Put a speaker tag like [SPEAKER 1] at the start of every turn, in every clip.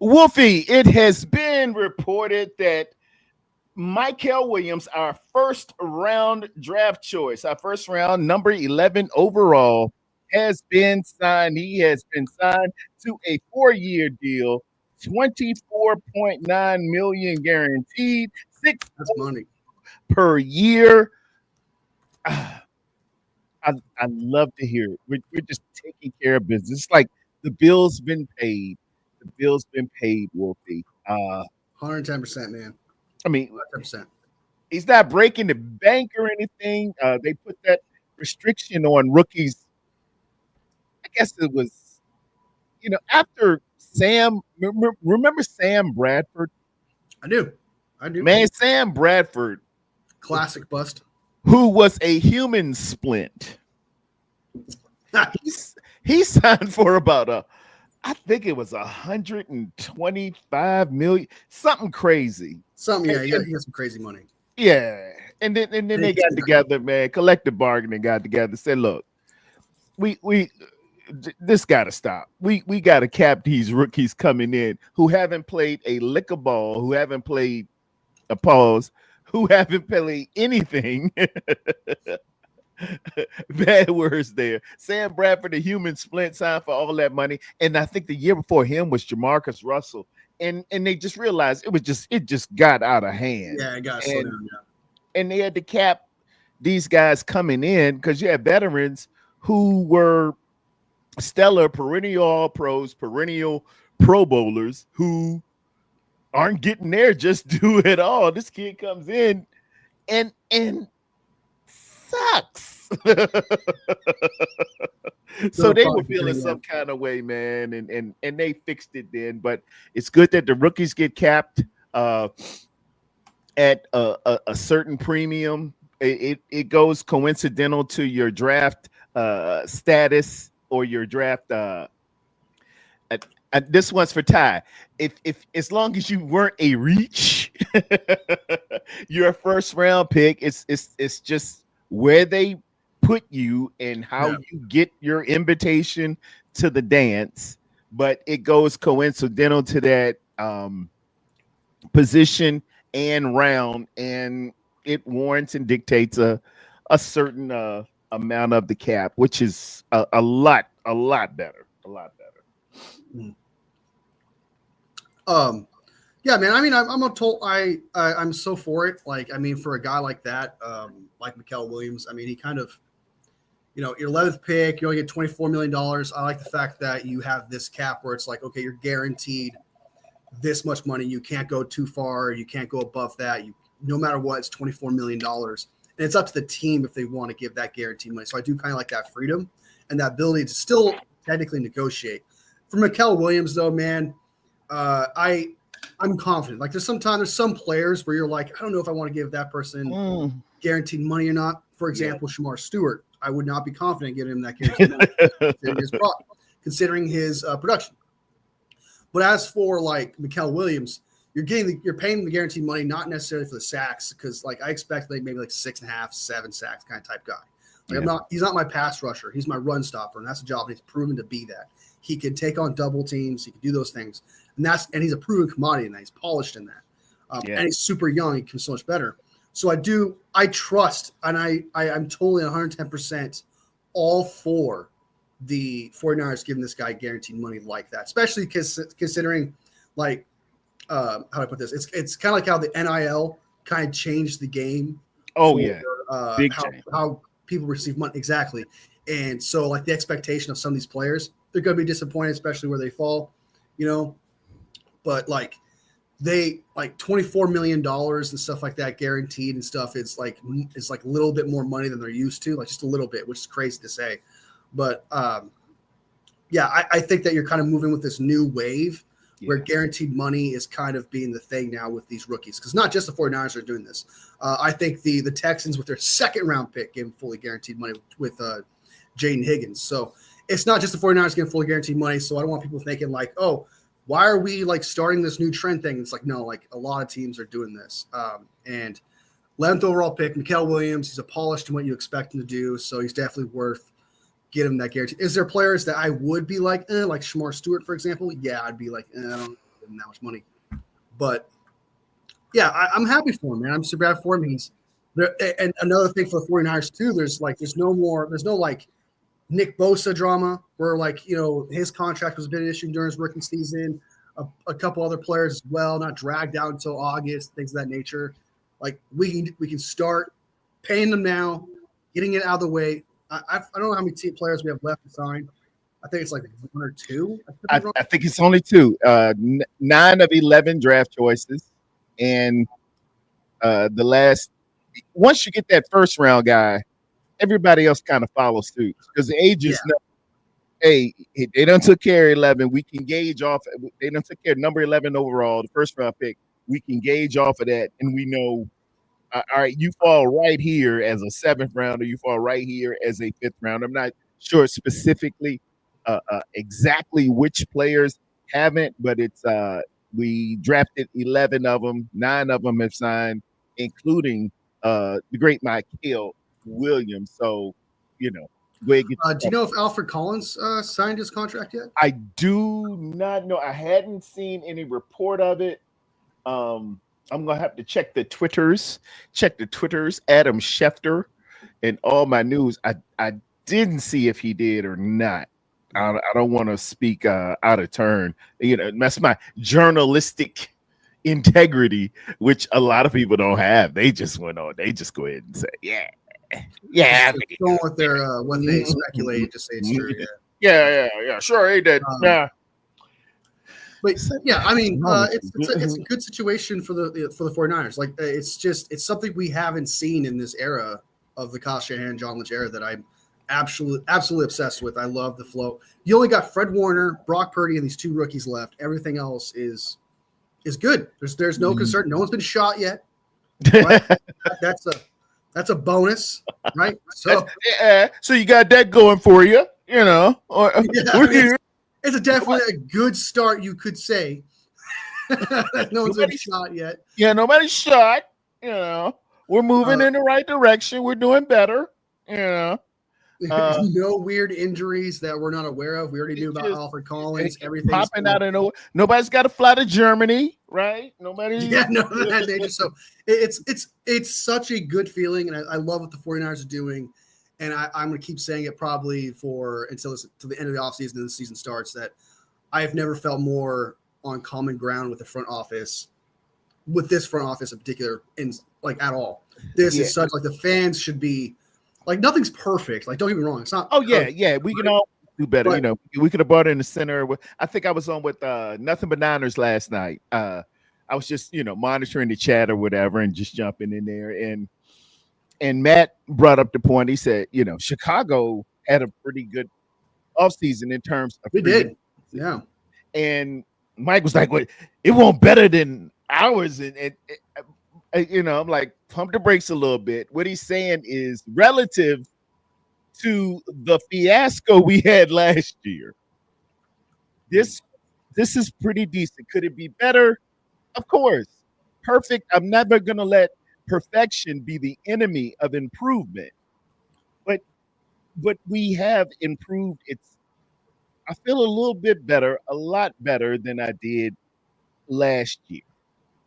[SPEAKER 1] Wolfie, it has been reported that Michael Williams, our first round draft choice, our first round number 11 overall, has been signed. He has been signed to a 4-year deal, 24.9 million guaranteed, six
[SPEAKER 2] That's money.
[SPEAKER 1] per year. Ah, I love to hear it. We're just taking care of business. It's like the bill's been paid. The bill's been paid, Wolfie.
[SPEAKER 2] 110%, man.
[SPEAKER 1] I mean,
[SPEAKER 2] 110%.
[SPEAKER 1] he's not breaking the bank or anything. They put that restriction on rookies. I guess it was, after Sam. Remember Sam Bradford?
[SPEAKER 2] I do. I do.
[SPEAKER 1] Man, Sam Bradford,
[SPEAKER 2] Classic bust.
[SPEAKER 1] who was a human splint. He signed for about I think it was 125 million, something crazy.
[SPEAKER 2] Something, yeah, he got some crazy money.
[SPEAKER 1] Yeah. And then they got together, man. Collective bargaining got together, said, look, we this gotta stop. We gotta cap these rookies coming in who haven't played a lick of ball, who haven't played a pause, who haven't played anything. Bad words there. Sam Bradford, the human splint, signed for all that money. And I think the year before him was Jamarcus Russell. And they just realized it just got out of hand.
[SPEAKER 2] Yeah, it got slow down, yeah.
[SPEAKER 1] And they had to cap these guys coming in because you had veterans who were stellar perennial all pros, perennial pro bowlers who aren't getting there just do it all. This kid comes in and sucks. So they were feeling some kind of way, man, and they fixed it then. But it's good that the rookies get capped at a certain premium. It goes coincidental to your draft status or your draft. This one's for Ty. If as long as you weren't a reach, you're a first round pick. It's just where they put you and how you get your invitation to the dance, but it goes coincidental to that position and round, and it warrants and dictates a certain amount of the cap, which is a lot better.
[SPEAKER 2] Yeah, man. I mean, I'm so for it. Like, I mean, for a guy like that, like Mikel Williams, I mean, he kind of, your 11th pick, you only get $24 million. I like the fact that you have this cap where it's like, okay, you're guaranteed this much money. You can't go too far. You can't go above that. No matter what, it's $24 million. And it's up to the team if they want to give that guaranteed money. So I do kind of like that freedom and that ability to still technically negotiate. For Mikel Williams, though, man, I'm confident. Like there's some players where you're like, I don't know if I want to give that person guaranteed money or not. For example, Shamar Stewart, I would not be confident giving him that guaranteed money considering his production. But as for like Mikel Williams, you're paying the guaranteed money, not necessarily for the sacks, because like I expect like maybe like 6.5, 7 sacks kind of type guy. Like he's not my pass rusher. He's my run stopper, and that's a job. And he's proven to be that. He can take on double teams. He can do those things, and he's a proven commodity in that. He's polished in that, and he's super young. He can so much better. So I trust, and I'm totally 110% all for the 49ers giving this guy guaranteed money like that, especially considering like how do I put this? It's kind of like how the NIL kind of changed the game.
[SPEAKER 1] Oh,
[SPEAKER 2] big how people receive money exactly, and so like the expectation of some of these players, they're going to be disappointed, especially where they fall, But like they like $24 million and stuff like that guaranteed and stuff. It's like a little bit more money than they're used to, like just a little bit, which is crazy to say. But I think that you're kind of moving with this new wave where guaranteed money is kind of being the thing now with these rookies, because not just the 49ers are doing this. I think the Texans with their second round pick gave fully guaranteed money with Jaden Higgins. So it's not just the 49ers getting fully guaranteed money. So I don't want people thinking like, oh, why are we like starting this new trend thing? It's like, no, like a lot of teams are doing this. And 11th overall pick, Mikel Williams, he's a polished in what you expect him to do. So he's definitely worth getting that guarantee. Is there players that I would be like Shamar Stewart, for example? Yeah, I'd be like, I don't give him that much money. But yeah, I'm happy for him, man. I'm super happy for him. He's there. And another thing for the 49ers too, there's no like Nick Bosa drama where his contract was a bit issued during his rookie season. A couple other players as well, not dragged out until August, things of that nature. Like we can start paying them now, getting it out of the way. I don't know how many team players we have left to sign. I think it's like 1 or 2.
[SPEAKER 1] I think it's only 2. 9 of 11 draft choices, and the last. Once you get that first round guy, everybody else kind of follows suit because the agents know. Hey, they done took care of 11. We can gauge off. They done took care of number 11 overall, the first round pick. We can gauge off of that, and we know. All right, you fall right here as a 7th rounder. You fall right here as a 5th rounder. I'm not sure specifically exactly which players haven't, but it's we drafted 11 of them. 9 of them have signed, including the great Michael Williams. So, go ahead.
[SPEAKER 2] Do you know if Alfred Collins signed his contract yet?
[SPEAKER 1] I do not know. I hadn't seen any report of it. I'm gonna have to check the Twitters. Adam Schefter and all my news. I didn't see if he did or not. I don't want to speak out of turn. That's my journalistic integrity, which a lot of people don't have. They just went on. They just go ahead and say, yeah.
[SPEAKER 2] Going with their what they speculate, just say it's true.
[SPEAKER 1] Yeah. Sure, he did. Yeah.
[SPEAKER 2] But yeah, I mean, it's a good situation for the 49ers. Like it's something we haven't seen in this era of the Kyle Shanahan, John Lynch era that I'm absolutely obsessed with. I love the flow. You only got Fred Warner, Brock Purdy, and these 2 rookies left. Everything else is good. There's no concern. No one's been shot yet. Right? That's a bonus, right? So
[SPEAKER 1] you got that going for you,
[SPEAKER 2] It's definitely a good start, you could say. No one's been shot yet.
[SPEAKER 1] Yeah, nobody's shot. We're moving in the right direction. We're doing better.
[SPEAKER 2] No weird injuries that we're not aware of. We already knew about Alfred Collins. Everything
[SPEAKER 1] popping out of nowhere. Nobody's got to fly to Germany, right? Nobody.
[SPEAKER 2] Yeah, no, that nature. So it's such a good feeling, and I love what the 49ers are doing. And I'm going to keep saying it probably until the end of the offseason and the season starts, that I have never felt more on common ground with the front office, with this front office in particular, at all. This is such the fans should be nothing's perfect. Don't get me wrong, it's not.
[SPEAKER 1] Oh yeah, we can all do better. But, we could have brought in the center. I think I was on with Nothing But Niners last night. I was just monitoring the chat or whatever and just jumping in there and Matt brought up the point. He said, Chicago had a pretty good offseason in terms of.
[SPEAKER 2] They did. Yeah.
[SPEAKER 1] And Mike was like, "What? It won't better than ours." And I'm like, pump the brakes a little bit. What he's saying is relative to the fiasco we had last year. This is pretty decent. Could it be better? Of course. Perfect. I'm never going to let perfection be the enemy of improvement, but we have improved. I feel a little bit better, a lot better than I did last year.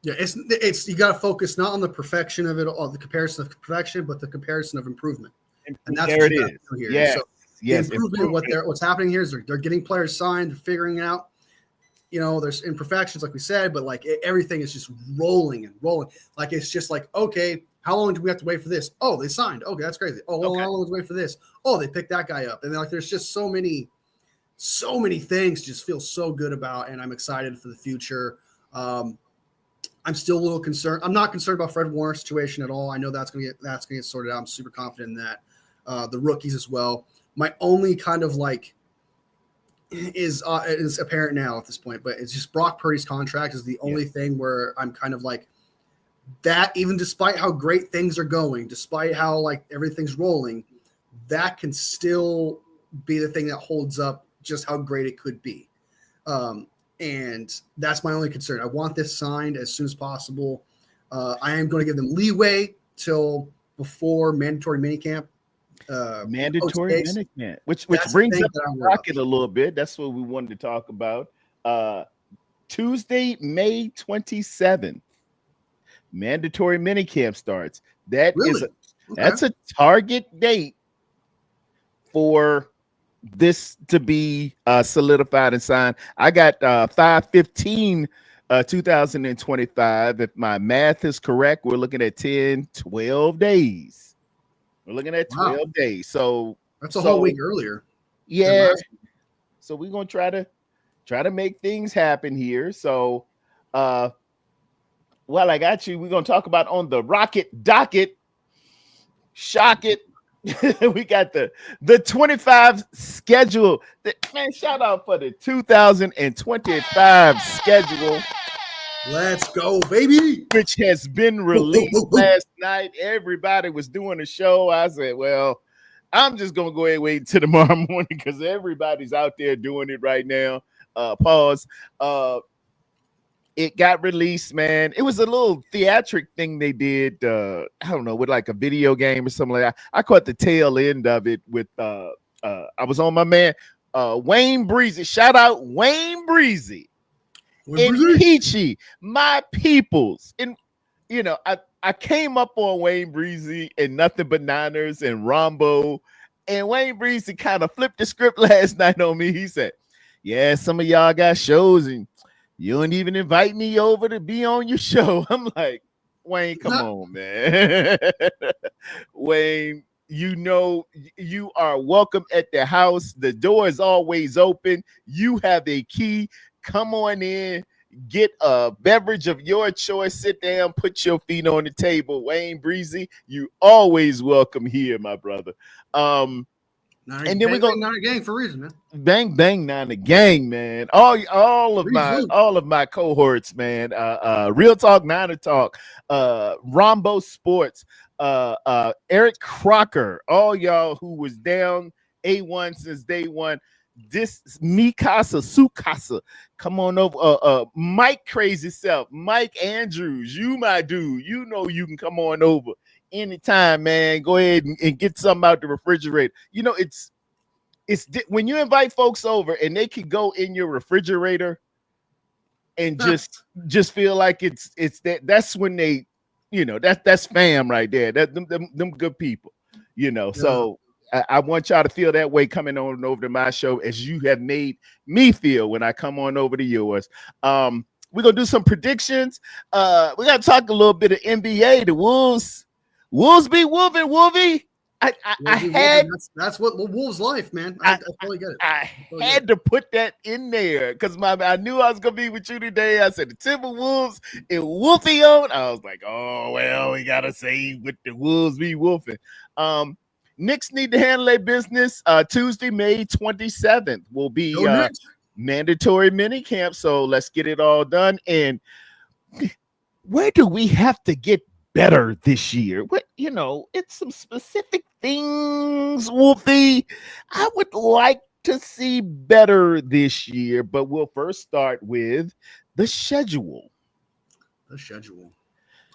[SPEAKER 2] Yeah, it's you got to focus not on the perfection of it, or the comparison of perfection, but the comparison of improvement. And that's
[SPEAKER 1] there
[SPEAKER 2] what
[SPEAKER 1] it
[SPEAKER 2] you
[SPEAKER 1] is.
[SPEAKER 2] got to do here.
[SPEAKER 1] Yes,
[SPEAKER 2] so
[SPEAKER 1] yes.
[SPEAKER 2] The improvement, what's happening here is they're getting players signed, they're figuring it out. There's imperfections, like we said, but everything is just rolling and rolling. It's just okay, how long do we have to wait for this? Oh, they signed. Okay, that's crazy. Oh, well, how long do we wait for this? Oh, they picked that guy up. And there's just so many things just feel so good about, and I'm excited for the future. I'm still a little concerned. I'm not concerned about Fred Warner's situation at all. I know that's gonna get sorted out. I'm super confident in that. The rookies as well. My only kind of is apparent now at this point, but it's just Brock Purdy's contract is the only thing where I'm kind of that. Even despite how great things are going, despite how everything's rolling, that can still be the thing that holds up just how great it could be. And that's my only concern. I want this signed as soon as possible. I am going to give them leeway till before mandatory minicamp.
[SPEAKER 1] Mandatory minicamp, which brings up the rocket a little bit. That's what we wanted to talk about. Tuesday, May 27th, mandatory minicamp starts. That's a target date for this to be solidified and signed. I got 5/15 2025. If my math is correct, we're looking at 12 days. We're looking at 12 days. So
[SPEAKER 2] that's a whole week earlier.
[SPEAKER 1] Yeah. So we're gonna try to make things happen here. So while I got you, we're gonna talk about on the Rocket docket. Shock it. We got the 25 schedule. Man, shout out for the 2025 schedule.
[SPEAKER 2] Let's go, baby.
[SPEAKER 1] Which has been released last night. Everybody was doing a show. I said, well, I'm just gonna go ahead and wait until tomorrow morning because everybody's out there doing it right now. Pause. It got released, man. It was a little theatric thing they did. I don't know, with like a video game or something like that. I caught the tail end of it with I was on my man Wayne Breezy. Shout out Wayne Breezy and Peachy, my peoples. And you know, I came up on Wayne Breezy and Nothing But Niners and Rombo. And Wayne Breezy kind of flipped the script last night on me. He said, yeah, some of y'all got shows and you don't even invite me over to be on your show. I'm like, Wayne, come on, man. Wayne, you know you are welcome at the house. The door is always open. You have a key. Come on in. Get a beverage of your choice. Sit down. Put your feet on the table. Wayne Breezy, you always welcome here, my brother.
[SPEAKER 2] And then we're going not a gang for a reason, man.
[SPEAKER 1] Bang bang, not a gang, man. All of my cohorts, man. Real Talk, Niner Talk, Rombo Sports, Eric Crocker, all y'all who was down A1 since day one. This Mikasa Sukasa, come on over. Mike Crazy Self, Mike Andrews, you my dude. You know you can come on over anytime, man. Go ahead and get something out the refrigerator. You know, it's when you invite folks over and they can go in your refrigerator and just feel like it's that's when they, you know, that's fam right there. That them good people, you know. Yeah. So I want y'all to feel that way coming on over to my show as you have made me feel when I come on over to yours. We're gonna do some predictions. We gotta talk a little bit of NBA. The Wolves be wolving, Wolfie. I had
[SPEAKER 2] that's what Wolves life, man. I totally get it.
[SPEAKER 1] I had to put that in there because I knew I was gonna be with you today. I said the Timberwolves and Wolfie on. I was like, oh well, we gotta say with the Wolves be wolfing. Knicks need to handle their business. Tuesday, May 27th will be mandatory mini camp. So let's get it all done. And where do we have to get better this year? What, you know, it's some specific things, Wolfie, I would like to see better this year, but we'll first start with the schedule.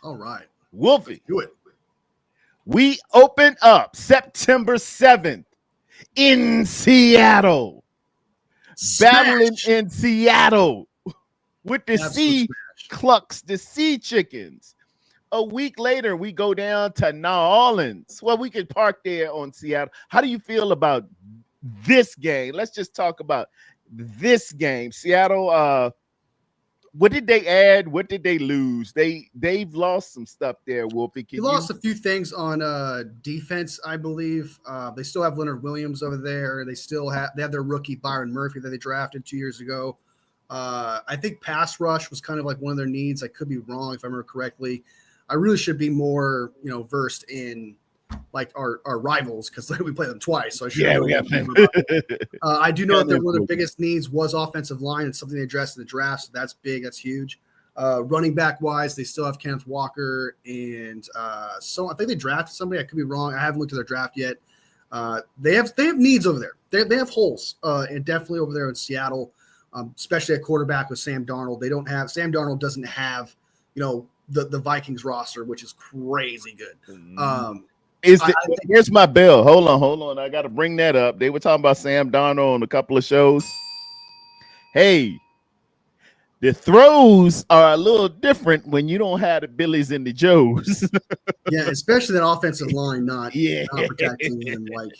[SPEAKER 2] All right,
[SPEAKER 1] Wolfie,
[SPEAKER 2] do it.
[SPEAKER 1] We open up September 7th in Seattle. Battling in Seattle with the Sea Clucks, the Sea Chickens. A week later, we go down to New Orleans. Well, we could park there on Seattle. How do you feel about this game? Let's just talk about this game. Seattle, what did they add? What did they lose? They've lost some stuff there, Wolfie.
[SPEAKER 2] They lost a few things on defense, I believe. They still have Leonard Williams over there. They have their rookie Byron Murphy that they drafted 2 years ago. I think pass rush was kind of like one of their needs. I could be wrong if I remember correctly. I really should be more, versed in like our rivals because we play them twice. So I should. I do know that one of their biggest needs was offensive line. It's something they addressed in the draft. So that's big. That's huge. Running back wise, they still have Kenneth Walker and so I think they drafted somebody. I could be wrong. I haven't looked at their draft yet. They have needs over there. They have holes and definitely over there in Seattle, especially at quarterback with Sam Darnold. Sam Darnold doesn't have the Vikings roster, which is crazy good.
[SPEAKER 1] Here's my bell. Hold on. I got to bring that up. They were talking about Sam Darnold on a couple of shows. Hey, The throws are a little different when you don't have the Billies and the Joes.
[SPEAKER 2] Yeah, especially that offensive line not
[SPEAKER 1] Yeah.
[SPEAKER 2] protecting him. Like,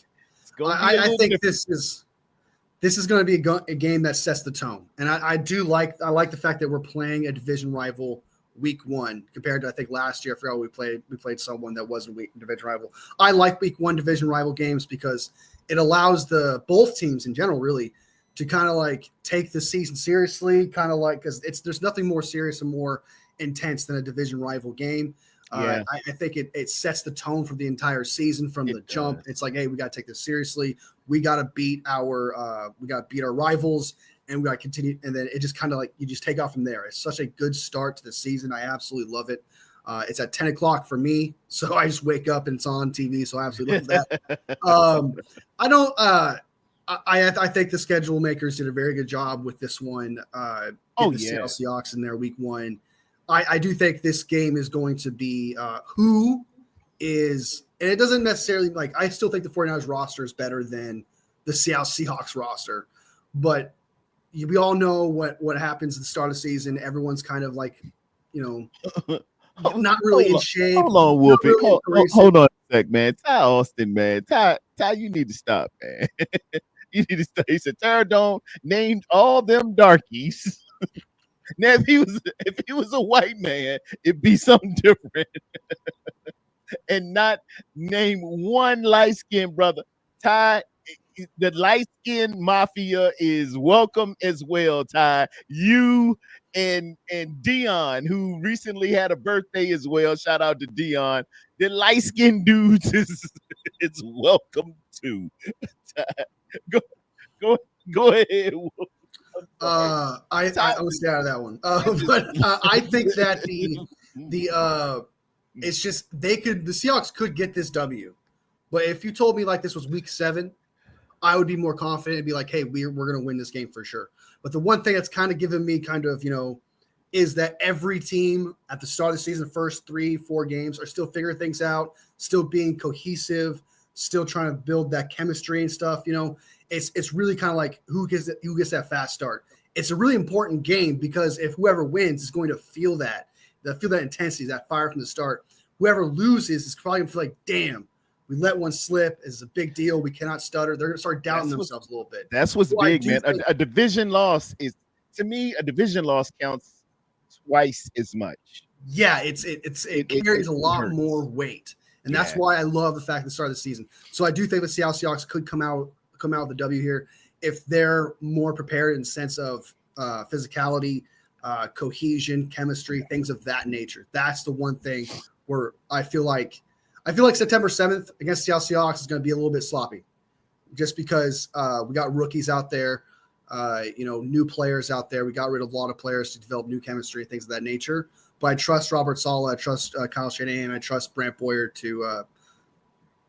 [SPEAKER 1] It's gonna be a
[SPEAKER 2] I
[SPEAKER 1] little
[SPEAKER 2] think
[SPEAKER 1] different.
[SPEAKER 2] this is going to be a game that sets the tone, and I like the fact that we're playing a division rival week one compared to I think last year. I forgot we played someone that wasn't a division rival. I like week one division rival games because it allows both teams in general really to kind of like take the season seriously, kind of like because there's nothing more serious and more intense than a division rival game.
[SPEAKER 1] Yeah,
[SPEAKER 2] I think it sets the tone for the entire season from the jump.
[SPEAKER 1] does.
[SPEAKER 2] It's like, hey, we got to take this seriously. We got to beat our rivals, and we got to continue. And then it just kind of like you just take off from there. It's such a good start to the season. I absolutely love it. It's at 10 o'clock for me, so I just wake up and it's on TV. So I absolutely love that. I don't. I think the schedule makers did a very good job with this one. The Seattle Seahawks in their week one. I do think this game is going to be who is, and it doesn't necessarily like, I still think the 49ers roster is better than the Seattle Seahawks roster, but we all know what happens at the start of the season. Everyone's kind of like, not really in shape.
[SPEAKER 1] Hold on, Wolfie.
[SPEAKER 2] Really
[SPEAKER 1] hold on a sec, man. Ty Austin, man. Ty, you need to stop, man. You need to stop. He said Tarrerdome named all them darkies. Now, if he was a white man, it'd be something different. And not name one light-skinned brother. Ty, the light-skinned mafia is welcome as well, Ty. You and Dion, who recently had a birthday as well. Shout out to Dion. The light-skinned dudes is welcome too. Ty, go ahead.
[SPEAKER 2] I would stay out of that one. But I think that it's just the Seahawks could get this W, but if you told me like this was week 7, I would be more confident and be like, hey, we're going to win this game for sure. But the one thing that's kind of given me is that every team at the start of the season, first 3-4 games, are still figuring things out, still being cohesive, still trying to build that chemistry and stuff. It's really kind of like who gets that fast start. It's a really important game because if whoever wins is going to feel that intensity, that fire from the start. Whoever loses is probably going to feel like, damn, we let one slip. It's a big deal. We cannot stutter. They're going to start doubting themselves a little bit.
[SPEAKER 1] That's what's big, man. A division loss is, to me, a division loss counts twice as much.
[SPEAKER 2] Yeah, it carries a lot more weight. And that's why I love the fact at the start of the season. So I do think the Seattle Seahawks could come out with the W here if they're more prepared in the sense of physicality, cohesion, chemistry, things of that nature. That's the one thing where I feel like September 7th against Seattle Seahawks is going to be a little bit sloppy, just because we got rookies out there, new players out there. We got rid of a lot of players to develop new chemistry, things of that nature. But I trust Robert Saleh, I trust Kyle Shanahan, I trust Brant Boyer to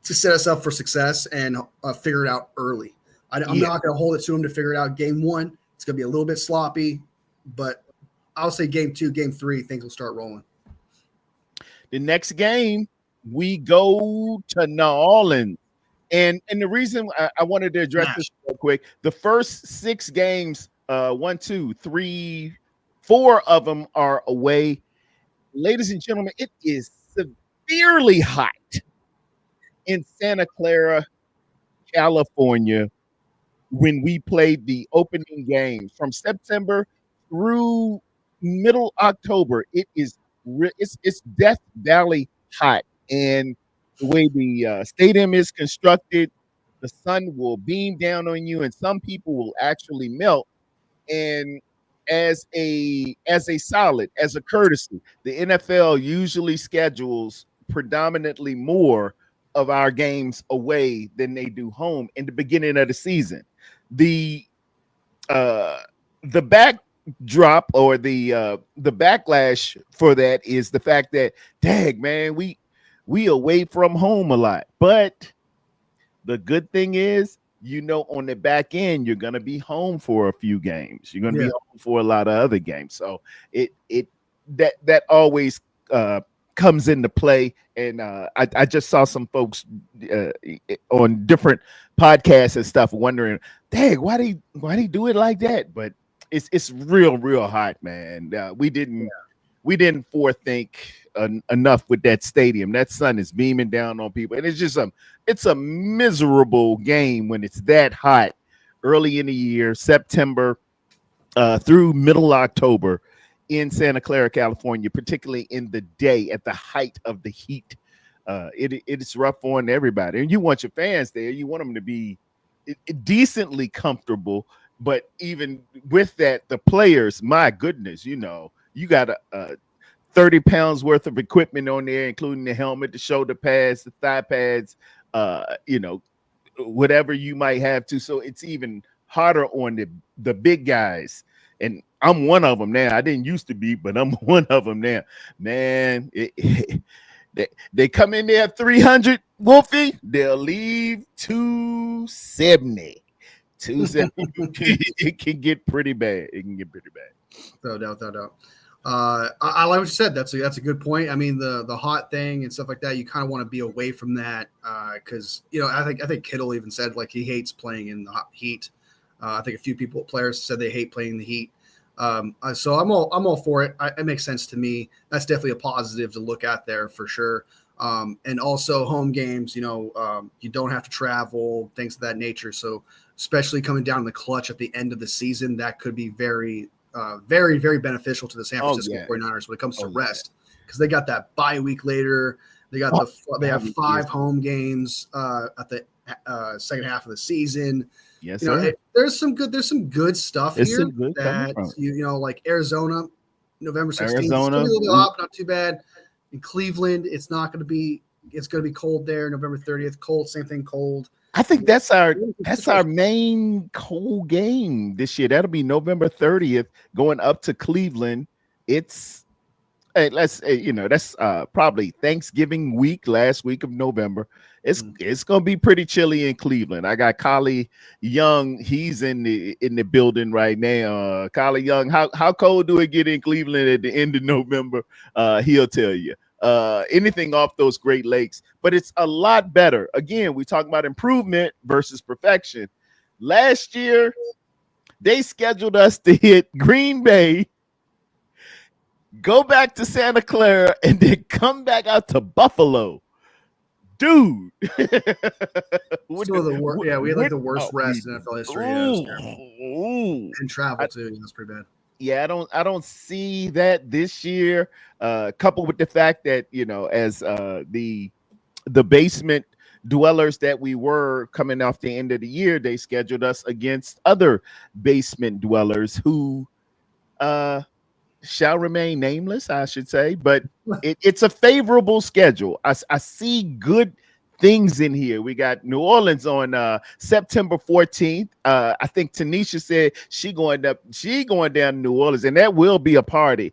[SPEAKER 2] set us up for success and figure it out early. I'm not going to hold it to him to figure it out game 1. It's going to be a little bit sloppy, but I'll say game 2, game 3, things will start rolling.
[SPEAKER 1] The next game, we go to New Orleans. And the reason I wanted to address this real quick, the first 6 games, 1, 2, 3, 4 of them are away. Ladies and gentlemen, it is severely hot in Santa Clara, California, when we played the opening game from September through middle October. It's Death Valley hot, and the way the stadium is constructed, the sun will beam down on you, and some people will actually melt. And as a solid, as a courtesy, the NFL usually schedules predominantly more of our games away than they do home in the beginning of the season. The backdrop or the backlash for that is the fact that, dang, man, we away from home a lot. But the good thing is, on the back end, you're gonna be home for a few games. You're gonna be home for a lot of other games. So that always comes into play. And I just saw some folks on different podcasts and stuff wondering, dang, why they do it like that? But it's real hot, man. We didn't forethink enough with that stadium. That sun is beaming down on people, and it's a miserable game when it's that hot early in the year, September through middle October in Santa Clara, California, particularly in the day at the height of the heat. It's rough on everybody, and you want your fans there. You want them to be decently comfortable, but even with that, the players, my goodness, you got a 30 pounds worth of equipment on there, including the helmet, the shoulder pads, the thigh pads, whatever you might have to. So it's even harder on the big guys. And I'm one of them now. I didn't used to be, but I'm one of them now. Man, they come in there at 300, Wolfie, they'll leave 270. 270. It can get pretty bad. It can get pretty bad.
[SPEAKER 2] No doubt. I like what you said. That's a good point. I mean, the hot thing and stuff like that, you kind of want to be away from that because I think Kittle even said like he hates playing in the hot heat. I think a few players said they hate playing in the heat. So I'm all for it. It makes sense to me. That's definitely a positive to look at there for sure. And also home games, you don't have to travel, things of that nature. So especially coming down the clutch at the end of the season, that could be very, very beneficial to the San Francisco 49ers when it comes to rest, because they got that bye week later. They got they have 5 home games at the second half of the season.
[SPEAKER 1] Yes, sir.
[SPEAKER 2] There's some good stuff here. That like Arizona, November 16th. It's gonna be a little bit hot, not too bad. In Cleveland, it's going to be cold there. November 30th, cold. Same thing, cold.
[SPEAKER 1] I think that's our main cold game this year. That'll be November 30th, going up to Cleveland. It's that's probably Thanksgiving week, last week of November. It's gonna be pretty chilly in Cleveland. I got Collie Young. He's in the building right now. Collie Young, how cold do it get in Cleveland at the end of November? He'll tell you. Anything off those Great Lakes, but it's a lot better. Again, we talk about improvement versus perfection. Last year, they scheduled us to hit Green Bay, go back to Santa Clara, and then come back out to Buffalo. Dude,
[SPEAKER 2] we had like the worst rest in NFL history. And travel too. That's pretty bad.
[SPEAKER 1] Yeah, I don't see that this year. Coupled with the fact that as the basement dwellers that we were coming off the end of the year, they scheduled us against other basement dwellers who shall remain nameless, I should say, but it's a favorable schedule. I see good things in here. We got New Orleans on September 14th. I think Tanisha said she going down to New Orleans, and that will be a party.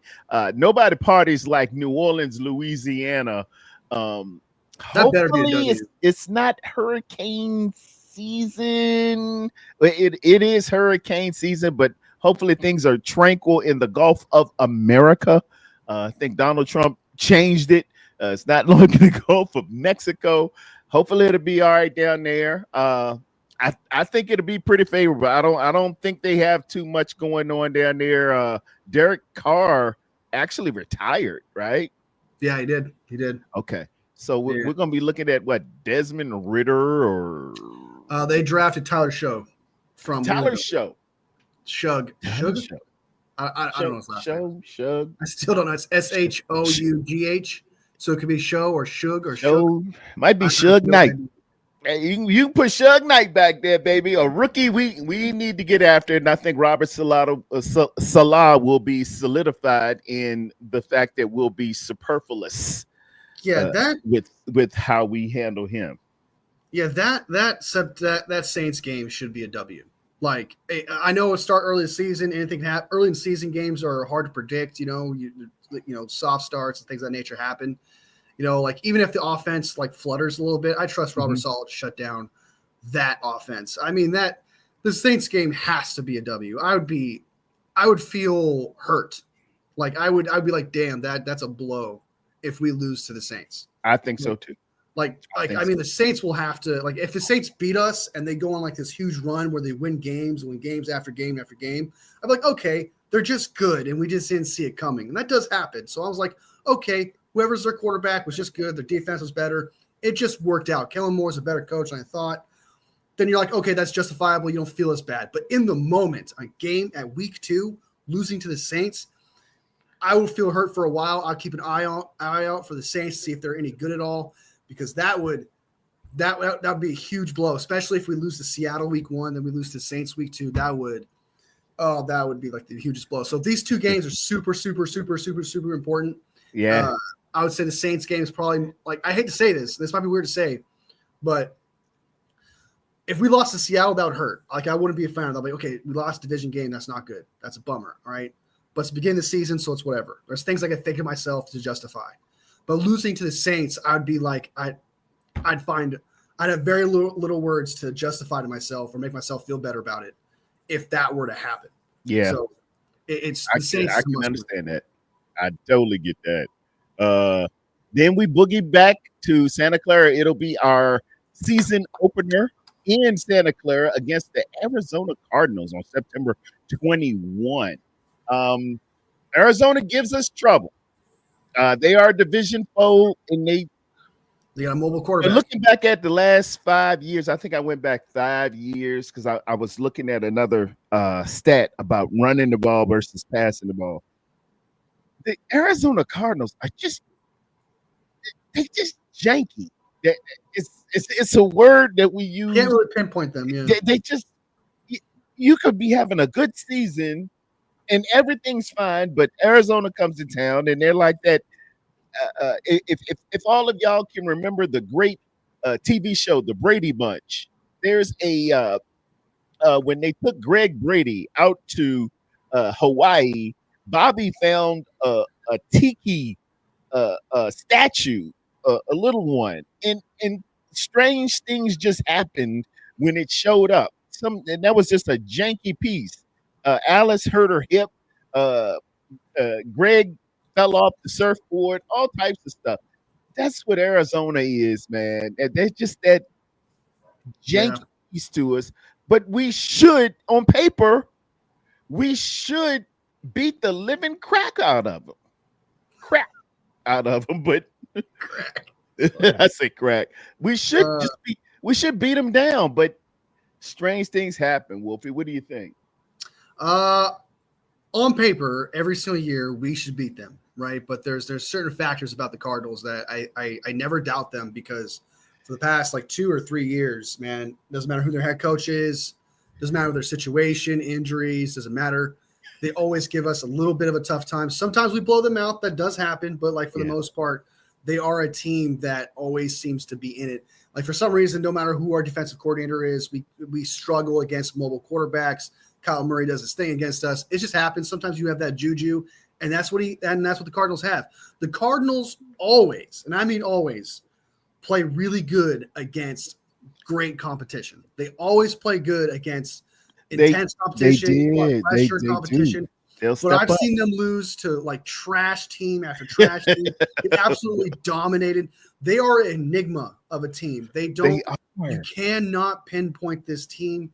[SPEAKER 1] Nobody parties like New Orleans, Louisiana. Hopefully it's not hurricane season. It is hurricane season, but hopefully things are tranquil in the Gulf of America. I think Donald Trump changed it. It's not long in the Gulf of Mexico. Hopefully it'll be all right down there. I think it'll be pretty favorable. I don't think they have too much going on down there. Derek Carr actually retired, right?
[SPEAKER 2] Yeah, he did.
[SPEAKER 1] Okay. So we're going to be looking at what, Desmond Ritter or
[SPEAKER 2] they drafted Tyler Show from
[SPEAKER 1] Tyler Show.
[SPEAKER 2] Shug. I don't know his last name.
[SPEAKER 1] Shug.
[SPEAKER 2] I still don't know. It's SHOUGH. So it could be Show or Shug or
[SPEAKER 1] Show. Might be Shug Knight. You can put Shug Knight back there, baby. A rookie we need to get after, and I think Robert Salah will be solidified in the fact that we'll be superfluous.
[SPEAKER 2] Yeah,
[SPEAKER 1] with how we handle him.
[SPEAKER 2] Yeah, that Saints game should be a W. Like, I know it start early in the season. Anything can happen. Early in the season games are hard to predict. Soft starts and things of that nature happen. Like even if the offense like flutters a little bit, I trust Robert Saleh to shut down that offense. I mean the Saints game has to be a W. I would feel hurt. Like I'd be like, damn, that's a blow if we lose to the Saints.
[SPEAKER 1] I think so too.
[SPEAKER 2] I mean, the Saints will have to, like, if the Saints beat us and they go on like this huge run where they win games after game after game, I'm like, okay, they're just good, and we just didn't see it coming, and that does happen. So I was like, okay, whoever's their quarterback was just good. Their defense was better. It just worked out. Kellen Moore's a better coach than I thought. Then you're like, okay, that's justifiable. You don't feel as bad. But in the moment, a game at week 2, losing to the Saints, I will feel hurt for a while. I'll keep an eye out for the Saints to see if they're any good at all, because that would be a huge blow, especially if we lose to Seattle week 1, then we lose to Saints week 2. That would be like the hugest blow. So these 2 games are super, super, super, super, super important.
[SPEAKER 1] Yeah.
[SPEAKER 2] I would say the Saints game is probably, like, I hate to say this. This might be weird to say, but if we lost to Seattle, that would hurt. Like, I wouldn't be a fan of that. Like, okay, we lost a division game. That's not good. That's a bummer. All right. But it's the beginning of the season, so it's whatever. There's things I can think of myself to justify. But losing to the Saints, I'd be like, I'd have very little words to justify to myself or make myself feel better about it if that were to happen.
[SPEAKER 1] Yeah.
[SPEAKER 2] So it's
[SPEAKER 1] I
[SPEAKER 2] the Saints.
[SPEAKER 1] can understand that. I totally get that. Then we boogie back to Santa Clara. It'll be our season opener in Santa Clara against the Arizona Cardinals on September 21. Arizona gives us trouble. They are a division foe, and they
[SPEAKER 2] got a mobile quarterback.
[SPEAKER 1] Looking back at the last 5 years, I think I went back 5 years because I was looking at another stat about running the ball versus passing the ball. The Arizona Cardinals are just janky. It's a word that we use.
[SPEAKER 2] Can't really pinpoint them. Yeah,
[SPEAKER 1] they just, you could be having a good season and everything's fine, but Arizona comes to town and they're like that. If all of y'all can remember the great TV show, The Brady Bunch, there's a when they took Greg Brady out to Hawaii, Bobby found a tiki statue, a little one, and strange things just happened when it showed up. And that was just a janky piece. Alice hurt her hip. Greg fell off the surfboard, all types of stuff. That's what Arizona is, man. And they're just that janky piece to us. But we should, on paper, beat the living crap out of them. But I say crack. We should beat them down. But strange things happen. Wolfie, what do you think?
[SPEAKER 2] On paper, every single year we should beat them, right? But there's certain factors about the Cardinals that I never doubt them, because for the past like 2 or 3 years, man, doesn't matter who their head coach is, doesn't matter their situation, injuries, doesn't matter. They always give us a little bit of a tough time. Sometimes we blow them out. That does happen, but like for the most part, they are a team that always seems to be in it. Like for some reason, no matter who our defensive coordinator is, we struggle against mobile quarterbacks. Kyle Murray does his thing against us. It just happens. Sometimes you have that juju, and that's what the Cardinals have. The Cardinals always, and I mean always, play really good against great competition. They always play good against intense competition, pressure competition. But I've seen them lose to like trash team after trash team. Get absolutely dominated. They are an enigma of a team. You cannot pinpoint this team.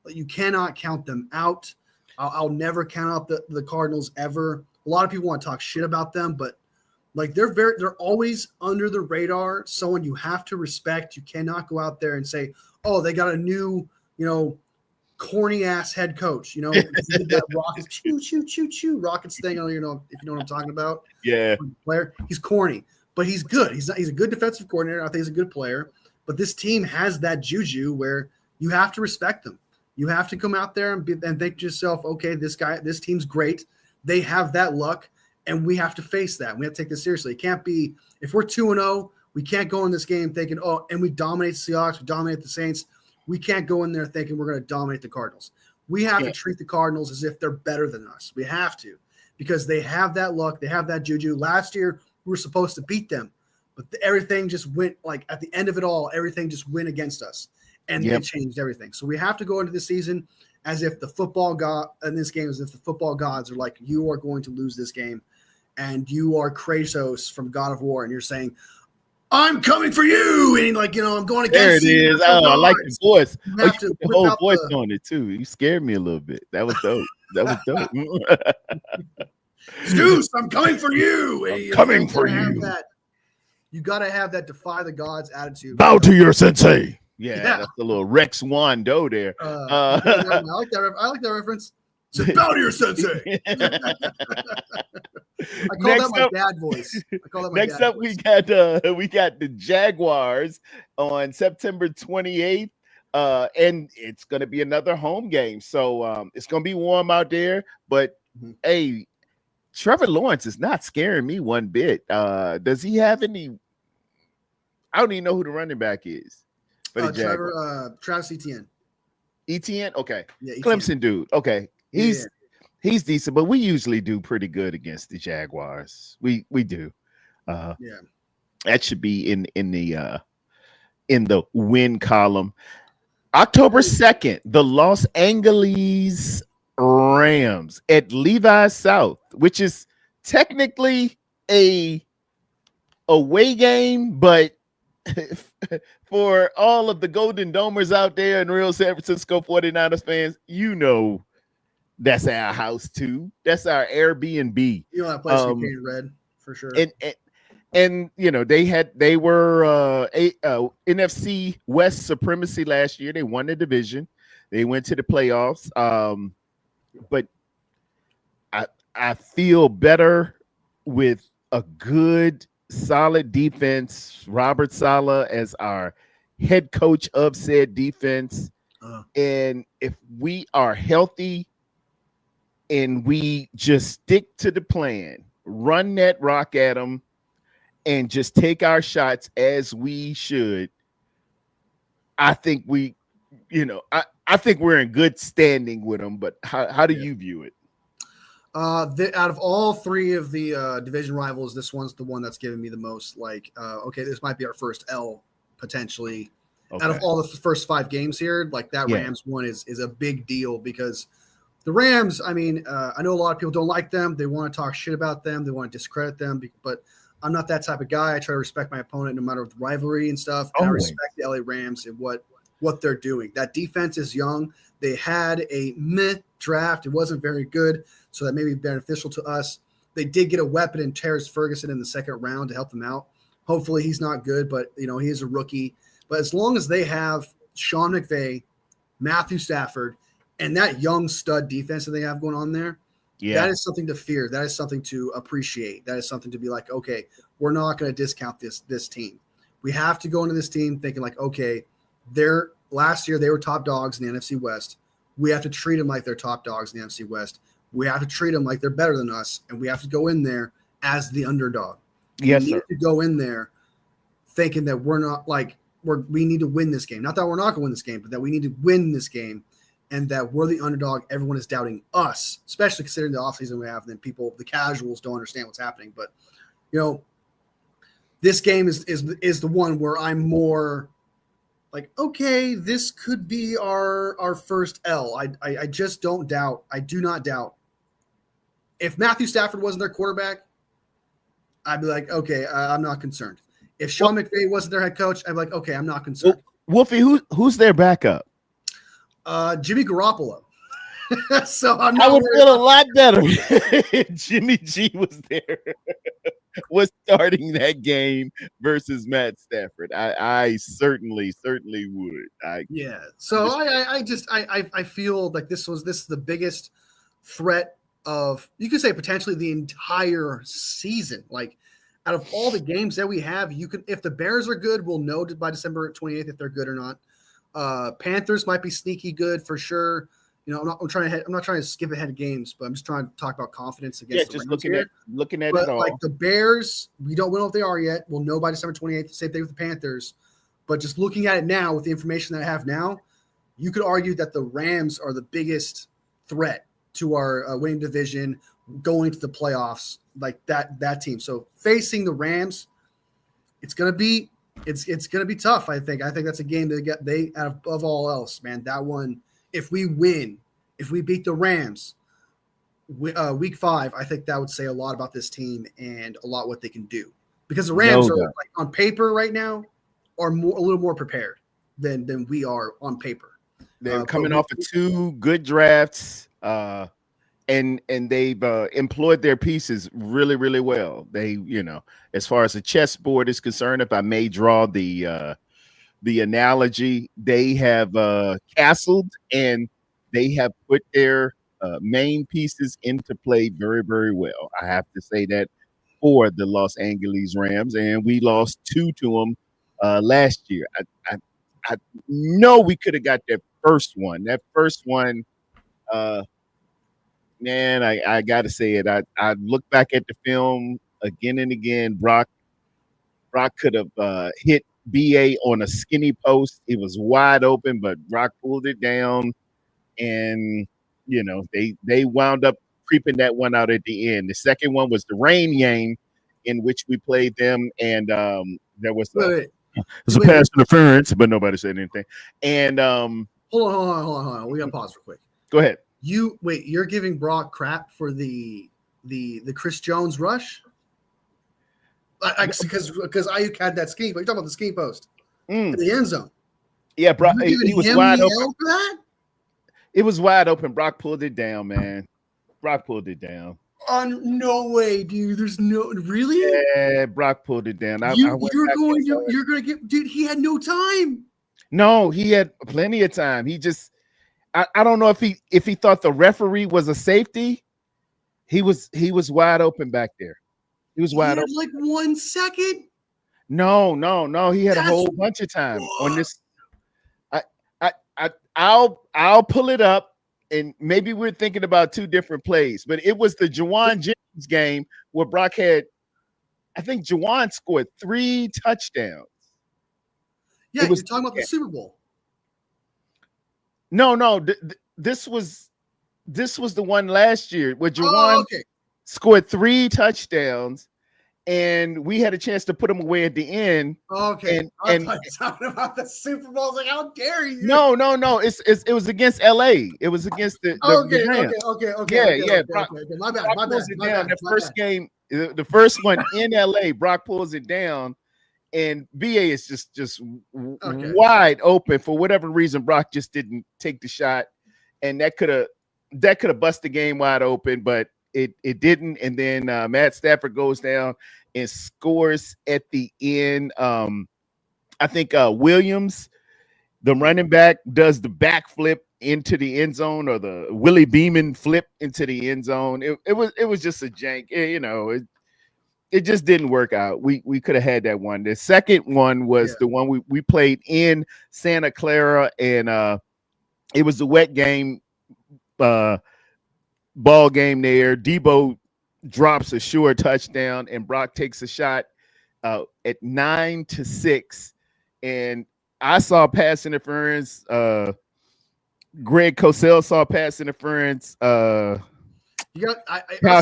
[SPEAKER 2] You cannot count them out. I'll never count out the Cardinals ever. A lot of people want to talk shit about them, but like they're always under the radar. Someone you have to respect. You cannot go out there and say, "Oh, they got a new, corny ass head coach." That Rockets Rockets thing. If you know what I'm talking about.
[SPEAKER 1] Yeah,
[SPEAKER 2] player. He's corny, but he's good. He's a good defensive coordinator. I think he's a good player. But this team has that juju where you have to respect them. You have to come out there and think to yourself, okay, this team's great. They have that luck, and we have to face that. We have to take this seriously. It can't be, if we're 2-0, we can't go in this game thinking, oh, and we dominate the Seahawks, we dominate the Saints. We can't go in there thinking we're going to dominate the Cardinals. We have to treat the Cardinals as if they're better than us. We have to, because they have that luck. They have that juju. Last year, we were supposed to beat them, but everything just went, like at the end of it all, everything just went against us. And they changed everything. So we have to go into the season as if the football gods are like, you are going to lose this game, and you are Kratos from God of War, and you're saying, I'm coming for you, and like I'm going against
[SPEAKER 1] there it
[SPEAKER 2] you.
[SPEAKER 1] is. Oh, I like the voice.
[SPEAKER 2] You
[SPEAKER 1] Oh, you
[SPEAKER 2] have to
[SPEAKER 1] put the
[SPEAKER 2] whip
[SPEAKER 1] whole
[SPEAKER 2] out
[SPEAKER 1] voice on it too. You scared me a little bit. That was dope. That was dope.
[SPEAKER 2] Zeus, I'm coming for you. And,
[SPEAKER 1] I'm coming for
[SPEAKER 2] gotta have
[SPEAKER 1] you.
[SPEAKER 2] that. You got to have that defy the gods attitude.
[SPEAKER 1] Bow to your sensei. Yeah, that's a little Rex Wando there.
[SPEAKER 2] I like that. I like that reference. So bow to your sensei. I call that my dad voice.
[SPEAKER 1] Next up, we got the Jaguars on September 28th. And it's gonna be another home game. So it's gonna be warm out there, but hey, Trevor Lawrence is not scaring me one bit. Does he have any? I don't even know who the running back is. But
[SPEAKER 2] Travis Etienne.
[SPEAKER 1] Etienne? Okay.
[SPEAKER 2] Yeah, Etienne.
[SPEAKER 1] Clemson dude. Okay. He's decent, but we usually do pretty good against the Jaguars. We do. That should be in the win column. October 2nd, the Los Angeles Rams at Levi South, which is technically a away game, but for all of the Golden Domers out there and real San Francisco 49ers fans, that's our house too. That's our Airbnb.
[SPEAKER 2] That place we painted red for sure.
[SPEAKER 1] And they were NFC West supremacy last year. They won the division. They went to the playoffs. But I feel better with a good, solid defense. Robert Saleh as our head coach of said defense. And if we are healthy and we just stick to the plan, run that rock at them, and just take our shots as we should, I think I think we're in good standing with them. But how do you view it?
[SPEAKER 2] Out of all three of the division rivals, this one's the one that's giving me the most. Okay, this might be our first L potentially. Okay. Out of all the first 5 games here, that Rams one is a big deal because the Rams. I mean, I know a lot of people don't like them. They want to talk shit about them. They want to discredit them, but I'm not that type of guy. I try to respect my opponent no matter what the rivalry and stuff. And I respect the LA Rams and what they're doing. That defense is young. They had a meh draft. It wasn't very good, so that may be beneficial to us. They did get a weapon in Terrence Ferguson in the 2nd round to help them out. Hopefully he's not good, but he is a rookie. But as long as they have Sean McVay, Matthew Stafford, and that young stud defense that they have going on there, that is something to fear. That is something to appreciate. That is something to be like, okay, we're not going to discount this team. We have to go into this team thinking okay, last year they were top dogs in the NFC West. We have to treat them like they're top dogs in the NFC West. We have to treat them like they're better than us, and we have to go in there as the underdog.
[SPEAKER 1] Yes,
[SPEAKER 2] we need to go in there thinking that we're not we need to win this game. Not that we're not going to win this game, but that we need to win this game. And that we're the underdog. Everyone is doubting us, especially considering the offseason we have. And then the casuals don't understand what's happening. But, this game is the one where I'm more okay, this could be our first L. I just don't doubt. I do not doubt. If Matthew Stafford wasn't their quarterback, I'd be like, okay, I'm not concerned. If Sean McVay wasn't their head coach, I'd be like, okay, I'm not concerned.
[SPEAKER 1] Wolfie, who's their backup?
[SPEAKER 2] Jimmy Garoppolo. So I
[SPEAKER 1] would feel a lot better. Jimmy G was starting that game versus Matt Stafford. I certainly would.
[SPEAKER 2] So I feel like this is the biggest threat of, you could say, potentially the entire season. Out of all the games that we have, if the Bears are good, we'll know by December 28th if they're good or not. Panthers might be sneaky good for sure. I'm not trying to skip ahead of games, but I'm just trying to talk about confidence against the Rams here.
[SPEAKER 1] looking at
[SPEAKER 2] but
[SPEAKER 1] it all.
[SPEAKER 2] The Bears, we don't know if they are yet. We'll know by December 28th. Same thing with the Panthers. But just looking at it now with the information that I have now, you could argue that the Rams are the biggest threat to our winning division, going to the playoffs, that team. So facing the Rams, it's gonna be tough. I think that's a game they above all else, man. That one, if we win, if we beat the Rams, week 5, I think that would say a lot about this team and a lot what they can do. because the Rams are like, on paper right now are a little more prepared than we are on paper.
[SPEAKER 1] They're coming off of 2 good drafts, and they've employed their pieces really, really well. They, as far as the chessboard is concerned, if I may draw the analogy, they have castled and they have put their main pieces into play very, very well. I have to say that for the Los Angeles Rams, and we lost 2 to them last year. I know we could have got that first one. That first one, man, I got to say it. I look back at the film again and again. Brock could have hit BA on a skinny post. It was wide open, but Brock pulled it down, and they wound up creeping that one out at the end. The second one was the rain game in which we played them, and there was a pass interference, but nobody said anything. And
[SPEAKER 2] hold on. We got to pause real quick.
[SPEAKER 1] Go ahead.
[SPEAKER 2] You're giving Brock crap for the Chris Jones rush? Because Ayuk had that scheme, but you're talking about the scheme post in the end zone.
[SPEAKER 1] Yeah, Brock, he was wide open. For that? It was wide open. Brock pulled it down, man. Brock pulled it down.
[SPEAKER 2] No way, dude. There's no really.
[SPEAKER 1] Yeah, Brock pulled it down.
[SPEAKER 2] You're gonna get, dude. He had no time.
[SPEAKER 1] No, he had plenty of time. He just, I don't know if he thought the referee was a safety. He was wide open back there. He was wide open.
[SPEAKER 2] Like 1 second.
[SPEAKER 1] No. He had a whole bunch of time on this. I'll pull it up, and maybe we're thinking about 2 different plays, but it was the Juwan Jennings game where Brock had, I think Juwan scored 3 touchdowns.
[SPEAKER 2] Yeah, you're talking about the Super Bowl.
[SPEAKER 1] No. This was the one last year where Juwan scored 3 touchdowns, and we had a chance to put them away at the end.
[SPEAKER 2] Okay, and talking about the Super Bowl. Like, how dare you?
[SPEAKER 1] No. It was against LA. It was against the Rams.
[SPEAKER 2] Okay. My bad.
[SPEAKER 1] The first game, the first one in LA, Brock pulls it down, and BA is just wide open for whatever reason. Brock just didn't take the shot, and that could have busted the game wide open, but it didn't. And then Matt Stafford goes down and scores at the end. I think Williams, the running back, does the backflip into the end zone, or the Willie Beeman flip into the end zone. It was just a jank. It just didn't work out. We could have had that one. The second one was the one we played in Santa Clara, and it was a wet game. Ball game there. Debo drops a sure touchdown, and Brock takes a shot at 9-6. And I saw pass interference. Greg Cosell saw pass interference. Kyle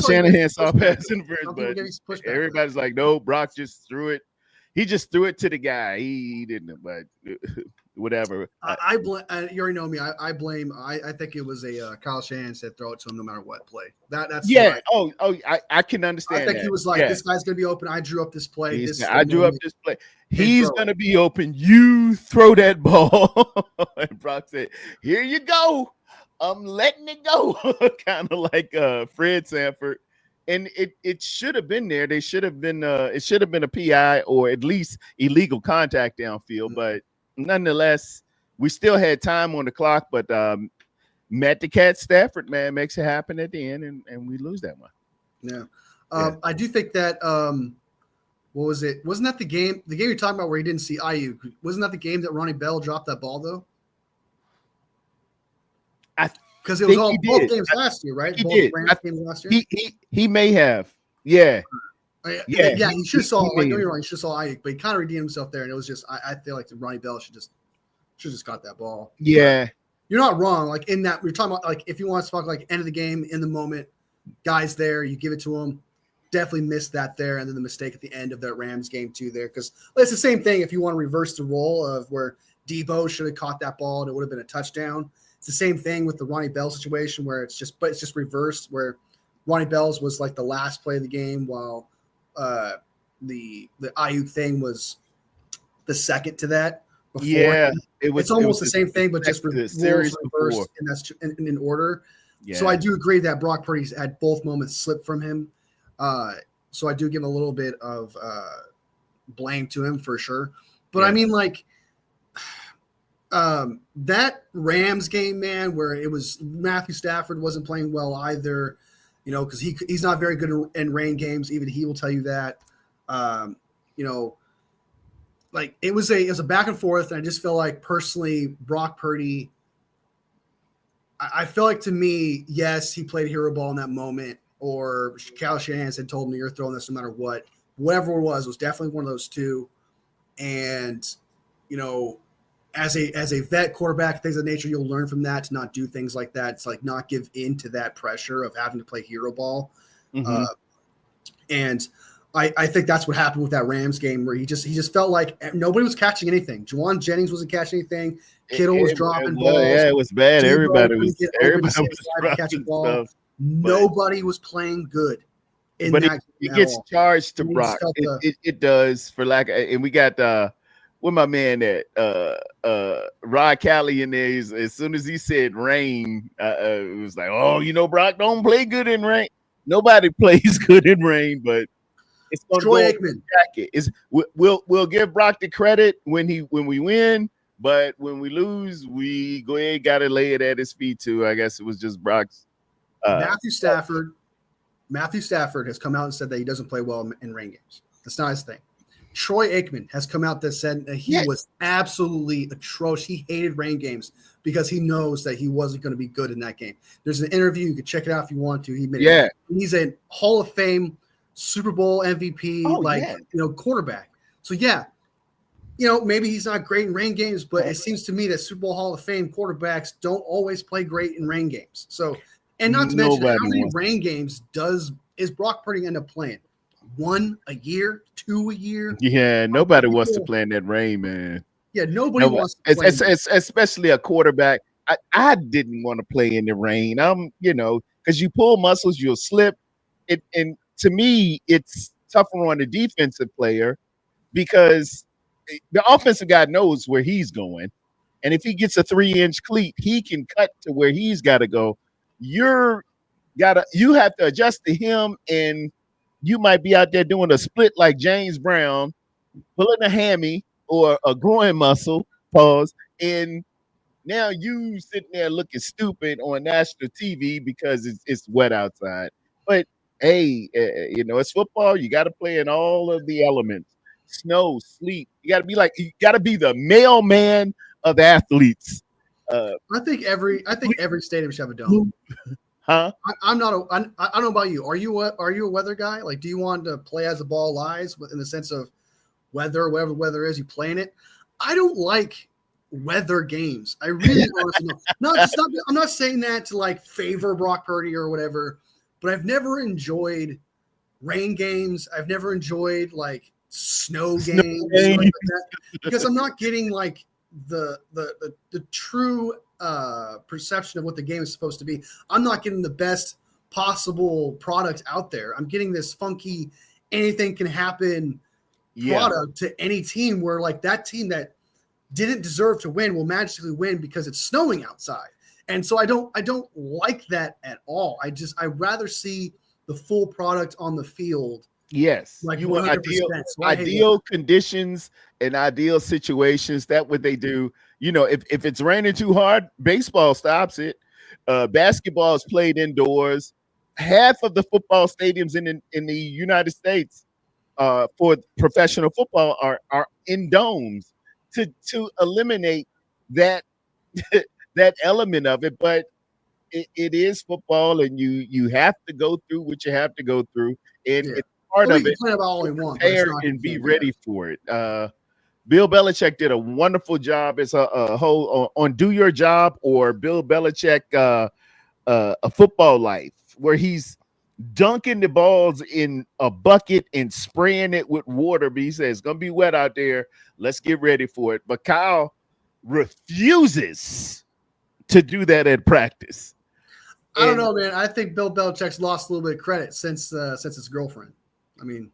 [SPEAKER 1] Shanahan saw pass interference, but everybody's like, no, Brock just threw it. He just threw it to the guy. He didn't, but whatever.
[SPEAKER 2] You already know me. I blame. I think it was a Kyle Shanahan said throw it to him no matter what play. That's I can understand. I think he was like, this guy's gonna be open. I drew up this play.
[SPEAKER 1] I drew up this play. He's gonna be open. You throw that ball. And Brock said, "Here you go. I'm letting it go." Kind of like Fred Sanford. And it should have been there. They should have been. It should have been a PI or at least illegal contact downfield. But nonetheless, we still had time on the clock. But Matt the Cat Stafford, man, makes it happen at the end, and we lose that one.
[SPEAKER 2] Yeah, I do think that. What was it? Wasn't that the game? The game you're talking about where he didn't see Ayuk. Wasn't that the game that Ronnie Bell dropped that ball though? Because it was all both games last year, right?
[SPEAKER 1] He
[SPEAKER 2] both
[SPEAKER 1] did.
[SPEAKER 2] Games last year.
[SPEAKER 1] He may have. Yeah.
[SPEAKER 2] Yeah. He should have saw. Like, don't get me wrong. He should have saw Ayuk, but he kind of redeemed himself there, and it was just. I feel like Ronnie Bell should just got that ball.
[SPEAKER 1] Yeah.
[SPEAKER 2] But you're not wrong. Like in that, we're talking about like if you want to talk like end of the game in the moment, guys there, you give it to him. Definitely missed that there, and then the mistake at the end of that Rams game too there, because it's the same thing. If you want to reverse the role of where Debo should have caught that ball and it would have been a touchdown. It's the same thing with the Ronnie Bell situation where it's just reversed, where Ronnie Bell's was like the last play of the game while the Ayuk thing was the second to that. Before
[SPEAKER 1] Yeah,
[SPEAKER 2] it's almost the same thing, but just
[SPEAKER 1] the
[SPEAKER 2] roles
[SPEAKER 1] series
[SPEAKER 2] reversed,
[SPEAKER 1] before.
[SPEAKER 2] and that's in order.
[SPEAKER 1] Yeah.
[SPEAKER 2] So I do agree that Brock Purdy's had both moments slip from him. So I do give a little bit of blame to him for sure. But I mean, like that Rams game, man, where it was Matthew Stafford wasn't playing well either, you know, because he's not very good in rain games. Even he will tell you that. You know, like it was a back and forth, and I just feel like personally, Brock Purdy. I feel like to me, yes, he played hero ball in that moment, or Kyle Shanahan had told him you're throwing this no matter what. Whatever it was definitely one of those two. And, you know, as a vet quarterback, things of nature, you'll learn from that to not do things like that. It's like not give in to that pressure of having to play hero ball.
[SPEAKER 1] Mm-hmm.
[SPEAKER 2] And I think that's what happened with that Rams game, where he just felt like nobody was catching anything. Juwan Jennings wasn't catching anything. Kittle was dropping balls.
[SPEAKER 1] Yeah, it was bad. Everybody was
[SPEAKER 2] dropping
[SPEAKER 1] stuff.
[SPEAKER 2] Nobody was playing good.
[SPEAKER 1] But it gets charged to Brock. It does for and we got with my man that Rod Cali in there. As soon as he said rain, it was like, oh, you know, Brock don't play good in rain. Nobody plays good in rain, but it's going to
[SPEAKER 2] Troy
[SPEAKER 1] go
[SPEAKER 2] Aikman.
[SPEAKER 1] Jacket. We'll give Brock the credit when we win. But when we lose, we go ahead, got to lay it at his feet too. I guess it was just Brock's.
[SPEAKER 2] Matthew Stafford has come out and said that he doesn't play well in rain games. That's not his thing. Troy Aikman has come out that said that he was absolutely atrocious. He hated rain games because he knows that he wasn't going to be good in that game. There's an interview. You can check it out if you want to. He made it. He's a Hall of Fame Super Bowl MVP, quarterback. So, yeah. You know, maybe he's not great in rain games, but it seems to me that Super Bowl Hall of Fame quarterbacks don't always play great in rain games. So, and not to mention how many rain games is Brock Purdy end up playing? 1 a year, 2 a year?
[SPEAKER 1] Yeah, nobody wants to play in that rain, man.
[SPEAKER 2] Yeah, nobody wants to play.
[SPEAKER 1] It's especially a quarterback. I didn't want to play in the rain. Because you pull muscles, you'll slip. And to me, it's tougher on the defensive player because the offensive guy knows where he's going. And if he gets a 3-inch cleat, he can cut to where he's got to go. You have to adjust to him, and you might be out there doing a split like James Brown, pulling a hammy or a groin muscle, and now you sitting there looking stupid on national TV because it's wet outside. But hey, it's football. You got to play in all of the elements. Snow, sleet. You got to be the mailman of athletes.
[SPEAKER 2] I think every stadium should have a dome.
[SPEAKER 1] Huh?
[SPEAKER 2] I don't know about you. Are you a weather guy? Like, do you want to play as the ball lies in the sense of weather, whatever the weather is, you play in it? I don't like weather games. I really honestly don't. I'm not saying that to like favor Brock Purdy or whatever, but I've never enjoyed rain games. I've never enjoyed like snow games like that, because I'm not getting like the true perception of what the game is supposed to be. I'm not getting the best possible product out there. I'm getting this funky anything can happen product to any team, where like that team that didn't deserve to win will magically win because it's snowing outside. And so I don't like that at all. I'd rather see the full product on the field.
[SPEAKER 1] Yes,
[SPEAKER 2] like
[SPEAKER 1] you want ideal conditions and ideal situations. That's what they do. If it's raining too hard, baseball stops it. Basketball is played indoors. Half of the football stadiums in the United States for professional football are in domes to eliminate that that element of it. But it is football, and you have to go through what you have to go through, and it's part of it. Prepare and be ready for it. Bill Belichick did a wonderful job as a whole on Do Your Job, or Bill Belichick a football life, where he's dunking the balls in a bucket and spraying it with water. But he says it's gonna be wet out there. Let's get ready for it. But Kyle refuses to do that at practice.
[SPEAKER 2] I don't know, man. I think Bill Belichick's lost a little bit of credit since his girlfriend. I mean,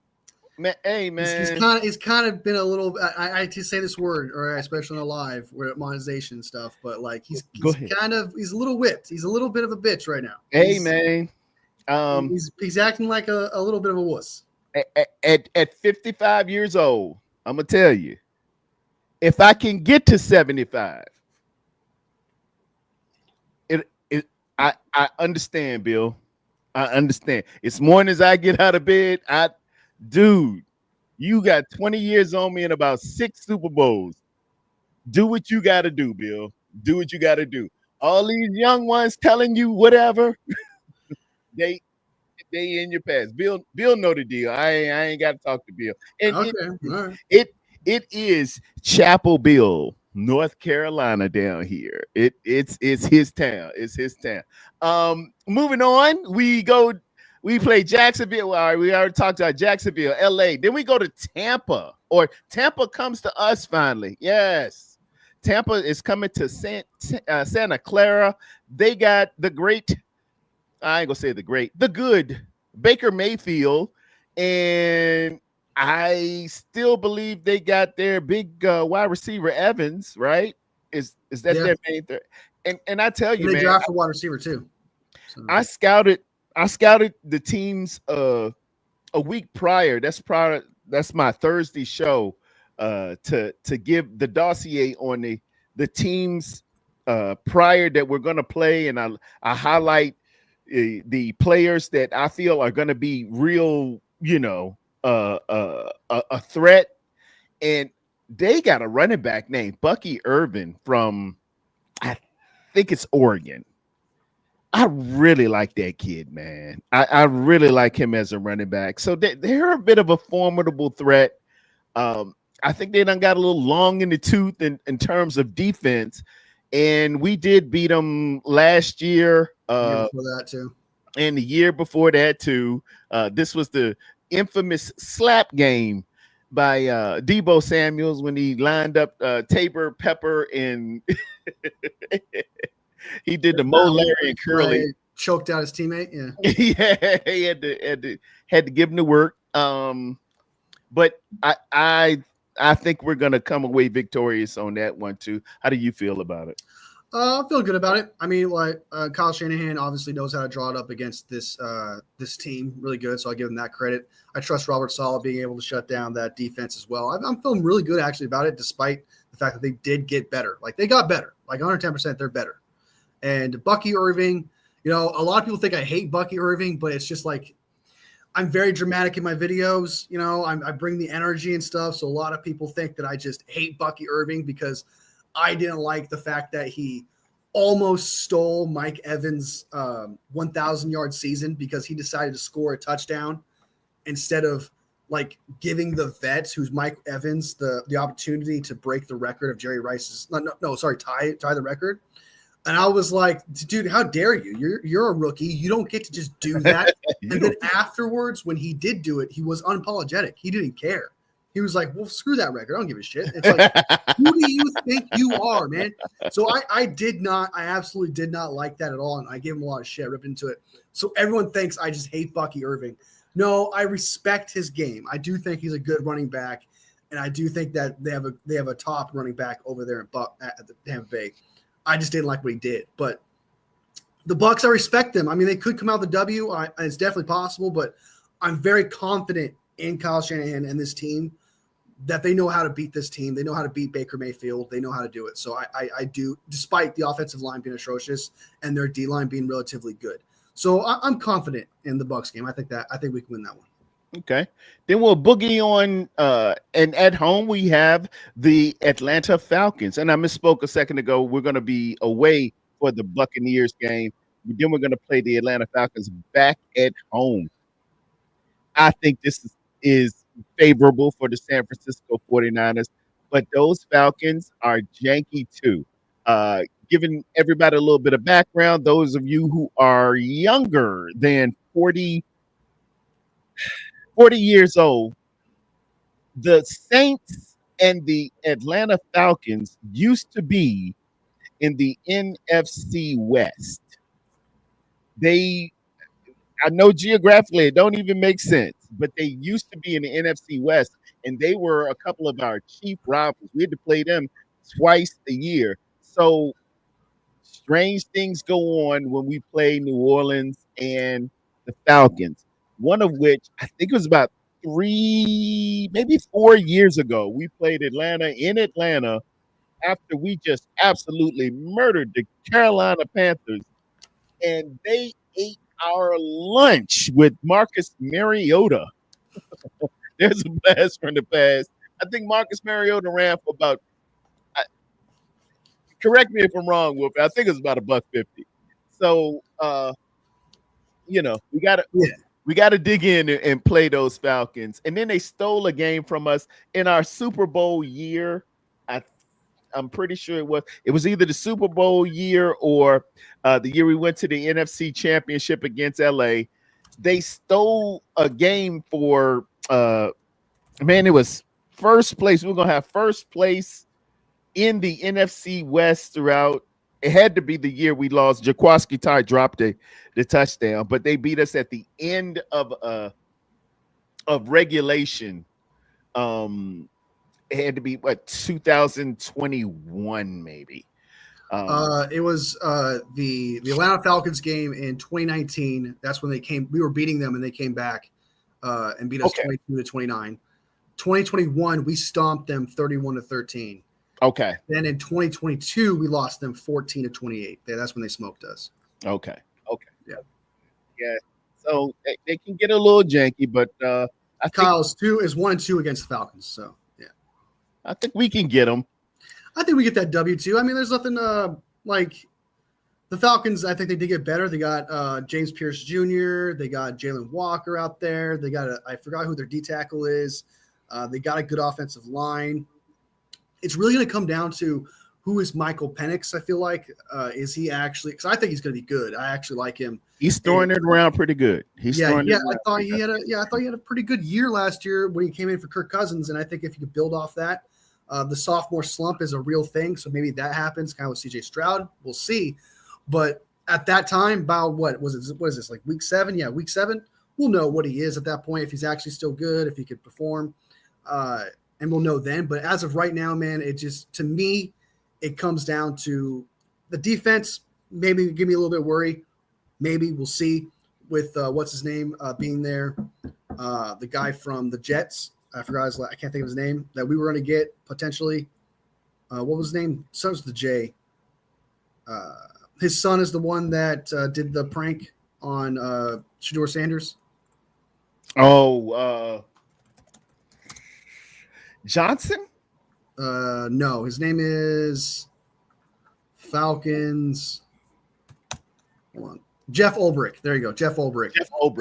[SPEAKER 1] Man, hey man,
[SPEAKER 2] He's kind of been a little. I to say this word, or especially on live, where monetization stuff. But like
[SPEAKER 1] go ahead.
[SPEAKER 2] he's a little whipped. He's a little bit of a bitch right now.
[SPEAKER 1] Hey man,
[SPEAKER 2] He's acting like a little bit of a wuss.
[SPEAKER 1] at 55 years old, I'm gonna tell you, if I can get to 75, I understand, Bill. I understand. As morning as I get out of bed, dude, you got 20 years on me and about 6 Super Bowls. Do what you got to do, Bill. Do what you got to do. All these young ones telling you whatever, they they in your past. Bill know the deal. I ain't got to talk to Bill. And
[SPEAKER 2] Okay, all right.
[SPEAKER 1] it is Chapel Bill, North Carolina down here. It's his town. It's his town. Moving on, we play Jacksonville. All right, we already talked about Jacksonville, LA. Then we go to Tampa, or Tampa comes to us finally. Yes. Tampa is coming to Santa Clara. They got the great, I ain't gonna say the good Baker Mayfield, and I still believe they got their big wide receiver Evans, right? Is that their main threat? And I tell you,
[SPEAKER 2] and they
[SPEAKER 1] man,
[SPEAKER 2] drafted a wide receiver too. So.
[SPEAKER 1] I scouted the teams a week prior. That's my Thursday show to give the dossier on the teams prior that we're going to play, and I highlight the players that I feel are going to be real, a threat. And they got a running back named Bucky Irvin from, I think it's Oregon. I really like that kid, man. I really like him as a running back. So they're a bit of a formidable threat. I think they done got a little long in the tooth in terms of defense. And we did beat them last year.
[SPEAKER 2] Before that too.
[SPEAKER 1] And the year before that too. This was the infamous slap game by Debo Samuels when he lined up Tabor, Pepper, and he did the Mo, Larry, and Curly.
[SPEAKER 2] Choked out his teammate. Yeah,
[SPEAKER 1] yeah, he had to give him the work. But I think we're gonna come away victorious on that one too. How do you feel about it?
[SPEAKER 2] I feel good about it. I mean, like Kyle Shanahan obviously knows how to draw it up against this team really good, so I give him that credit. I trust Robert Saleh being able to shut down that defense as well. I'm feeling really good actually about it, despite the fact that they did get better. Like they got better, like 110%. They're better. And Bucky Irving, a lot of people think I hate Bucky Irving, but it's just like I'm very dramatic in my videos. I bring the energy and stuff, so a lot of people think that I just hate Bucky Irving because I didn't like the fact that he almost stole Mike Evans' 1,000-yard season because he decided to score a touchdown instead of like giving the vets, who's Mike Evans, the opportunity to break the record of Jerry Rice's. Tie the record. And I was like, dude, how dare you? You're a rookie. You don't get to just do that. And then afterwards, when he did do it, he was unapologetic. He didn't care. He was like, well, screw that record. I don't give a shit. It's like, who do you think you are, man? So I absolutely did not like that at all. And I gave him a lot of shit, ripped into it. So everyone thinks I just hate Bucky Irving. No, I respect his game. I do think he's a good running back. And I do think that they have a top running back over there at the Tampa Bay. I just didn't like what he did. But the Bucs, I respect them. I mean, they could come out the W. It's definitely possible, but I'm very confident in Kyle Shanahan and this team that they know how to beat this team. They know how to beat Baker Mayfield. They know how to do it. So I do, despite the offensive line being atrocious and their D line being relatively good. So I'm confident in the Bucs game. I think we can win that one.
[SPEAKER 1] Okay. Then we'll boogie on, and at home we have the Atlanta Falcons. And I misspoke a second ago. We're going to be away for the Buccaneers game. Then we're going to play the Atlanta Falcons back at home. I think this is favorable for the San Francisco 49ers, but those Falcons are janky too. Giving everybody a little bit of background, those of you who are younger than 40 years old, the Saints and the Atlanta Falcons used to be in the NFC West. They I know geographically it don't even make sense, but they used to be in the NFC West, and they were a couple of our chief rivals. We had to play them twice a year. So strange things go on when we play New Orleans and the Falcons. One of which I think it was about 3, maybe 4 years ago. We played Atlanta in Atlanta after we just absolutely murdered the Carolina Panthers, and they ate our lunch with Marcus Mariota. There's a blast from the past. I think Marcus Mariota ran for about, correct me if I'm wrong, Wolf. I think it was about $1.50. So, we got to
[SPEAKER 2] Yeah.
[SPEAKER 1] we got to dig in and play those Falcons. And then they stole a game from us in our Super Bowl year. I'm pretty sure it was either the Super Bowl year or the year we went to the NFC Championship against LA. They stole a game for it was first place. We're gonna have first place in the NFC West throughout. It had to be the year we lost. Jaquaski Ty dropped the touchdown, but they beat us at the end of regulation. It had to be 2021 maybe.
[SPEAKER 2] It was the Atlanta Falcons game in 2019. That's when they came. We were beating them, and they came back and beat us 22-29. 2021, we stomped them 31-13.
[SPEAKER 1] Okay.
[SPEAKER 2] Then in 2022, we lost them 14-28. That's when they smoked us.
[SPEAKER 1] Okay.
[SPEAKER 2] Yeah.
[SPEAKER 1] So they can get a little janky, but I think
[SPEAKER 2] Kyle's 1-2 against the Falcons. So yeah,
[SPEAKER 1] I think we can get them.
[SPEAKER 2] I think we get that W2. I mean, there's nothing like the Falcons. I think they did get better. They got James Pierce Jr. They got Jalen Walker out there. They got I forgot who their D tackle is. They got a good offensive line. It's really going to come down to who is Michael Penix. I feel like is he actually? Because I think he's going to be good. I actually like him.
[SPEAKER 1] He's throwing it around pretty good.
[SPEAKER 2] I thought he had a pretty good year last year when he came in for Kirk Cousins, and I think if you could build off that. The sophomore slump is a real thing, so maybe that happens kind of with CJ Stroud. We'll see. But at that time, about what is this, like week 7? Yeah, week 7. We'll know what he is at that point, if he's actually still good, if he could perform. And we'll know then. But as of right now, man, to me, it comes down to the defense. Maybe give me a little bit of worry. Maybe we'll see with what's his name being there. The guy from the Jets. I forgot I can't think of his name that we were going to get potentially. What was his name? Starts with the J. His son is the one that did the prank on Shedeur Sanders.
[SPEAKER 1] Oh, Johnson?
[SPEAKER 2] No, his name is Falcons. Hold on. Jeff Ulbrich. There you go. Jeff Ulbrich.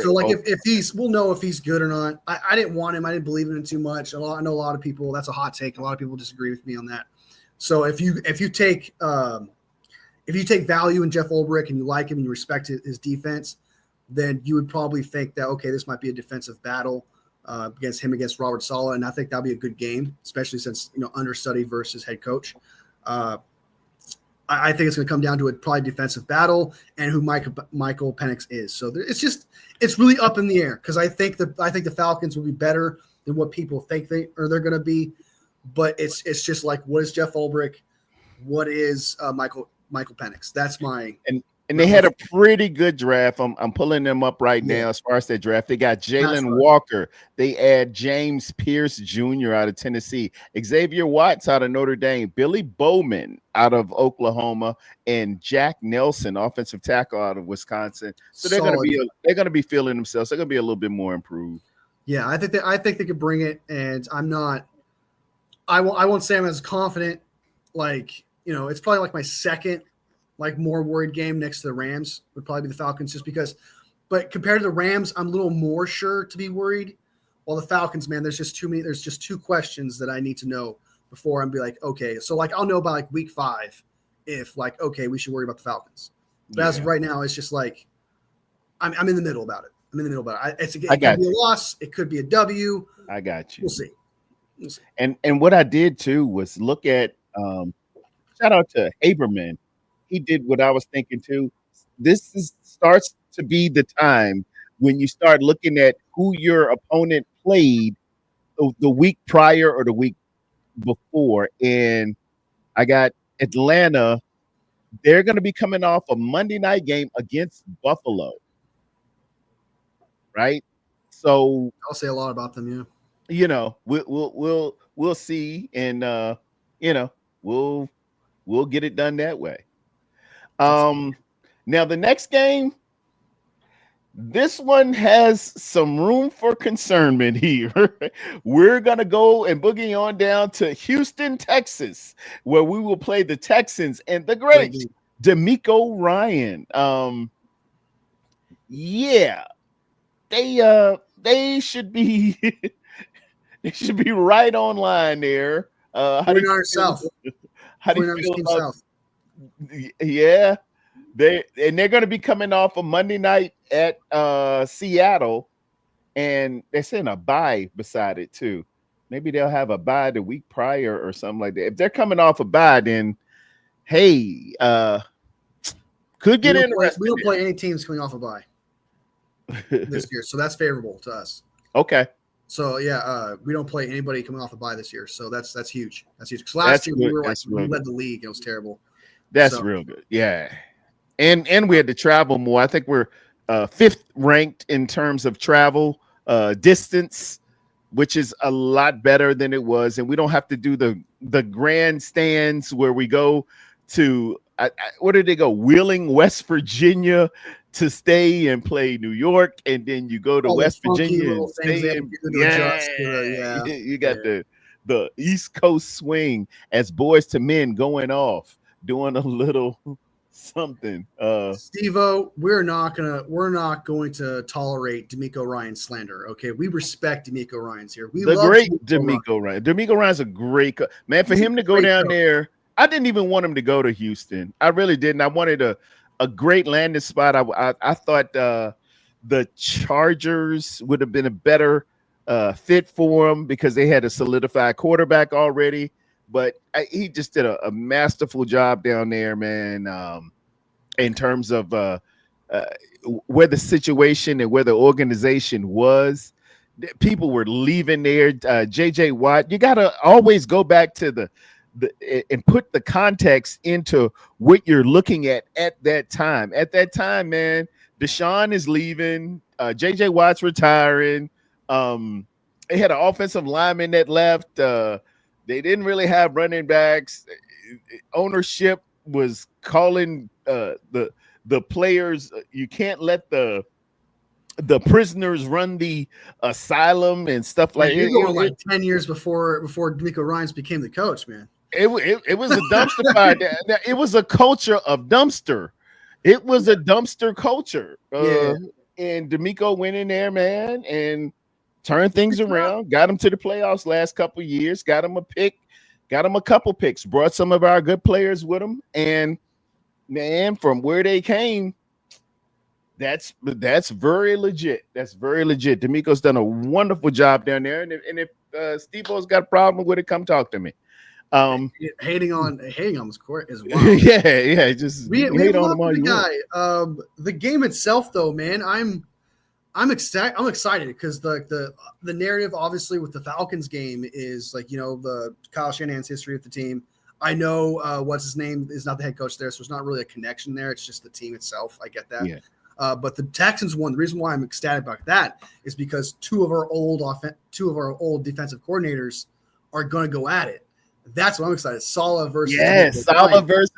[SPEAKER 2] So, like, if we'll know if he's good or not. I didn't want him. I didn't believe in him too much. I know a lot of people, that's a hot take. A lot of people disagree with me on that. So if you take value in Jeff Ulbrich and you like him and you respect his defense, then you would probably think that, okay, this might be a defensive battle against Robert Saleh. And I think that'll be a good game, especially since, understudy versus head coach. I think it's going to come down to a probably defensive battle and who Michael Penix is. So it's really up in the air because I think the Falcons will be better than what people think they're going to be. But it's just like, what is Jeff Ulbrich? What is Michael Penix? That's my
[SPEAKER 1] and they had a pretty good draft. I'm pulling them up right now as far as their draft. They got Jalen Walker. They add James Pierce Jr. out of Tennessee, Xavier Watts out of Notre Dame, Billy Bowman out of Oklahoma, and Jack Nelson, offensive tackle out of Wisconsin. So they're going to be feeling themselves. They're going to be a little bit more improved.
[SPEAKER 2] Yeah, I think they could bring it, and I won't say I'm as confident. Like, it's probably like my second more worried game next to the Rams would probably be the Falcons just because, but compared to the Rams, I'm a little more sure to be worried. While the Falcons, man, there's just two questions that I need to know before I'm be like, okay, so I'll know by week 5 if okay, we should worry about the Falcons. But as of right now, it's just I'm in the middle about it. It could be a loss. It could be a W.
[SPEAKER 1] I got you.
[SPEAKER 2] We'll see.
[SPEAKER 1] And what I did too was look at shout out to Haberman. He did what I was thinking too. This starts to be the time when you start looking at who your opponent played the week prior or the week before, and I got Atlanta. They're going to be coming off a Monday night game against Buffalo, right? So
[SPEAKER 2] I'll say a lot about them. Yeah.
[SPEAKER 1] We'll see, and you know, we'll get it done that way. Now the next game, this one has some room for concernment here. We're gonna go and boogie on down to Houston, Texas, where we will play the Texans and the great D'Amico Ryan. Yeah, they should be they should be right on line there. How do you feel about
[SPEAKER 2] South?
[SPEAKER 1] Yeah, they're going to be coming off a Monday night at Seattle, and they're saying a bye beside it too. Maybe they'll have a bye the week prior or something like that. If they're coming off a bye, then hey, could get interesting.
[SPEAKER 2] We don't play any teams coming off a bye this year, so that's favorable to us.
[SPEAKER 1] Okay.
[SPEAKER 2] So yeah, we don't play anybody coming off a bye this year, so that's huge. That's huge. Because last year we led the league. It was terrible.
[SPEAKER 1] That's real good. Yeah, and we had to travel more. I think we're 5th ranked in terms of travel distance, which is a lot better than it was, and we don't have to do the grandstands where we go to where did they go? Wheeling, West Virginia, to stay and play New York, and then you go to West Virginia and stay in. You got the East Coast swing as Boys to Men going off, doing a little something.
[SPEAKER 2] Steve-O, we're not going to tolerate D'Amico Ryan slander. Okay, we respect D'Amico Ryan's here. We love
[SPEAKER 1] great D'Amico Ryan. D'Amico Ryan's a great man. For him to go down there, I didn't even want him to go to Houston. I really didn't. I wanted a great landing spot. I thought the Chargers would have been a better fit for him because they had a solidified quarterback already. But he just did a masterful job down there, man, in terms of where the situation and where the organization was. People were leaving there. J.J. Watt, you got to always go back to and put the context into what you're looking at that time. At that time, man, Deshaun is leaving. J.J. Watt's retiring. They had an offensive lineman that left. They didn't really have running backs. Ownership was calling the players. You can't let the prisoners run the asylum and stuff like that.
[SPEAKER 2] You're going like 10 years before D'Amico Ryans became the coach, man.
[SPEAKER 1] It was a dumpster fire. It was a culture of dumpster. It was a dumpster culture. And D'Amico went in there, man, and turned things around. Got him to the playoffs last couple of years. Got him a pick. Got him a couple picks. Brought some of our good players with him. And man, from where they came, that's very legit. That's very legit. D'Amico's done a wonderful job down there. And if Steve-O's got a problem with it, come talk to me.
[SPEAKER 2] Hating on this court is wild.
[SPEAKER 1] yeah. Just
[SPEAKER 2] we hate on him all you want. The game itself, though, man, I'm excited because the narrative, obviously, with the Falcons game is like, the Kyle Shanahan's history with the team. I know what's his name is not the head coach there, so there's not really a connection there. It's just the team itself. I get that. Yeah. But the Texans won. The reason why I'm ecstatic about that is because two of our old defensive coordinators are going to go at it. That's what I'm excited. Saleh versus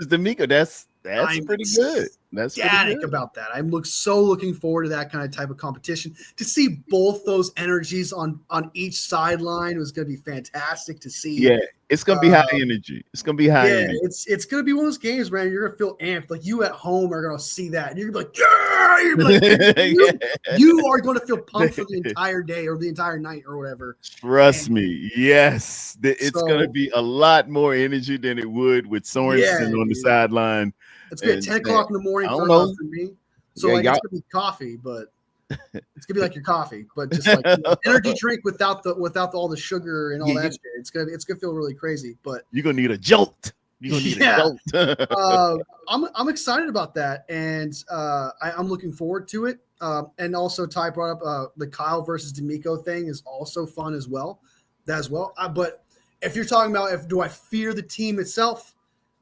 [SPEAKER 1] D'Amico. That's pretty good. That's
[SPEAKER 2] ecstatic about that. I'm looking forward to that kind of type of competition. To see both those energies on each sideline was going to be fantastic to see.
[SPEAKER 1] Yeah, it's going to be high energy. It's going to be high energy.
[SPEAKER 2] It's going to be one of those games, man. You're going to feel amped. Like you at home are going to see that. And you're going to be like, yeah! You're gonna be like, you are going to feel pumped for the entire day or the entire night or whatever.
[SPEAKER 1] Trust me. Yes. It's going to be a lot more energy than it would with Sorensen on the sideline.
[SPEAKER 2] It's going to be at 10 o'clock in the morning for me. So it's going to be coffee, but it's going to be like your coffee, but just like energy drink without all the sugar and all that shit. It's going to feel really crazy, but
[SPEAKER 1] you're going to need a jolt. You're gonna need a goat.
[SPEAKER 2] I'm excited about that, and I'm looking forward to it. And also, Ty brought up the Kyle versus D'Amico thing is also fun as well. But if you're talking about do I fear the team itself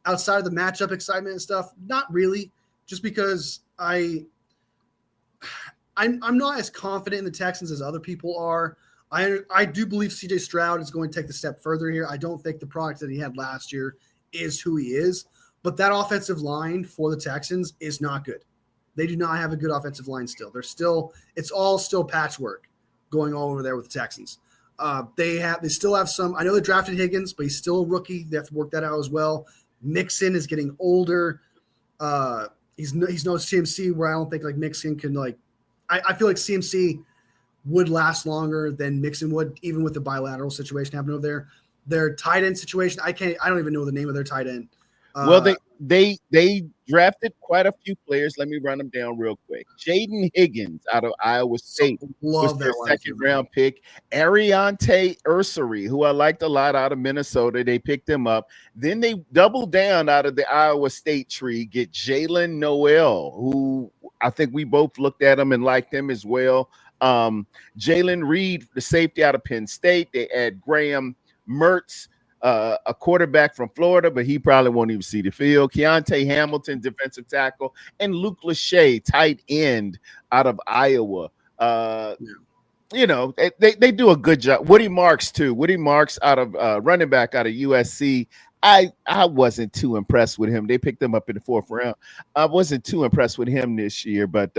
[SPEAKER 2] outside of the matchup excitement and stuff, not really. Just because I'm not as confident in the Texans as other people are. I do believe CJ Stroud is going to take the step further here. I don't think the product that he had last year is who he is, but that offensive line for the Texans is not good. They do not have a good offensive line still. It's all still patchwork going all over there with the Texans. They still have some. I know they drafted Higgins, but he's still a rookie. They have to work that out as well. Mixon is getting older. He's no CMC, where I don't think like Mixon can like. I feel like CMC would last longer than Mixon would, even with the bilateral situation happening over there. Their tight end situation, I don't even know the name of their tight end.
[SPEAKER 1] Well, they drafted quite a few players. Let me run them down real quick. Jaden Higgins out of Iowa State was their second round pick. Ariante Ursary, who I liked a lot out of Minnesota, they picked him up. Then they doubled down out of the Iowa State tree, get Jalen Noel, who I think we both looked at him and liked him as well. Jalen Reed, the safety out of Penn State. They add Graham Mertz, a quarterback from Florida, but he probably won't even see the field. Keontae Hamilton, defensive tackle, and Luke Lachey, tight end out of Iowa. You know, they do a good job. Woody Marks, too. Woody Marks out of running back out of USC. I wasn't too impressed with him. They picked him up in the 4th round. I wasn't too impressed with him this year, but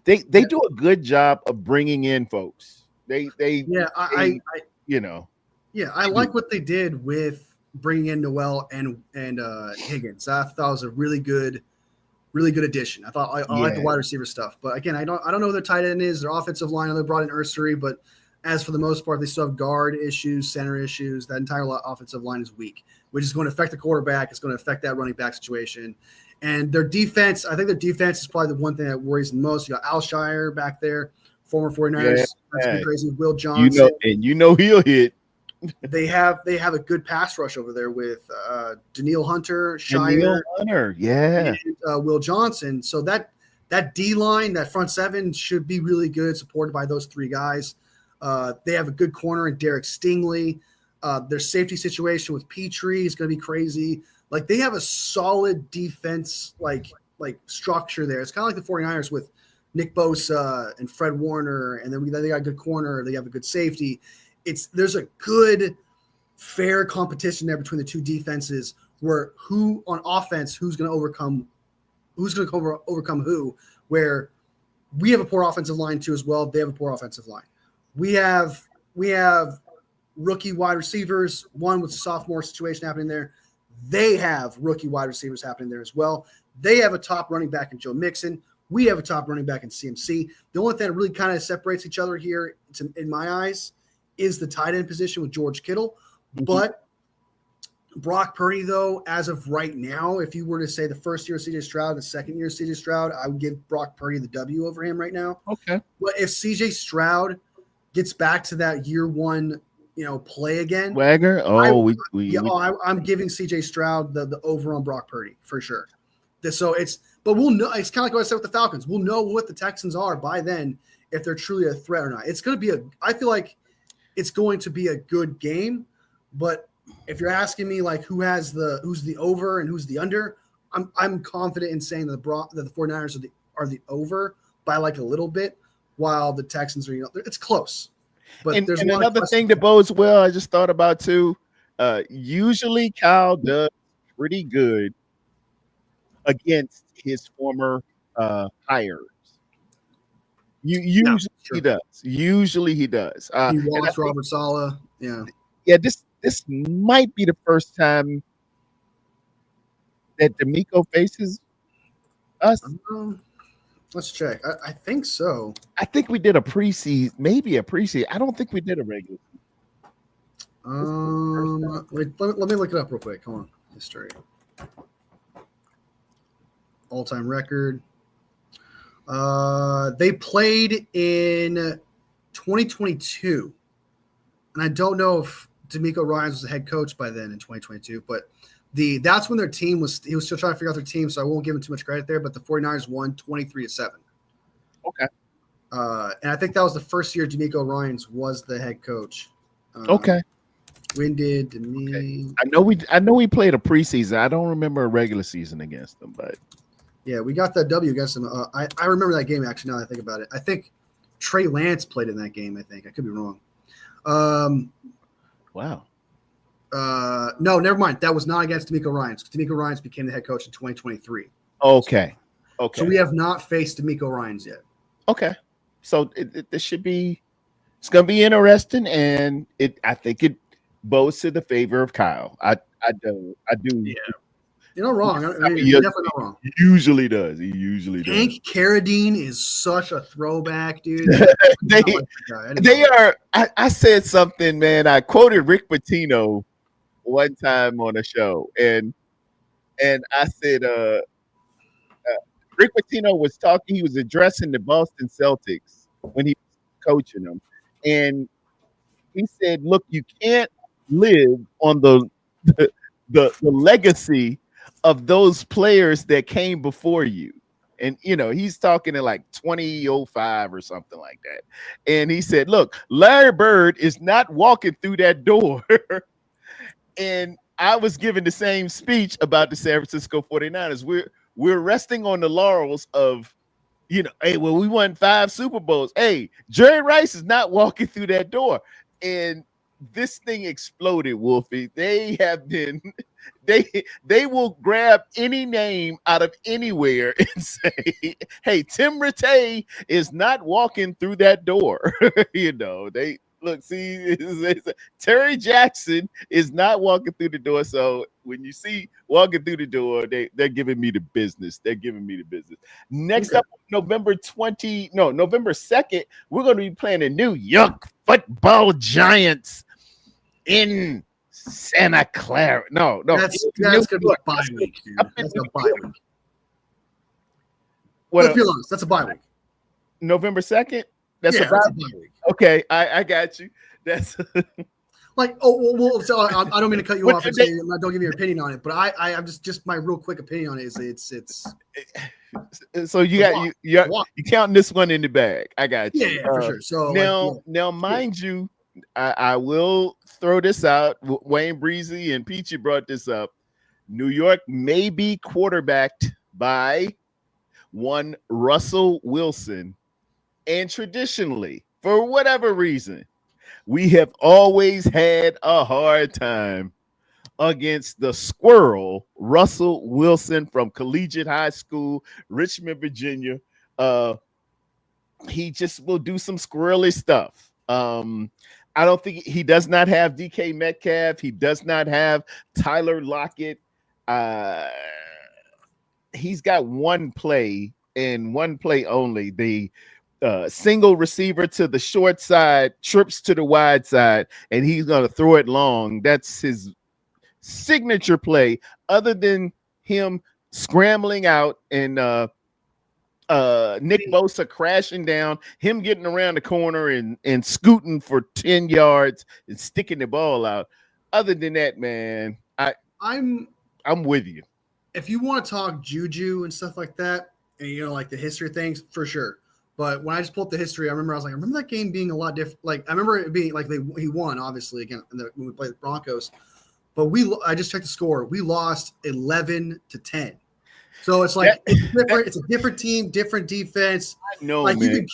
[SPEAKER 1] they do a good job of bringing in folks. I
[SPEAKER 2] like what they did with bringing in Noel and Higgins. I thought it was a really good addition. I like the wide receiver stuff, but again, I don't know who their tight end is. Their offensive line, they brought in Ursary, but as for the most part, they still have guard issues, center issues. That entire offensive line is weak, which is going to affect the quarterback. It's going to affect that running back situation. And their defense, I think their defense is probably the one thing that worries the most. You got Alshire back there, former 49ers. That's been crazy. Will Johnson.
[SPEAKER 1] He'll hit.
[SPEAKER 2] They have a good pass rush over there with Daniil Hunter, Shire, and Will Johnson. So that D line, that front seven should be really good, supported by those three guys. They have a good corner in Derek Stingley. Their safety situation with Petrie is going to be crazy. Like they have a solid defense, like structure there. It's kind of like the 49ers with Nick Bosa and Fred Warner, and then they got a good corner. They have a good safety. There's a good, fair competition there between the two defenses. Where who on offense, who's going to overcome who? Where we have a poor offensive line too as well. They have a poor offensive line. We have rookie wide receivers. One with the sophomore situation happening there. They have rookie wide receivers happening there as well. They have a top running back in Joe Mixon. We have a top running back in CMC. The only thing that really kind of separates each other here, in my eyes, is the tight end position with George Kittle. Mm-hmm. But Brock Purdy, though, as of right now, if you were to say the first year of CJ Stroud, the second year of CJ Stroud, I would give Brock Purdy the W over him right now.
[SPEAKER 1] Okay.
[SPEAKER 2] But if CJ Stroud gets back to that year one, play again.
[SPEAKER 1] Wagner?
[SPEAKER 2] I'm giving CJ Stroud the over on Brock Purdy for sure. But we'll know. It's kind of like what I said with the Falcons. We'll know what the Texans are by then, if they're truly a threat or not. It's going to be I feel like it's going to be a good game, but if you're asking me like who's the over and who's the under, I'm confident in saying that the 49ers are the over by like a little bit, while the Texans are it's close. But there's
[SPEAKER 1] another thing that bodes well. I just thought about too. Usually Kyle does pretty good against his former hires. He does. Usually he does.
[SPEAKER 2] He lost Robert Saleh. Yeah.
[SPEAKER 1] Yeah. This might be the first time that D'Amico faces us.
[SPEAKER 2] Let's check. I think so.
[SPEAKER 1] I think we did a preseason, maybe a preseason. I don't think we did a regular.
[SPEAKER 2] Let me look it up real quick. Come on, history. All-time record. They played in 2022, and I don't know if DeMeco Ryans was the head coach by then in 2022, but that's when their team he was still trying to figure out their team, so I won't give him too much credit there, but the 49ers won 23-7.
[SPEAKER 1] Okay.
[SPEAKER 2] And I think that was the first year DeMeco Ryans was the head coach.
[SPEAKER 1] Okay.
[SPEAKER 2] When did
[SPEAKER 1] I know we played a preseason. I don't remember a regular season against them, but
[SPEAKER 2] yeah, we got that W against them. I remember that game actually. Now that I think about it, I think Trey Lance played in that game. I think I could be wrong.
[SPEAKER 1] Wow.
[SPEAKER 2] No, never mind. That was not against DeMeco Ryans. DeMeco Ryans became the head coach in 2023.
[SPEAKER 1] Okay.
[SPEAKER 2] So we have not faced DeMeco Ryans yet.
[SPEAKER 1] Okay. So this should be. It's going to be interesting, and I think it bodes to the favor of Kyle. I do.
[SPEAKER 2] Yeah. You're not wrong. I mean, you're definitely not wrong.
[SPEAKER 1] He usually does.
[SPEAKER 2] Hank Carradine is such a throwback, dude.
[SPEAKER 1] they are. I said something, man. I quoted Rick Pitino one time on a show, and I said, Rick Pitino was talking. He was addressing the Boston Celtics when he was coaching them, and he said, "Look, you can't live on the legacy of those players that came before you." And he's talking in like 2005 or something like that. And he said, "Look, Larry Bird is not walking through that door." And I was giving the same speech about the San Francisco 49ers. We're resting on the laurels of, hey, well, we won 5 Super Bowls. Hey, Jerry Rice is not walking through that door. And this thing exploded, Wolfie. They have been, they will grab any name out of anywhere and say, hey, Tim Rattay is not walking through that door. They look, see, Terry Jackson is not walking through the door. So when you see walking through the door, they're giving me the business. Next up, November 2nd, we're going to be playing the New York Football Giants in Santa Clara. No.
[SPEAKER 2] That's going to be a bye week, dude. That's a bye week. Let's be honest. That's a bye week.
[SPEAKER 1] November 2nd? That's a bye week. Okay, I got you. That's
[SPEAKER 2] like, so I don't mean to cut you off and say don't give me your opinion on it, but I'm just my real quick opinion on it is it's
[SPEAKER 1] so you counting this one in the bag. I got you.
[SPEAKER 2] Yeah, for sure. So
[SPEAKER 1] now, mind you, I will throw this out. Wayne Breezy and Peachy brought this up. New York may be quarterbacked by one Russell Wilson, and traditionally, for whatever reason, we have always had a hard time against the squirrel Russell Wilson from Collegiate High School, Richmond, Virginia. He just will do some squirrely stuff. I don't think he does not have DK Metcalf. He does not have Tyler Lockett. He's got one play and one play only. The single receiver to the short side, trips to the wide side, and he's going to throw it long. That's his signature play, other than him scrambling out and Nick Bosa crashing down, him getting around the corner and scooting for 10 yards and sticking the ball out. Other than that, man, I'm with you.
[SPEAKER 2] If you want to talk juju and stuff like that, and like the history of things, for sure. But when I just pulled up the history, I remember that game being a lot different. Like I remember it being like he won obviously again when we played the Broncos, but I just checked the score. We lost 11-10. So it's like it's a different team, different defense.
[SPEAKER 1] No,
[SPEAKER 2] like
[SPEAKER 1] man.
[SPEAKER 2] you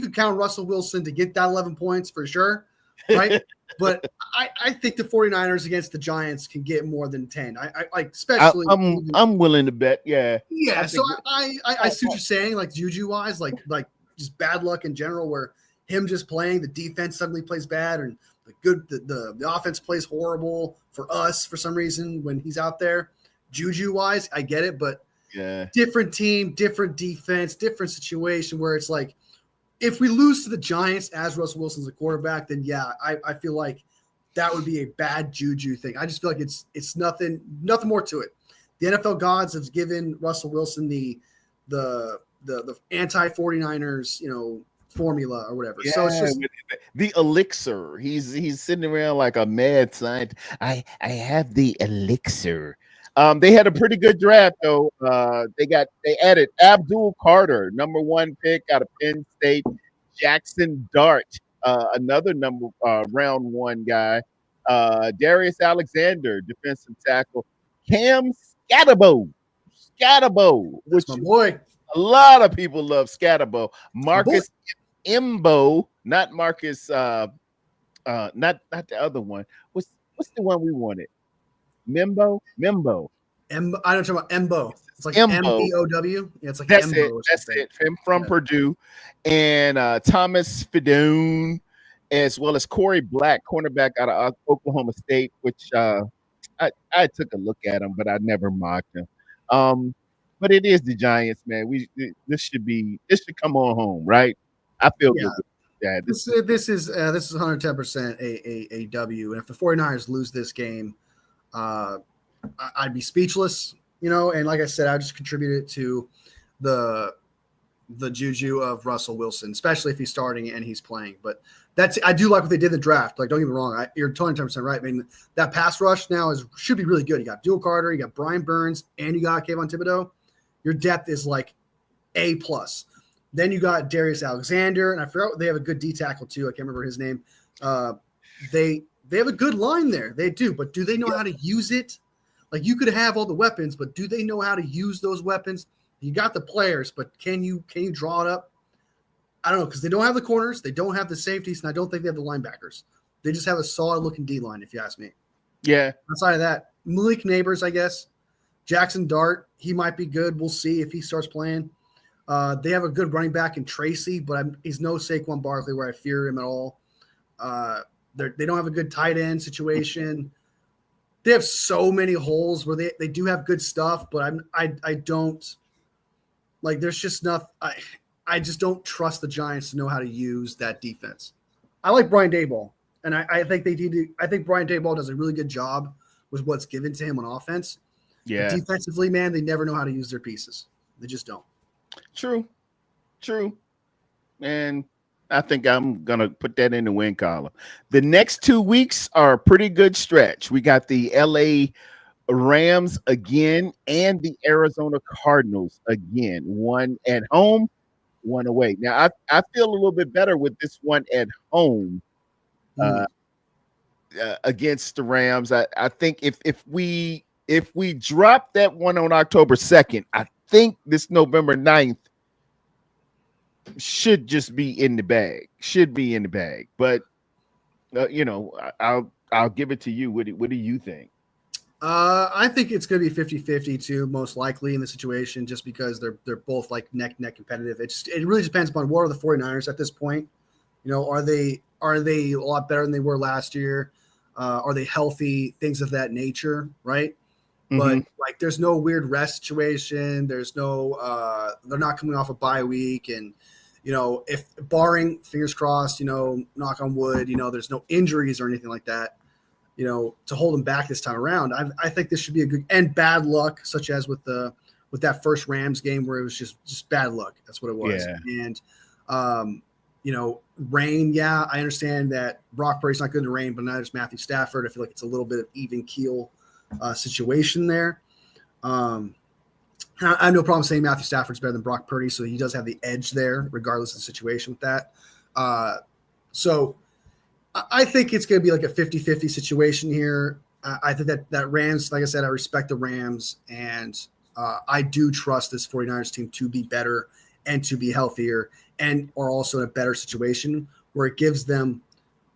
[SPEAKER 2] could count Russell Wilson to get that 11 points for sure, right? But I think the 49ers against the Giants can get more than 10. I like especially.
[SPEAKER 1] I'm willing to bet. Yeah.
[SPEAKER 2] Yeah. So I see what you're saying, like juju wise, like just bad luck in general, where him just playing, the defense suddenly plays bad, and the offense plays horrible for us for some reason when he's out there. Juju wise, I get it, but
[SPEAKER 1] yeah,
[SPEAKER 2] different team, different defense, different situation where it's like if we lose to the Giants as Russell Wilson's a quarterback, then yeah, I feel like that would be a bad juju thing. I just feel like it's nothing more to it. The NFL gods have given Russell Wilson the anti-49ers, formula or whatever.
[SPEAKER 1] Yeah,
[SPEAKER 2] So it's just
[SPEAKER 1] the elixir. He's sitting around like a mad scientist. I have the elixir. They had a pretty good draft though. They added Abdul Carter, number 1 pick out of Penn State. Jackson Dart, another round 1 guy. Darius Alexander, defensive tackle. Cam Scatterbo,
[SPEAKER 2] that's
[SPEAKER 1] which
[SPEAKER 2] my boy.
[SPEAKER 1] a lot of people love Scatterbo.
[SPEAKER 2] My boy.
[SPEAKER 1] Marcus Imbo, not Marcus, not the other one. What's the one we wanted? Membo.
[SPEAKER 2] I don't know about Embo. It's like
[SPEAKER 1] Embo.
[SPEAKER 2] MBOW. Yeah, it's like
[SPEAKER 1] That's
[SPEAKER 2] Embo.
[SPEAKER 1] it. That's it. From Purdue, and Thomas Fidone, as well as Corey Black, cornerback out of Oklahoma State, which I took a look at him, but I never mocked him. But it is the Giants, man. This should come on home, right? I feel good. Yeah,
[SPEAKER 2] this is 110% a W. And if the 49ers lose this game, I'd be speechless, and like I said, I just contributed to the juju of Russell Wilson, especially if he's starting and he's playing. But I do like what they did in the draft. Like, don't get me wrong, you're 10% right. I mean, that pass rush now should be really good. You got Dual Carter, you got Brian Burns, and you got Kayvon Thibodeau. Your depth is like A+. Then you got Darius Alexander, and I forgot they have a good D tackle too. I can't remember his name. They have a good line there. They do, but do they know how to use it? Like, you could have all the weapons, but do they know how to use those weapons? You got the players, but can you draw it up? I don't know, because they don't have the corners, they don't have the safeties, and I don't think they have the linebackers. They just have a solid-looking D-line, if you ask me.
[SPEAKER 1] Yeah.
[SPEAKER 2] Outside of that, Malik Neighbors, I guess. Jackson Dart, he might be good. We'll see if he starts playing. They have a good running back in Tracy, but he's no Saquon Barkley where I fear him at all. They don't have a good tight end situation. They have so many holes where they do have good stuff, but I don't like. There's just nothing. I just don't trust the Giants to know how to use that defense. I like Brian Daboll, and I think they do. I think Brian Daboll does a really good job with what's given to him on offense.
[SPEAKER 1] Yeah.
[SPEAKER 2] But defensively, man, they never know how to use their pieces. They just don't.
[SPEAKER 1] True. And I think I'm going to put that in the win column. The next 2 weeks are a pretty good stretch. We got the LA Rams again and the Arizona Cardinals again. One at home, one away. Now, I feel a little bit better with this one at home against the Rams. I think if we drop that one on October 2nd, I think this November 9th should just be in the bag. But I'll give it to you. What do you think?
[SPEAKER 2] I think it's going to be 50-50 too, most likely in the situation, just because they're both like neck competitive. It really depends upon what are the 49ers at this point. Are they a lot better than they were last year? Are they healthy? Things of that nature, right? But like, there's no weird rest situation. There's no, they're not coming off a bye week, and if barring, fingers crossed, knock on wood, there's no injuries or anything like that, to hold them back this time around. I think this should be a good, and bad luck, such as with that first Rams game where it was just bad luck. That's what it was. Yeah. And rain. Yeah, I understand that Brock Purdy's not good in the rain, but neither is Matthew Stafford. I feel like it's a little bit of even keel situation there. I have no problem saying Matthew Stafford's better than Brock Purdy, so he does have the edge there, regardless of the situation with that. So I think it's going to be like a 50-50 situation here. I think that Rams, like I said, I respect the Rams, and I do trust this 49ers team to be better and to be healthier, and are also in a better situation where it gives them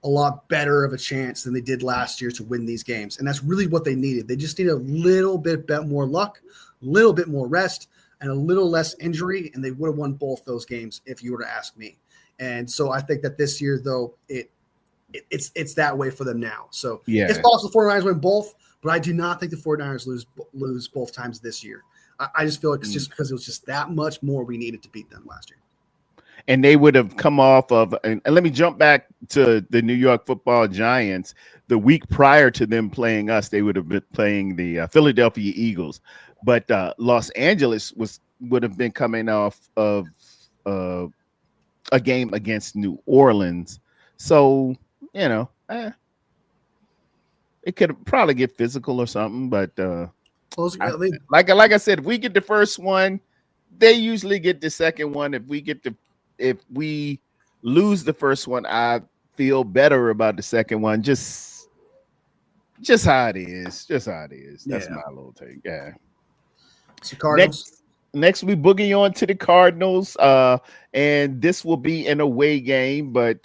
[SPEAKER 2] a lot better of a chance than they did last year to win these games. And that's really what they needed. They just need a little bit more luck, a little bit more rest, and a little less injury, and they would have won both those games if you were to ask me. And so I think that this year, though, it's that way for them now. So it's possible the 49ers win both, but I do not think the 49ers lose both times this year. I just feel like it's just because it was just that much more we needed to beat them last year.
[SPEAKER 1] And they would have come off of, and let me jump back to the New York Football Giants. The week prior to them playing us, they would have been playing the Philadelphia Eagles. But Los Angeles would have been coming off of a game against New Orleans. So, you know, it could probably get physical or something, but like I said, if we get the first one, they usually get the second one. If we lose the first one, I feel better about the second one. Just how it is. Just how it is. That's my little take. Yeah.
[SPEAKER 2] So Cardinals.
[SPEAKER 1] Next we boogie on to the Cardinals. And this will be an away game, but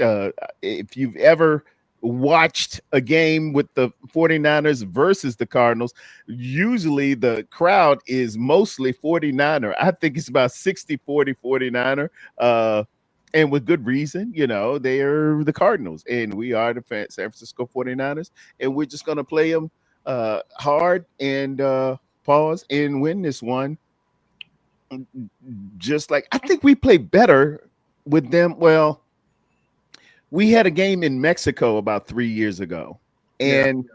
[SPEAKER 1] if you've ever watched a game with the 49ers versus the Cardinals, usually the crowd is mostly 49er. I think it's about 60-40 49er. And with good reason, you know, they are the Cardinals and we are the San Francisco 49ers, and we're just going to play them hard and pause and win this one. Just like I think we play better with them. Well, we had a game in Mexico about 3 years ago, and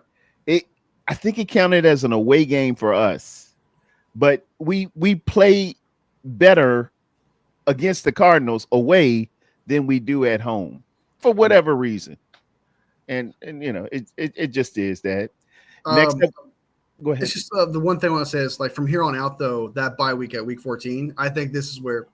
[SPEAKER 1] I think it counted as an away game for us, but we play better against the Cardinals away than we do at home for whatever reason. And you know, it just is that. Next up, go ahead.
[SPEAKER 2] It's just the one thing I want to say is, like, from here on out, though, that bye week at week 14, I think this is where,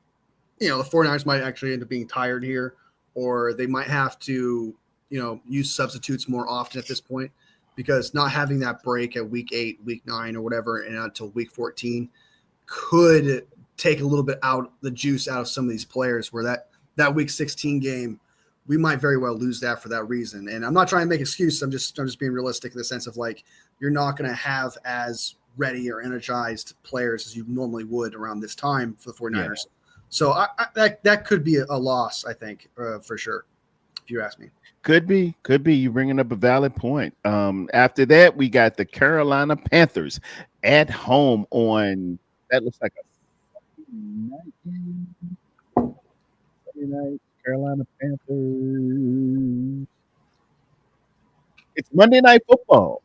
[SPEAKER 2] you know, the 49ers might actually end up being tired here, or they might have to, you know, use substitutes more often at this point, because not having that break at week 8, week 9, or whatever, and until week 14 could take a little bit out the juice out of some of these players, where that week 16 game, we might very well lose that for that reason. And I'm not trying to make excuses. I'm just being realistic in the sense of, like, you're not going to have as ready or energized players as you normally would around this time for the 49ers. Yeah. So that could be a loss, I think, for sure, if you ask me.
[SPEAKER 1] Could be. You're bringing up a valid point. After that, we got the Carolina Panthers at home on, that looks like a Sunday night. Carolina Panthers. It's Monday Night Football.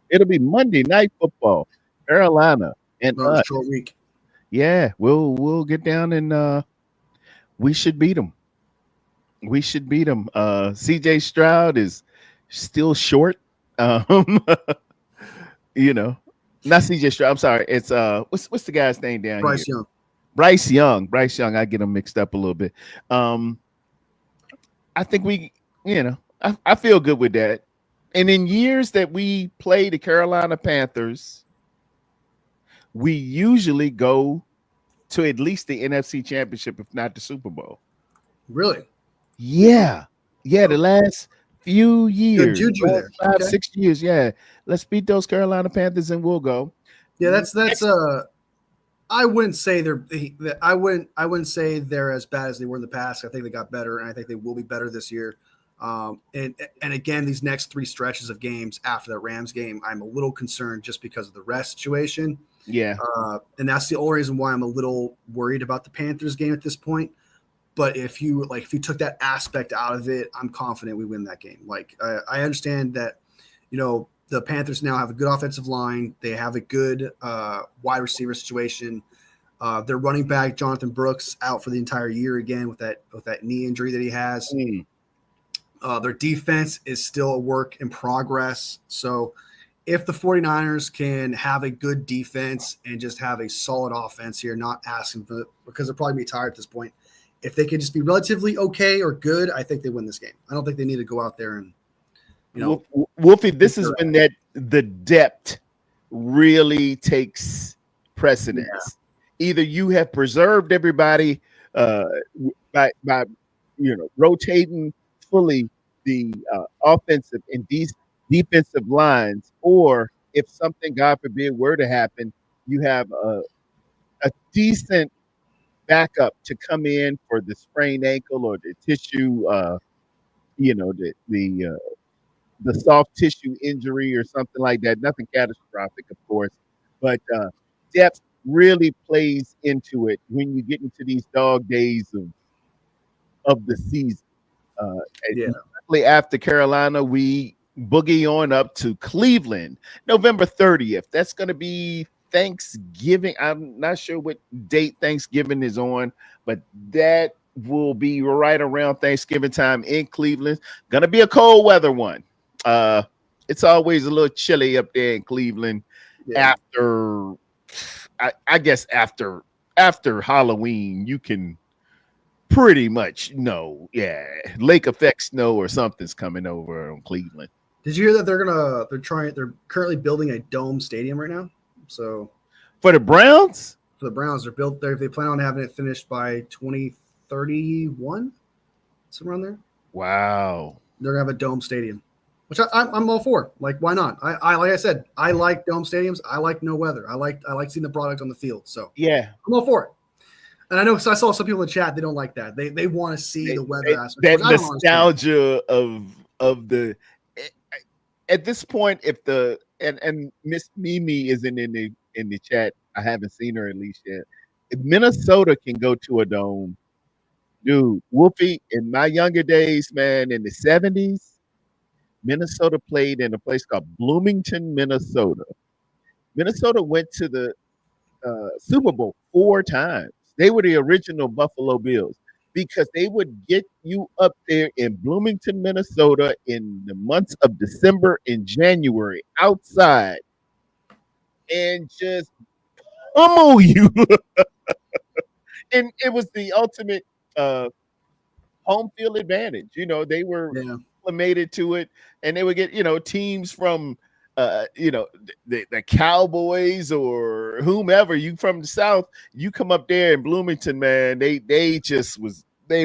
[SPEAKER 1] It'll be Monday Night Football. Carolina and us.
[SPEAKER 2] Short week.
[SPEAKER 1] Yeah, we'll get down and we should beat them. CJ Stroud is still short. You know, not CJ Stroud. I'm sorry. It's what's the guy's name down
[SPEAKER 2] Bryce
[SPEAKER 1] here?
[SPEAKER 2] Young.
[SPEAKER 1] Bryce Young. I get them mixed up a little bit. I think I feel good with that. And in years that we play the Carolina Panthers, we usually go to at least the NFC Championship, if not the Super Bowl.
[SPEAKER 2] Really?
[SPEAKER 1] Yeah. The last few years,
[SPEAKER 2] good juju there.
[SPEAKER 1] 5-6 years. Yeah, let's beat those Carolina Panthers and we'll go.
[SPEAKER 2] Yeah, that's I wouldn't say I wouldn't say they're as bad as they were in the past. I think they got better, and I think they will be better this year. And again, these next 3 stretches of games after that Rams game, I'm a little concerned just because of the rest situation.
[SPEAKER 1] Yeah.
[SPEAKER 2] And that's the only reason why I'm a little worried about the Panthers game at this point. But if you took that aspect out of it, I'm confident we win that game. Like, I understand that, you know, the Panthers now have a good offensive line. They have a good wide receiver situation. Their running back, Jonathan Brooks, out for the entire year again with that knee injury that he has. Their defense is still a work in progress. So if the 49ers can have a good defense and just have a solid offense here, not asking for it, because they'll probably be tired at this point. If they can just be relatively okay or good, I think they win this game. I don't think they need to go out there and, you know.
[SPEAKER 1] Wolfie, this is when the depth really takes precedence. Yeah. Either you have preserved everybody by rotating fully the offensive and these defensive lines, or if something, God forbid, were to happen, you have a decent backup to come in for the sprained ankle or the tissue, the soft tissue injury or something like that. Nothing catastrophic, of course, but depth really plays into it when you get into these dog days of the season. After Carolina, we boogie on up to Cleveland, November 30th. That's going to be Thanksgiving. I'm not sure what date Thanksgiving is on, but that will be right around Thanksgiving time in Cleveland. Gonna be a cold weather one. It's always a little chilly up there in Cleveland after I guess after Halloween, you can pretty much know, yeah, lake effect snow or something's coming over on Cleveland.
[SPEAKER 2] Did you hear that they're currently building a dome stadium right now? So
[SPEAKER 1] for the Browns,
[SPEAKER 2] they plan on having it finished by 2031, somewhere around there.
[SPEAKER 1] Wow.
[SPEAKER 2] They're gonna have a dome stadium, which I'm all for. Like, why not? I like I said, I like dome stadiums. I like no weather. I like seeing the product on the field. So
[SPEAKER 1] yeah,
[SPEAKER 2] I'm all for it. And I know because I saw some people in the chat, they don't like that. They want to see the weather aspect.
[SPEAKER 1] That nostalgia of the at this point, if the and Miss Mimi isn't in the chat, I haven't seen her at least yet. If Minnesota can go to a dome, dude, Wolfie, in my younger days, man, in the 70s, Minnesota played in a place called Bloomington, Minnesota. Minnesota went to the Super Bowl 4 times. They were the original Buffalo Bills because they would get you up there in Bloomington, Minnesota in the months of December and January outside and just pummel you. And it was the ultimate home field advantage. They were acclimated to it, and they would get, teams from the Cowboys or whomever, you from the South, you come up there in Bloomington, man, they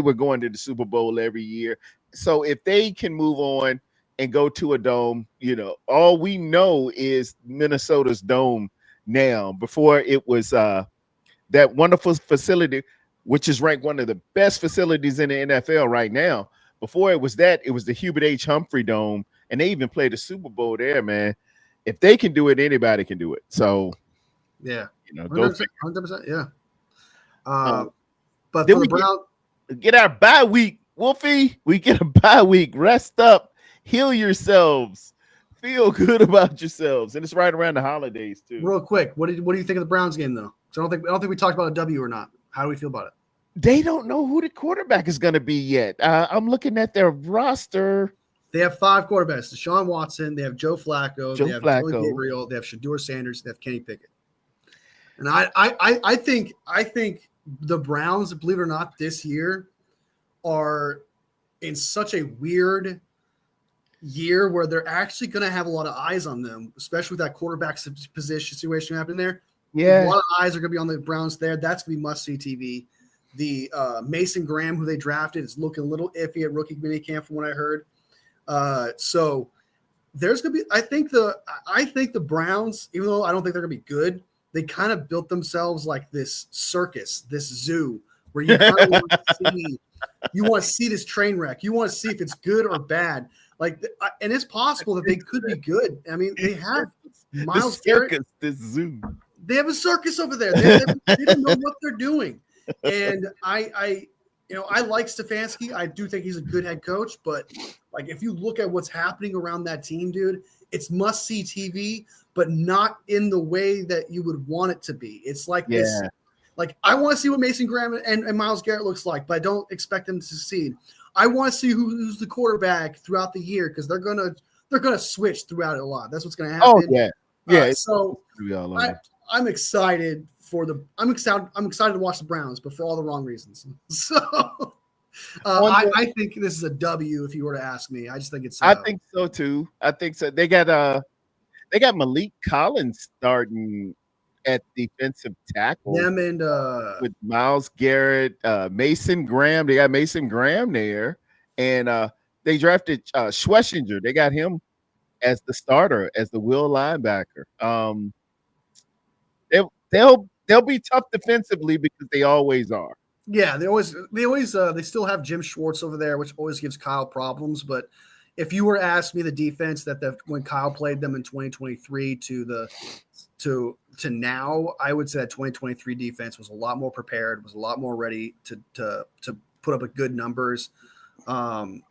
[SPEAKER 1] were going to the Super Bowl every year. So if they can move on and go to a dome, all we know is Minnesota's dome now. Before it was that wonderful facility, which is ranked one of the best facilities in the NFL right now. Before it was the Hubert H. Humphrey Dome, and they even played the Super Bowl there, man. If they can do it, anybody can do it. So,
[SPEAKER 2] yeah,
[SPEAKER 1] 100%,
[SPEAKER 2] yeah. But
[SPEAKER 1] then we get our bye week, Wolfie. We get a bye week. Rest up, heal yourselves, feel good about yourselves, and it's right around the holidays too.
[SPEAKER 2] Real quick, what do you think of the Browns game though? So I don't think we talked about a W or not. How do we feel about it?
[SPEAKER 1] They don't know who the quarterback is going to be yet. I'm looking at their roster.
[SPEAKER 2] They have 5 quarterbacks: Deshaun Watson, they have Joe Flacco, they have Joey Gabriel, they have Shedeur Sanders, they have Kenny Pickett. And I think the Browns, believe it or not, this year are in such a weird year where they're actually going to have a lot of eyes on them, especially with that quarterback position situation happening there.
[SPEAKER 1] Yeah,
[SPEAKER 2] a lot of eyes are going to be on the Browns there. That's going to be must-see TV. The Mason Graham, who they drafted, is looking a little iffy at rookie minicamp from what I heard. So there's going to be, I think the Browns, even though I don't think they're going to be good, they kind of built themselves like this circus, this zoo, where you kind of want to see this train wreck. You want to see if it's good or bad. Like, and it's possible that they could be good. I mean, they have Miles Garrett.
[SPEAKER 1] This zoo.
[SPEAKER 2] They have a circus over there. They don't know what they're doing. And I like Stefanski. I do think he's a good head coach, but like if you look at what's happening around that team, dude, it's must-see TV, but not in the way that you would want it to be. It's like this. Like, I want to see what Mason Graham and Miles Garrett looks like, but I don't expect them to succeed. I want to see who's the quarterback throughout the year because they're gonna switch throughout it a lot. That's what's gonna happen.
[SPEAKER 1] Oh yeah.
[SPEAKER 2] So I'm excited I'm excited to watch the Browns, but for all the wrong reasons. So I think this is a W if you were to ask me. I just think it's.
[SPEAKER 1] I think so too. I think so. They got Malik Collins starting at defensive tackle.
[SPEAKER 2] Them and
[SPEAKER 1] with Myles Garrett, Mason Graham. They got Mason Graham there, and they drafted Schwessinger. They got him as the starter, as the will linebacker. They'll be tough defensively because they always are.
[SPEAKER 2] Yeah, they still have Jim Schwartz over there, which always gives Kyle problems. But if you were to ask me the defense when Kyle played them in 2023 to now, I would say that 2023 defense was a lot more prepared, was a lot more ready to put up good numbers. And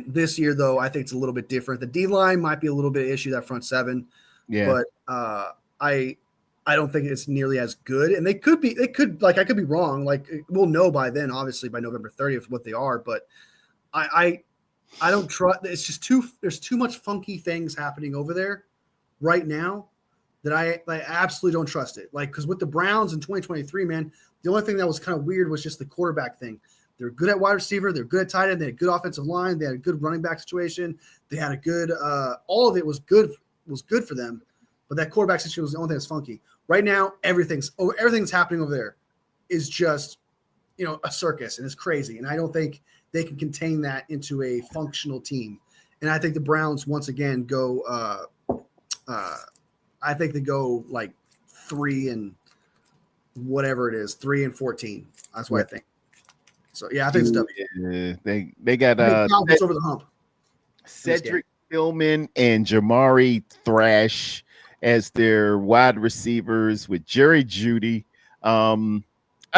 [SPEAKER 2] this year though, I think it's a little bit different. The D line might be a little bit issue, that front seven.
[SPEAKER 1] Yeah.
[SPEAKER 2] But I I don't think it's nearly as good. And they could like, I could be wrong. Like, we'll know by then, obviously by November 30th, what they are. But I don't trust. It's just there's too much funky things happening over there right now that I absolutely don't trust it. Like, because with the Browns in 2023, man, the only thing that was kind of weird was just the quarterback thing. They're good at wide receiver. They're good at tight end. They had a good offensive line. They had a good running back situation. They had a good all of it was good for them. But that quarterback situation was the only thing that's funky. Right now, everything's happening over there is just, a circus, and it's crazy. And I don't think they can contain that into a functional team. And I think the Browns once again go. I think they go like 3 and whatever it is, 3-14. That's what I think. So yeah, I think it's a W.
[SPEAKER 1] Yeah, they got
[SPEAKER 2] it's over the hump.
[SPEAKER 1] Cedric Tillman and Jamari Thrash as their wide receivers with Jerry Jeudy. I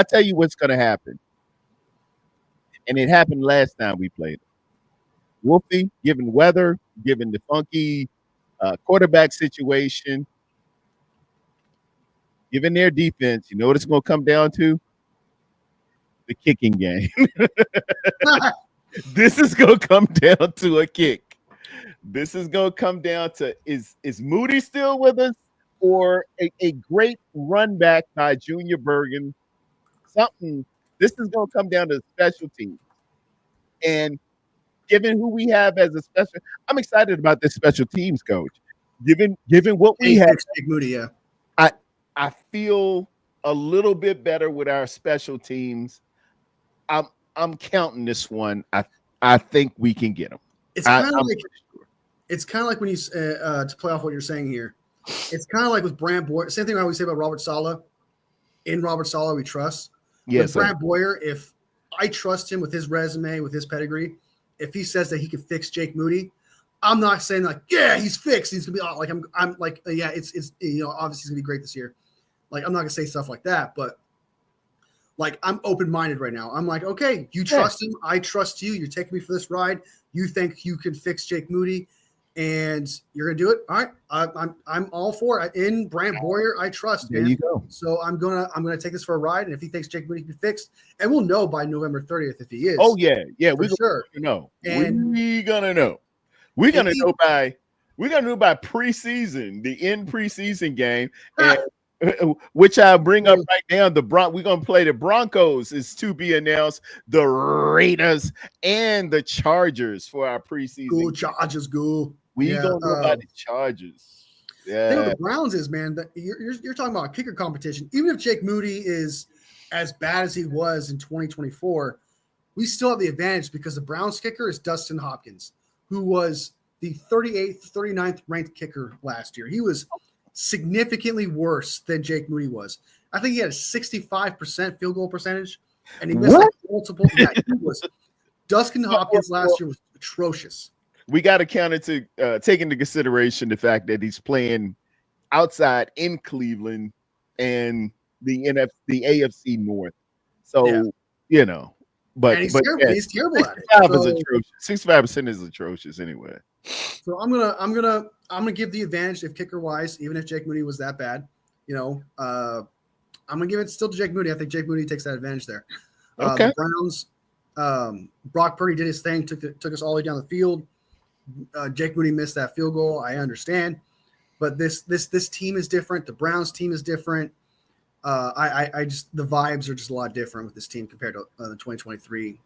[SPEAKER 1] tell you what's going to happen, and it happened last time we played. Wolfie, given weather, given the funky quarterback situation, given their defense, you know what it's going to come down to? The kicking game. This is going to come down to a kick. This is going to come down to is Moody still with us, or a great run back by Junior Bergen? Something. This is going to come down to special teams. And given who we have as a special, I'm excited about this special teams coach. Given what we have,
[SPEAKER 2] Moody, yeah.
[SPEAKER 1] I feel a little bit better with our special teams. I'm counting this one. I think we can get them.
[SPEAKER 2] It's kind of like when you to play off what you're saying here. It's kind of like with Brant Boyer. Same thing I always say about Robert Saleh. In Robert Saleh, we trust.
[SPEAKER 1] Yes,
[SPEAKER 2] with Brant Boyer, if I trust him with his resume, with his pedigree, if he says that he can fix Jake Moody, I'm not saying like, yeah, he's fixed. He's gonna be like, I'm like, yeah, it's obviously he's gonna be great this year. Like, I'm not gonna say stuff like that, but like, I'm open-minded right now. I'm like, okay, you trust him. I trust you. You're taking me for this ride. You think you can fix Jake Moody, and you're gonna do it. All right, I'm all for it. In Brant Boyer, I trust.
[SPEAKER 1] There
[SPEAKER 2] man.
[SPEAKER 1] you go.
[SPEAKER 2] So I'm gonna take this for a ride, and if he thinks Jake Moody can be fixed, and we'll know by November 30th if he is.
[SPEAKER 1] Oh yeah,
[SPEAKER 2] for sure.
[SPEAKER 1] Know.
[SPEAKER 2] And
[SPEAKER 1] we're gonna know. We're gonna know by preseason, the end preseason game, and which I'll bring up right now. We're gonna play the Broncos is to be announced. The Raiders and the Chargers for our preseason.
[SPEAKER 2] Go Chargers, go.
[SPEAKER 1] We gonna know about the Chargers. Yeah.
[SPEAKER 2] The thing with the Browns is, man, that you're talking about a kicker competition. Even if Jake Moody is as bad as he was in 2024, we still have the advantage because the Browns kicker is Dustin Hopkins, who was the 38th, 39th ranked kicker last year. He was significantly worse than Jake Moody was. I think he had a 65% field goal percentage, and he missed like multiple. Yeah, he was. Dustin Hopkins last year was atrocious.
[SPEAKER 1] We got to count it to take into consideration the fact that he's playing outside in Cleveland and the AFC North. So but
[SPEAKER 2] he's
[SPEAKER 1] but
[SPEAKER 2] terrible. He's terrible at it.
[SPEAKER 1] 65% is atrocious anyway.
[SPEAKER 2] So I'm gonna give the advantage if kicker wise, even if Jake Moody was that bad. I'm gonna give it still to Jake Moody. I think Jake Moody takes that advantage there.
[SPEAKER 1] Okay.
[SPEAKER 2] The Browns, Brock Purdy did his thing, took us all the way down the field. Jake Moody missed that field goal. I understand, but this team is different. The Browns team is different. I just the vibes are just a lot different with this team compared to the 2023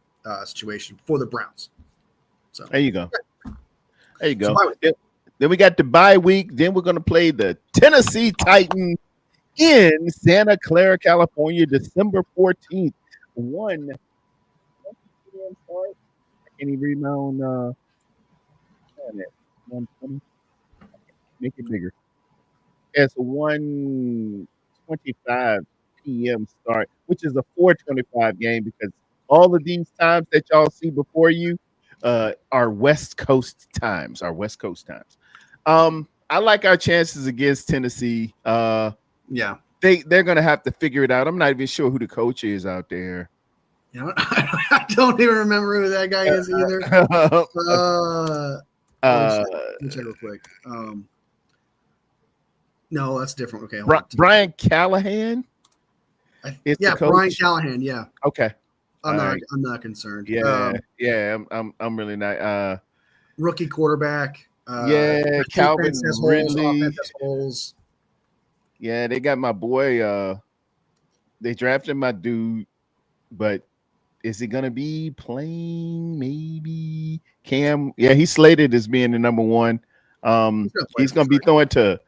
[SPEAKER 2] situation for the Browns. So
[SPEAKER 1] there you go. There you go. Then we got the bye week. Then we're going to play the Tennessee Titans in Santa Clara, California, December 14th. 1 p.m. start. I can't even read my own 120. Make it bigger. It's a 1:25 p.m. start, which is a 4:25 game because all of these times that y'all see before you are West Coast times. I like our chances against Tennessee.
[SPEAKER 2] Yeah,
[SPEAKER 1] they're gonna have to figure it out. I'm not even sure who the coach is out there.
[SPEAKER 2] I don't even remember who that guy is either. Let me check real quick. No, that's different. Okay, hold on.
[SPEAKER 1] Brian Callahan.
[SPEAKER 2] Yeah, Brian Callahan. Yeah.
[SPEAKER 1] Okay.
[SPEAKER 2] I'm not concerned.
[SPEAKER 1] Yeah. I'm really not.
[SPEAKER 2] Rookie quarterback.
[SPEAKER 1] Calvin
[SPEAKER 2] has
[SPEAKER 1] Ridley.
[SPEAKER 2] Holes, offense has holes.
[SPEAKER 1] Yeah, they got my boy. They drafted my dude, but is he gonna be playing? Maybe Cam. Yeah, he's slated as being the number one. He's gonna be throwing to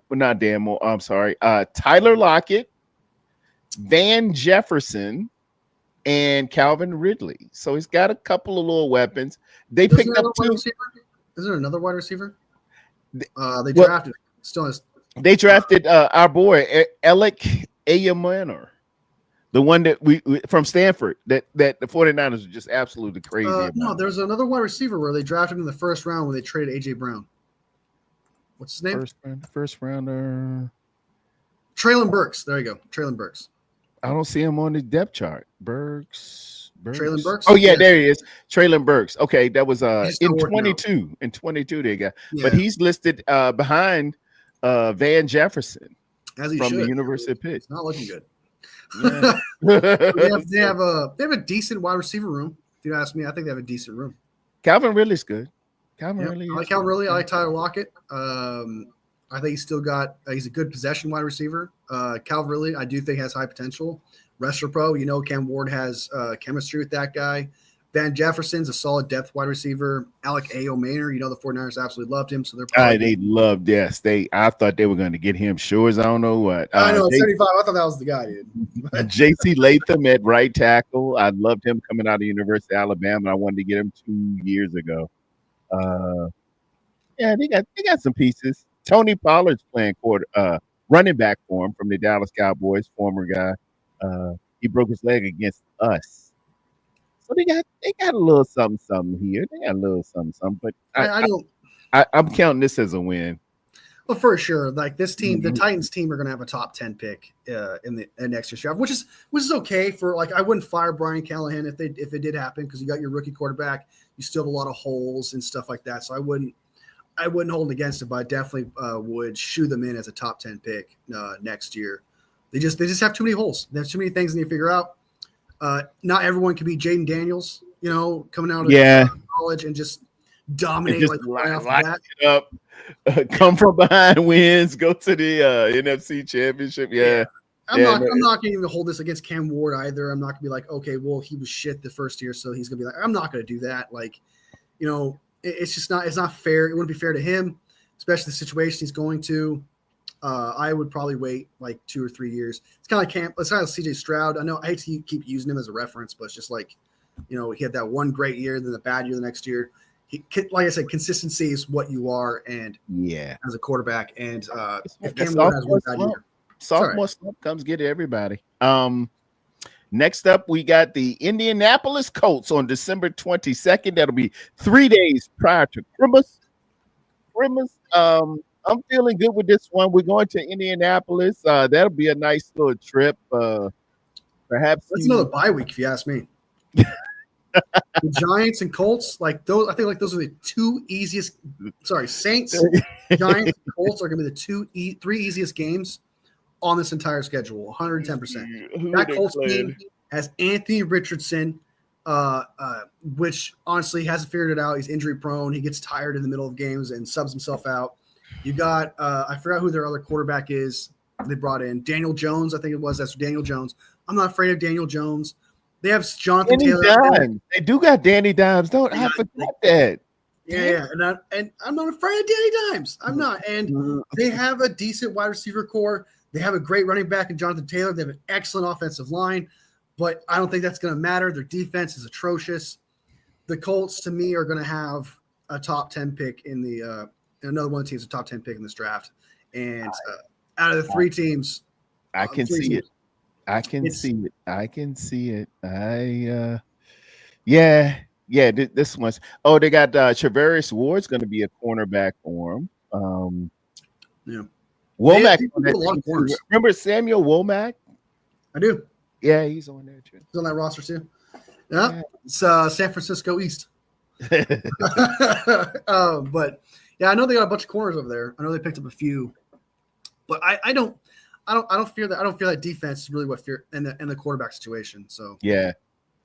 [SPEAKER 1] not Dan Moore. I'm sorry, Tyler Lockett, Van Jefferson, and Calvin Ridley. So he's got a couple of little weapons. They picked up two.
[SPEAKER 2] Is there another wide receiver? They drafted. Still has.
[SPEAKER 1] They drafted our boy Alec Ayamanor. The one that we from Stanford that the 49ers are just absolutely crazy about.
[SPEAKER 2] No, there's another wide receiver where they drafted in the first round when they traded AJ Brown. What's his name?
[SPEAKER 1] First rounder.
[SPEAKER 2] Traylon Burks. There you go. Traylon Burks.
[SPEAKER 1] I don't see him on the depth chart. Burks.
[SPEAKER 2] Traylon Burks.
[SPEAKER 1] Oh yeah, there he is. Traylon Burks. Okay, that was in 22.
[SPEAKER 2] Out.
[SPEAKER 1] In 22 they got. Yeah. But he's listed behind Van Jefferson
[SPEAKER 2] as he
[SPEAKER 1] from
[SPEAKER 2] should.
[SPEAKER 1] The University of Pitt.
[SPEAKER 2] It's not looking good. Yeah. they have a decent wide receiver room. If you ask me, I think they have a decent room.
[SPEAKER 1] Calvin Ridley's good.
[SPEAKER 2] I like Calvin Ridley. I like Tyler Lockett. I think he's a good possession wide receiver. Calvin Ridley, I do think has high potential. Wrestler pro, Cam Ward has chemistry with that guy. Van Jefferson's a solid depth wide receiver. Alec Ayamanor, the 49ers absolutely loved him, so they're probably
[SPEAKER 1] they loved this. I thought they were going to get him. Sure as I don't know what.
[SPEAKER 2] I know 75. I thought that was the guy, dude.
[SPEAKER 1] J.C. Latham at right tackle. I loved him coming out of the University of Alabama. I wanted to get him 2 years ago. They got some pieces. Tony Pollard's playing running back for him from the Dallas Cowboys, former guy. He broke his leg against us. So they got a little something here. They got a little something, but I'm counting this as a win.
[SPEAKER 2] Well, for sure. Like this team, the Titans team are going to have a top 10 pick in next year's draft, which is okay for I wouldn't fire Brian Callahan if it did happen because you got your rookie quarterback. You still have a lot of holes and stuff like that. So I wouldn't hold it against it, but I definitely would shoe them in as a top 10 pick next year. They just have too many holes. There's too many things they need to figure out. Not everyone can be Jaden Daniels, coming out of college and just dominate right off the bat.
[SPEAKER 1] It up, come from behind wins, go to the NFC Championship. Yeah.
[SPEAKER 2] I'm not going to even hold this against Cam Ward either. I'm not going to be like, okay, well, he was shit the first year, so he's going to be like, I'm not going to do that. It's just not. It's not fair. It wouldn't be fair to him, especially the situation he's going to. I would probably wait 2 or 3 years. It's kind of like Camp. It's kind of CJ Stroud. I know I hate to keep using him as a reference, but it's just he had that one great year, then the bad year the next year. Like I said, consistency is what you are, and as a quarterback. And if Cam Ward has one bad year,
[SPEAKER 1] sophomore slump comes get everybody. Next up, we got the Indianapolis Colts on December 22nd. That'll be 3 days prior to Christmas. I'm feeling good with this one. We're going to Indianapolis. That'll be a nice little trip. Perhaps
[SPEAKER 2] that's another bye week, if you ask me. The Giants and Colts, those, I think those are the two easiest. Sorry, Saints, Giants, and Colts are going to be the 3 easiest games on this entire schedule. 110%. That Colts team has Anthony Richardson, which honestly hasn't figured it out. He's injury prone. He gets tired in the middle of games and subs himself out. You got I forgot who their other quarterback is. They brought in Daniel Jones, I think it was. That's Daniel Jones. I'm not afraid of Daniel Jones. They have Jonathan Taylor.
[SPEAKER 1] They do got Danny Dimes. Don't I forget that.
[SPEAKER 2] Yeah. And I'm not afraid of Danny Dimes. I'm not. And they have a decent wide receiver core. They have a great running back in Jonathan Taylor. They have an excellent offensive line, but I don't think that's going to matter. Their defense is atrocious. The Colts, to me, are going to have a top 10 pick in the another one of the teams, a top 10 pick in this draft. And out of the 3 teams,
[SPEAKER 1] I can see it. I can see it. This one's. Oh, they got Travarius Ward's going to be a cornerback for him. Womack. Remember Samuel Womack?
[SPEAKER 2] I do.
[SPEAKER 1] Yeah, he's on there too.
[SPEAKER 2] He's on that roster too. Yeah. It's San Francisco East. But Yeah, I know they got a bunch of corners over there. I know they picked up a few, but I don't fear that. I don't fear that defense is really what fear in the quarterback situation. So
[SPEAKER 1] Yeah,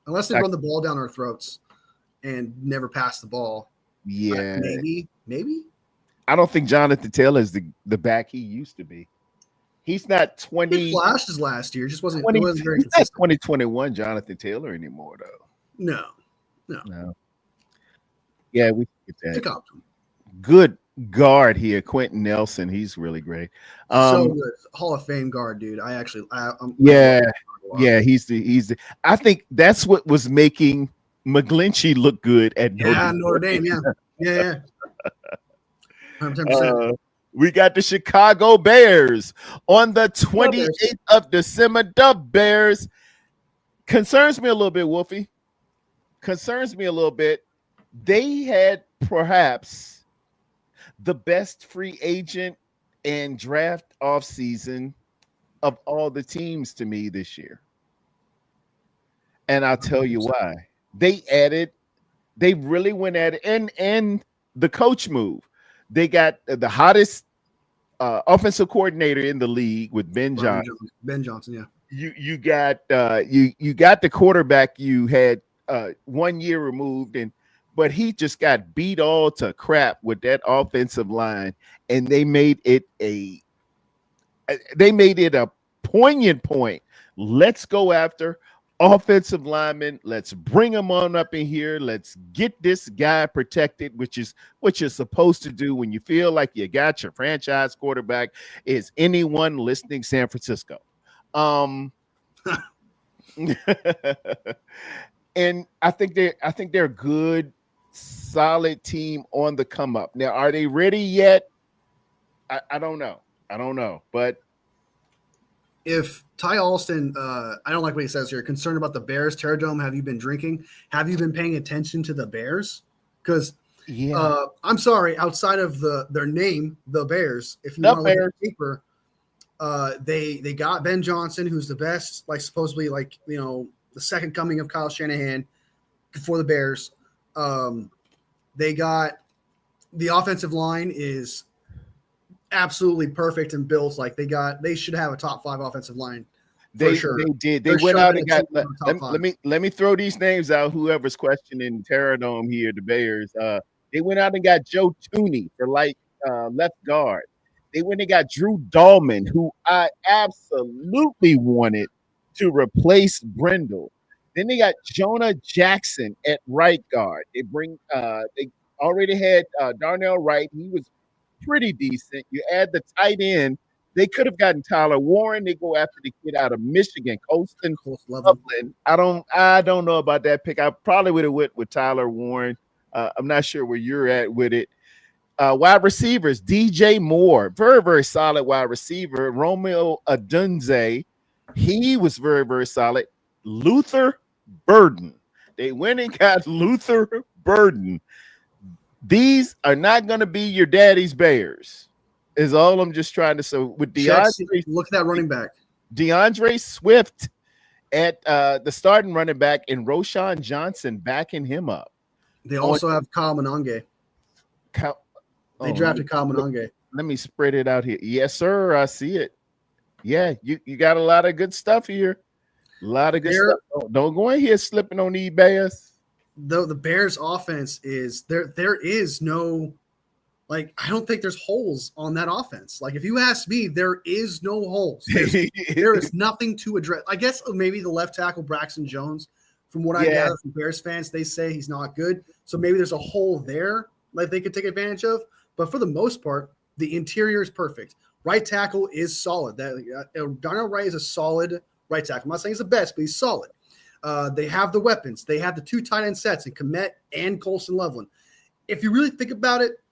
[SPEAKER 2] unless they run the ball down our throats and never pass the ball,
[SPEAKER 1] yeah.
[SPEAKER 2] maybe.
[SPEAKER 1] I don't think Jonathan Taylor is the back he used to be. He's not 20.
[SPEAKER 2] He flashed his last year. Just wasn't.
[SPEAKER 1] 20
[SPEAKER 2] It wasn't very
[SPEAKER 1] he's not
[SPEAKER 2] consistent.
[SPEAKER 1] 2021 Jonathan Taylor anymore, though.
[SPEAKER 2] No.
[SPEAKER 1] Yeah, we get that.
[SPEAKER 2] Took off to him.
[SPEAKER 1] Good guard here, Quentin Nelson. He's really great.
[SPEAKER 2] So good. Hall of Fame guard, dude.
[SPEAKER 1] Yeah, he's the. I think that's what was making McGlinchey look good at
[SPEAKER 2] Notre Dame. Yeah. 110%.
[SPEAKER 1] We got the Chicago Bears on the 28th of December. The Bears concerns me a little bit, Wolfie. Concerns me a little bit. They had perhaps the best free agent and draft offseason of all the teams to me this year. And I'll tell you why. They really went at it. And the coach move. They got the hottest offensive coordinator in the league with Ben Johnson.
[SPEAKER 2] Ben Johnson, yeah.
[SPEAKER 1] You got you got the quarterback you had 1 year removed, but he just got beat all to crap with that offensive line, and they made it a poignant point. Let's go after offensive linemen. Let's bring them on up in here. Let's get this guy protected, which is what you're supposed to do when you feel like you got your franchise quarterback. Is anyone listening, San Francisco? And I think they're a good, solid team on the come up. Now, are they ready yet? I don't know, but
[SPEAKER 2] if Ty Alston, I don't like what he says here, concerned about the Bears, Tarrerdome, have you been drinking? Have you been paying attention to the Bears? Because I'm sorry, outside of their name, the Bears, if you want to look at paper, they got Ben Johnson, who's the best, like supposedly like, the second coming of Kyle Shanahan for the Bears. They got the offensive line is absolutely perfect and built like they should have a top 5 offensive line.
[SPEAKER 1] They did. They went out and got. Let me throw these names out. Whoever's questioning Tarrerdome here, the Bears. They went out and got Joe Tooney for left guard. They went and got Drew Dahlman, who I absolutely wanted to replace Brendel. Then they got Jonah Jackson at right guard. They already had Darnell Wright. He was pretty decent. You add the tight end. They could have gotten Tyler Warren. They go after the kid out of Michigan, Colston Loveland. I don't know about that pick. I probably would have went with Tyler Warren. I'm not sure where you're at with it. Wide receivers, DJ Moore, very, very solid wide receiver. Romeo Adunze, he was very, very solid. Luther Burden. They went and got Luther Burden. These are not going to be your daddy's Bears, is all I'm just trying to say. With DeAndre,
[SPEAKER 2] look at that running back.
[SPEAKER 1] DeAndre Swift at the starting running back and Roshan Johnson backing him up.
[SPEAKER 2] They also have Kyle Monange. They drafted Kyle Monange.
[SPEAKER 1] Let me spread it out here. Yes, sir. I see it. Yeah, you got a lot of good stuff here. A lot of good stuff. Don't go in here slipping on these Bears.
[SPEAKER 2] Though the Bears offense is there is no, like, I don't think there's holes on that offense. Like, if you ask me, there is no holes. There is nothing to address. I guess maybe the left tackle Braxton Jones, from what I gather from Bears fans, they say he's not good. So maybe there's a hole there like they could take advantage of. But for the most part, the interior is perfect. Right tackle is solid. Darnell Wright is a solid right tackle. I'm not saying he's the best, but he's solid. They have the weapons. They have the 2 tight end sets in Kmet and Colston Loveland. If you really think about it,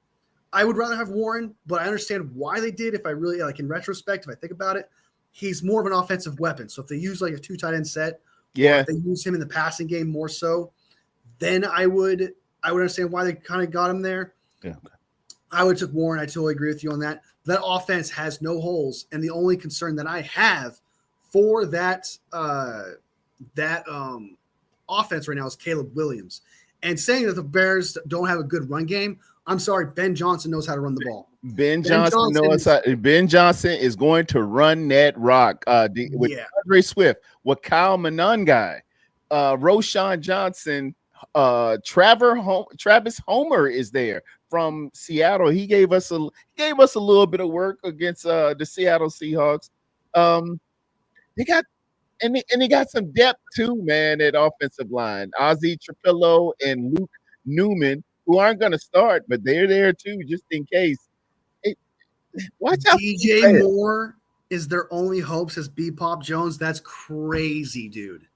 [SPEAKER 2] I would rather have Warren, but I understand why they did. If I really, like, in retrospect, if I think about it, he's more of an offensive weapon. So if they use like a 2 tight end set, or if they use him in the passing game more so, then I would understand why they kind of got him there.
[SPEAKER 1] Yeah.
[SPEAKER 2] I would took Warren. I totally agree with you on that. That offense has no holes, and the only concern that I have for that offense right now is Caleb Williams. And saying that the Bears don't have a good run game, I'm sorry, Ben Johnson knows how to run the ball.
[SPEAKER 1] Ben Johnson is going to run that rock. With Andre Swift, with Kyle Monangai, Roshan Johnson, Travis Homer is there from Seattle. He gave us a little bit of work against the Seattle Seahawks. They got some depth too, man, at offensive line. Ozzie Trapillo and Luke Newman, who aren't going to start, but they're there too, just in case. Watch out.
[SPEAKER 2] DJ Moore is their only hope, says B Pop Jones. That's crazy, dude.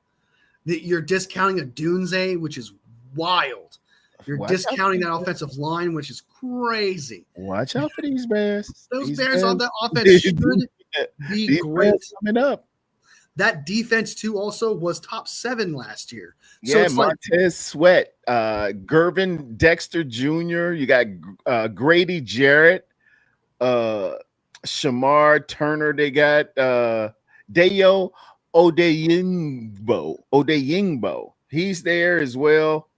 [SPEAKER 2] That you're discounting a Dunze, which is wild. You're discounting that offensive line, which is crazy.
[SPEAKER 1] Watch out for these Bears.
[SPEAKER 2] These Bears on that offense should be great.
[SPEAKER 1] Coming up.
[SPEAKER 2] That defense, too, also was top 7 last year.
[SPEAKER 1] So it's Montez Sweat, Gervin Dexter Jr., you got Grady Jarrett, Shamar Turner, they got Dayo Odeyingbo. He's there as well.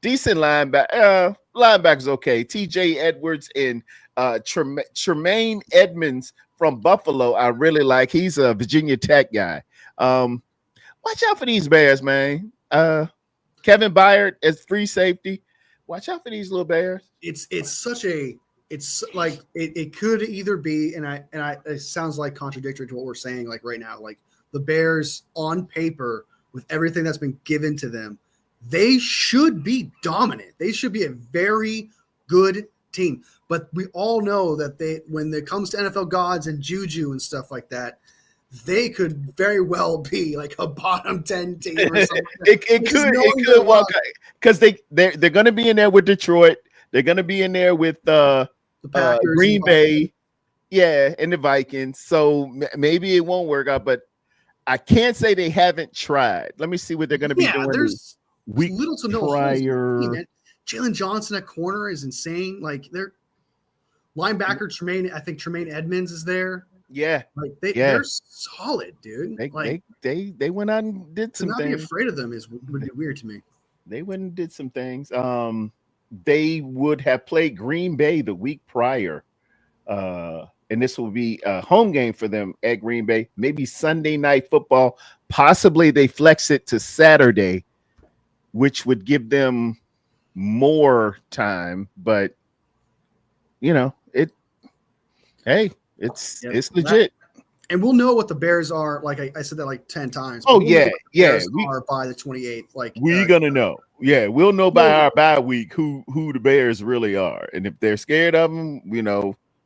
[SPEAKER 1] Decent linebacker. Linebackers okay. TJ Edwards and Tremaine Edmonds from Buffalo, I really like. He's a Virginia Tech guy. Watch out for these Bears, man. Kevin Byard as free safety. Watch out for these little Bears.
[SPEAKER 2] It's like it could either be, and it sounds like contradictory to what we're saying like right now. Like the Bears on paper with everything that's been given to them, they should be dominant. They should be a very good team. But we all know that when it comes to NFL gods and juju and stuff like that, they could very well be like a bottom 10 team or something.
[SPEAKER 1] it could walk because they're going to be in there with Detroit. They're going to be in there with the Green Bay, and the Vikings. So maybe it won't work out, but I can't say they haven't tried. Let me see what they're going to be doing.
[SPEAKER 2] There's little to no prior. Jalen Johnson at corner is insane. Like they're linebacker Tremaine Edmonds is there.
[SPEAKER 1] Yeah,
[SPEAKER 2] like they're solid, dude.
[SPEAKER 1] They went out and did some things.
[SPEAKER 2] To not be afraid of them would be weird to me.
[SPEAKER 1] They went and did some things. They would have played Green Bay the week prior, and this will be a home game for them at Green Bay. Maybe Sunday Night Football. Possibly they flex it to Saturday, which would give them more time. But it's legit.
[SPEAKER 2] And we'll know what the Bears are. Like I said that like 10 times.
[SPEAKER 1] We
[SPEAKER 2] are by the 28th. Like
[SPEAKER 1] we're gonna know. Yeah, we'll know by our bye week who the Bears really are, and if they're scared of them,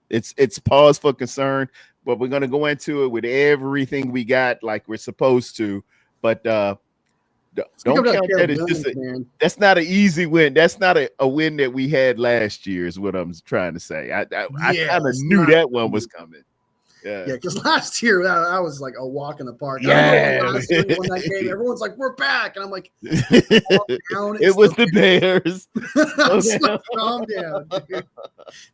[SPEAKER 1] it's pause for concern. But we're gonna go into it with everything we got, like we're supposed to. But don't count that as just that's not an easy win. That's not a win that we had last year. Is what I'm trying to say. I kind of knew that one was coming. Yeah,
[SPEAKER 2] because last year that was like a walk in the park.
[SPEAKER 1] Yeah,
[SPEAKER 2] last year, when that game, everyone's like, "We're back," and I'm like,
[SPEAKER 1] "It was the Bears."
[SPEAKER 2] Like, calm down, dude.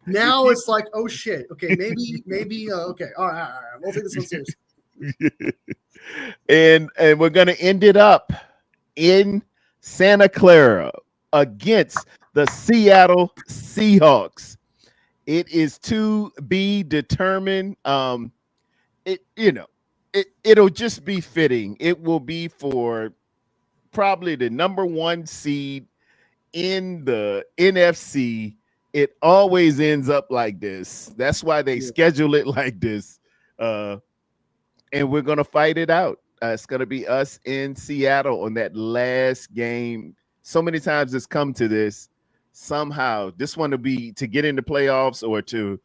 [SPEAKER 2] Now it's like, "Oh shit, okay, maybe, okay, all right, we'll take this one seriously."
[SPEAKER 1] And we're gonna end it up in Santa Clara against the Seattle Seahawks. It is to be determined. It'll just be fitting. It will be for probably the number 1 seed in the NFC. It always ends up like this. That's why they schedule it like this. And we're gonna fight it out. It's gonna be us in Seattle on that last game. So many times it's come to this. Somehow this one to be to get into playoffs or to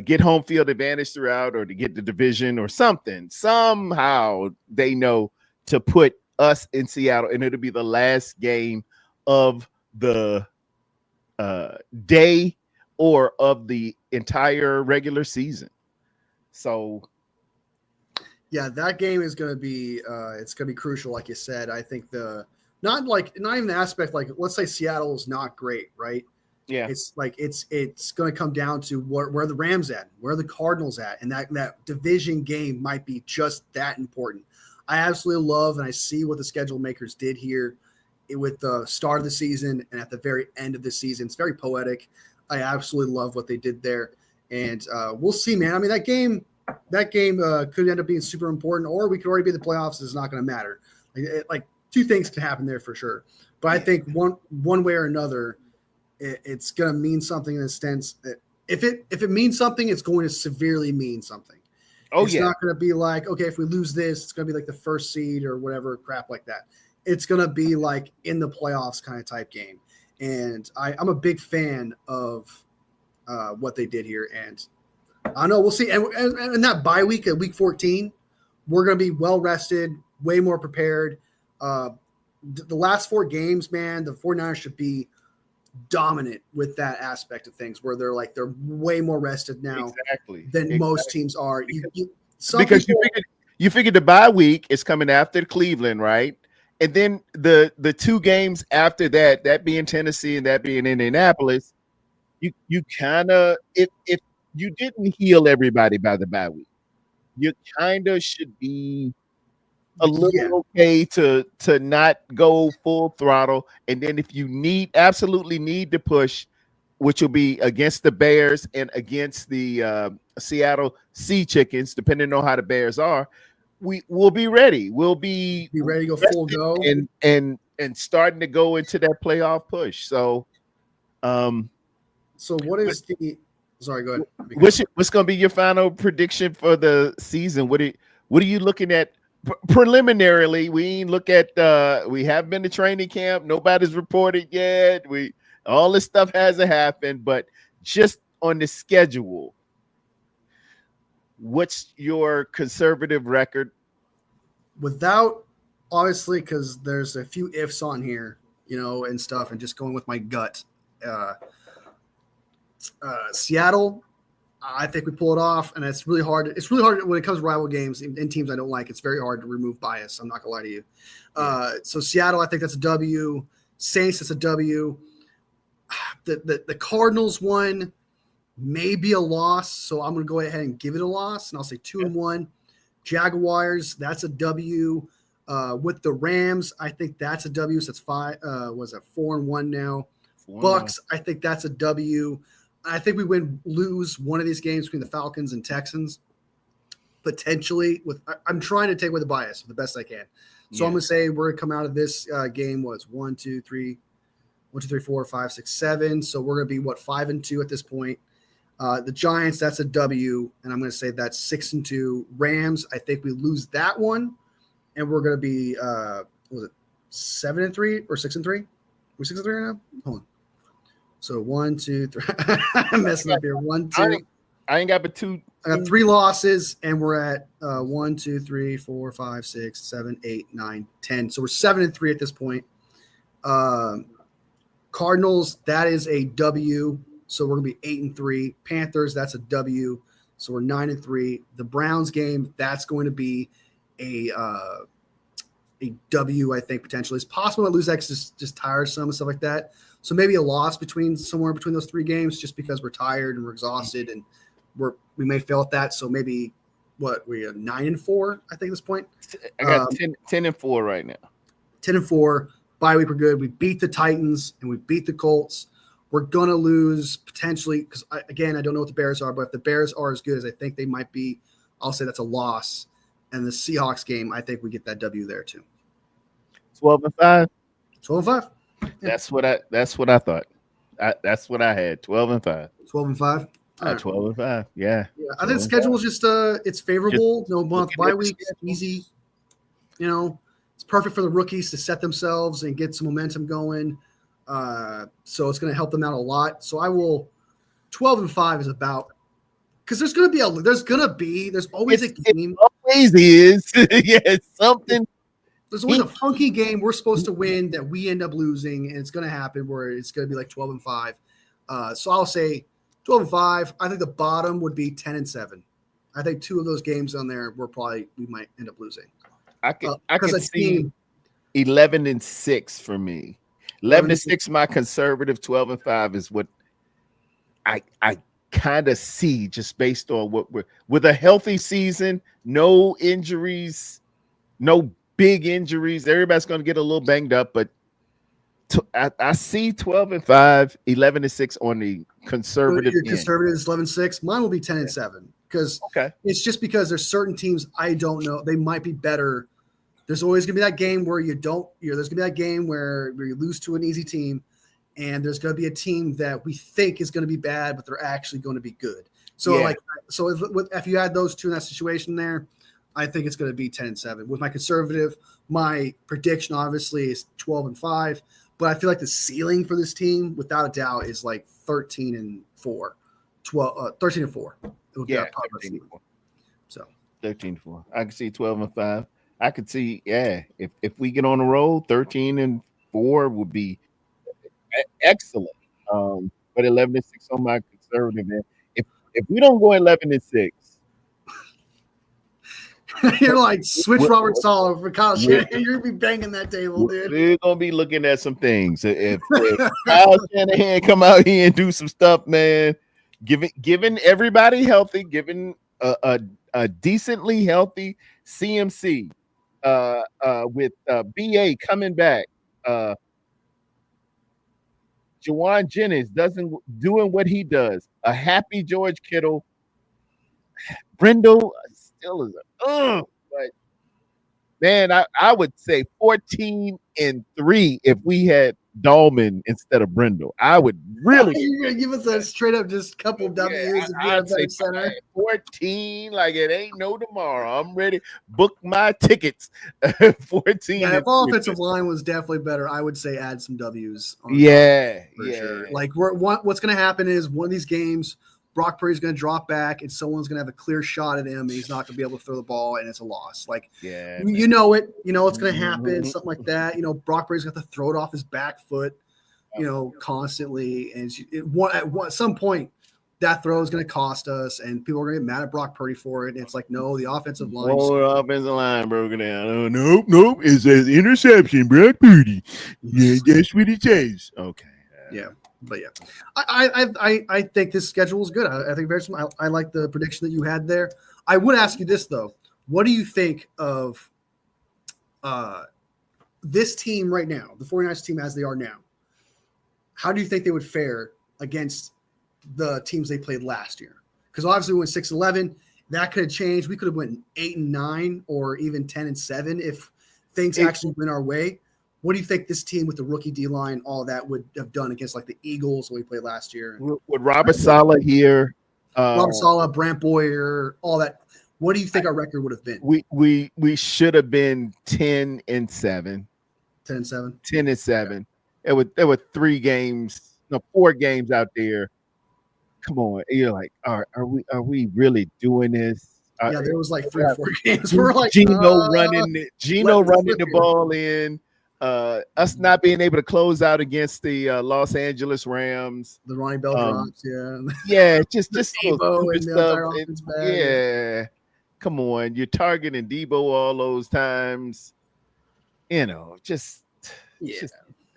[SPEAKER 1] get home field advantage throughout or to get the division or something. Somehow they know to put us in Seattle, and it'll be the last game of the day or of the entire regular season. So
[SPEAKER 2] yeah, that game is going to be it's going to be crucial, like you said. I think not even the aspect like, let's say Seattle is not great, right?
[SPEAKER 1] Yeah,
[SPEAKER 2] it's like it's going to come down to where the Rams at, where the Cardinals at, and that division game might be just that important. I absolutely love and I see what the schedule makers did here. with the start of the season and at the very end of the season. It's very poetic. I absolutely love what they did there, and we'll see, man. I mean, that game could end up being super important, or we could already be in the playoffs. It's not going to matter. Like two things can happen there for sure. But I think one way or another, it's going to mean something in a sense that if it means something, it's going to severely mean something. It's not going to be like, okay, if we lose this, it's going to be like the first seed or whatever crap like that. It's going to be like in the playoffs kind of type game. And I'm a big fan of what they did here. And I know we'll see. And that bye week at week 14, we're going to be well rested, way more prepared. The last 4 games, man, the 49ers should be dominant with that aspect of things where they're way more rested now than most teams are. Because
[SPEAKER 1] you figured the bye week is coming after Cleveland, right? And then the 2 games after that being Tennessee and that being Indianapolis, you kind of if you didn't heal everybody by the bye week, you kind of should be a little okay to not go full throttle. And then if you absolutely need to push, which will be against the Bears and against the Seattle Sea Chickens, depending on how the Bears are, we'll be ready. We'll be
[SPEAKER 2] ready to go full go
[SPEAKER 1] and starting to go into that playoff push. So,
[SPEAKER 2] what is sorry, go ahead.
[SPEAKER 1] What's going to be your final prediction for the season? What are you looking at? Preliminarily, we ain't look at we haven't been to training camp. Nobody's reported yet. All this stuff hasn't happened, but just on the schedule, what's your conservative record?
[SPEAKER 2] Without, obviously, because there's a few ifs on here, and stuff, and just going with my gut. Seattle, I think we pull it off, and it's really hard. It's really hard when it comes to rival games and teams I don't like. It's very hard to remove bias. I'm not gonna lie to you. So Seattle, I think that's a W. Saints, that's a W. The Cardinals one may be a loss, so I'm gonna go ahead and give it a loss, and I'll say 2-1. Jaguars, that's a W. With the Rams, I think that's a W. So it's 4-1 now. 4-1. Bucks, I think that's a W. I think we lose one of these games between the Falcons and Texans, potentially. I'm trying to take away the bias the best I can. So I'm going to say we're going to come out of this game 1, 2, 3, 4, 5, 6, 7. So we're going to be 5-2 at this point. The Giants, that's a W, and I'm going to say that's 6-2. Rams, I think we lose that one, and we're going to be 7-3 or 6-3? We're 6-3 right now. Hold on. So 1, 2, 3. I'm messing up here. 1, 2.
[SPEAKER 1] I ain't got but 2.
[SPEAKER 2] I got 3 losses, and we're at 1, 2, 3, 4, 5, 6, 7, 8, 9, 10. So we're 7-3 at this point. Cardinals, that is a W. So we're gonna be 8-3. Panthers, that's a W. So we're 9-3. The Browns game, that's going to be a W, I think, potentially. It's possible that lose X is just tiresome and stuff like that. So maybe a loss somewhere between those 3 games, just because we're tired and we're exhausted and we may fail at that. So maybe we are 9-4, I think, at this point.
[SPEAKER 1] I got 10-4 right now.
[SPEAKER 2] 10-4. Bye week, we're good. We beat the Titans and we beat the Colts. We're gonna lose potentially because I don't know what the Bears are, but if the Bears are as good as I think they might be, I'll say that's a loss. And the Seahawks game, I think we get that W there too.
[SPEAKER 1] 12-5.
[SPEAKER 2] 12-5. Yeah.
[SPEAKER 1] That's what I thought. That's what I had. 12-5.
[SPEAKER 2] 12-5.
[SPEAKER 1] 12-5. Yeah.
[SPEAKER 2] I think the schedule is just it's favorable. No month bye week, easy. It's perfect for the rookies to set themselves and get some momentum going. So it's going to help them out a lot. So I will 12-5 is about because there's always a game.
[SPEAKER 1] Always is. Yeah, something.
[SPEAKER 2] There's always a funky game we're supposed to win that we end up losing, and it's going to happen where it's going to be like 12-5. So I'll say 12-5. I think the bottom would be 10-7. I think 2 of those games on there we might end up losing.
[SPEAKER 1] I can see 11-6 for me. 11-6, my conservative. 12-5 is what I kind of see just based on what we're with a healthy season, no injuries, no big injuries. Everybody's going to get a little banged up, but I see 12-5, 11-6 on the conservative
[SPEAKER 2] Your
[SPEAKER 1] end.
[SPEAKER 2] conservative is 11-6. Mine will be 10-7 because it's just because there's certain teams I don't know. They might be better. There's always gonna be that game where there's gonna be that game where you lose to an easy team, and there's gonna be a team that we think is gonna be bad, but they're actually going to be good. So if you add those two in that situation there, I think it's going to be 10-7. With my conservative, my prediction obviously is 12-5, but I feel like the ceiling for this team, without a doubt, is like 13-4. 13-4.
[SPEAKER 1] Yeah, 13-4.
[SPEAKER 2] So
[SPEAKER 1] 13-4. I can see 12-5. I could see, if we get on the roll, 13-4 would be excellent. But 11-6 on my conservative end. If we don't go 11-6,
[SPEAKER 2] you're like switch Robert Saleh for Kyle Shanahan. You're gonna be banging that table, dude.
[SPEAKER 1] We're gonna be looking at some things. If Kyle Shanahan come out here and do some stuff, man, giving everybody healthy, giving a decently healthy CMC, with BA coming back, Jawan Jennings doing what he does. A happy George Kittle. Brindle still is but man, I would say 14-3 if we had Dahlman instead of Brindle. I would really.
[SPEAKER 2] You're gonna give us a straight up just couple W's.
[SPEAKER 1] I'd say center 14, like it ain't no tomorrow. I'm ready. Book my tickets. 14.
[SPEAKER 2] Yeah, if offensive line was definitely better, I would say add some W's.
[SPEAKER 1] Sure.
[SPEAKER 2] Like what's gonna happen is one of these games, Brock Purdy's going to drop back, and someone's going to have a clear shot at him, and he's not going to be able to throw the ball, and it's a loss. Like, you know it. You know what's going to happen, something like that. You know, Brock Purdy's got to throw it off his back foot, constantly. And at some point, that throw is going to cost us, and people are going to get mad at Brock Purdy for it. And it's like, no, the offensive line.
[SPEAKER 1] Offensive line broken down. Oh, nope. It says interception, Brock Purdy. Yeah, that's what it says. Okay.
[SPEAKER 2] Yeah. But yeah, I think this schedule is good. I think I like the prediction that you had there. I would ask you this though: what do you think of this team right now, the 49ers team as they are now? How do you think they would fare against the teams they played last year? Because obviously we went 6-11. That could have changed. We could have went 8-9 or even 10-7 if things actually went our way. What do you think this team with the rookie D-line, all that would have done against like the Eagles when we played last year?
[SPEAKER 1] With Robert Saleh here,
[SPEAKER 2] Robert Saleh, Brant Boyer, all that. What do you think our record would have been?
[SPEAKER 1] We should have been 10-7.
[SPEAKER 2] 10-7.
[SPEAKER 1] 10-7. There were 4 games out there. Come on, you're like, are we really doing this?
[SPEAKER 2] There was like 3 or 4 games. We're like
[SPEAKER 1] Gino running the ball in. Us not being able to close out against the Los Angeles Rams,
[SPEAKER 2] the Ronnie Bell drops,
[SPEAKER 1] just Debo and stuff. Come on, you're targeting Debo all those times. There's some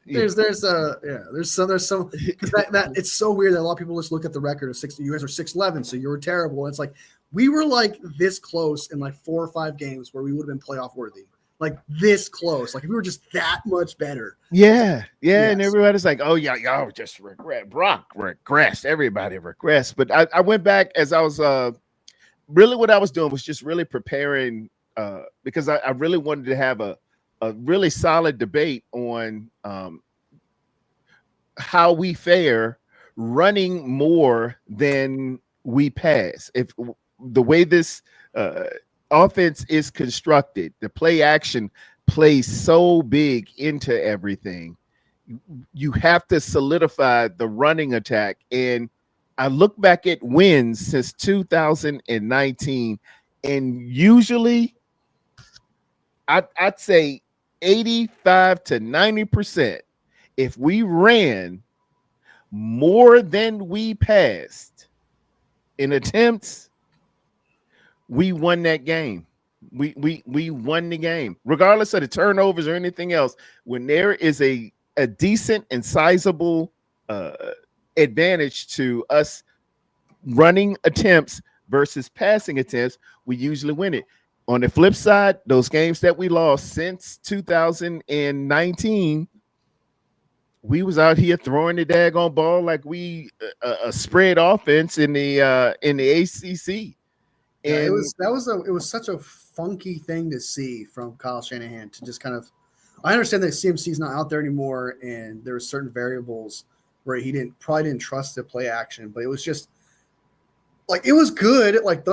[SPEAKER 1] because that it's so weird that a lot of people just look at the record of 6. You guys are 6-11, so you were terrible. And it's like we were like this close in like 4 or 5 games where we would have been playoff worthy. Like this close, like if we were just that much better. Yes. And everybody's like, "Oh yeah, y'all just regret." Brock regressed. Everybody regressed. But I went back as I was really what I was doing was just really preparing because I really wanted to have a really solid debate on how we fare running more than we pass. If the way this offense is constructed, the play action plays so big into everything. You have to solidify the running attack. And I look back at wins since 2019, and usually I'd say 85 to 90%. If we ran more than we passed in attempts, we won that game. We won the game, regardless of the turnovers or anything else. When there is a decent and sizable advantage to us running attempts versus passing attempts, we usually win it. On the flip side, those games that we lost since 2019, we was out here throwing the daggone ball like we a spread offense in the ACC.
[SPEAKER 2] Yeah, it
[SPEAKER 1] And
[SPEAKER 2] was such a funky thing to see from Kyle Shanahan to just kind of. I understand that CMC's not out there anymore, and there were certain variables where he probably didn't trust the play action, but it was just like it was good. Like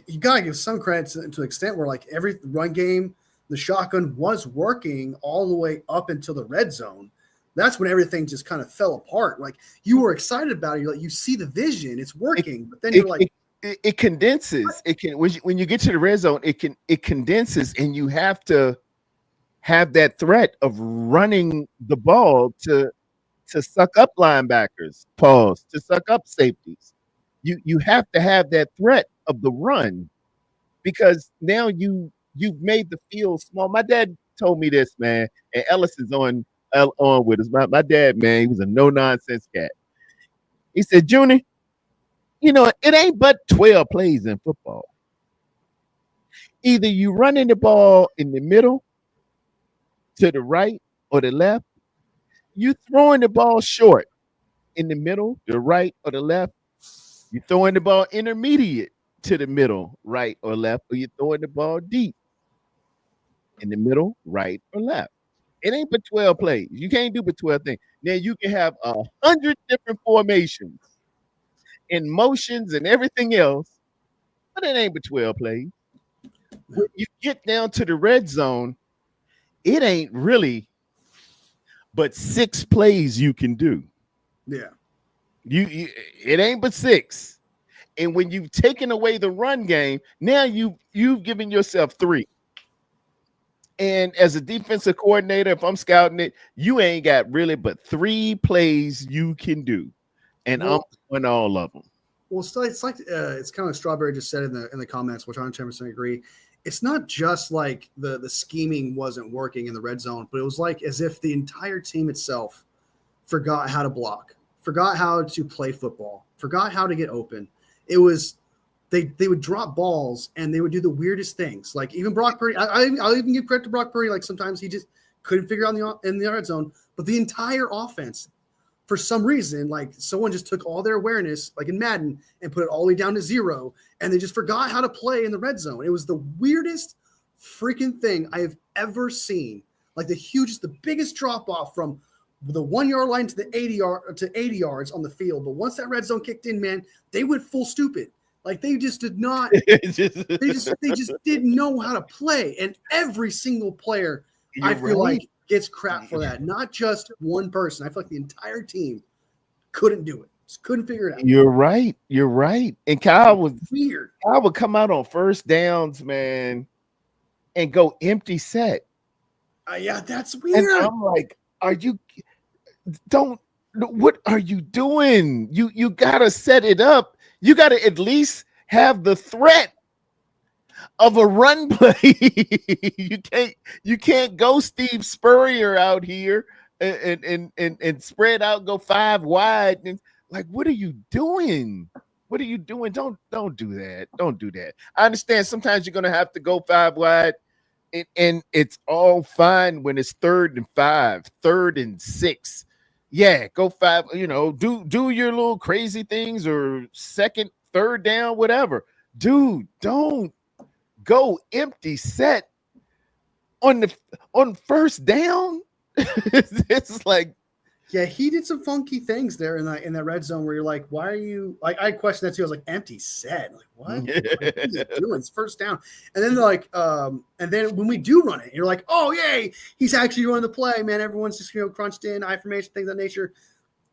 [SPEAKER 2] you gotta give some credit to the extent where like every run game, the shotgun was working all the way up until the red zone. That's when everything just kind of fell apart. Like you were excited about it, you're like you see the vision, it's working, but then you're like.
[SPEAKER 1] It condenses. It can when you get to the red zone, it condenses, and you have to have that threat of running the ball to suck up linebackers, pause, to suck up safeties. You have to have that threat of the run because now you've made the field small. My dad told me this, man, and Ellis is on with us. My dad, man, he was a no nonsense cat. He said, Junior, it ain't but 12 plays in football. Either you running the ball in the middle, to the right or the left, you throwing the ball short in the middle, the right or the left, you throwing the ball intermediate to the middle, right or left, or you throwing the ball deep in the middle, right or left. It ain't but 12 plays. You can't do but 12 things. Now you can have 100 different formations and motions and everything else, but it ain't but 12 plays. When you get down to the red zone, it ain't really but 6 plays you can do.
[SPEAKER 2] Yeah.
[SPEAKER 1] It ain't but 6. And when you've taken away the run game, now you've given yourself 3. And as a defensive coordinator, if I'm scouting it, you ain't got really but 3 plays you can do. And I'm doing all of them.
[SPEAKER 2] Well, it's like it's kind of like Strawberry just said in the comments, which I 100% agree. It's not just like the scheming wasn't working in the red zone, but it was like as if the entire team itself forgot how to block, forgot how to play football, forgot how to get open. It was they would drop balls and they would do the weirdest things. Like even Brock Purdy, I'll even give credit to Brock Purdy. Like sometimes he just couldn't figure out in the red zone, but the entire offense, for some reason, like someone just took all their awareness, like in Madden, and put it all the way down to 0, and they just forgot how to play in the red zone. It was the weirdest freaking thing I have ever seen. Like the biggest drop off from the 1 yard line to the 80 yards on the field. But once that red zone kicked in, man, they went full stupid. Like they just did not. they just didn't know how to play, and every single player, I feel like, gets crap for that. Not just one person. I feel like the entire team couldn't do it. Just couldn't figure it out.
[SPEAKER 1] You're right. And Kyle was
[SPEAKER 2] weird.
[SPEAKER 1] Kyle would come out on first downs, man, and go empty set.
[SPEAKER 2] Yeah, that's weird.
[SPEAKER 1] And I'm like, what are you doing? You gotta set it up. You gotta at least have the threat of a run play. you can't go Steve Spurrier out here and spread out, go 5 wide. And like, what are you doing? What are you doing? Don't do that. Don't do that. I understand sometimes you're gonna have to go 5 wide, and it's all fine when it's 3rd and 5, 3rd and 6. Yeah, go 5, do your little crazy things, or 2nd, 3rd down, whatever. Dude, don't go empty set on first down. It's like,
[SPEAKER 2] yeah, he did some funky things there in that red zone where you're like, why are you like? I questioned that too. I was like, empty set, like what? What are you doing? It's first down, and then they're like, and then when we do run it, you're like, oh yay, he's actually running the play, man. Everyone's just crunched in, eye formation, things of that nature.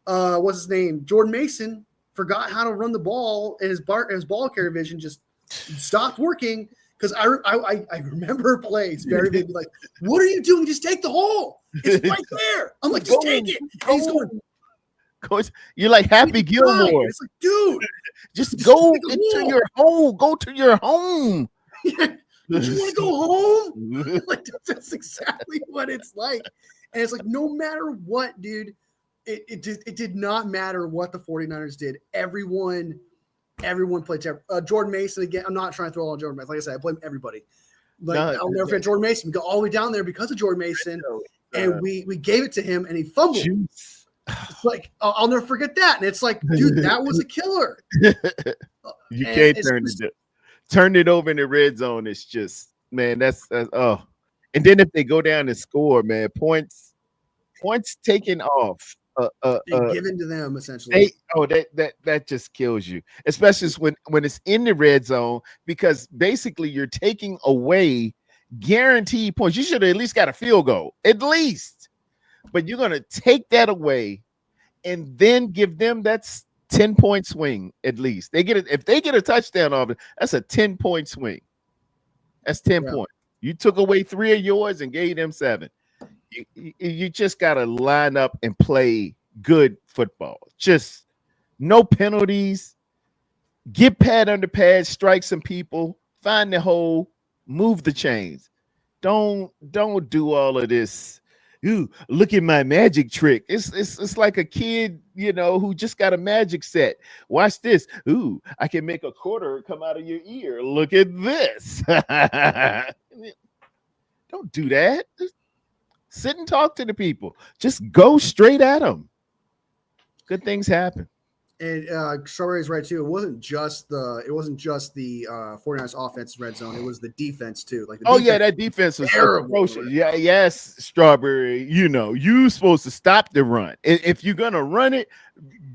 [SPEAKER 2] What's his name? Jordan Mason forgot how to run the ball, and his ball carrier vision just stopped working. Because I remember plays very vividly, like, what are you doing? Just take the hole. It's right there. I'm like, just take it. And he's going.
[SPEAKER 1] You're like Happy Gilmore.
[SPEAKER 2] It's like, dude,
[SPEAKER 1] just go into your home. Go to your home.
[SPEAKER 2] Yeah. Don't you want to go home? Like that's exactly what it's like. And it's like, no matter what, dude, it did not matter what the 49ers did. Everyone played terrible. Jordan Mason, again, I'm not trying to throw all on Jordan Mason. Like I said, I blame everybody. Like, I'll never forget Jordan Mason. We got all the way down there because of Jordan Mason. and we gave it to him, and he fumbled.
[SPEAKER 1] Juice.
[SPEAKER 2] It's like I'll never forget that, and it's like, dude, that was a killer.
[SPEAKER 1] You can't turn it over in the red zone. It's just, man, that's oh. And then if they go down and score, man, points taken off.
[SPEAKER 2] Given to them essentially.
[SPEAKER 1] That just kills you, especially when it's in the red zone, because basically you're taking away guaranteed points. You should have at least got a field goal, at least, but you're gonna take that away and then give them that's 10-point swing at least. They get it if they get a touchdown off it. That's a 10-point swing. That's 10 points. You took away 3 of yours and gave them 7. You just got to line up and play good football. Just no penalties. Get pad under pad, strike some people, find the hole, move the chains. Don't do all of this. Ooh, look at my magic trick. It's like a kid, who just got a magic set. Watch this. Ooh, I can make a quarter come out of your ear. Look at this. Don't do that. Just sit and talk to the people. Just go straight at them. Good things happen.
[SPEAKER 2] And Strawberry's right too. It wasn't just the 49ers offense red zone. It was the defense too. Like
[SPEAKER 1] that defense was ferocious. Yeah, yes, Strawberry. You supposed to stop the run. If you're gonna run it,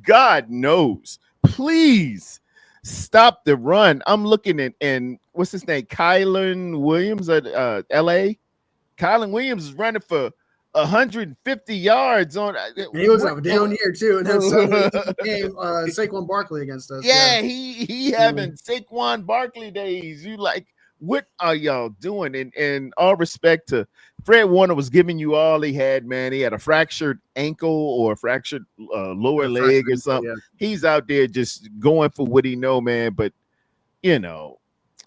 [SPEAKER 1] God knows, please stop the run. I'm looking at and what's his name, Kylan Williams at LA. Kylan Williams is running for 150 yards on.
[SPEAKER 2] He was down here too, and then suddenly he became Saquon Barkley against us.
[SPEAKER 1] Yeah, he having Saquon Barkley days. You like, what are y'all doing? And all respect to Fred Warner, was giving you all he had, man. He had a fractured ankle or a fractured lower leg or something. Yeah. He's out there just going for what he know, man. But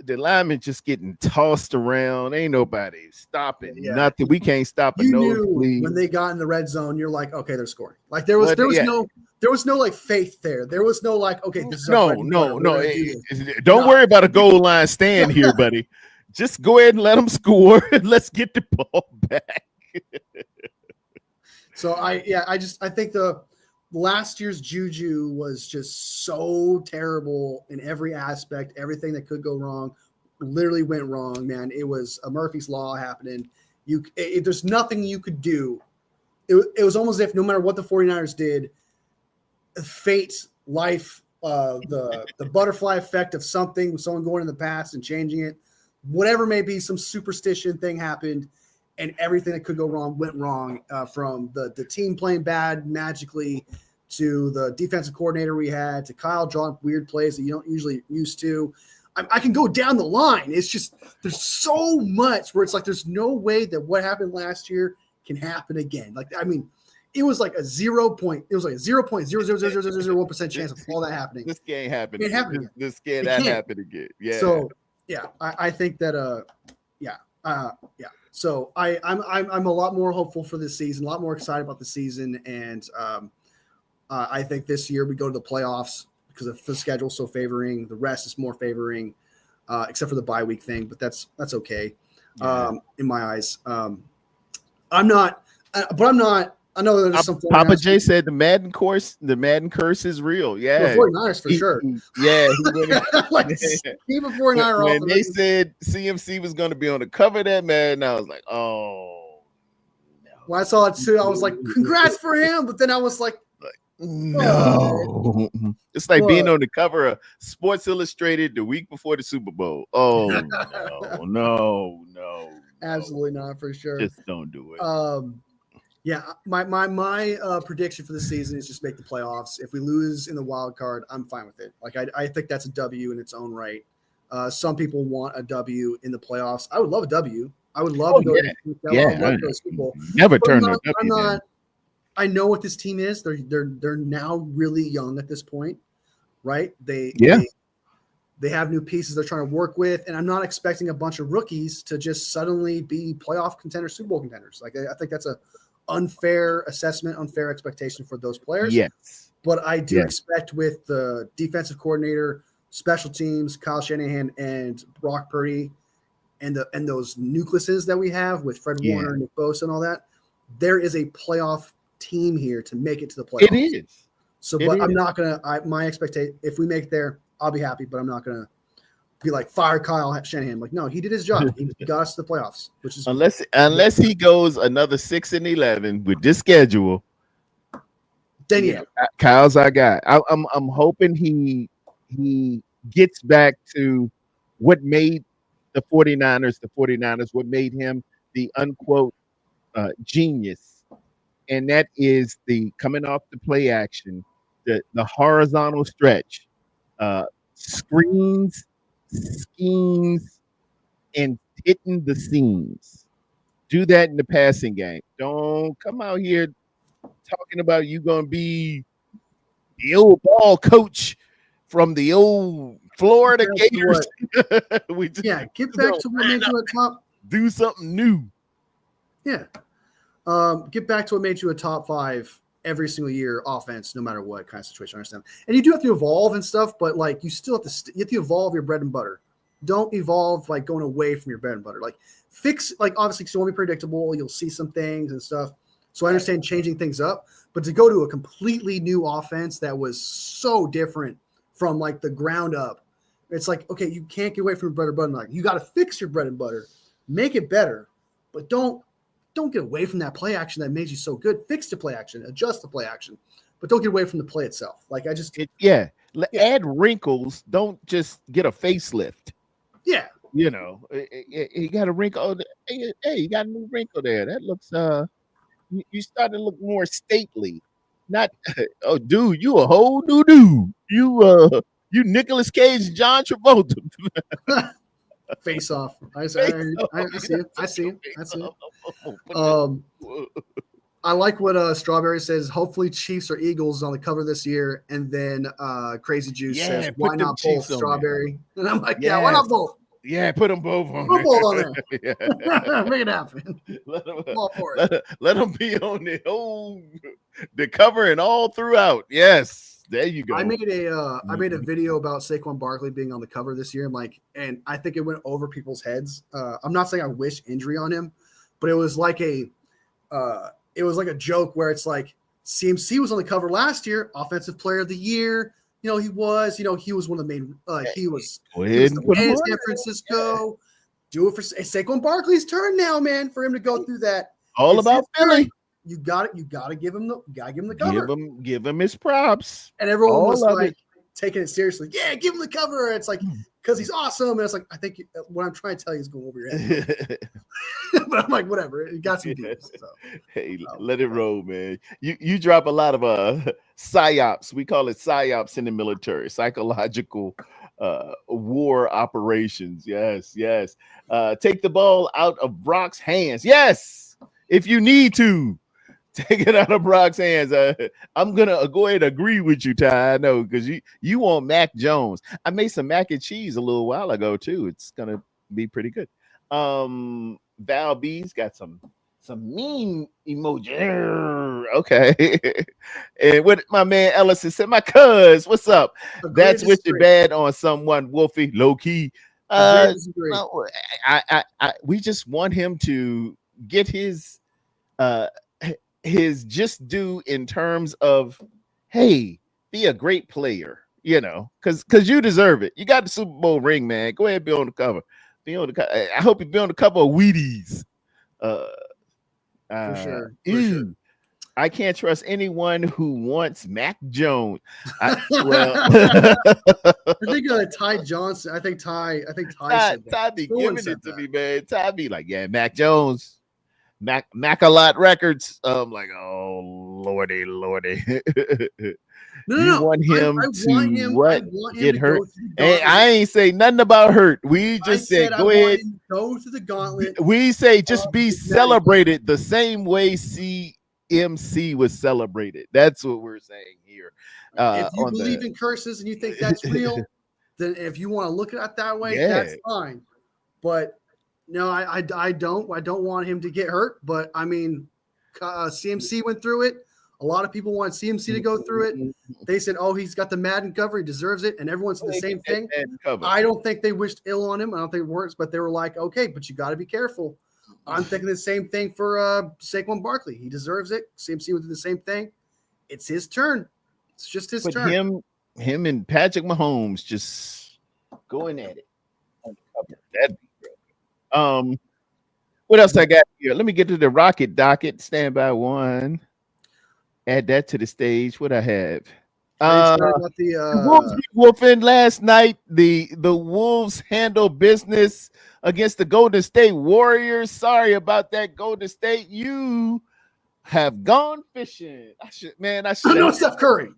[SPEAKER 1] the linemen just getting tossed around. Ain't nobody stopping nothing. We can't stop a nosebleed.
[SPEAKER 2] When they got in the red zone, you're like, okay, they're scoring. Like there was no like faith there. There was no like, okay, this is
[SPEAKER 1] no. Don't worry about a goal line stand here, buddy. Just go ahead and let them score. Let's get the ball back.
[SPEAKER 2] So I think the last year's juju was just so terrible in every aspect. Everything that could go wrong literally went wrong, man. It was a Murphy's Law happening. There's nothing you could do. It was almost as if no matter what the 49ers did, fate, life, the butterfly effect of someone going in the past and changing it, whatever may be, some superstition thing happened, and everything that could go wrong went wrong, from the team playing bad magically to the defensive coordinator we had to Kyle drawing weird plays that you don't usually used to. I can go down the line. It's just there's so much where it's like there's no way that what happened last year can happen again. Like, I mean, it was like a 0.0000001% chance of all that happening.
[SPEAKER 1] This can't happen.
[SPEAKER 2] It happened.
[SPEAKER 1] This can't happen again. Yeah.
[SPEAKER 2] So yeah, I think that So I'm a lot more hopeful for this season, a lot more excited about the season, and I think this year we go to the playoffs because of the schedule so favoring. The rest is more favoring, except for the bye week thing, but that's okay in my eyes. I know there's some.
[SPEAKER 1] Papa J said the Madden curse is real. Yeah,
[SPEAKER 2] 49ers for sure.
[SPEAKER 1] Yeah,
[SPEAKER 2] like even 49ers.
[SPEAKER 1] When they said CMC was going to be on the cover of that Madden, I was like, oh.
[SPEAKER 2] No. When I saw it too, I was like, congrats for him. But then I was like,
[SPEAKER 1] no. It's like being on the cover of Sports Illustrated the week before the Super Bowl. Oh no.
[SPEAKER 2] Absolutely not, for sure.
[SPEAKER 1] Just don't do it.
[SPEAKER 2] Yeah, my prediction for the season is just make the playoffs. If we lose in the wild card, I'm fine with it. Like I think that's a W in its own right. Some people want a W in the playoffs. I would love a W. I would love to go to the Super Bowl.
[SPEAKER 1] Never turn a W down.
[SPEAKER 2] I know what this team is. They're now really young at this point, right? They have new pieces they're trying to work with, and I'm not expecting a bunch of rookies to just suddenly be playoff contenders, Super Bowl contenders. Like I think that's a unfair assessment, unfair expectation for those players.
[SPEAKER 1] Yes.
[SPEAKER 2] But I do expect with the defensive coordinator, special teams, Kyle Shanahan and Brock Purdy, and those nucleuses that we have with Fred Warner and Nick Bosa and all that, there is a playoff team here to make it to the playoffs.
[SPEAKER 1] It is.
[SPEAKER 2] So, but I'm not going to, my expectation, if we make there, I'll be happy, but I'm not going to be like, fire Kyle Shanahan. Like, no, he did his job. He got us to the playoffs, which is
[SPEAKER 1] unless he goes another 6-11 with this schedule.
[SPEAKER 2] Then yeah,
[SPEAKER 1] Kyle's our guy. I'm hoping he gets back to what made the 49ers, what made him the unquote genius. And that is the coming off the play action, the horizontal stretch, screens, schemes, and hitting the seams. Do that in the passing game. Don't come out here talking about you going to be the old ball coach from the old Florida Gators.
[SPEAKER 2] Get back to what made you a top.
[SPEAKER 1] Do something new.
[SPEAKER 2] Yeah. Get back to what made you a top 5 every single year offense, no matter what kind of situation. I understand. And you do have to evolve and stuff, but like you still have to, you have to evolve your bread and butter. Don't evolve like going away from your bread and butter. Like fix, like obviously because you won't be predictable. You'll see some things and stuff. So I understand changing things up, but to go to a completely new offense that was so different from like the ground up, it's like, okay, you can't get away from your bread and butter. Like you got to fix your bread and butter, make it better, but don't get away from that play action that made you so good. Fix the play action, adjust the play action, but don't get away from the play itself. Like I just
[SPEAKER 1] add wrinkles. Don't just get a facelift.
[SPEAKER 2] Yeah,
[SPEAKER 1] you know, you got a wrinkle. Hey, you got a new wrinkle there. That looks you start to look more stately. Not oh, dude, you a whole new dude. You Nicolas Cage and John Travolta.
[SPEAKER 2] Face off. I see it. I see it. I like what Strawberry says. Hopefully Chiefs or Eagles on the cover this year. And then Crazy Juice says, why not both, Strawberry? And I'm like, why not both?
[SPEAKER 1] Yeah, put them both on
[SPEAKER 2] there. Both on there. Make it happen.
[SPEAKER 1] Let them be on the cover and all throughout. Yes. There you go.
[SPEAKER 2] I made a video about Saquon Barkley being on the cover this year, and I think it went over people's heads. I'm not saying I wish injury on him, but it was like a joke where it's like CMC was on the cover last year, Offensive Player of the Year. He was one of the main. He was in San Francisco. Do it for Saquon Barkley's turn now, man, for him to go through that.
[SPEAKER 1] All about Philly.
[SPEAKER 2] You got to give him the cover.
[SPEAKER 1] Give him his props.
[SPEAKER 2] And everyone was like taking it seriously. Yeah, give him the cover. It's like because he's awesome. And it's like I think what I'm trying to tell you is going over your head. But I'm like, whatever. It got some views. So.
[SPEAKER 1] Hey, let it roll, man. You drop a lot of psyops. We call it psyops in the military, psychological war operations. Yes. Take the ball out of Brock's hands. Yes, if you need to. Take it out of Brock's hands. I'm gonna go ahead and agree with you, Ty. I know because you want Mac Jones. I made some mac and cheese a little while ago too. It's gonna be pretty good. Val B's got some mean emoji. Okay. And what my man Ellison said, my cuz, what's up? That's with your bad on someone, Wolfie, low key. No, we just want him to get his just due in terms of, hey, be a great player, because you deserve it. You got the Super Bowl ring, man. Go ahead, be on the cover. I hope you be on the cover of Wheaties.
[SPEAKER 2] For sure.
[SPEAKER 1] I can't trust anyone who wants Mac Jones.
[SPEAKER 2] I think Ty Johnson. I think Ty said that.
[SPEAKER 1] Ty be giving it to me, man. Ty be like, yeah, Mac Jones. Mac-a-lot Records. I'm like, oh lordy.
[SPEAKER 2] No.
[SPEAKER 1] Want him to get hurt? And I ain't say nothing about hurt. We just said go ahead,
[SPEAKER 2] go through the gauntlet.
[SPEAKER 1] We say just be celebrated the same way CMC was celebrated. That's what we're saying here.
[SPEAKER 2] If you believe in curses and you think that's real, then if you want to look at it that way, that's fine. But no, I don't. I don't want him to get hurt. But I mean, CMC went through it. A lot of people want CMC to go through it. They said, "Oh, he's got the Madden cover. He deserves it." And everyone said the same thing. I don't think they wished ill on him. I don't think it works. But they were like, "Okay, but you got to be careful." I'm thinking the same thing for Saquon Barkley. He deserves it. CMC would do the same thing. It's his turn. It's just his turn.
[SPEAKER 1] Him and Patrick Mahomes just going at it. That'd be great. What else I got here? Let me get to the Rocket docket. Stand by one. Add that to the stage. What I have. The Wolves beat Wolfing last night. The Wolves handle business against the Golden State Warriors. Sorry about that, Golden State. You have gone fishing. I should.
[SPEAKER 2] No, Steph Curry.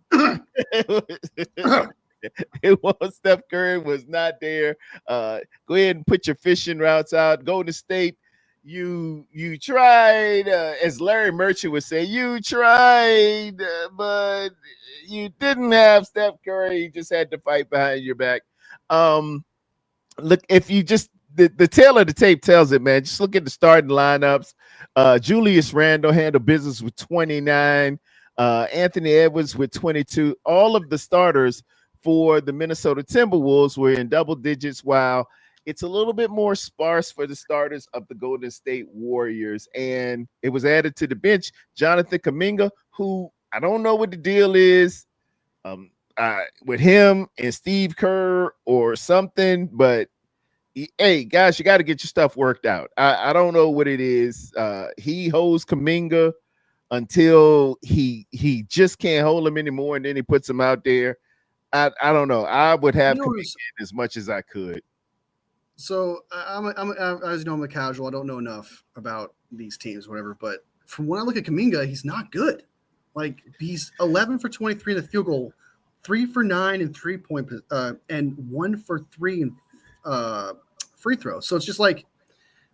[SPEAKER 1] It was Steph Curry was not there. Go ahead and put your fishing routes out. Golden State. You tried, as Larry Merchant would say, you tried, but you didn't have Steph Curry. You just had to fight behind your back. Look, if you just the tail of the tape tells it, man. Just look at the starting lineups. Julius Randle handled business with 29. Anthony Edwards with 22. All of the starters for the Minnesota Timberwolves were in double digits, while it's a little bit more sparse for the starters of the Golden State Warriors. And it was added to the bench, Jonathan Kuminga, who I don't know what the deal is with him and Steve Kerr or something, but hey, guys, you got to get your stuff worked out. I don't know what it is. He holds Kuminga until he just can't hold him anymore, and then he puts him out there. I don't know. I would have Kuminga as much as I could.
[SPEAKER 2] So as you know, I'm a casual. I don't know enough about these teams, whatever. But from when I look at Kuminga, he's not good. Like, he's 11 for 23 in the field goal, 3 for 9 in 3-point, and 1 for 3 in free throws. So it's just like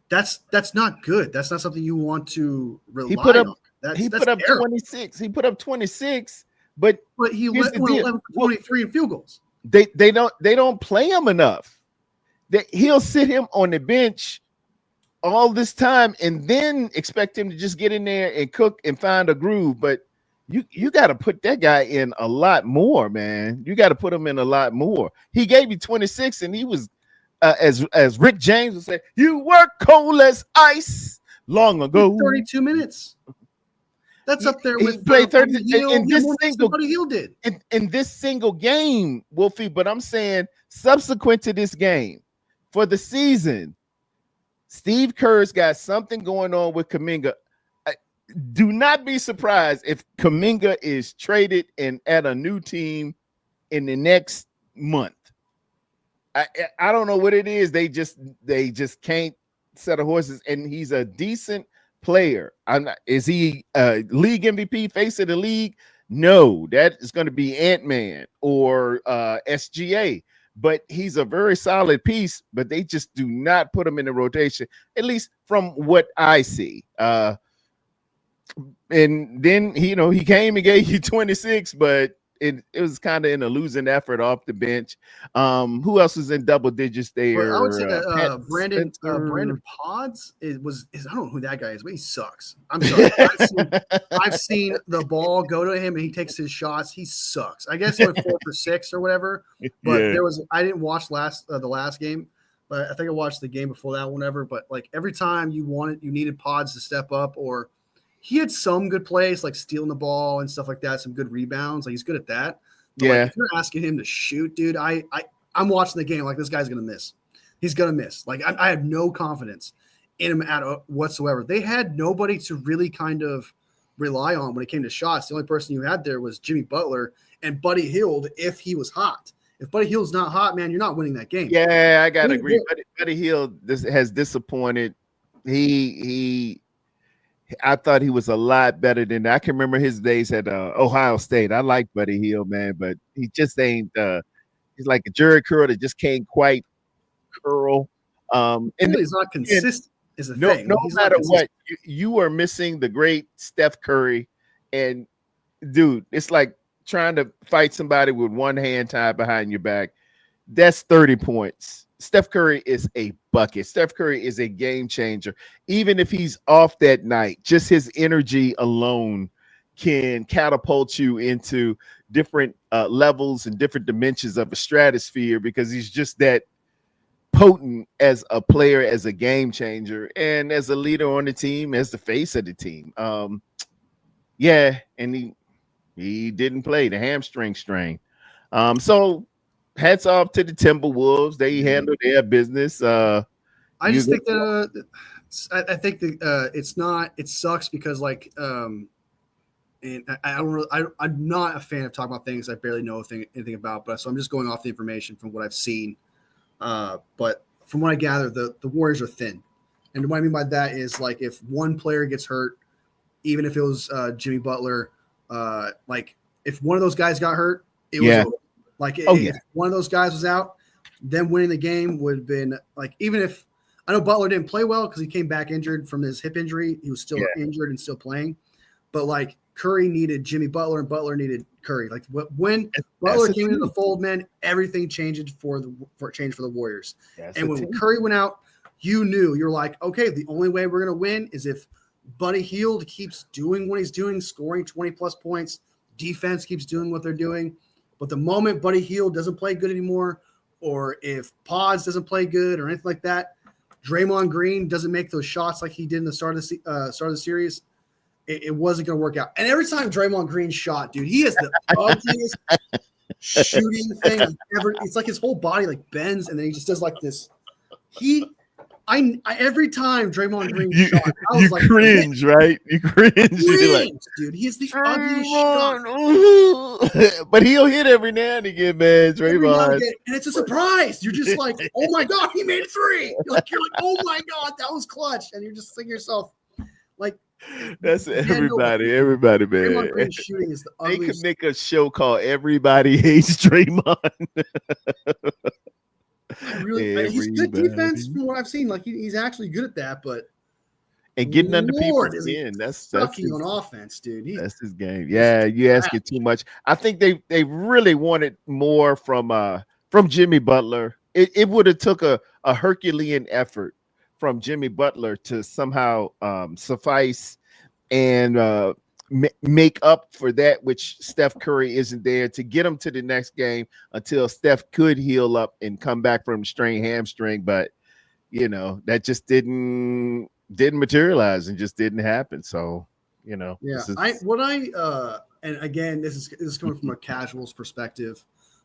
[SPEAKER 2] that's not good. That's not something you want to rely on.
[SPEAKER 1] He put up 26. He put up 26, but
[SPEAKER 2] he went 11 for 23 in field goals.
[SPEAKER 1] They don't play him enough. He'll sit him on the bench all this time and then expect him to just get in there and cook and find a groove. But you got to put that guy in a lot more, man. You got to put him in a lot more. He gave you 26, and he was, as Rick James would say, you were cold as ice long ago.
[SPEAKER 2] 32 minutes. That's up there with
[SPEAKER 1] played 30
[SPEAKER 2] in this single. Buddy Hield did
[SPEAKER 1] in this single game, Wolfie. But I'm saying subsequent to this game. For the season, Steve Kerr's got something going on with Kuminga. Do not be surprised if Kuminga is traded and at a new team in the next month. I don't know what it is. They just can't set of horses. And he's a decent player. Is he a league MVP, face of the league? No, that is going to be Ant-Man or SGA. But he's a very solid piece, but they just do not put him in the rotation, at least from what I see. And then, he came and gave you 26, but it was kind of in a losing effort off the bench. Who else is in double digits there?
[SPEAKER 2] Well, I would say that Brandon Podds I don't know who that guy is, but he sucks. I'm sorry. I've seen the ball go to him and he takes his shots. He sucks. I guess he went 4 for 6 or whatever. But I didn't watch the last game, but I think I watched the game before that, whatever. But like every time you needed Podds to step up, or he had some good plays, like stealing the ball and stuff like that, some good rebounds. Like, he's good at that. But like, if you're asking him to shoot, dude, I'm watching the game like this guy's going to miss. He's going to miss. Like, I have no confidence in him whatsoever. They had nobody to really kind of rely on when it came to shots. The only person you had there was Jimmy Butler and Buddy Hield if he was hot. If Buddy Hield's not hot, man, you're not winning that game.
[SPEAKER 1] Yeah, I got to agree. Buddy Hield has disappointed. I thought he was a lot better than that. I can remember his days at Ohio State. I like Buddy Hield, man, but he just ain't he's like a jerry curl that just can't quite curl. And
[SPEAKER 2] he's not consistent is the thing.
[SPEAKER 1] No matter what, you are missing the great Steph Curry. And dude, it's like trying to fight somebody with one hand tied behind your back. That's 30 points. Steph Curry is a bucket. Steph Curry is a game changer. Even if he's off that night, just his energy alone can catapult you into different levels and different dimensions of a stratosphere, because he's just that potent as a player, as a game changer, and as a leader on the team, as the face of the team. Yeah, and he didn't play the hamstring strain. So hats off to the Timberwolves. They handled their business.
[SPEAKER 2] I just think that I think that it's not. It sucks because like and I don't really, I'm not a fan of talking about things I barely know anything about, but so I'm just going off the information from what I've seen. But from what I gather, the Warriors are thin, and what I mean by that is like if one player gets hurt, even if it was Jimmy Butler, like if one of those guys got hurt, it was over. Like if one of those guys was out, then winning the game would have been like, even if I know Butler didn't play well because he came back injured from his hip injury, he was still injured and still playing, but like Curry needed Jimmy Butler and Butler needed Curry. Like when Butler came into the fold, man, everything changed for the Warriors. And when Curry went out, you're like, okay, the only way we're gonna win is if Buddy Hield keeps doing what he's doing, scoring 20 plus points. Defense keeps doing what they're doing. But the moment Buddy Hield doesn't play good anymore, or if Pods doesn't play good or anything like that, Draymond Green doesn't make those shots like he did in the start of the series, it wasn't going to work out. And every time Draymond Green shot, dude, he has the ugliest shooting thing ever. It's like his whole body like bends, and then he just does like this. I every time Draymond Green shot, I was like,
[SPEAKER 1] cringe, right? You cringe,
[SPEAKER 2] like, dude. He's the ugliest
[SPEAKER 1] shot. But he'll hit every now and again, man. Draymond,
[SPEAKER 2] and it's a surprise. You're just like, oh my god, he made a three. You're like, oh my god, that was clutch, and you're just thinking to yourself, like,
[SPEAKER 1] that's everybody, everybody, man.
[SPEAKER 2] Draymond Green shooting is the ugliest.
[SPEAKER 1] They could make a show called "Everybody Hates Draymond."
[SPEAKER 2] He's good defense from what I've seen. Like he's actually good at that, but
[SPEAKER 1] getting under people's skin, that's
[SPEAKER 2] his, on offense, dude.
[SPEAKER 1] That's his game. Yeah, you ask it too much. I think they really wanted more from Jimmy Butler. It would have took a Herculean effort from Jimmy Butler to somehow suffice and make up for that which Steph Curry isn't there, to get him to the next game until Steph could heal up and come back from strained hamstring. But that just didn't materialize and just didn't happen. So and again, this is coming from a casual's perspective,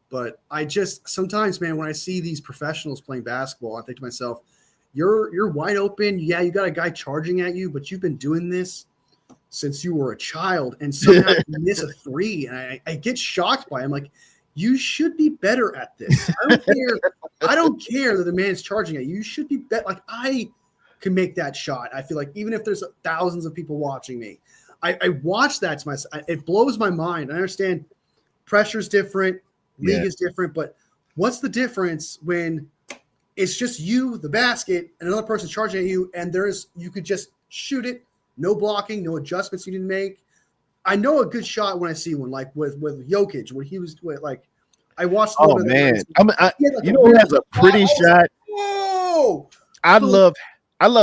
[SPEAKER 1] but I just sometimes, man, when I see these professionals playing basketball, I think to myself, you're wide open. Yeah, you got a guy charging at you, but you've been doing this since you were a child, and somehow you miss a three. And I get shocked by it. I'm like, you should be better at this. I don't care that the man's charging at you. You should be better. Like, I can make that shot. I feel like even if there's thousands of people watching me, I watch that to myself. It blows my mind. I understand pressure's different, league is different, but what's the difference when it's just you, the basket, and another person charging at you, and you could just shoot it. No blocking, no adjustments you didn't make. I know a good shot when I see one, like with Jokic, when he was like, I watched. Oh man, who has a pretty shot?
[SPEAKER 2] Whoa!
[SPEAKER 1] I love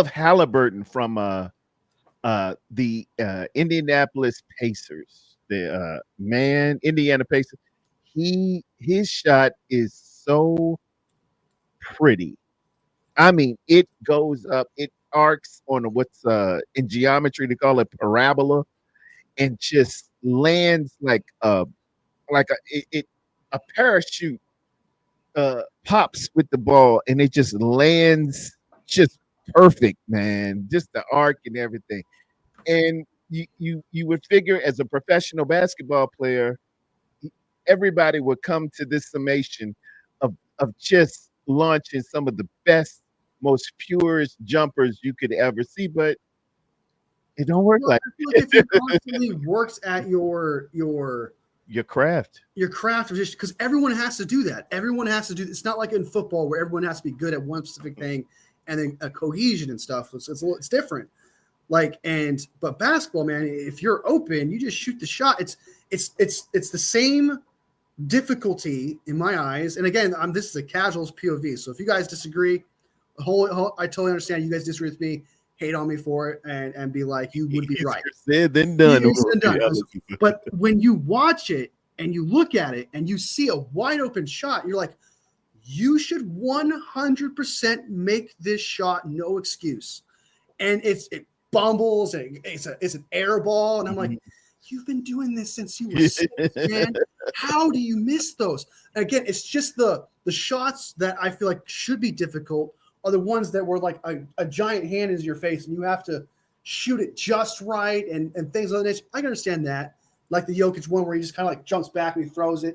[SPEAKER 1] Halliburton from the Indianapolis Pacers. The Indiana Pacers. His shot is so pretty. I mean, it goes up. It arcs on what's in geometry they call it parabola, and just lands like a parachute pops with the ball, and it just lands just perfect, man. Just the arc and everything. And you would figure as a professional basketball player, everybody would come to this summation of just launching some of the best, most purest jumpers you could ever see, but it don't work like
[SPEAKER 2] if you constantly works at your craft, just because everyone has to do that. Everyone has to do. It's not like in football where everyone has to be good at one specific thing and then a cohesion and stuff. It's different. But basketball, man, if you're open, you just shoot the shot. It's the same difficulty in my eyes. And again, this is a casual's POV. So if you guys disagree, I totally understand. You guys disagree with me, hate on me for it, and be like, you would be right.
[SPEAKER 1] Said then done.
[SPEAKER 2] But when you watch it and you look at it and you see a wide open shot, you're like, you should 100% make this shot, no excuse. And it bumbles and it's an air ball. And I'm like, you've been doing this since you were 6, man. How do you miss those? Again, it's just the shots that I feel like should be difficult are the ones that were like a giant hand is your face and you have to shoot it just right and things like that. I can understand that. Like the Jokic one where he just kind of like jumps back and he throws it.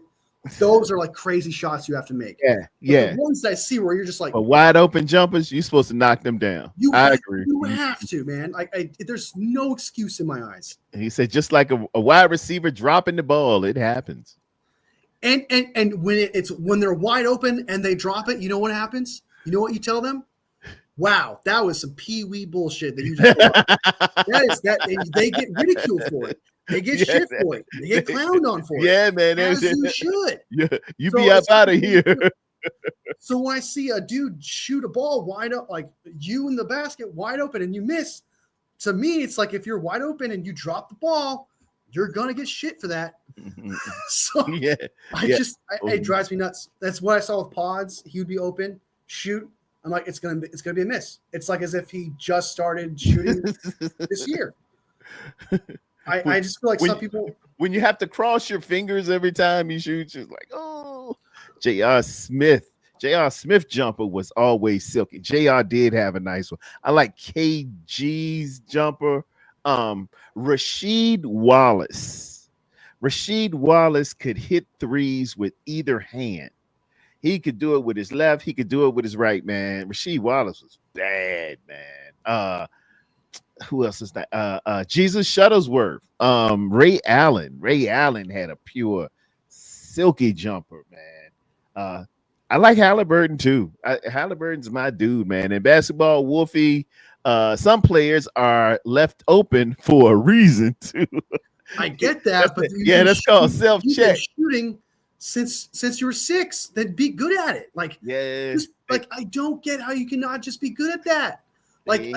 [SPEAKER 2] Those are like crazy shots you have to make.
[SPEAKER 1] Yeah, yeah.
[SPEAKER 2] The ones that I see where you're just like,
[SPEAKER 1] but wide open jumpers, you're supposed to knock them down. I agree.
[SPEAKER 2] You have to, man. There's no excuse in my eyes.
[SPEAKER 1] And he said, just like a wide receiver dropping the ball, it happens.
[SPEAKER 2] And when they're wide open and they drop it, you know what happens? You know what you tell them? Wow, that was some pee-wee bullshit that you just they get ridiculed for it. They get shit for it. They get clowned on for it.
[SPEAKER 1] Yeah, man.
[SPEAKER 2] As you should.
[SPEAKER 1] Yeah, you so be up out of here.
[SPEAKER 2] So when I see a dude shoot a ball wide up, like you in the basket wide open and you miss, to me, it's like if you're wide open and you drop the ball, you're going to get shit for that. So yeah, it drives me nuts. That's what I saw with Pods. He would be open, shoot. I'm like, it's gonna be a miss. It's like as if he just started shooting this year. I just feel like some people,
[SPEAKER 1] when you have to cross your fingers every time you shoot, it's like, oh, J.R. Smith jumper was always silky. J.R. did have a nice one. I like KG's jumper. Rasheed Wallace could hit threes with either hand. He could do it with his left. He could do it with his right, man. Rasheed Wallace was bad, man. Who else is that? Jesus Shuttlesworth. Ray Allen. Ray Allen had a pure silky jumper, man. I like Halliburton too. Halliburton's my dude, man. In basketball, Wolfie, some players are left open for a reason too.
[SPEAKER 2] I get that, but
[SPEAKER 1] that's called self-check.
[SPEAKER 2] Shooting since you were 6, then be good at it. Like, I don't get how you cannot just be good at that. Like,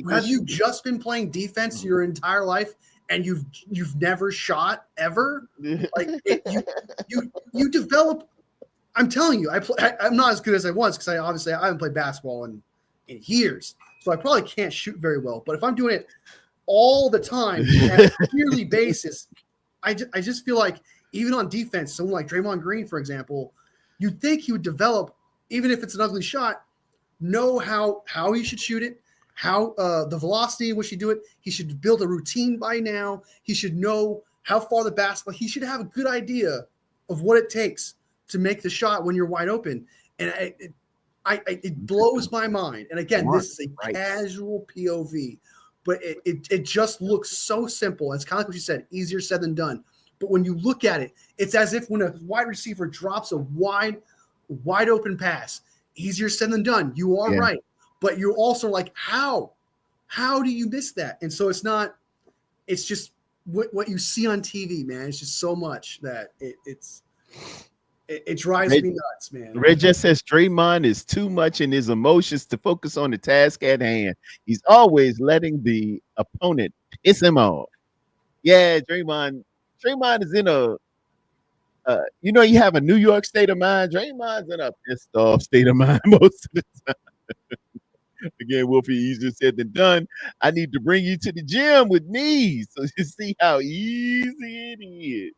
[SPEAKER 2] have you just been playing defense your entire life and you've never shot ever? Like, you develop. I'm telling you, I'm not as good as I was because I haven't played basketball in years, so I probably can't shoot very well. But if I'm doing it all the time on a yearly basis, I just feel like even on defense, someone like Draymond Green, for example, you'd think he would develop, even if it's an ugly shot, know how he should shoot it, how the velocity in which he do it. He should build a routine by now. He should know how far the basketball. He should have a good idea of what it takes to make the shot when you're wide open. And it blows my mind. And again, this is a casual POV, but it just looks so simple. It's kind of like what you said, easier said than done. But when you look at it, it's as if when a wide receiver drops a wide open pass, easier said than done. You are right. But you're also like, how do you miss that? And so it's just what you see on TV, man. It's just so much that it drives me nuts, man.
[SPEAKER 1] Red just says Draymond is too much in his emotions to focus on the task at hand. He's always letting the opponent piss him off. Yeah, Draymond is in you have a New York state of mind. Draymond's in a pissed off state of mind most of the time. Again, Wolfie, easier said than done. I need to bring you to the gym with me so you see how easy it is.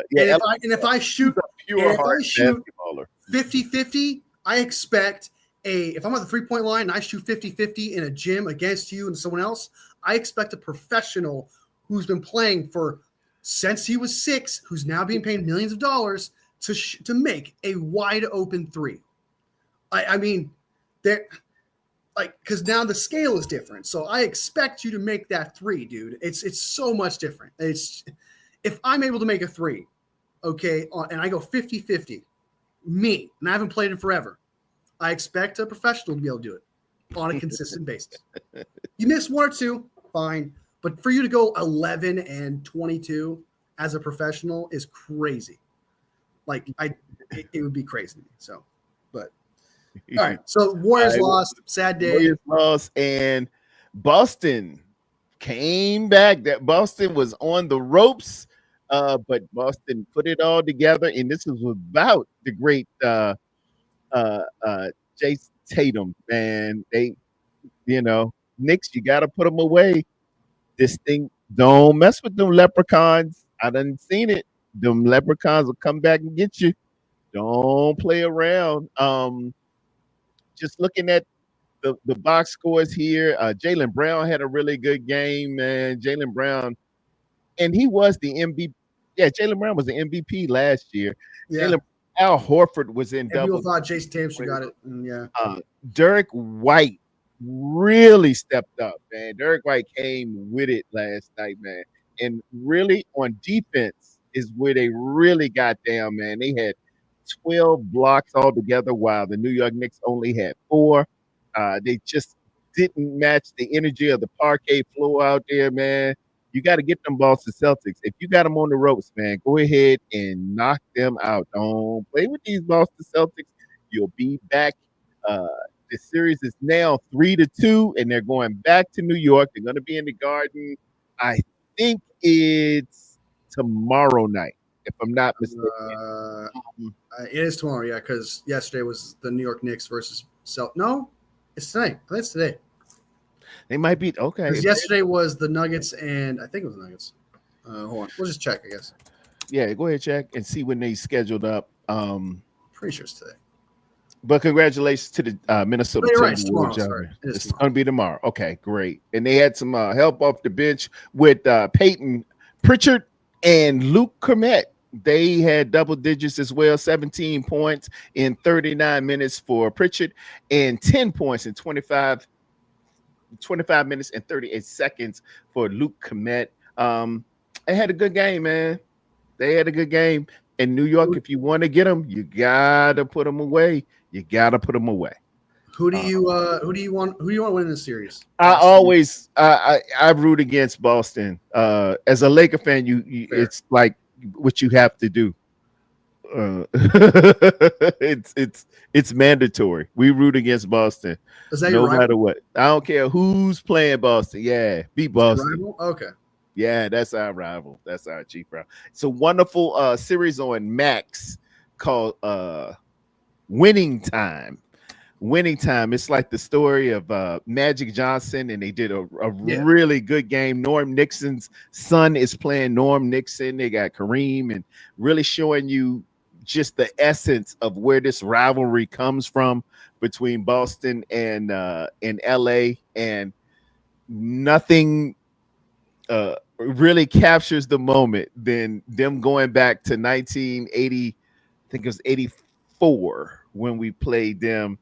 [SPEAKER 2] If I shoot 50-50, I expect if I'm at the 3-point line and I shoot 50-50 in a gym against you and someone else, I expect a professional who's been playing since he was 6, who's now being paid millions of dollars to make a wide open 3. I mean, because now the scale is different. So I expect you to make that 3, dude. It's so much different. If I'm able to make a 3, okay, and I go 50-50, me, and I haven't played in forever, I expect a professional to be able to do it on a consistent basis. You miss 1 or 2, fine. But for you to go 11 and 22 as a professional is crazy. Like it would be crazy. So, but all right. So Warriors lost. Sad day.
[SPEAKER 1] Warriors lost, and Boston came back. That Boston was on the ropes, but Boston put it all together. And this was about the great Jace Tatum, man. Knicks, you got to put them away. This thing, don't mess with them leprechauns. I done seen it. Them leprechauns will come back and get you. Don't play around. Just looking at the box scores here, Jaylen Brown had a really good game, man. Jaylen Brown, and he was the MVP. Yeah, Jaylen Brown was the MVP last year.
[SPEAKER 2] Yeah.
[SPEAKER 1] Al Horford was in
[SPEAKER 2] And
[SPEAKER 1] double.
[SPEAKER 2] people thought Jason Tatum got it. Yeah.
[SPEAKER 1] Derek White really stepped up, man. Derek White came with it last night, man. And really on defense is where they really got down, man. They had 12 blocks altogether, while the New York Knicks only had 4. They just didn't match the energy of the parquet floor out there, man. You got to get them Boston Celtics. If you got them on the ropes, man, go ahead and knock them out. Don't play with these Boston Celtics. You'll be back. The series is now 3-2, and they're going back to New York. They're going to be in the Garden. I think it's tomorrow night, if I'm not mistaken.
[SPEAKER 2] It is tomorrow, yeah, because yesterday was the New York Knicks versus Celtics. No, it's tonight. I think it's today.
[SPEAKER 1] They might be okay.
[SPEAKER 2] Because yesterday was the Nuggets, and I think it was the Nuggets. Hold on, we'll just check, I guess.
[SPEAKER 1] Yeah, go ahead, check and see when they scheduled up.
[SPEAKER 2] Pretty sure it's today.
[SPEAKER 1] But congratulations to the Minnesota Timberwolves. It's going to be tomorrow. Okay, great. And they had some help off the bench with Peyton Pritchard and Luke Kermit. They had double digits as well, 17 points in 39 minutes for Pritchard and 10 points in 25 minutes and 38 seconds for Luke Kermit. They had a good game, man. They had a good game. In New York, if you want to get them, you got to put them away. You got to put them away.
[SPEAKER 2] Who do you want to win this series?
[SPEAKER 1] I root against Boston. As a Laker fan, it's like what you have to do. It's mandatory. We root against Boston.
[SPEAKER 2] Is that
[SPEAKER 1] no matter what. I don't care who's playing Boston. Yeah, beat Boston.
[SPEAKER 2] Okay.
[SPEAKER 1] Yeah, that's our rival. That's our chief rival. It's a wonderful series on Max called Winning Time. Winning Time. It's like the story of Magic Johnson, and they did a really good game. Norm Nixon's son is playing Norm Nixon. They got Kareem, and really showing you just the essence of where this rivalry comes from between Boston and LA, and nothing really captures the moment than them going back to 1980, I think it was 84 when we played them,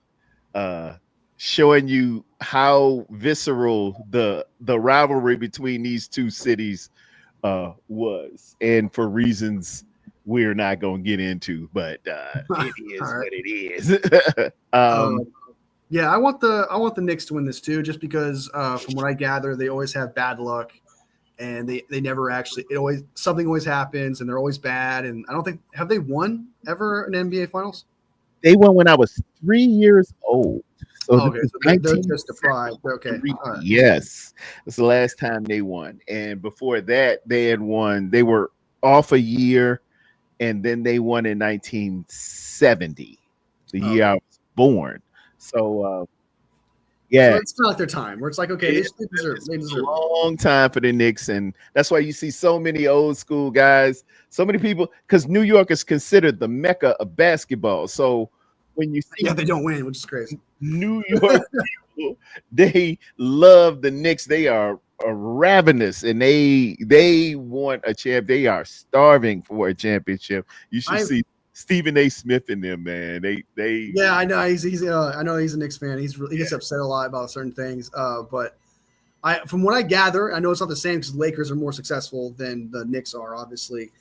[SPEAKER 1] showing you how visceral the rivalry between these two cities was, and for reasons we're not going to get into, but it is what it is.
[SPEAKER 2] Yeah, I want the Knicks to win this too, just because from what I gather, they always have bad luck, and they never actually. Something always happens, and they're always bad. And I don't think have they won ever in NBA Finals?
[SPEAKER 1] They won when I was 3 years old. So
[SPEAKER 2] they're just deprived. Okay, all right.
[SPEAKER 1] Yes, it's the last time they won, and before that, they had won. They were off a year, and then they won in 1970, the year I was born. So, yeah,
[SPEAKER 2] so it's not like their time where it's like, okay, they deserve
[SPEAKER 1] a long time for the Knicks, and that's why you see so many old school guys, so many people, because New York is considered the mecca of basketball. So when you see,
[SPEAKER 2] they don't win, which is crazy.
[SPEAKER 1] New York people, they love the Knicks. They are ravenous, and they want a champ. They are starving for a championship. You should see Stephen A. Smith in them, man. They
[SPEAKER 2] yeah, I know he's I know he's a Knicks fan. He gets upset a lot about certain things. But from what I gather, I know it's not the same because Lakers are more successful than the Knicks are, obviously,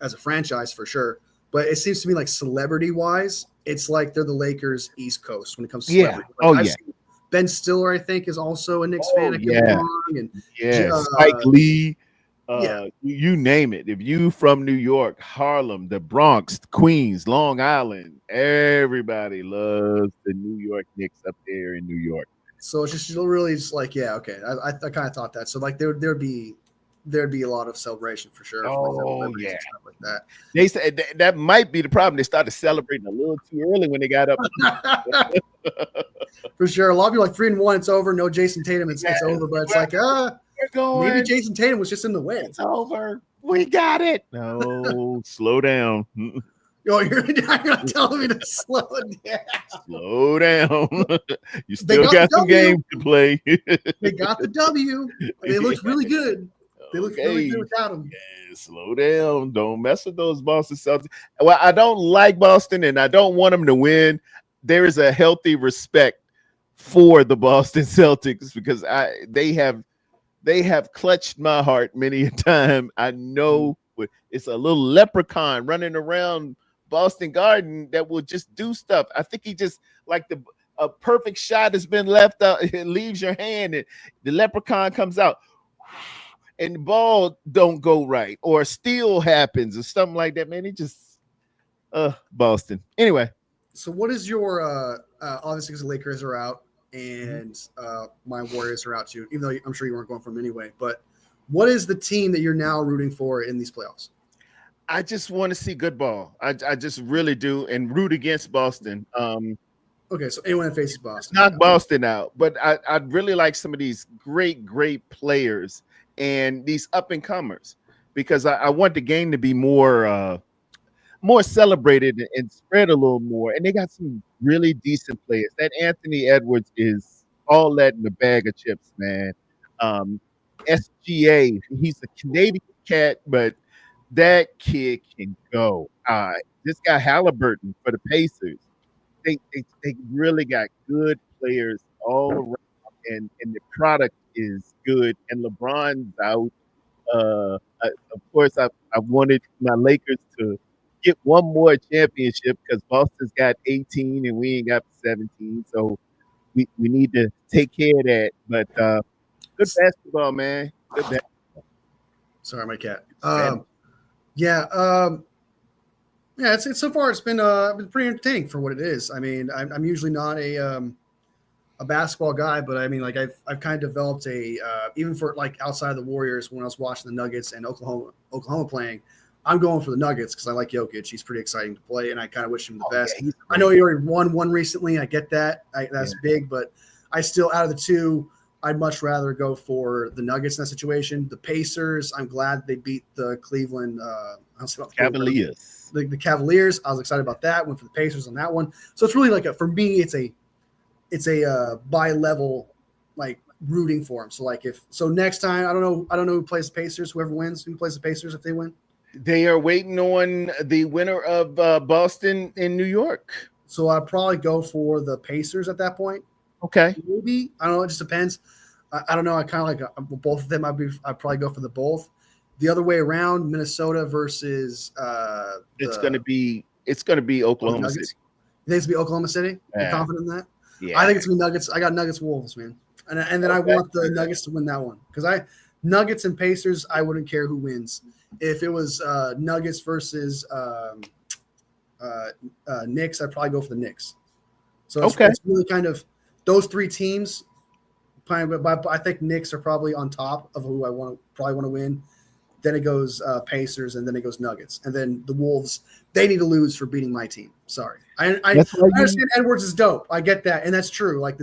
[SPEAKER 2] as a franchise for sure. But it seems to me like celebrity wise, it's like they're the Lakers East Coast when it comes to celebrity. I've seen Ben Stiller, I think, is also a Knicks fan.
[SPEAKER 1] Spike Lee. You name it. If you from New York, Harlem, the Bronx, Queens, Long Island, everybody loves the New York Knicks up there in New York.
[SPEAKER 2] So it's just really just like, I kind of thought that. So like there'd be there'd be a lot of celebration for sure.
[SPEAKER 1] Oh yeah,
[SPEAKER 2] and stuff like that.
[SPEAKER 1] They said that might be the problem. They started celebrating a little too early when they got up.
[SPEAKER 2] For sure, a lot of people like 3-1. It's over. No Jason Tatum. It's over. But it's like, maybe Jason Tatum was just in the way.
[SPEAKER 1] It's over. We got it. No, slow down.
[SPEAKER 2] Yo, you're not telling me to slow down.
[SPEAKER 1] Slow down. You still got some games to play.
[SPEAKER 2] They got the W. They looked really good. They look really good without him.
[SPEAKER 1] Yeah, slow down. Don't mess with those Boston Celtics. Well, I don't like Boston, and I don't want them to win. There is a healthy respect for the Boston Celtics because they have clutched my heart many a time. I know it's a little leprechaun running around Boston Garden that will just do stuff. I think he just like a perfect shot has been left out. It leaves your hand, and the leprechaun comes out. And the ball don't go right, or a steal happens, or something like that. Man, it just Boston. Anyway,
[SPEAKER 2] so what is your obviously because the Lakers are out and my Warriors are out too, even though I'm sure you weren't going for them anyway. But what is the team that you're now rooting for in these playoffs?
[SPEAKER 1] I just want to see good ball. I just really do, and root against Boston.
[SPEAKER 2] Okay, so anyone that faces Boston,
[SPEAKER 1] knock Boston out. But I'd really like some of these great players and these up and comers, because I want the game to be more celebrated and spread a little more. And they got some really decent players. That Anthony Edwards is all that in the bag of chips, man. SGA, he's a Canadian cat, but that kid can go. This guy Halliburton for the Pacers, they really got good players all around, and the product is good. And LeBron's out. Of course, I wanted my Lakers to get one more championship because Boston's got 18 and we ain't got 17. So we need to take care of that. But good basketball, man. Good basketball.
[SPEAKER 2] Sorry, my cat. It's so far it's been pretty entertaining for what it is. I mean, I'm usually not a basketball guy, but I mean, like I've kind of developed even for like outside of the Warriors, when I was watching the Nuggets and Oklahoma playing, I'm going for the Nuggets because I like Jokic. He's pretty exciting to play, and I kind of wish him the best. Yeah, I know he already won one recently. I get that. That's big, but I still, out of the two, I'd much rather go for the Nuggets in that situation. The Pacers, I'm glad they beat the Cleveland
[SPEAKER 1] Cavaliers.
[SPEAKER 2] The Cavaliers. I was excited about that. Went for the Pacers on that one. So it's really like for me, it's a bi-level like rooting for them. So like next time, I don't know who plays the Pacers. Whoever wins, who plays the Pacers if they win.
[SPEAKER 1] They are waiting on the winner of Boston in New York.
[SPEAKER 2] So I'd probably go for the Pacers at that point.
[SPEAKER 1] Okay.
[SPEAKER 2] Maybe. I don't know. It just depends. I don't know. I kind of like both of them. I'd probably go for the both. The other way around, Minnesota versus
[SPEAKER 1] it's going to be Oklahoma City.
[SPEAKER 2] You think it's going to be Oklahoma City?
[SPEAKER 1] Yeah.
[SPEAKER 2] You confident in that?
[SPEAKER 1] Yeah.
[SPEAKER 2] I think it's going to be Nuggets. I got Nuggets Wolves, man. And then I want the Nuggets to win that one. Because Nuggets and Pacers, I wouldn't care who wins. If it was Nuggets versus Knicks, I'd probably go for the Knicks. So it's really kind of those three teams. But I think Knicks are probably on top of who I probably want to win. Then it goes Pacers, and then it goes Nuggets. And then the Wolves, they need to lose for beating my team. Sorry. I understand Edwards is dope. I get that. And that's true. Like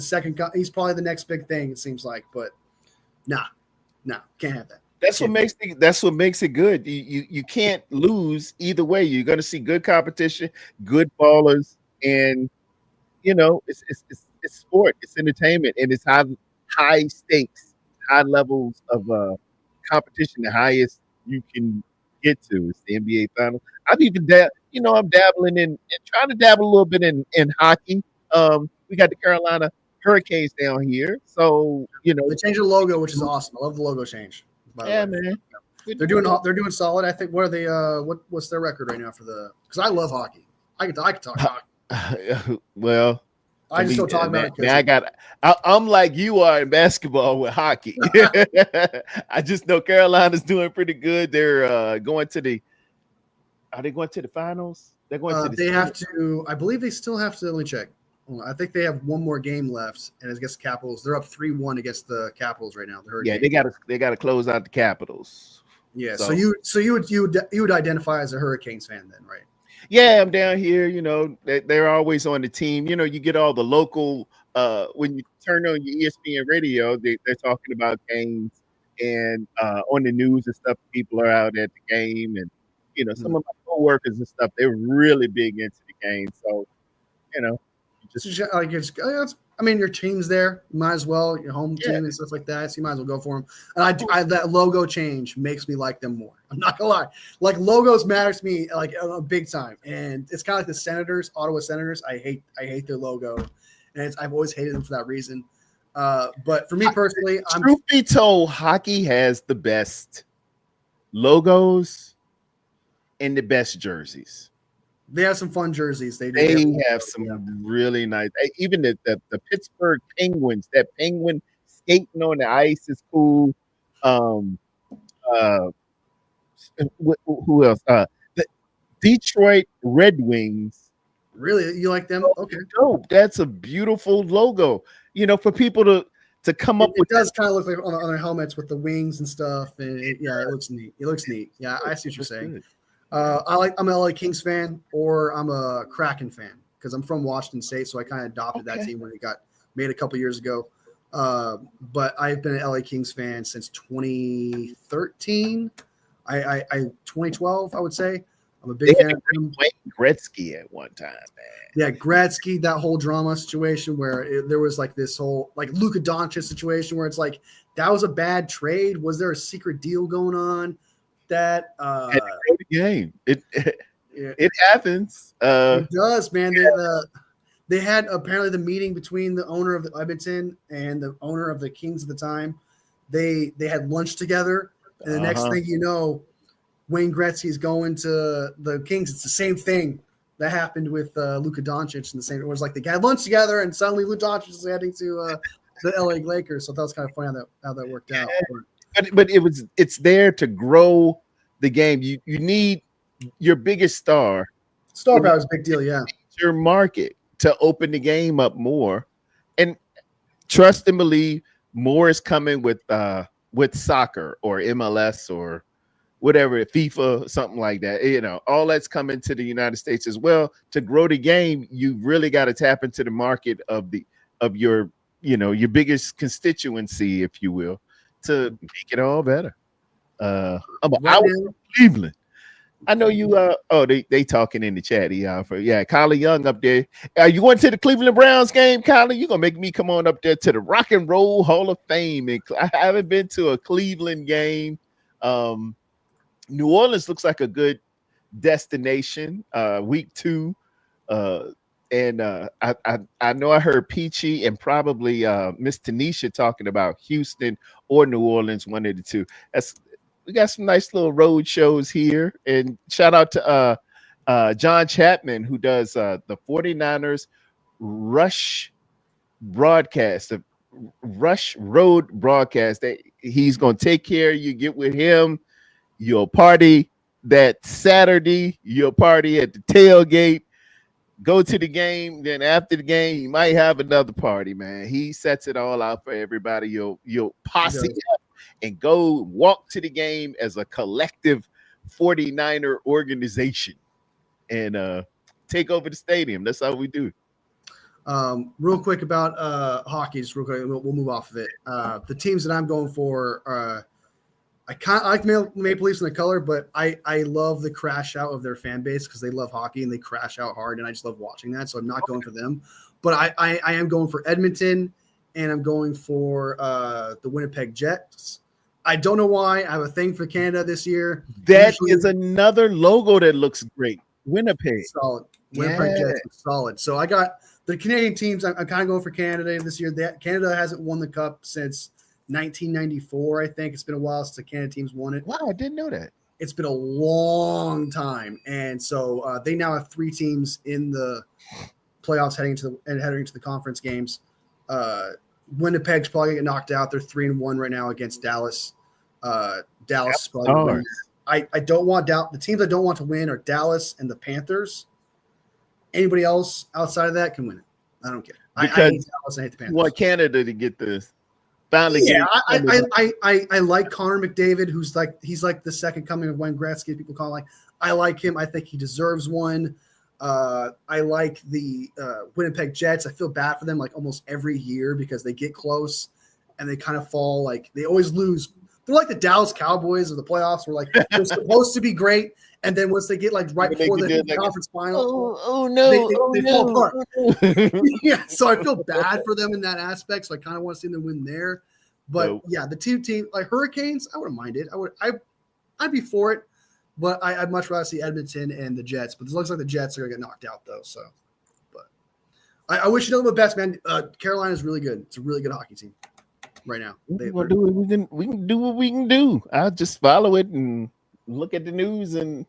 [SPEAKER 2] he's probably the next big thing, it seems like. But nah, can't have that.
[SPEAKER 1] That's what makes it good. You can't lose either way. You're going to see good competition, good ballers, and it's sport, it's entertainment, and it's high stakes, high levels of competition. The highest you can get to is the NBA Finals. I've even I'm dabbling in trying to dabble a little bit in hockey. We got the Carolina Hurricanes down here, so
[SPEAKER 2] they changed the logo, which is awesome. I love the logo change.
[SPEAKER 1] Yeah, man.
[SPEAKER 2] They're doing solid. I think. What are they? What's their record right now for the? Because I love hockey. I can talk hockey.
[SPEAKER 1] Well,
[SPEAKER 2] I just don't talk about it.
[SPEAKER 1] I'm like you are in basketball with hockey. I just know Carolina's doing pretty good. They're going to the. Are they going to the finals? They're going to.
[SPEAKER 2] They have to. I believe they still have to. Let me check. Well, I think they have one more game left, and it's against the Capitals. They're up 3-1 against the Capitals right now. The Hurricanes.
[SPEAKER 1] Yeah, they gotta close out the Capitals.
[SPEAKER 2] Yeah, so you would identify as a Hurricanes fan then, right?
[SPEAKER 1] Yeah, I'm down here. You know, they're always on the team. You know, you get all the local. When you turn on your ESPN radio, they're talking about games and on the news and stuff. People are out at the game, and you know, some of my coworkers and stuff. They're really big into the game. So, you know,
[SPEAKER 2] I mean, your team's there. You might as well, your home team and stuff like that. So you might as well go for them. And that logo change makes me like them more. I'm not gonna lie. Like logos matters to me like big time. And it's kind of like the Senators, Ottawa Senators. I hate their logo, and I've always hated them for that reason. But for me personally,
[SPEAKER 1] truth be told, hockey has the best logos and the best jerseys.
[SPEAKER 2] They have some fun jerseys. They
[SPEAKER 1] have some really nice. Even the Pittsburgh Penguins. That penguin skating on the ice is cool. Who else? The Detroit Red Wings.
[SPEAKER 2] Really, you like them? Okay,
[SPEAKER 1] dope. That's a beautiful logo. You know, for people to come up with.
[SPEAKER 2] It does kind of look like on their helmets with the wings and stuff. And it looks neat. It looks neat. Yeah, I see what you're saying. Good. I'm an LA Kings fan, or I'm a Kraken fan because I'm from Washington State, so I kind of adopted that team when it got made a couple years ago. But I've been an LA Kings fan since 2013. 2012, I would say. I'm a big fan of him.
[SPEAKER 1] Wayne Gretzky at one time, man.
[SPEAKER 2] Yeah, Gretzky, that whole drama situation where there was like this whole like Luka Doncic situation where it's like that was a bad trade. Was there a secret deal going on? That
[SPEAKER 1] the game. It happens.
[SPEAKER 2] It does, man. They had apparently the meeting between the owner of the Edmonton and the owner of the Kings at the time. They had lunch together, and the next thing you know, Wayne Gretzky's going to the Kings. It's the same thing that happened with Luka Doncic. And the same. It was like they had lunch together, and suddenly Luka Doncic is heading to the LA Lakers. So that was kind of funny how that worked out.
[SPEAKER 1] But it's there to grow the game. You need your biggest star.
[SPEAKER 2] Star power is a big deal, yeah.
[SPEAKER 1] Your market to open the game up more, and trust and believe more is coming with soccer or MLS or whatever, FIFA, something like that. You know, all that's coming to the United States as well. To grow the game, you really got to tap into the market of your biggest constituency, if you will, to make it all better. I'm out in Cleveland. I know you. They talking in the chat. Kylie Young up there. Are you going to the Cleveland Browns game, Kylie? You gonna make me come on up there to the Rock and Roll Hall of Fame? And I haven't been to a Cleveland game. New Orleans looks like a good destination. Week 2. And I know I heard Peachy and probably Miss Tanisha talking about Houston or New Orleans, one of the two. We got some nice little road shows here. And shout out to John Chapman, who does the 49ers Rush broadcast, the Rush Road broadcast. He's going to take care of you, get with him. You'll party that Saturday. You'll party at the tailgate. Go to the game, then after the game, you might have another party, man. He sets it all out for everybody. You'll posse up and go walk to the game as a collective 49er organization and take over the stadium. That's how we do.
[SPEAKER 2] Real quick about hockey, just real quick, we'll move off of it. The teams that I'm going for I like Maple Leafs in the color, but I love the crash out of their fan base because they love hockey and they crash out hard, and I just love watching that. So I'm not going for them, but I am going for Edmonton, and I'm going for the Winnipeg Jets. I don't know why. I have a thing for Canada this year.
[SPEAKER 1] That is another logo that looks great. Winnipeg.
[SPEAKER 2] Solid. Winnipeg Jets is solid. So I got the Canadian teams. I'm kind of going for Canada this year. Canada hasn't won the cup since 1994, I think. It's been a while since the Canada teams won it.
[SPEAKER 1] Wow, I didn't know that.
[SPEAKER 2] It's been a long time, and so they now have 3 teams in the playoffs heading into the conference games. Winnipeg's probably gonna get knocked out. They're 3-1 right now against Dallas. Dallas probably wins. I don't want the teams I don't want to win are Dallas and the Panthers. Anybody else outside of that can win it. I don't care.
[SPEAKER 1] Because
[SPEAKER 2] I hate Dallas. I hate the Panthers.
[SPEAKER 1] You want Canada to get this. Finally,
[SPEAKER 2] yeah, I like Connor McDavid, he's like the second coming of Wayne Gretzky. People call him, like, I like him. I think he deserves one. I like the Winnipeg Jets. I feel bad for them like almost every year because they get close and they kind of fall. Like they always lose. They're like the Dallas Cowboys of the playoffs. Where like they're supposed to be great, and then once they get like right before the conference final, they fall apart. Yeah, so I feel bad for them in that aspect. So I kind of want to see them win there. But yeah, the two teams like Hurricanes, I wouldn't mind it. I'd be for it. But I'd much rather see Edmonton and the Jets. But it looks like the Jets are going to get knocked out, though. So, but I wish you know the best, man. Carolina is really good. It's a really good hockey team right now.
[SPEAKER 1] We can do what we can do. I'll just follow it and look at the news, and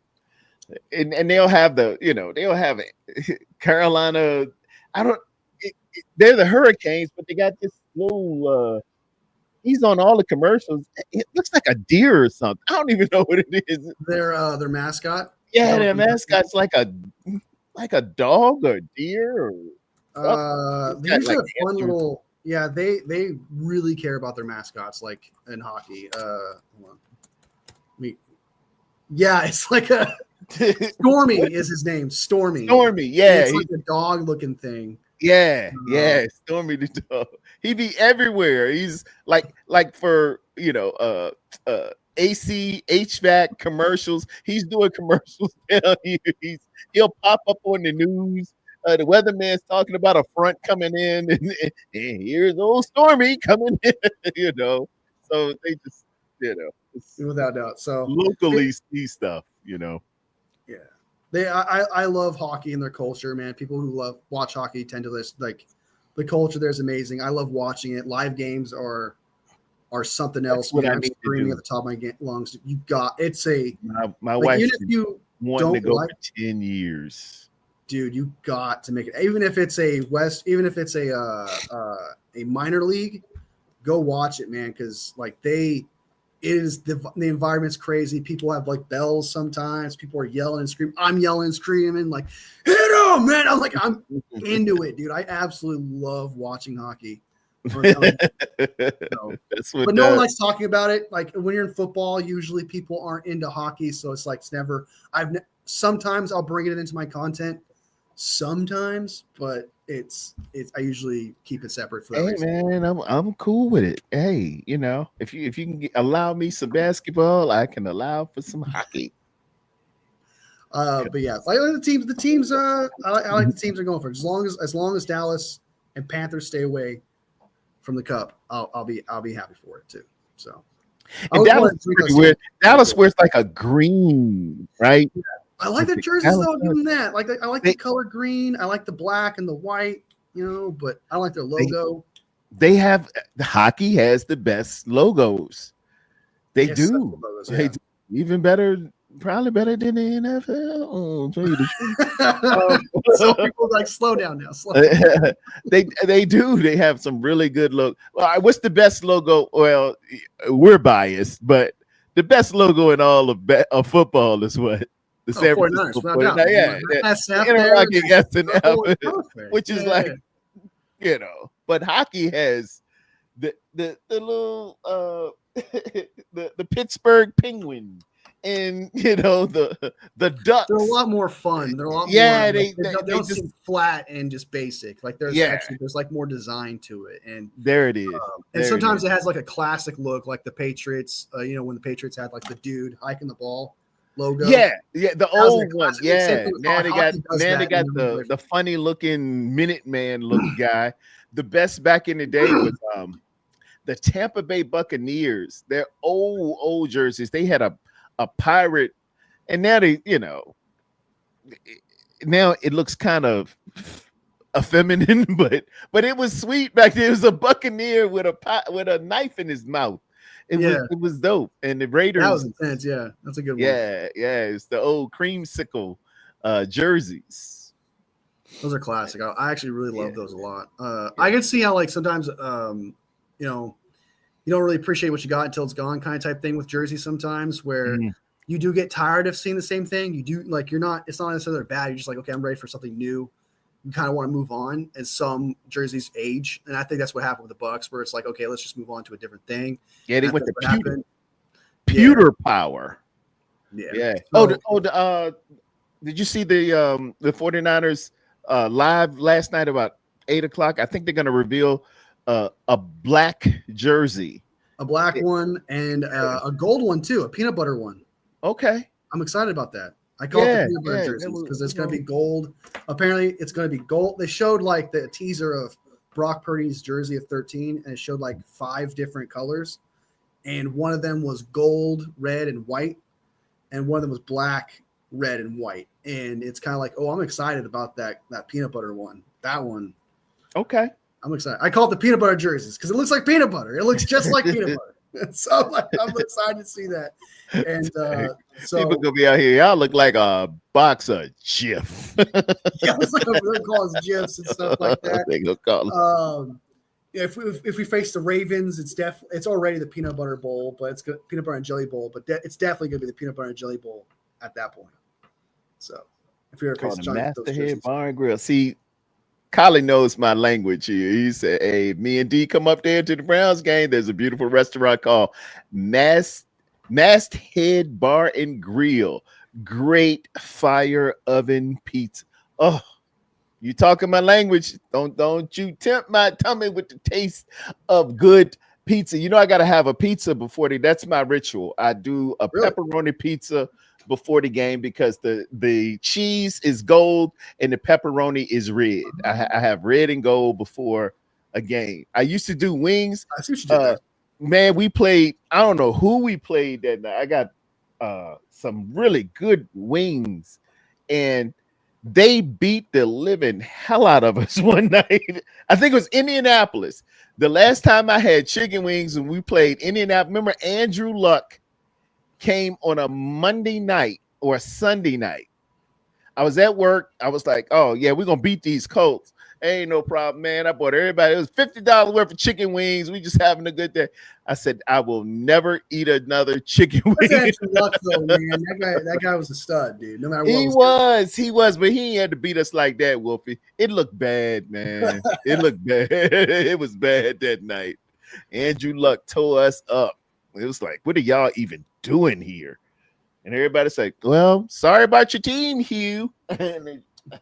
[SPEAKER 1] they'll have they'll have it. Carolina. They're the Hurricanes, but they got this little. He's on all the commercials. It looks like a deer or something. I don't even know what it is.
[SPEAKER 2] Their mascot.
[SPEAKER 1] Yeah, their mascot's like a dog or a deer.
[SPEAKER 2] They usually have fun little. Yeah, they really care about their mascots, like in hockey. Hold on. Yeah, it's like a Stormy is his name. Stormy.
[SPEAKER 1] Yeah,
[SPEAKER 2] it's like a dog-looking thing.
[SPEAKER 1] Yeah, Stormy the dog. He be everywhere. He's like for AC HVAC commercials. He's doing commercials down here. He'll pop up on the news. The weatherman's talking about a front coming in, and here's old Stormy coming in. So they just
[SPEAKER 2] without doubt. So
[SPEAKER 1] locally see stuff. Yeah.
[SPEAKER 2] I love hockey and their culture, man. People who watch hockey tend to like the culture there is amazing. I love watching it. Live games are something else. Man, I'm screaming at the top of my lungs. My
[SPEAKER 1] wife.
[SPEAKER 2] Even if you
[SPEAKER 1] wanting to go for 10 years,
[SPEAKER 2] dude, you got to make it. Even if it's a minor league, go watch it, man. Because like the environment's crazy. People have like bells sometimes. People are yelling and screaming. I'm yelling and screaming like, hit him, man. I'm into it, dude. I absolutely love watching hockey. But no one likes talking about it. Like when you're in football, usually people aren't into hockey. So it's like, it's never, sometimes I'll bring it into my content sometimes, but I usually keep it separate for that reason.
[SPEAKER 1] Man, I'm cool with it. Hey, if you can allow me some basketball, I can allow for some hockey.
[SPEAKER 2] But yeah, like the teams. I like the teams are going for it. As long as Dallas and Panthers stay away from the cup, I'll be happy for it too. So
[SPEAKER 1] Dallas wears like a green, right?
[SPEAKER 2] Yeah. I like the jerseys though. Doing that, I like the color green. I like the black and the white. But I like their logo.
[SPEAKER 1] The hockey has the best logos. They do. Logos, yeah. They do. Even better, probably better than the NFL. Oh, tell you the truth.
[SPEAKER 2] So people like slow down now.
[SPEAKER 1] They do. They have some really good logo. Well, what's the best logo? Well, we're biased, but the best logo in all of football is what? The San Francisco 49ers. Interlocking SNL, which is like, but hockey has the little the Pittsburgh Penguin and the Ducks.
[SPEAKER 2] They're a lot more fun. They're a lot more. They don't seem flat and just basic. Like there's like more design to it, and
[SPEAKER 1] there it is.
[SPEAKER 2] And sometimes it has like a classic look, like the Patriots. When the Patriots had like the dude hiking the ball logo.
[SPEAKER 1] Yeah, the old one. Yeah, now they got the funny looking Minuteman look guy. The best back in the day was the Tampa Bay Buccaneers. Their old jerseys. They had a pirate, and now now it looks kind of effeminate, but it was sweet back then. It was a Buccaneer with a knife in his mouth. It was dope. And the Raiders.
[SPEAKER 2] That was intense. Yeah, that's a good one.
[SPEAKER 1] Yeah. It's the old creamsicle jerseys.
[SPEAKER 2] Those are classic. I actually really love those a lot. I can see how like sometimes you don't really appreciate what you got until it's gone kind of type thing with jerseys sometimes where you do get tired of seeing the same thing. You do like it's not necessarily bad. You're just like, okay, I'm ready for something new. you kind of want to move on, and some jerseys age. And I think that's what happened with the Bucks, where it's like, okay, let's just move on to a different thing.
[SPEAKER 1] Yeah, they went to
[SPEAKER 2] pewter
[SPEAKER 1] power. Yeah.
[SPEAKER 2] So,
[SPEAKER 1] Did you see the 49ers live last night about 8:00? I think they're going to reveal a black jersey,
[SPEAKER 2] a black one and a gold one too, a peanut butter one.
[SPEAKER 1] Okay,
[SPEAKER 2] I'm excited about that. I call it the peanut butter jerseys because it's going to be gold. Apparently, it's going to be gold. They showed like the teaser of Brock Purdy's jersey of 13, and it showed like 5 different colors, and one of them was gold, red, and white, and one of them was black, red, and white. And it's kind of like, oh, I'm excited about that peanut butter one. That one.
[SPEAKER 1] Okay.
[SPEAKER 2] I'm excited. I call it the peanut butter jerseys because it looks like peanut butter. It looks just like peanut butter. So I'm excited to see that. And so
[SPEAKER 1] people gonna be out here. Y'all look like a box of Jif.
[SPEAKER 2] Yeah, it's like they're calling us GIFs and stuff like that.
[SPEAKER 1] They gonna call them.
[SPEAKER 2] If we face the Ravens, it's already the peanut butter bowl, but it's peanut butter and jelly bowl. But it's definitely gonna be the peanut butter and jelly bowl at that point. So if you're
[SPEAKER 1] a Masterhead Bar and Grill, see. Collie knows my language here. He said, hey, me and D come up there to the Browns game. There's a beautiful restaurant called Masthead Bar and Grill. Great fire oven pizza. Oh, you talking my language. Don't you tempt my tummy with the taste of good pizza. You know, I got to have a pizza before that's my ritual. I do a pepperoni pizza before the game because the cheese is gold and the pepperoni is red. I have red and gold before a game. I used to do wings.
[SPEAKER 2] I see what you did
[SPEAKER 1] man, we played. I don't know who we played that night. I got some really good wings, and they beat the living hell out of us one night. I think it was Indianapolis. The last time I had chicken wings and we played Indianapolis. Remember Andrew Luck came on a Monday night or a Sunday night. I was at work. I was like, oh, yeah, we're going to beat these Colts. Ain't no problem, man. I bought everybody. It was $50 worth of chicken wings. We just having a good day. I said, I will never eat another chicken wing.
[SPEAKER 2] That's luck, though, man. That guy was a stud, dude. No matter
[SPEAKER 1] what. He was, but he had to beat us like that, Wolfie. It looked bad, man. It looked bad. It was bad that night. Andrew Luck tore us up. It was like, what are y'all even doing here? And everybody's like, well, sorry about your team, Hugh.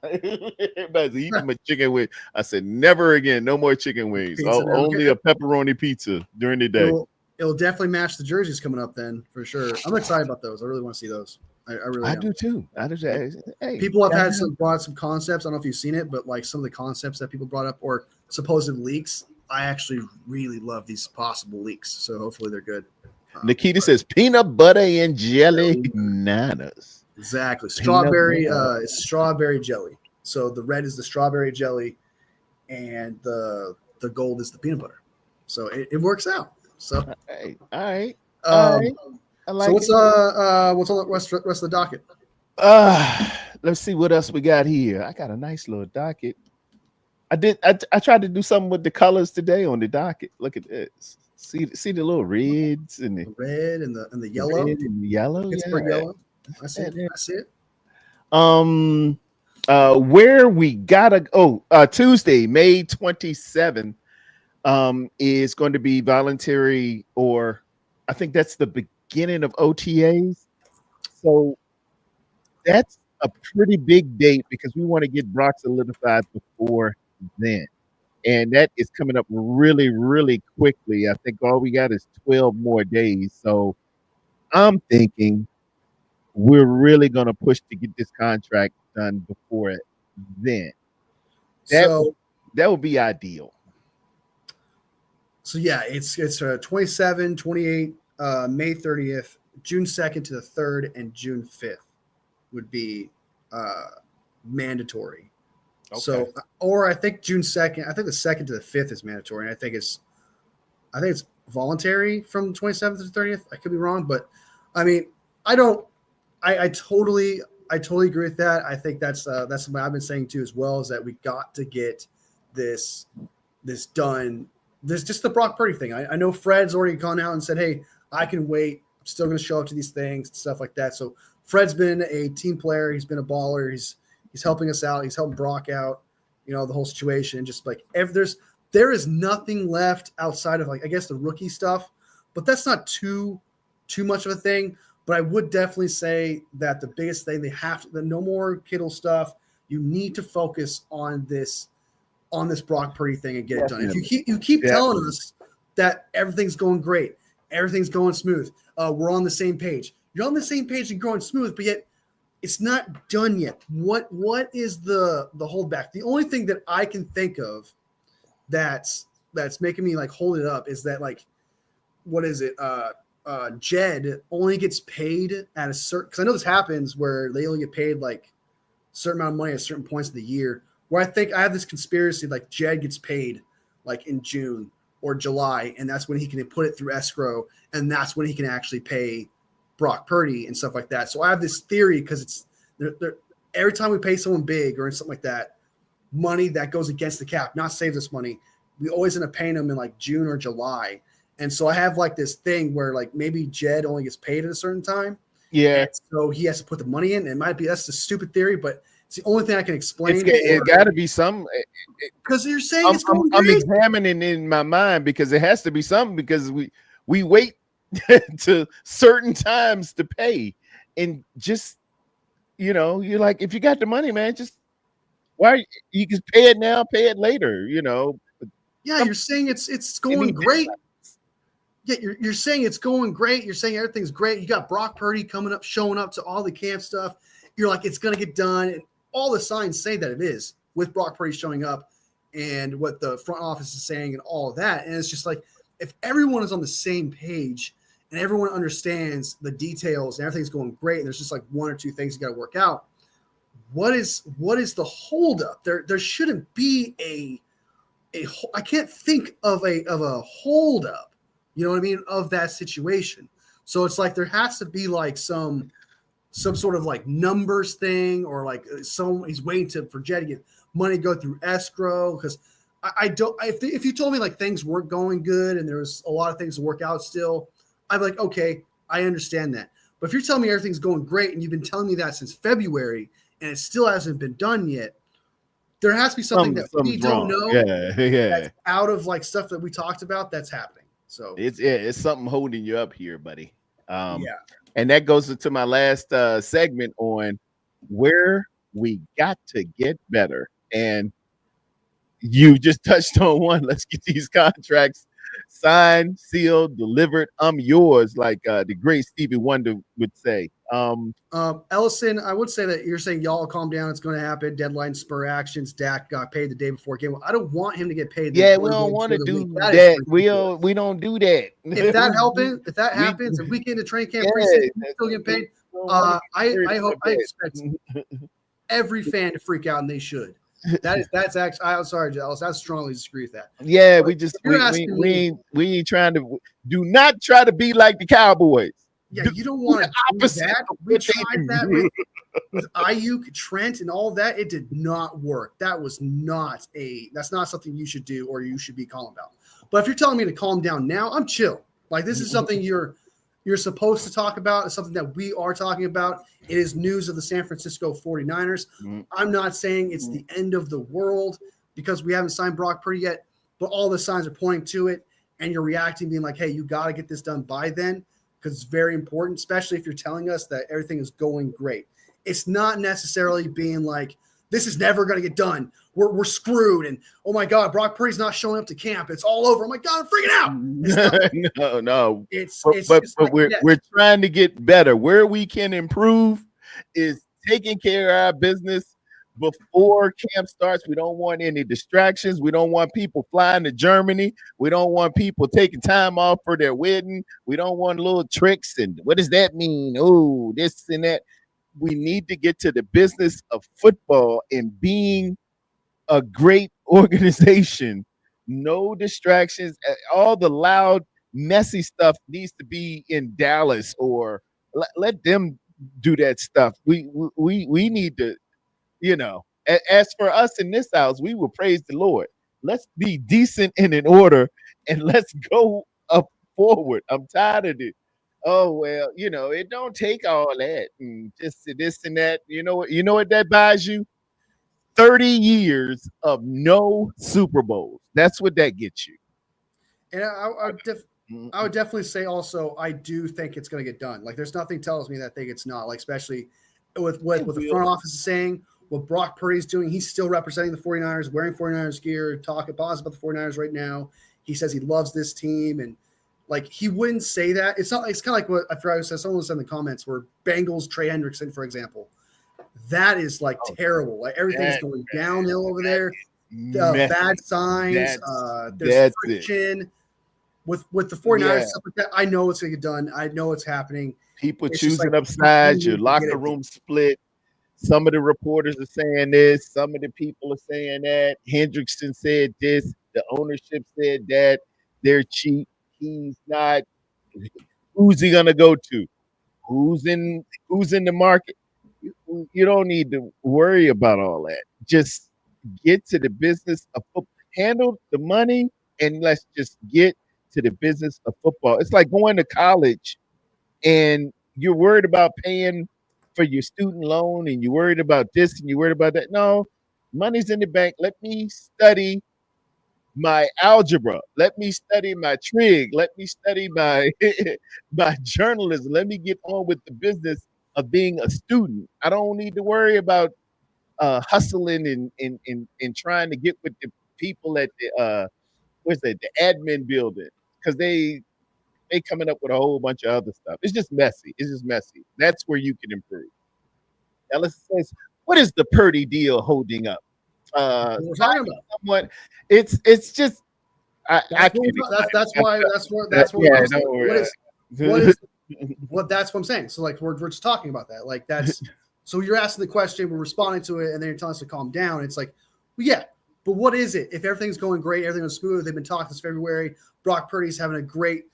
[SPEAKER 1] Everybody's eating my chicken wing. I said, never again, no more chicken wings. Only a pepperoni pizza during the day.
[SPEAKER 2] It'll definitely match the jerseys coming up then, for sure. I'm excited about those. I really want to see those. I
[SPEAKER 1] do too. Hey,
[SPEAKER 2] people have brought some concepts. I don't know if you've seen it, but like some of the concepts that people brought up or supposed leaks, I actually really love these possible leaks. So hopefully they're good.
[SPEAKER 1] Nikita says peanut butter and jelly bananas.
[SPEAKER 2] Exactly. Strawberry, it's strawberry jelly. So the red is the strawberry jelly and the gold is the peanut butter. So it works out. So
[SPEAKER 1] all right.
[SPEAKER 2] I like what's on the rest of the docket?
[SPEAKER 1] Let's see what else we got here. I got a nice little docket. I tried to do something with the colors today on the docket. Look at this. See the little reds and the
[SPEAKER 2] red and the yellow.
[SPEAKER 1] Red and the yellow.
[SPEAKER 2] Yellow. I see it.
[SPEAKER 1] Where we gotta Tuesday, May 27th, is going to be voluntary, or I think that's the beginning of OTAs. So that's a pretty big date because we want to get Brock solidified before then. And that is coming up really, really quickly. I think all we got is 12 more days. So I'm thinking we're really going to push to get this contract done before then. That would be ideal.
[SPEAKER 2] So, yeah, it's 27, 28, May 30th, June 2nd to the 3rd, and June 5th would be mandatory. Okay. So, or I think June 2nd, I think the 2nd to the 5th is mandatory. And I think it's voluntary from 27th to 30th. I could be wrong, but I mean, I totally agree with that. I think that's something I've been saying too, as well, is that we got to get this done. This just the Brock Purdy thing. I know Fred's already gone out and said, hey, I can wait. I'm still going to show up to these things and stuff like that. So Fred's been a team player. He's been a baller. He's helping us out. He's helping Brock out. the whole situation. Just like if there is nothing left outside of like I guess the rookie stuff, but that's not too much of a thing. But I would definitely say that the biggest thing they have to, the no more Kittle stuff. You need to focus on this Brock Purdy thing and get it done. If you keep telling us that everything's going great, everything's going smooth, we're on the same page. You're on the same page and going smooth, but yet it's not done yet. What is the holdback? The only thing that I can think of that's making me like hold it up is that like what is it? Jed only gets paid at a certain, because I know this happens where they only get paid like a certain amount of money at certain points of the year. Where I think I have this conspiracy like Jed gets paid like in June or July, and that's when he can put it through escrow, and that's when he can actually pay Brock Purdy and stuff like that. So I have this theory because it's every time we pay someone big or something like that, money that goes against the cap, not save this money, we always end up paying them in like June or July. And so I have like this thing where like maybe Jed only gets paid at a certain time.
[SPEAKER 1] Yeah.
[SPEAKER 2] So he has to put the money in. It might be, that's a stupid theory, but it's the only thing I can explain.
[SPEAKER 1] It got to be some,
[SPEAKER 2] because you're saying it's going
[SPEAKER 1] I'm
[SPEAKER 2] great.
[SPEAKER 1] examining in my mind because it has to be something, because we wait to certain times to pay, and just you're like, if you got the money, man, just why you can pay it now, pay it later,
[SPEAKER 2] Yeah, you're saying it's going great. Yeah, you're saying it's going great. You're saying everything's great. You got Brock Purdy coming up, showing up to all the camp stuff. You're like, it's going to get done. And all the signs say that it is, with Brock Purdy showing up and what the front office is saying and all of that. And it's just like, if everyone is on the same page and everyone understands the details and everything's going great, and there's just like one or two things you got to work out, what is the holdup? There shouldn't be a I can't think of a holdup. You know what I mean? Of that situation. So it's like there has to be like some sort of like numbers thing, or like he's waiting for Jed to get money to go through escrow. Because I don't, if you told me like things weren't going good and there was a lot of things to work out still, I'd be like, okay, I understand that. But if you're telling me everything's going great and you've been telling me that since February and it still hasn't been done yet, there has to be something that we don't know.
[SPEAKER 1] Yeah.
[SPEAKER 2] That's out of like stuff that we talked about that's happening. So
[SPEAKER 1] it's something holding you up here, buddy. And that goes into my last segment on where we got to get better. And you just touched on one. Let's get these contracts signed, sealed, delivered. I'm yours, like the great Stevie Wonder would say.
[SPEAKER 2] Ellison, I would say that you're saying y'all calm down. It's going to happen. Deadline spur actions. Dak got paid the day before game. I don't want him to get paid.
[SPEAKER 1] Yeah, we don't want to do that. We don't do that.
[SPEAKER 2] If that happens, if we get into training camp preseason, still get paid. I expect every fan to freak out, and they should. That's actually. I'm sorry, Dallas. I strongly disagree with that.
[SPEAKER 1] Yeah, we ain't trying to. Do not try to be like the Cowboys.
[SPEAKER 2] Yeah, you don't want to do that. We tried that with Ayuk, Trent, and all that. It did not work. That's not something you should do or you should be calm about. But if you're telling me to calm down now, I'm chill. Like, this is something you're supposed to talk about. It's something that we are talking about. It is news of the San Francisco 49ers. I'm not saying it's the end of the world because we haven't signed Brock Purdy yet, but all the signs are pointing to it, and you're reacting, being like, hey, you got to get this done by then, because it's very important, especially if you're telling us that everything is going great. It's not necessarily being like, this is never going to get done. We're screwed. And, oh, my God, Brock Purdy's not showing up to camp. It's all over. Oh, my God, I'm freaking
[SPEAKER 1] No.
[SPEAKER 2] out.
[SPEAKER 1] But we're trying to get better. Where we can improve is taking care of our business before camp starts. We don't want any distractions. We don't want people flying to Germany. We don't want people taking time off for their wedding. We don't want little tricks. And what does that mean? Oh, this and that. We need to get to the business of football and being a great organization. No distractions. All the loud, messy stuff needs to be in Dallas, or let them do that stuff. We need to, as for us in this house, we will praise the Lord. Let's be decent and in order, and let's go up forward. I'm tired of it. Oh, well, it don't take all that and just this and that. You know what that buys you? 30 years of no Super Bowls. That's what that gets you.
[SPEAKER 2] And I would definitely say also, I do think it's going to get done. Like, there's nothing tells me that I think it's not. Like, especially with what the front office is saying, what Brock Purdy's doing. He's still representing the 49ers, wearing 49ers gear, talking positive about the 49ers right now. He says he loves this team. And, like, he wouldn't say that. It's not. It's kind of like what I forgot to say. Someone said in the comments where Bengals, Trey Hendrickson, for example. That is, like, terrible. Like, everything's going downhill over there. Bad signs. There's friction. With the 49ers, stuff like that, I know it's going to get done. I know it's happening.
[SPEAKER 1] People choosing upsides, your locker room split. Some of the reporters are saying this. Some of the people are saying that. Hendrickson said this. The ownership said that. They're cheap. He's not. Who's he going to go to? Who's in the market? You don't need to worry about all that. Just get to the business of football. Handle the money, and let's just get to the business of football. It's like going to college and you're worried about paying for your student loan and you're worried about this and you're worried about that. No, money's in the bank. Let me study my algebra. Let me study my trig. Let me study my my journalism. Let me get on with the business of being a student. I don't need to worry about hustling and trying to get with the people at the the admin building, because they coming up with a whole bunch of other stuff. It's just messy. That's where you can improve. Ellis says, what is the Purdy deal holding up?
[SPEAKER 2] We're talking about
[SPEAKER 1] somewhat. It's just
[SPEAKER 2] that's what that's what I'm saying. So, like, we're just talking about that. Like, that's so you're asking the question, we're responding to it, and then you're telling us to calm down. It's like, well, yeah. But what is it? If everything's going great, everything was smooth, they've been talking since February, Brock Purdy's having a great,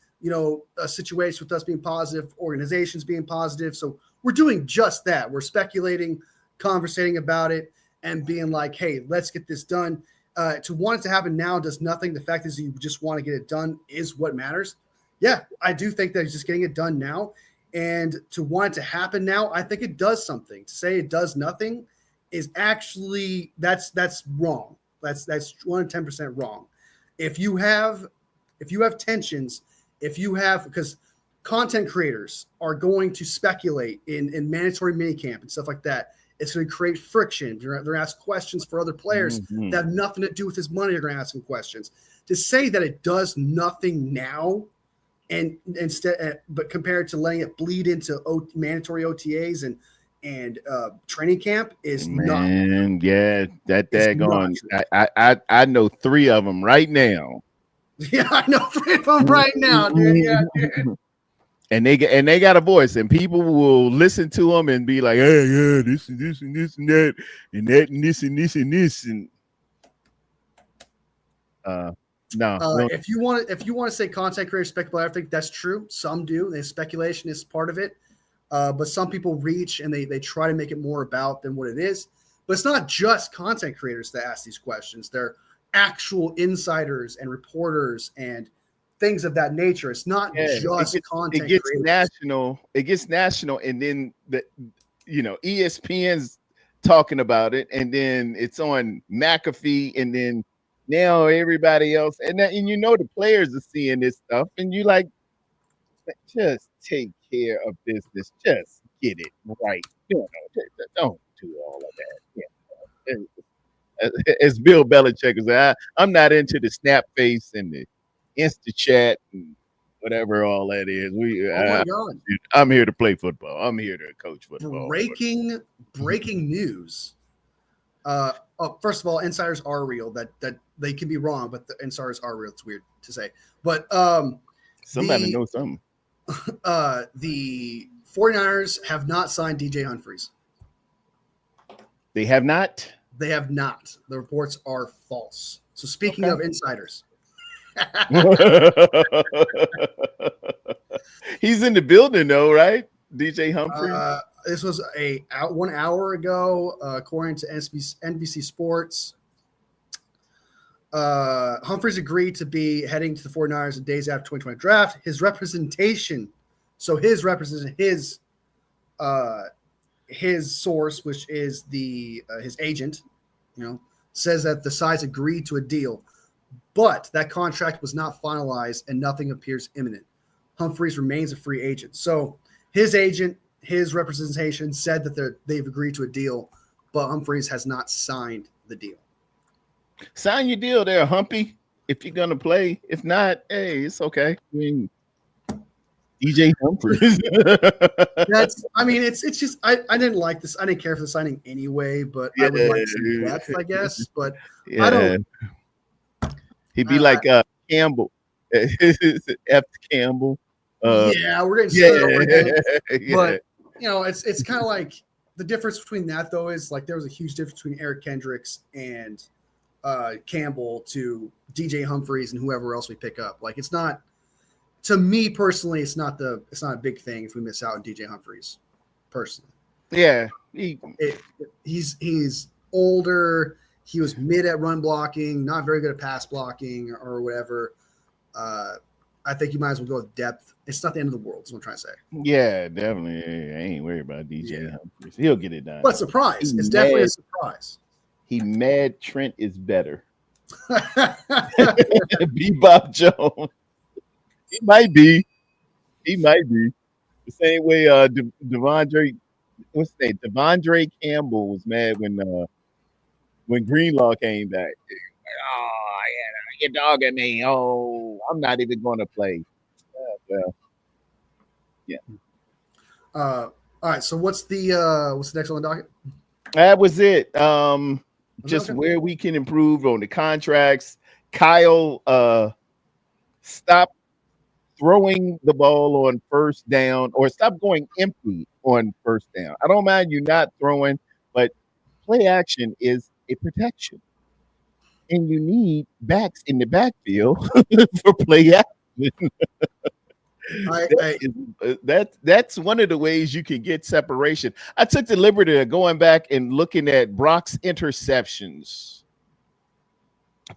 [SPEAKER 2] situation with us being positive, organizations being positive. So we're doing just that. We're speculating, conversating about it, and being like, hey, let's get this done. To want it to happen now does nothing. The fact is you just want to get it done is what matters. Yeah, I do think that just getting it done now, and to want it to happen now, I think it does something. To say it does nothing is actually that's wrong. That's 110% wrong. If you have tensions, because content creators are going to speculate in mandatory minicamp and stuff like that, it's going to create friction. They're going to ask questions for other players that have nothing to do with his money. They're going to ask him questions. To say that it does nothing now, and instead, but compared to letting it bleed into mandatory OTAs and training camp is not.
[SPEAKER 1] Yeah, that daggone. I know 3 of them right now.
[SPEAKER 2] Yeah, I know 3 of them right now, dude. Yeah, dude.
[SPEAKER 1] And they got a voice, and people will listen to them and be like, "Hey, yeah, this and this and this and that and that and this and this and this." And no.
[SPEAKER 2] If you want to say content creators speculate, I think that's true. Some do. Speculation is part of it. But some people reach and they try to make it more about than what it is. But it's not just content creators that ask these questions. They're actual insiders and reporters and things of that nature. It's not just content.
[SPEAKER 1] It gets
[SPEAKER 2] creators.
[SPEAKER 1] national. It gets national, and then ESPN's talking about it, and then it's on McAfee, and then now everybody else, and the players are seeing this stuff, and you like, just take care of business. Just get it right. Don't do all of that. As Bill Belichick said, I'm not into the snap face and the Insta chat and whatever all that is. I'm here to play football. I'm here to coach football.
[SPEAKER 2] Breaking news. First of all, insiders are real. That they can be wrong, but the insiders are real. It's weird to say, but
[SPEAKER 1] somebody knows something.
[SPEAKER 2] The 49ers have not signed DJ Humphries.
[SPEAKER 1] They have not?
[SPEAKER 2] They have not. The reports are false. So speaking of insiders.
[SPEAKER 1] He's in the building though, right? DJ Humphries?
[SPEAKER 2] This was 1 hour ago, according to NBC Sports. Humphries agreed to be heading to the 49ers the days after 2020 draft. His representation, his source, which is his agent, says that the sides agreed to a deal, but that contract was not finalized and nothing appears imminent. Humphries remains a free agent. So his agent, his representation said that they've agreed to a deal, but Humphries has not signed the deal.
[SPEAKER 1] Sign your deal there, Humpy, if you're going to play. If not, hey, it's okay. I mean, DJ Humphries.
[SPEAKER 2] It's just I didn't like this. I didn't care for the signing anyway, but I would like some depth, I guess. But I don't.
[SPEAKER 1] He'd be like Campbell, F. Campbell.
[SPEAKER 2] We're getting started over him. But it's kind of like the difference between that though is like there was a huge difference between Eric Kendricks and Campbell to DJ Humphries and whoever else we pick up. Like it's not. To me personally, it's not a big thing if we miss out on DJ Humphries. Personally,
[SPEAKER 1] yeah,
[SPEAKER 2] he's older. He was mid at run blocking, not very good at pass blocking or whatever. I think you might as well go with depth. It's not the end of the world. Is what I'm trying to say.
[SPEAKER 1] Yeah, definitely. I ain't worried about DJ Humphries. He'll get it done.
[SPEAKER 2] But surprise! It's definitely a surprise.
[SPEAKER 1] He mad Trent is better. Bebop Jones. He might be. The same way Devondre, what's his name? Devondre Campbell was mad when Greenlaw came back. Oh, yeah, you're dogging me. Oh, I'm not even going to play. Yeah.
[SPEAKER 2] All right. So what's the next on the docket?
[SPEAKER 1] That was it. Just where we can improve on the contracts. Kyle, stop throwing the ball on first down or stop going empty on first down. I don't mind you not throwing, but play action is a protection. And you need backs in the backfield for play action. That's one of the ways you can get separation. I took the liberty of going back and looking at Brock's interceptions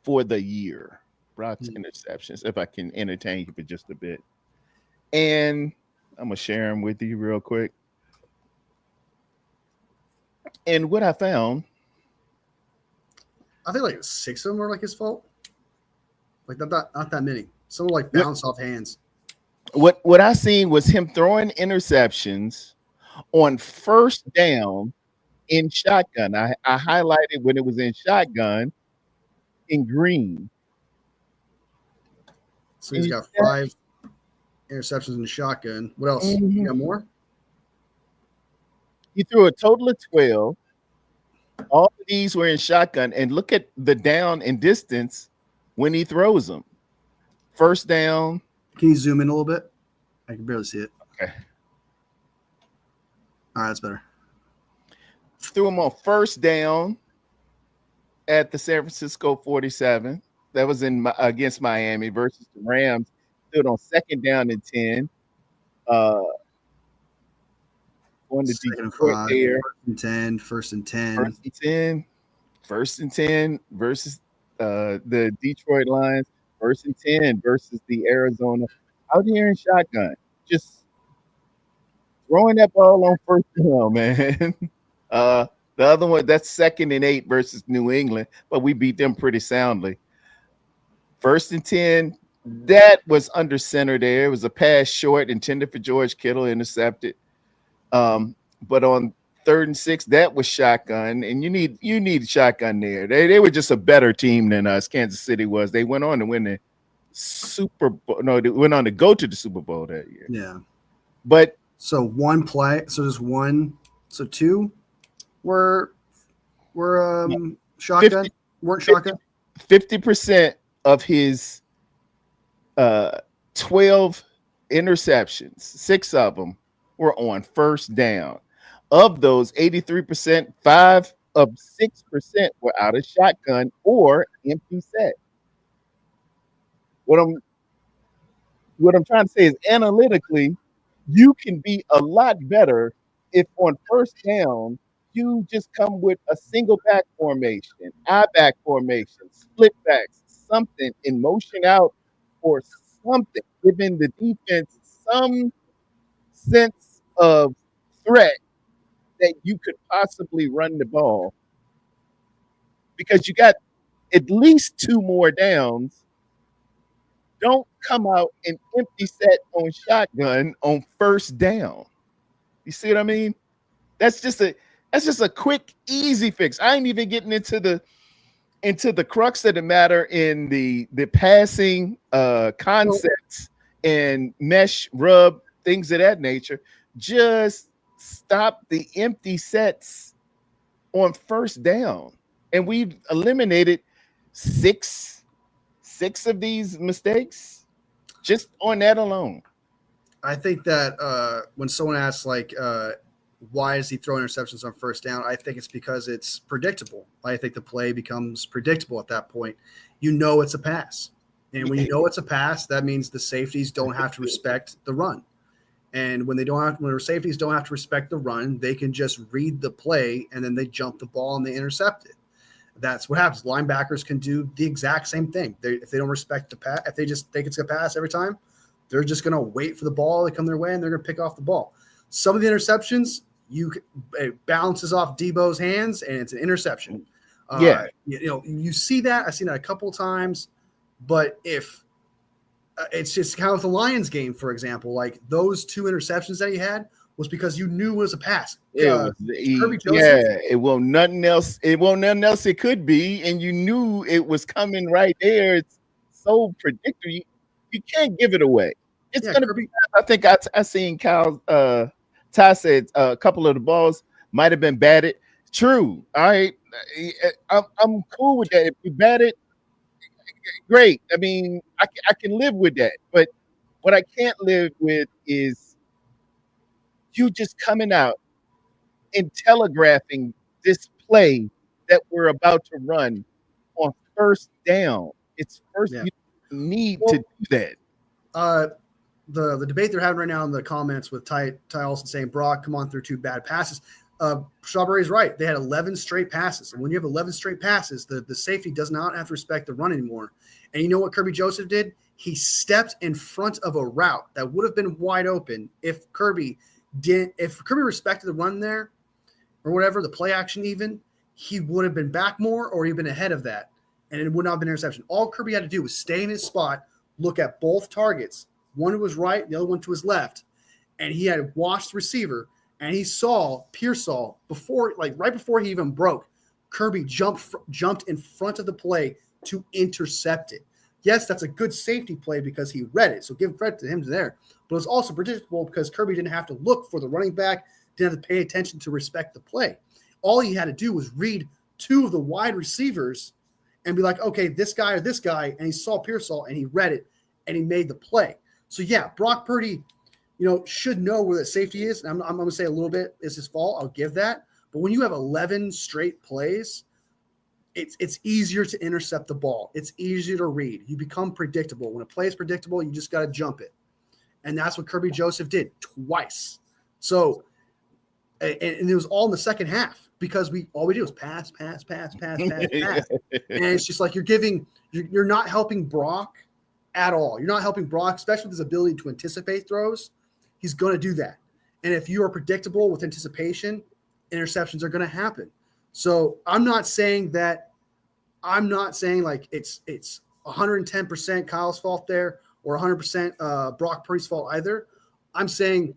[SPEAKER 1] for the year. Brock's interceptions, if I can entertain you for just a bit. And I'm going to share them with you real quick. And what I found,
[SPEAKER 2] I think like 6 of them were like his fault. Like not that many. Some were like bounce off hands.
[SPEAKER 1] What I seen was him throwing interceptions on first down in shotgun. I highlighted when it was in shotgun in green.
[SPEAKER 2] So he's got 5 interceptions in the shotgun. What else? You got more?
[SPEAKER 1] He threw a total of 12. All of these were in shotgun. And look at the down and distance when he throws them. First down.
[SPEAKER 2] Can you zoom in a little bit? I can barely see it.
[SPEAKER 1] Okay.
[SPEAKER 2] All right, that's better.
[SPEAKER 1] Threw him on first down at the San Francisco 47. That was against Miami versus the Rams. Stood on second down and 10. On the Detroit there.
[SPEAKER 2] First and 10.
[SPEAKER 1] First and 10 versus the Detroit Lions. First and 10 versus the Arizona. Out here in shotgun. Just throwing that ball on first down, man. The other one, that's second and 8 versus New England, but we beat them pretty soundly. First and 10, that was under center there. It was a pass short intended for George Kittle, intercepted. But on 3rd and 6, that was shotgun, and you need shotgun there. They were just a better team than us. Kansas City was. They went on to win the Super Bowl. No, they went on to go to the Super Bowl that year.
[SPEAKER 2] Yeah.
[SPEAKER 1] But
[SPEAKER 2] so one play, so just one, so 2 were shotgun.
[SPEAKER 1] 50,
[SPEAKER 2] weren't shotgun.
[SPEAKER 1] 50% of his 12 interceptions, 6 of them were on first down. Of those, 83%, 5 of 6% were out of shotgun or empty set. What I'm trying to say is analytically, you can be a lot better if on first down you just come with a single back formation, I back formation, split backs, something in motion out or something, giving the defense some sense of threat that you could possibly run the ball. because you got at least 2 more downs. Don't come out and empty set on shotgun on first down. You see what I mean? That's just a quick, easy fix. I ain't even getting into the crux of the matter in the passing concepts and mesh rub, things of that nature. Just stop the empty sets on first down. And we've eliminated six of these mistakes just on that alone.
[SPEAKER 2] I think that when someone asks like why is he throwing interceptions on first down, I think it's because it's predictable. I think the play becomes predictable at that point. You know it's a pass. And when you know it's a pass, that means the safeties don't have to respect the run. And when the safeties don't have to respect the run, they can just read the play and then they jump the ball and they intercept it. That's what happens. Linebackers can do the exact same thing. If they don't respect the pass, if they just think it's a pass every time, they're just going to wait for the ball to come their way and they're going to pick off the ball. Some of the interceptions, it bounces off Debo's hands and it's an interception. You see that. I've seen that a couple of times, but if it's just kind of with the Lions game, for example, like those 2 interceptions that he had was because you knew it was a pass.
[SPEAKER 1] Kirby Joseph, it won't nothing else. It won't nothing else. It could be, and you knew it was coming right there. It's so predictable. You can't give it away. It's gonna be. I think I seen Kyle. Ty said a couple of the balls might have been batted. True. All right. I'm cool with that. If you bat it, great. I mean, I can live with that. But what I can't live with is you just coming out and telegraphing this play that we're about to run on first down. It's first. You need to do that.
[SPEAKER 2] The debate they're having right now in the comments with Ty Olsen saying, Brock, come on through 2 bad passes. Strawberry's right. They had 11 straight passes. And when you have 11 straight passes, the safety does not have to respect the run anymore. And you know what Kirby Joseph did? He stepped in front of a route that would have been wide open if Kirby respected the run there or whatever, the play action even, he would have been back more or he'd been ahead of that. And it would not have been an interception. All Kirby had to do was stay in his spot, look at both targets, one to his right, the other one to his left, and he had watched the receiver, and he saw Pearsall right before he even broke. Kirby jumped in front of the play to intercept it. Yes, that's a good safety play because he read it, so give credit to him there. But it was also predictable because Kirby didn't have to look for the running back, didn't have to pay attention to respect the play. All he had to do was read 2 of the wide receivers and be like, okay, this guy or this guy, and he saw Pearsall and he read it and he made the play. So yeah, Brock Purdy, should know where the safety is. And I'm going to say a little bit is his fault. I'll give that. But when you have 11 straight plays, it's easier to intercept the ball. It's easier to read. You become predictable. When a play is predictable, you just got to jump it. And that's what Kirby Joseph did twice. So, and it was all in the second half because all we did was pass. And it's just like you're not helping Brock at all. You're not helping Brock, especially with his ability to anticipate throws. He's going to do that. And if you are predictable with anticipation, interceptions are going to happen. So I'm not saying like it's 110% Kyle's fault there or 100% Brock Purdy's fault either. I'm saying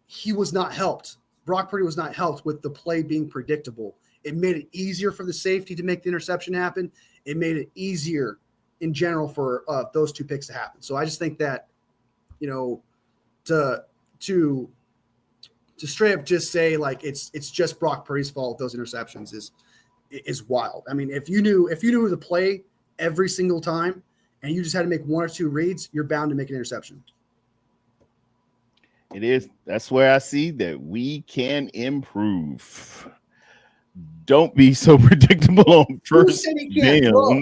[SPEAKER 2] he was not helped. Brock Purdy was not helped with the play being predictable. It made it easier for the safety to make the interception happen. It made it easier in general for those 2 picks to happen. So I just think that, to straight up just say like it's just Brock Purdy's fault those interceptions is wild. I mean, if you knew the play every single time and you just had to make 1 or 2 reads, you're bound to make an interception.
[SPEAKER 1] It is. That's where I see that we can improve. Don't be so predictable on first down.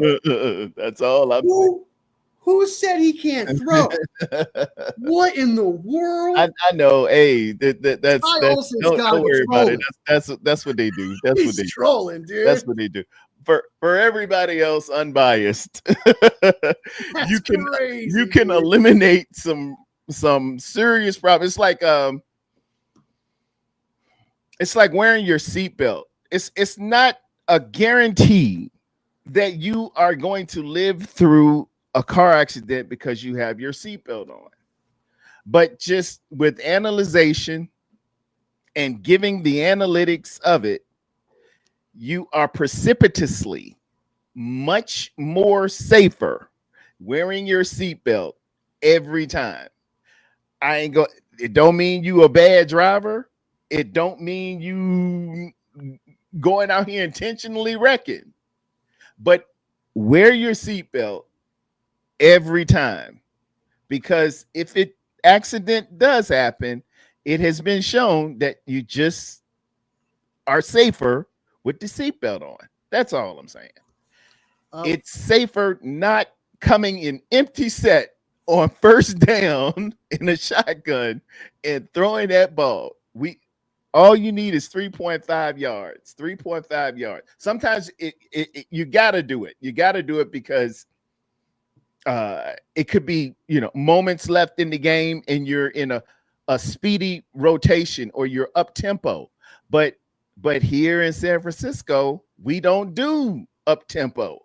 [SPEAKER 1] That's all I'm saying.
[SPEAKER 2] Who said he can't throw? What in the world?
[SPEAKER 1] I know. Hey, that's don't worry about it. That's what they do. That's what they
[SPEAKER 2] trolling, dude.
[SPEAKER 1] That's what they do. For everybody else unbiased, you can eliminate some serious problems. It's like wearing your seatbelt. It's not a guarantee that you are going to live through a car accident because you have your seatbelt on. But just with analyzation and giving the analytics of it, you are precipitously much more safer wearing your seatbelt every time. I ain't go. It don't mean you a bad driver. It don't mean you going out here intentionally wrecking. But wear your seatbelt every time, because if it accident does happen, it has been shown that you just are safer with the seatbelt on. That's all I'm saying. It's safer not coming in empty set on first down in a shotgun and throwing that ball. All you need is 3.5 yards. 3.5 yards. Sometimes you got to do it. You got to do it because it could be, moments left in the game and you're in a speedy rotation or you're up tempo. But here in San Francisco, we don't do up tempo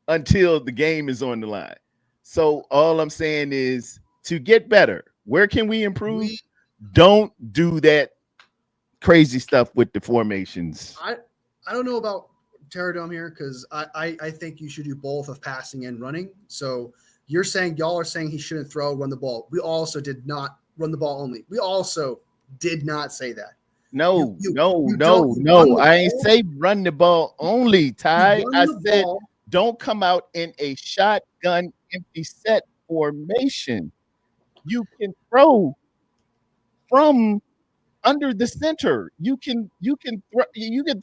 [SPEAKER 1] until the game is on the line. So all I'm saying is, to get better, where can we improve? Don't do that crazy stuff with the formations.
[SPEAKER 2] I don't know about Tarrerdome here, because I think you should do both of passing and running. So y'all are saying he shouldn't run the ball. We also did not run the ball only. We also did not say that.
[SPEAKER 1] No. I ain't say run the ball only, Ty. I said don't come out in a shotgun empty set formation. You can throw from under the center. You can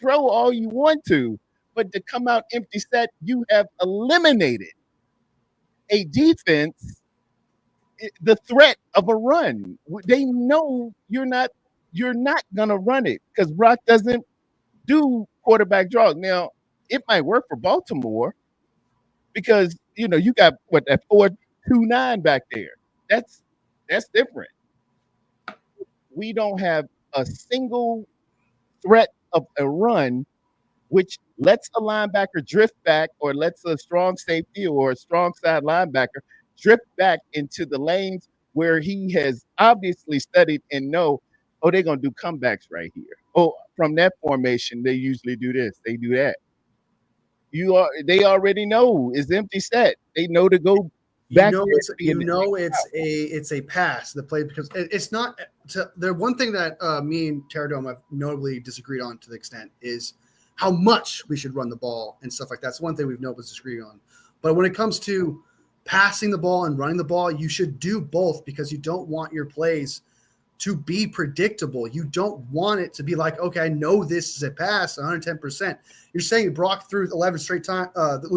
[SPEAKER 1] throw all you want to, but to come out empty set, you have eliminated a defense, the threat of a run. They know you're not gonna run it because Brock doesn't do quarterback draws. Now, it might work for Baltimore because you got that 4-2-9 back there. That's different. We don't have a single threat of a run which lets a linebacker drift back or lets a strong safety or a strong side linebacker drift back into the lanes where he has obviously studied and know, they're going to do comebacks right here. From that formation, they usually do this. They do that. They already know it's empty set. They know to go back.
[SPEAKER 2] It's a pass. The play, because it's not. The one thing that me and Tarrerdome have notably disagreed on to the extent is how much we should run the ball and stuff like that. That's one thing we've notably disagreed on. But when it comes to passing the ball and running the ball, you should do both, because you don't want your plays to be predictable. You don't want it to be like, okay, I know this is a pass 110%. You're saying Brock threw 11 straight times, and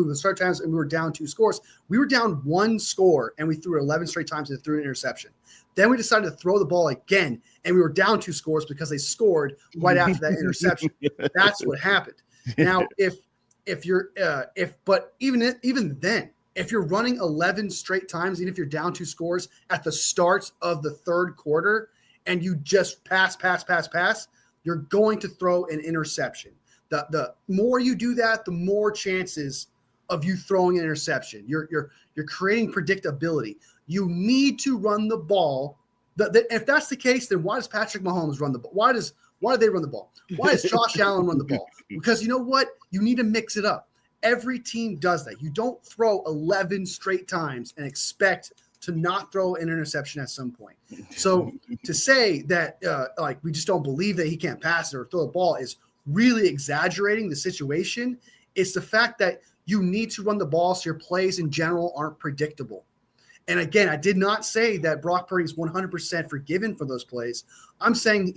[SPEAKER 2] we were down 2 scores. We were down 1 score and we threw 11 straight times and threw an interception. Then we decided to throw the ball again and we were down 2 scores because they scored right after that interception. That's what happened. Now, but even then, if you're running 11 straight times, even if you're down 2 scores at the start of the third quarter, and you just pass, you're going to throw an interception. The more you do that, the more chances of you throwing an interception. You're creating predictability. You need to run the ball. If that's the case, then why does Patrick Mahomes run the ball? Why do they run the ball? Why does Josh Allen run the ball? Because you know what? You need to mix it up. Every team does that. You don't throw 11 straight times and expect to not throw an interception at some point. So to say that we just don't believe that he can't pass it or throw the ball is really exaggerating the situation. It's the fact that you need to run the ball so your plays in general aren't predictable. And again, I did not say that Brock Purdy is 100% forgiven for those plays. I'm saying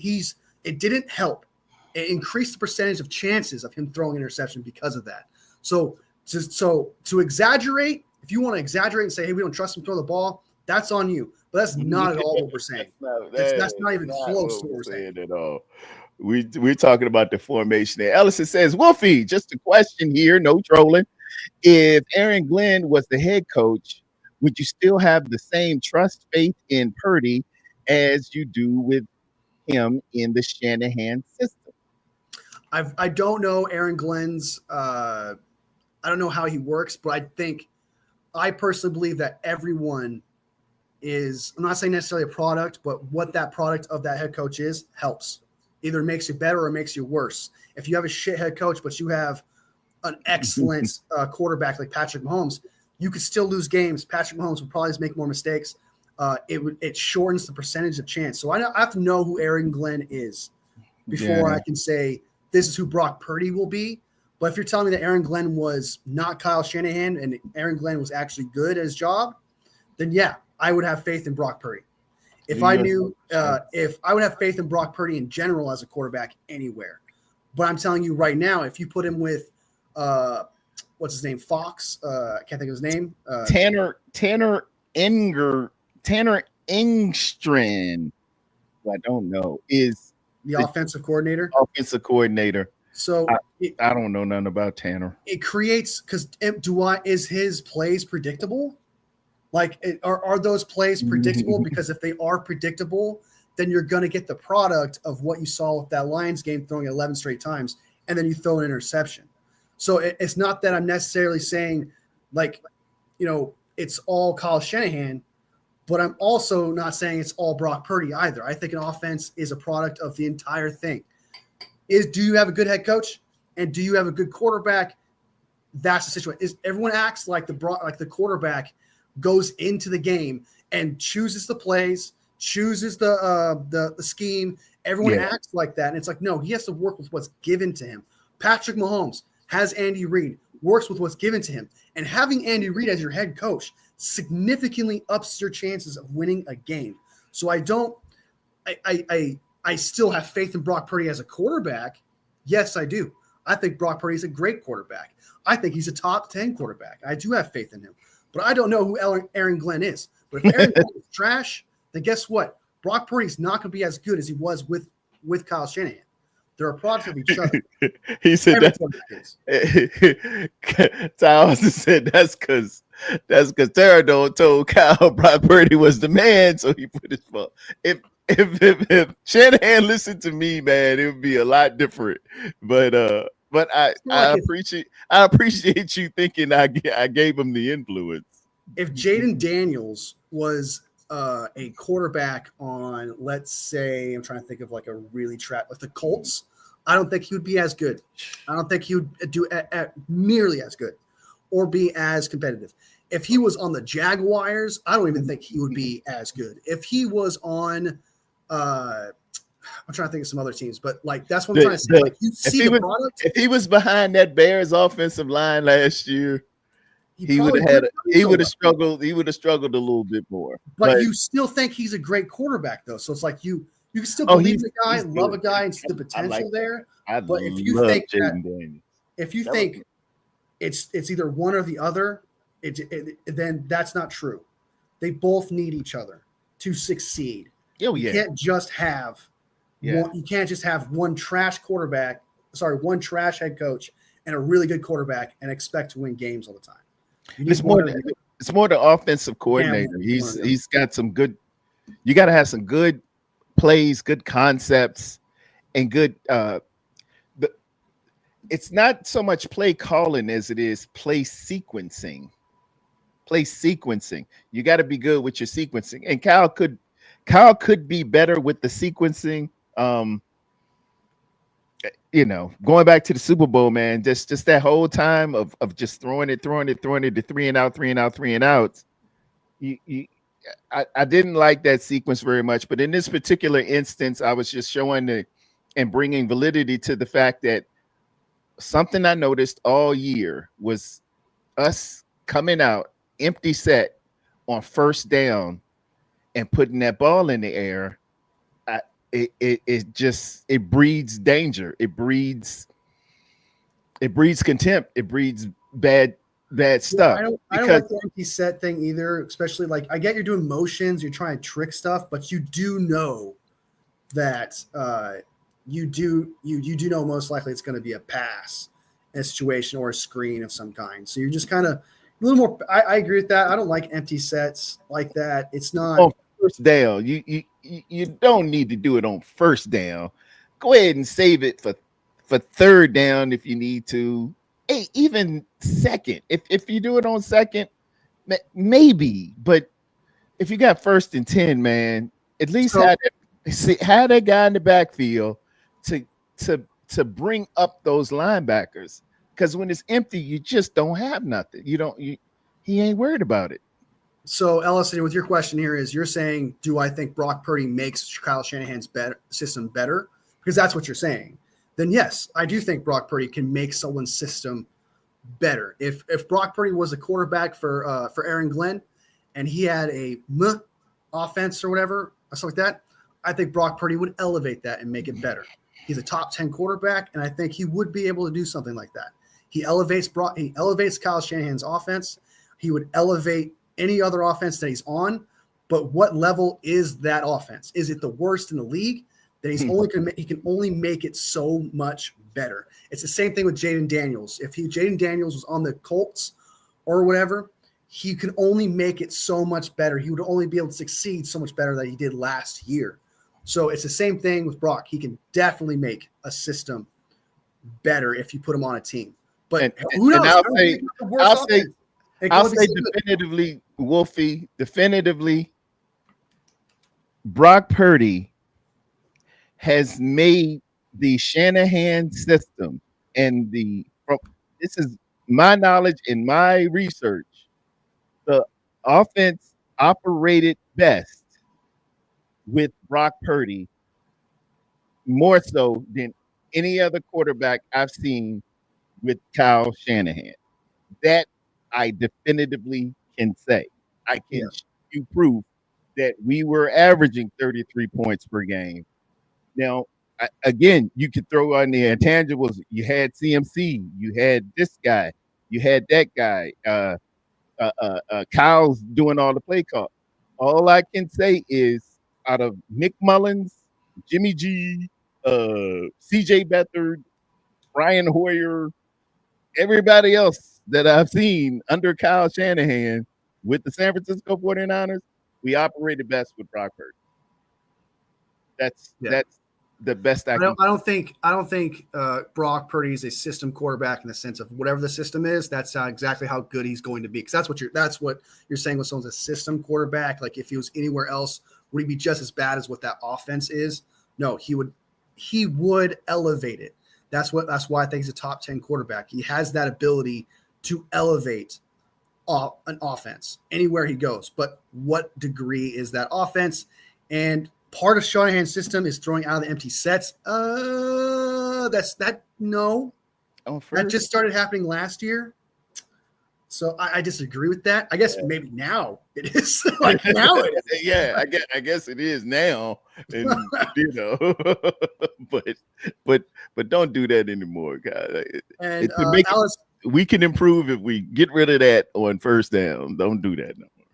[SPEAKER 2] it didn't help. It increased the percentage of chances of him throwing an interception because of that. So to exaggerate, if you want to exaggerate and say, hey, we don't trust him to throw the ball, that's on you. But that's not at all what we're saying. That's not even close to what we're saying
[SPEAKER 1] at all. We're talking about the formation there. Ellison says, Wolfie, just a question here, no trolling. If Aaron Glenn was the head coach, would you still have the same trust, faith in Purdy as you do with him in the Shanahan system?
[SPEAKER 2] I don't know Aaron Glenn's I don't know how he works, but I personally believe that everyone is, I'm not saying necessarily a product, but what that product of that head coach is helps. Either makes you better or makes you worse. If you have a shit head coach, but you have an excellent quarterback like Patrick Mahomes, you could still lose games. Patrick Mahomes would probably make more mistakes. It shortens the percentage of chance. So I have to know who Aaron Glenn is before I can say this is who Brock Purdy will be. But if you're telling me that Aaron Glenn was not Kyle Shanahan and Aaron Glenn was actually good at his job, then yeah, I would have faith in Brock Purdy. If I would have faith in Brock Purdy in general as a quarterback anywhere. But I'm telling you right now, if you put him with what's his name? Fox. I can't think of his name.
[SPEAKER 1] Tanner Engstrand. I don't know. Is
[SPEAKER 2] the offensive coordinator?
[SPEAKER 1] Offensive coordinator.
[SPEAKER 2] So
[SPEAKER 1] I don't know nothing about Tanner.
[SPEAKER 2] It creates, because is his plays predictable? Like, are those plays predictable? Because if they are predictable, then you're going to get the product of what you saw with that Lions game, throwing 11 straight times, and then you throw an interception. So it's not that I'm necessarily saying, like, it's all Kyle Shanahan, but I'm also not saying it's all Brock Purdy either. I think an offense is a product of the entire thing. Do you have a good head coach, and do you have a good quarterback? That's the situation. Everyone acts like the quarterback goes into the game and chooses the plays, chooses the scheme. Everyone acts like that, and it's like, no, he has to work with what's given to him. Patrick Mahomes has Andy Reid, works with what's given to him, and having Andy Reid as your head coach significantly ups your chances of winning a game. So I still have faith in Brock Purdy as a quarterback. Yes, I do. I think Brock Purdy is a great quarterback. I think he's a top 10 quarterback. I do have faith in him. But I don't know who Aaron Glenn is. But if Aaron Glenn is trash, then guess what? Brock Purdy's not going to be as good as he was with Kyle Shanahan. They're a product of each other.
[SPEAKER 1] He said Tyler said that's because Tarrerdome told Kyle Brock Purdy was the man, so he put his fault. If Shanahan listened to me, man, it would be a lot different. But I appreciate you thinking I gave him the influence.
[SPEAKER 2] If Jaden Daniels was a quarterback on, let's say, I'm trying to think of like a really like the Colts, I don't think he would be as good. I don't think he would do nearly as good or be as competitive. If he was on the Jaguars, I don't even think he would be as good. If he was on, I'm trying to think of some other teams, but like that's what I'm trying to say. Like, you see the product.
[SPEAKER 1] If he was behind that Bears offensive line last year, he would have struggled. He would have struggled a little bit more.
[SPEAKER 2] But you still think he's a great quarterback, though. So it's like you can still believe the guy, love a guy, and see the potential there. But if you think it's either one or the other, then that's not true. They both need each other to succeed.
[SPEAKER 1] Oh,
[SPEAKER 2] you can't just have one trash quarterback, one trash head coach, and a really good quarterback and expect to win games all the time.
[SPEAKER 1] It's more the offensive coordinator. He's got some good. You got to have some good plays, good concepts, and good. It's not so much play calling as it is play sequencing. You got to be good with your sequencing, and Kyle could be better with the sequencing. Going back to the Super Bowl, man, just that whole time of just throwing it to three and outs. I didn't like that sequence very much, but in this particular instance, I was just showing and bringing validity to the fact that something I noticed all year was us coming out empty set on first down and putting that ball in the air. It breeds danger. It breeds contempt. It breeds bad stuff.
[SPEAKER 2] I don't like the empty set thing either, especially like I get you're doing motions, you're trying to trick stuff, but you do know that you do know most likely it's going to be a pass in a situation or a screen of some kind. So you're just kind of a little more. I agree with that. I don't like empty sets like that. It's not
[SPEAKER 1] first down. You don't need to do it on first down. Go ahead and save it for third down if you need to. hey, even second. If you do it on second, maybe. But if you got 1st and 10, man, at least
[SPEAKER 2] So,
[SPEAKER 1] had that guy in the backfield to to bring up those linebackers. Because when it's empty, you just don't have nothing. He ain't worried about it.
[SPEAKER 2] so Ellison, with your question here is you're saying, do I think Brock Purdy makes Kyle Shanahan's system better? Because that's what you're saying. Then yes, I do think Brock Purdy can make someone's system better. If Brock Purdy was a quarterback for Aaron Glenn and he had a offense or whatever, stuff like that, I think Brock Purdy would elevate that and make it better. He's a top 10 quarterback, and I think he would be able to do something like that. He elevates Kyle Shanahan's offense. He would elevate any other offense that he's on. But what level is that offense? Is it the worst in the league? That he can only make it so much better. It's the same thing with Jaden Daniels. If Jaden Daniels was on the Colts or whatever, he can only make it so much better. He would only be able to succeed so much better than he did last year. So it's the same thing with Brock. He can definitely make a system better if you put him on a team. But who knows?
[SPEAKER 1] I'll say definitively, Wolfie, Brock Purdy has made the Shanahan system and this is my knowledge and my research. The offense operated best with Brock Purdy more so than any other quarterback I've seen with Kyle Shanahan. That I definitively can say. I can show you proof that we were averaging 33 points per game. Now, again, you could throw on the intangibles. You had CMC, you had this guy, you had that guy. Kyle's doing all the play call. All I can say is out of Nick Mullins, Jimmy G, CJ Beathard, Brian Hoyer, everybody else that I've seen under Kyle Shanahan with the San Francisco 49ers, we operated best with Brock Purdy. That's the best I can.
[SPEAKER 2] I don't think Brock Purdy is a system quarterback in the sense of whatever the system is. That's exactly how good he's going to be. Because that's what you're saying when someone's a system quarterback. Like if he was anywhere else, would he be just as bad as what that offense is? No, he would elevate it. That's why I think he's a top 10 quarterback. He has that ability to elevate an offense anywhere he goes. But what degree is that offense? And part of Shanahan's system is throwing out of the empty sets. No. That just started happening last year. So I disagree with that. I guess maybe now it is. Like now it is.
[SPEAKER 1] Yeah, I guess it is now. And but don't do that anymore, guys.
[SPEAKER 2] And
[SPEAKER 1] Alice, we can improve if we get rid of that on first down. Don't do that no more.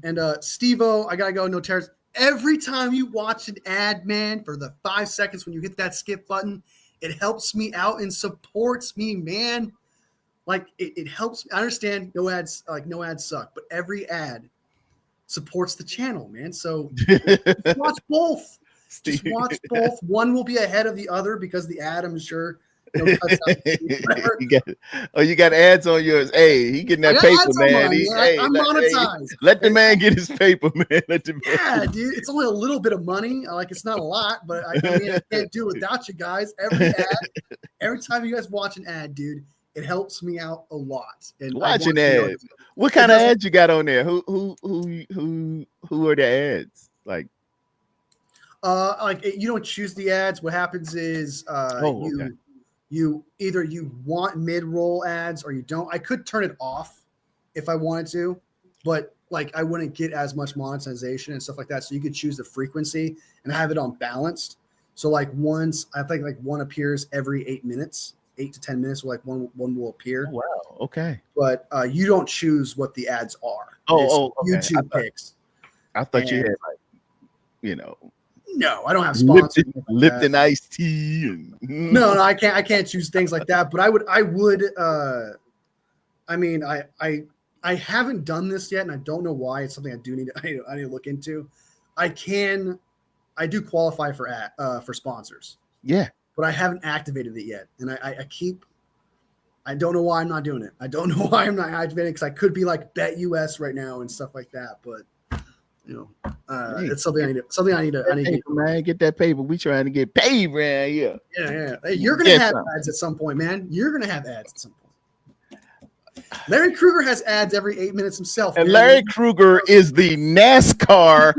[SPEAKER 2] And Steve-O, I gotta go. No tears. Every time you watch an ad, man, for the 5 seconds when you hit that skip button, it helps me out and supports me, man. Like it helps. I understand no ads suck, but every ad supports the channel, man. So just watch both. Just watch both. One will be ahead of the other because the ad, I'm sure, cuts out
[SPEAKER 1] you got ads on yours. Hey, he getting that paper, man.
[SPEAKER 2] I'm monetized.
[SPEAKER 1] Let the man get his paper, man.
[SPEAKER 2] Yeah, dude. It's only a little bit of money. Like it's not a lot, but I can't do it without you guys. Every time you guys watch an ad, dude, it helps me out a lot. And
[SPEAKER 1] watching ads. What kind of ads you got on there? Who are the ads? Like
[SPEAKER 2] you don't choose the ads. What happens is you either you want mid-roll ads or you don't. I could turn it off if I wanted to, but like I wouldn't get as much monetization and stuff like that. So you could choose the frequency and have it on balanced. So like once I think like one appears every 8 minutes. 8 to 10 minutes, like one will appear.
[SPEAKER 1] Oh, wow. Okay.
[SPEAKER 2] But you don't choose what the ads are.
[SPEAKER 1] Okay.
[SPEAKER 2] YouTube picks.
[SPEAKER 1] I thought you had
[SPEAKER 2] No, I don't have sponsors.
[SPEAKER 1] Lipton iced tea. And...
[SPEAKER 2] No, I can't choose things like that. But I would. I mean, I haven't done this yet, and I don't know why. It's something I need to look into. I do qualify for sponsors.
[SPEAKER 1] Yeah.
[SPEAKER 2] But I haven't activated it yet, and I don't know why I'm not doing it. I don't know why I'm not activating because I could be like Bet US right now and stuff like that. But it's something I need. Something I need to.
[SPEAKER 1] Man, get that paper. We trying to get paid, man. Yeah.
[SPEAKER 2] Yeah. Hey, you're gonna have ads at some point, man. You're gonna have ads at some point. Larry Krueger has ads every 8 minutes himself.
[SPEAKER 1] And Larry Krueger is the NASCAR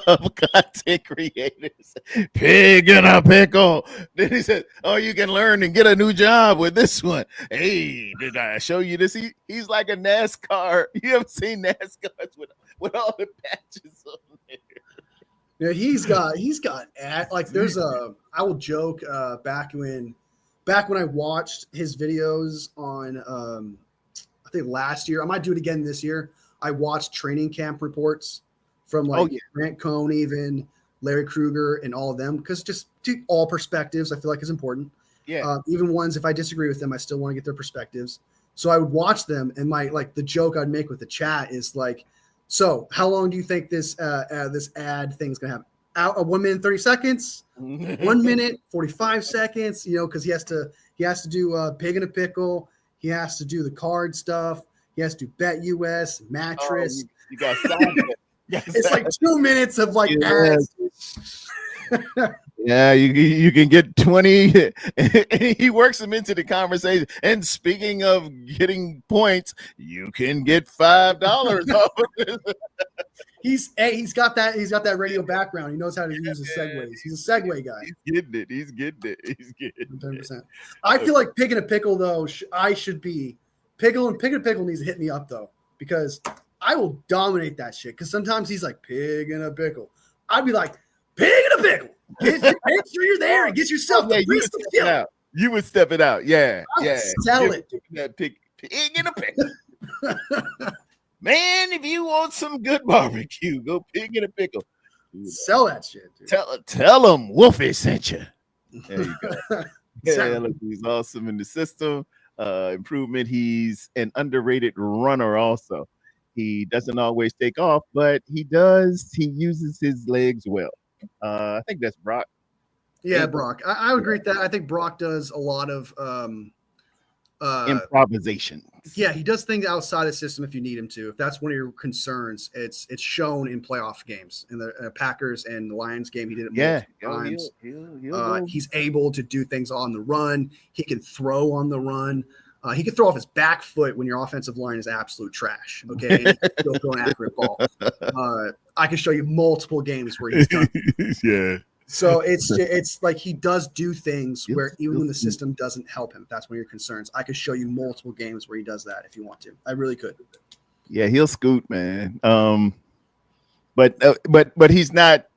[SPEAKER 1] of content creators. Pig in a pickle. Then he said, "Oh, you can learn and get a new job with this one." Hey, did I show you this? He's like a NASCAR. You ever seen NASCARs with all the patches on there?
[SPEAKER 2] Yeah, he's got ad, like there's I will joke back when I watched his videos on I think last year, I might do it again this year. I watched training camp reports from Grant Cohn, even Larry Krueger, and all of them, because just all perspectives I feel like is important.
[SPEAKER 1] Yeah.
[SPEAKER 2] Even ones if I disagree with them, I still want to get their perspectives. So I would watch them, and the joke I'd make with the chat is like, so how long do you think this ad thing's gonna have? 1 minute 30 seconds, 1 minute 45 seconds. Because he has to do Pig in a Pickle. He has to do the card stuff. He has to do Bet US, mattress.
[SPEAKER 1] You got
[SPEAKER 2] it's like 2 minutes of ads.
[SPEAKER 1] Yeah, you can get 20. He works them into the conversation. And speaking of getting points, you can get $5 off of this.
[SPEAKER 2] He's got that radio background. He knows how to use the segues. He's a segue guy.
[SPEAKER 1] He's getting it.
[SPEAKER 2] 100%. I feel like Pig in a Pickle though. I should be Pig in a Pickle needs to hit me up though, because I will dominate that shit. Because sometimes he's like Pig in a Pickle. I'd be like Pig in a Pickle. Make sure you're there and get yourself the crystal kill.
[SPEAKER 1] You would step it out. Yeah.
[SPEAKER 2] Sell it.
[SPEAKER 1] That pig in a pickle. Man, if you want some good barbecue, go Pig in a Pickle.
[SPEAKER 2] Sell that shit, dude.
[SPEAKER 1] Tell them Wolfie sent you. There you go. Yeah, look, he's awesome in the system. Improvement. He's an underrated runner also. He doesn't always take off, but he does. He uses his legs well. I think that's Brock.
[SPEAKER 2] Yeah, Brock. I would agree with that. I think Brock does a lot of
[SPEAKER 1] improvisation.
[SPEAKER 2] Yeah, he does things outside the system if you need him to. If that's one of your concerns, it's shown in playoff games. In the Packers and the Lions game, he did it multiple times. He's able to do things on the run. He can throw on the run. He can throw off his back foot when your offensive line is absolute trash. Okay, and he can still throw an accurate ball. I can show you multiple games where he's done.
[SPEAKER 1] Yeah.
[SPEAKER 2] So it's like he does do things where even when the system doesn't help him, if that's one of your concerns. I could show you multiple games where he does that if you want to. I really could.
[SPEAKER 1] Yeah, he'll scoot, man. But he's not.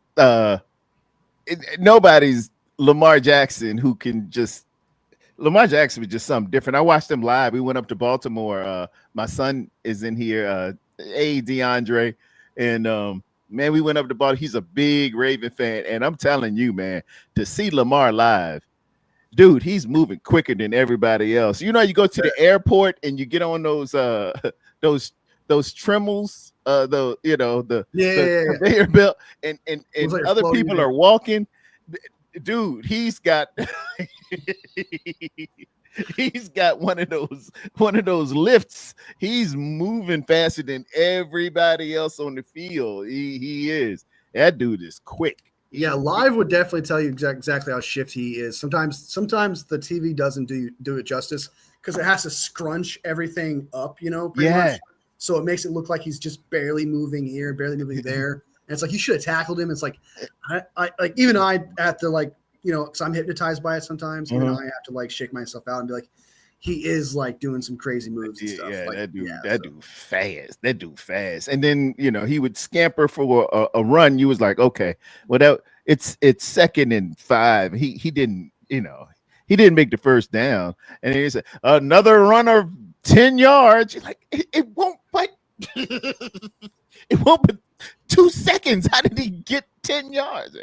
[SPEAKER 1] Nobody's Lamar Jackson who can just. Lamar Jackson was just something different. I watched him live. We went up to Baltimore. My son is in here. DeAndre, and man, we went up to Baltimore. He's a big Raven fan, and I'm telling you, man, to see Lamar live, dude, he's moving quicker than everybody else. You go to the airport and you get on those trimmels, the conveyor belt, and like other people are walking. Dude, he's got one of those lifts. He's moving faster than everybody else on the field. He is. That dude is quick.
[SPEAKER 2] Yeah, live would definitely tell you exactly how shifty he is. Sometimes the TV doesn't do it justice because it has to scrunch everything up, pretty much. So it makes it look like he's just barely moving here, barely moving there. And it's like you should have tackled him. It's like I even I have to because I'm hypnotized by it sometimes. Even I have to shake myself out and be like, he is doing some crazy moves and stuff.
[SPEAKER 1] Yeah, that dude fast. That dude fast. And then he would scamper for a run. You was like, okay, well it's 2nd and 5. He didn't make the first down. And then he said another runner 10 yards. You're like, it won't but it won't but 2 seconds. How did he get 10 yards?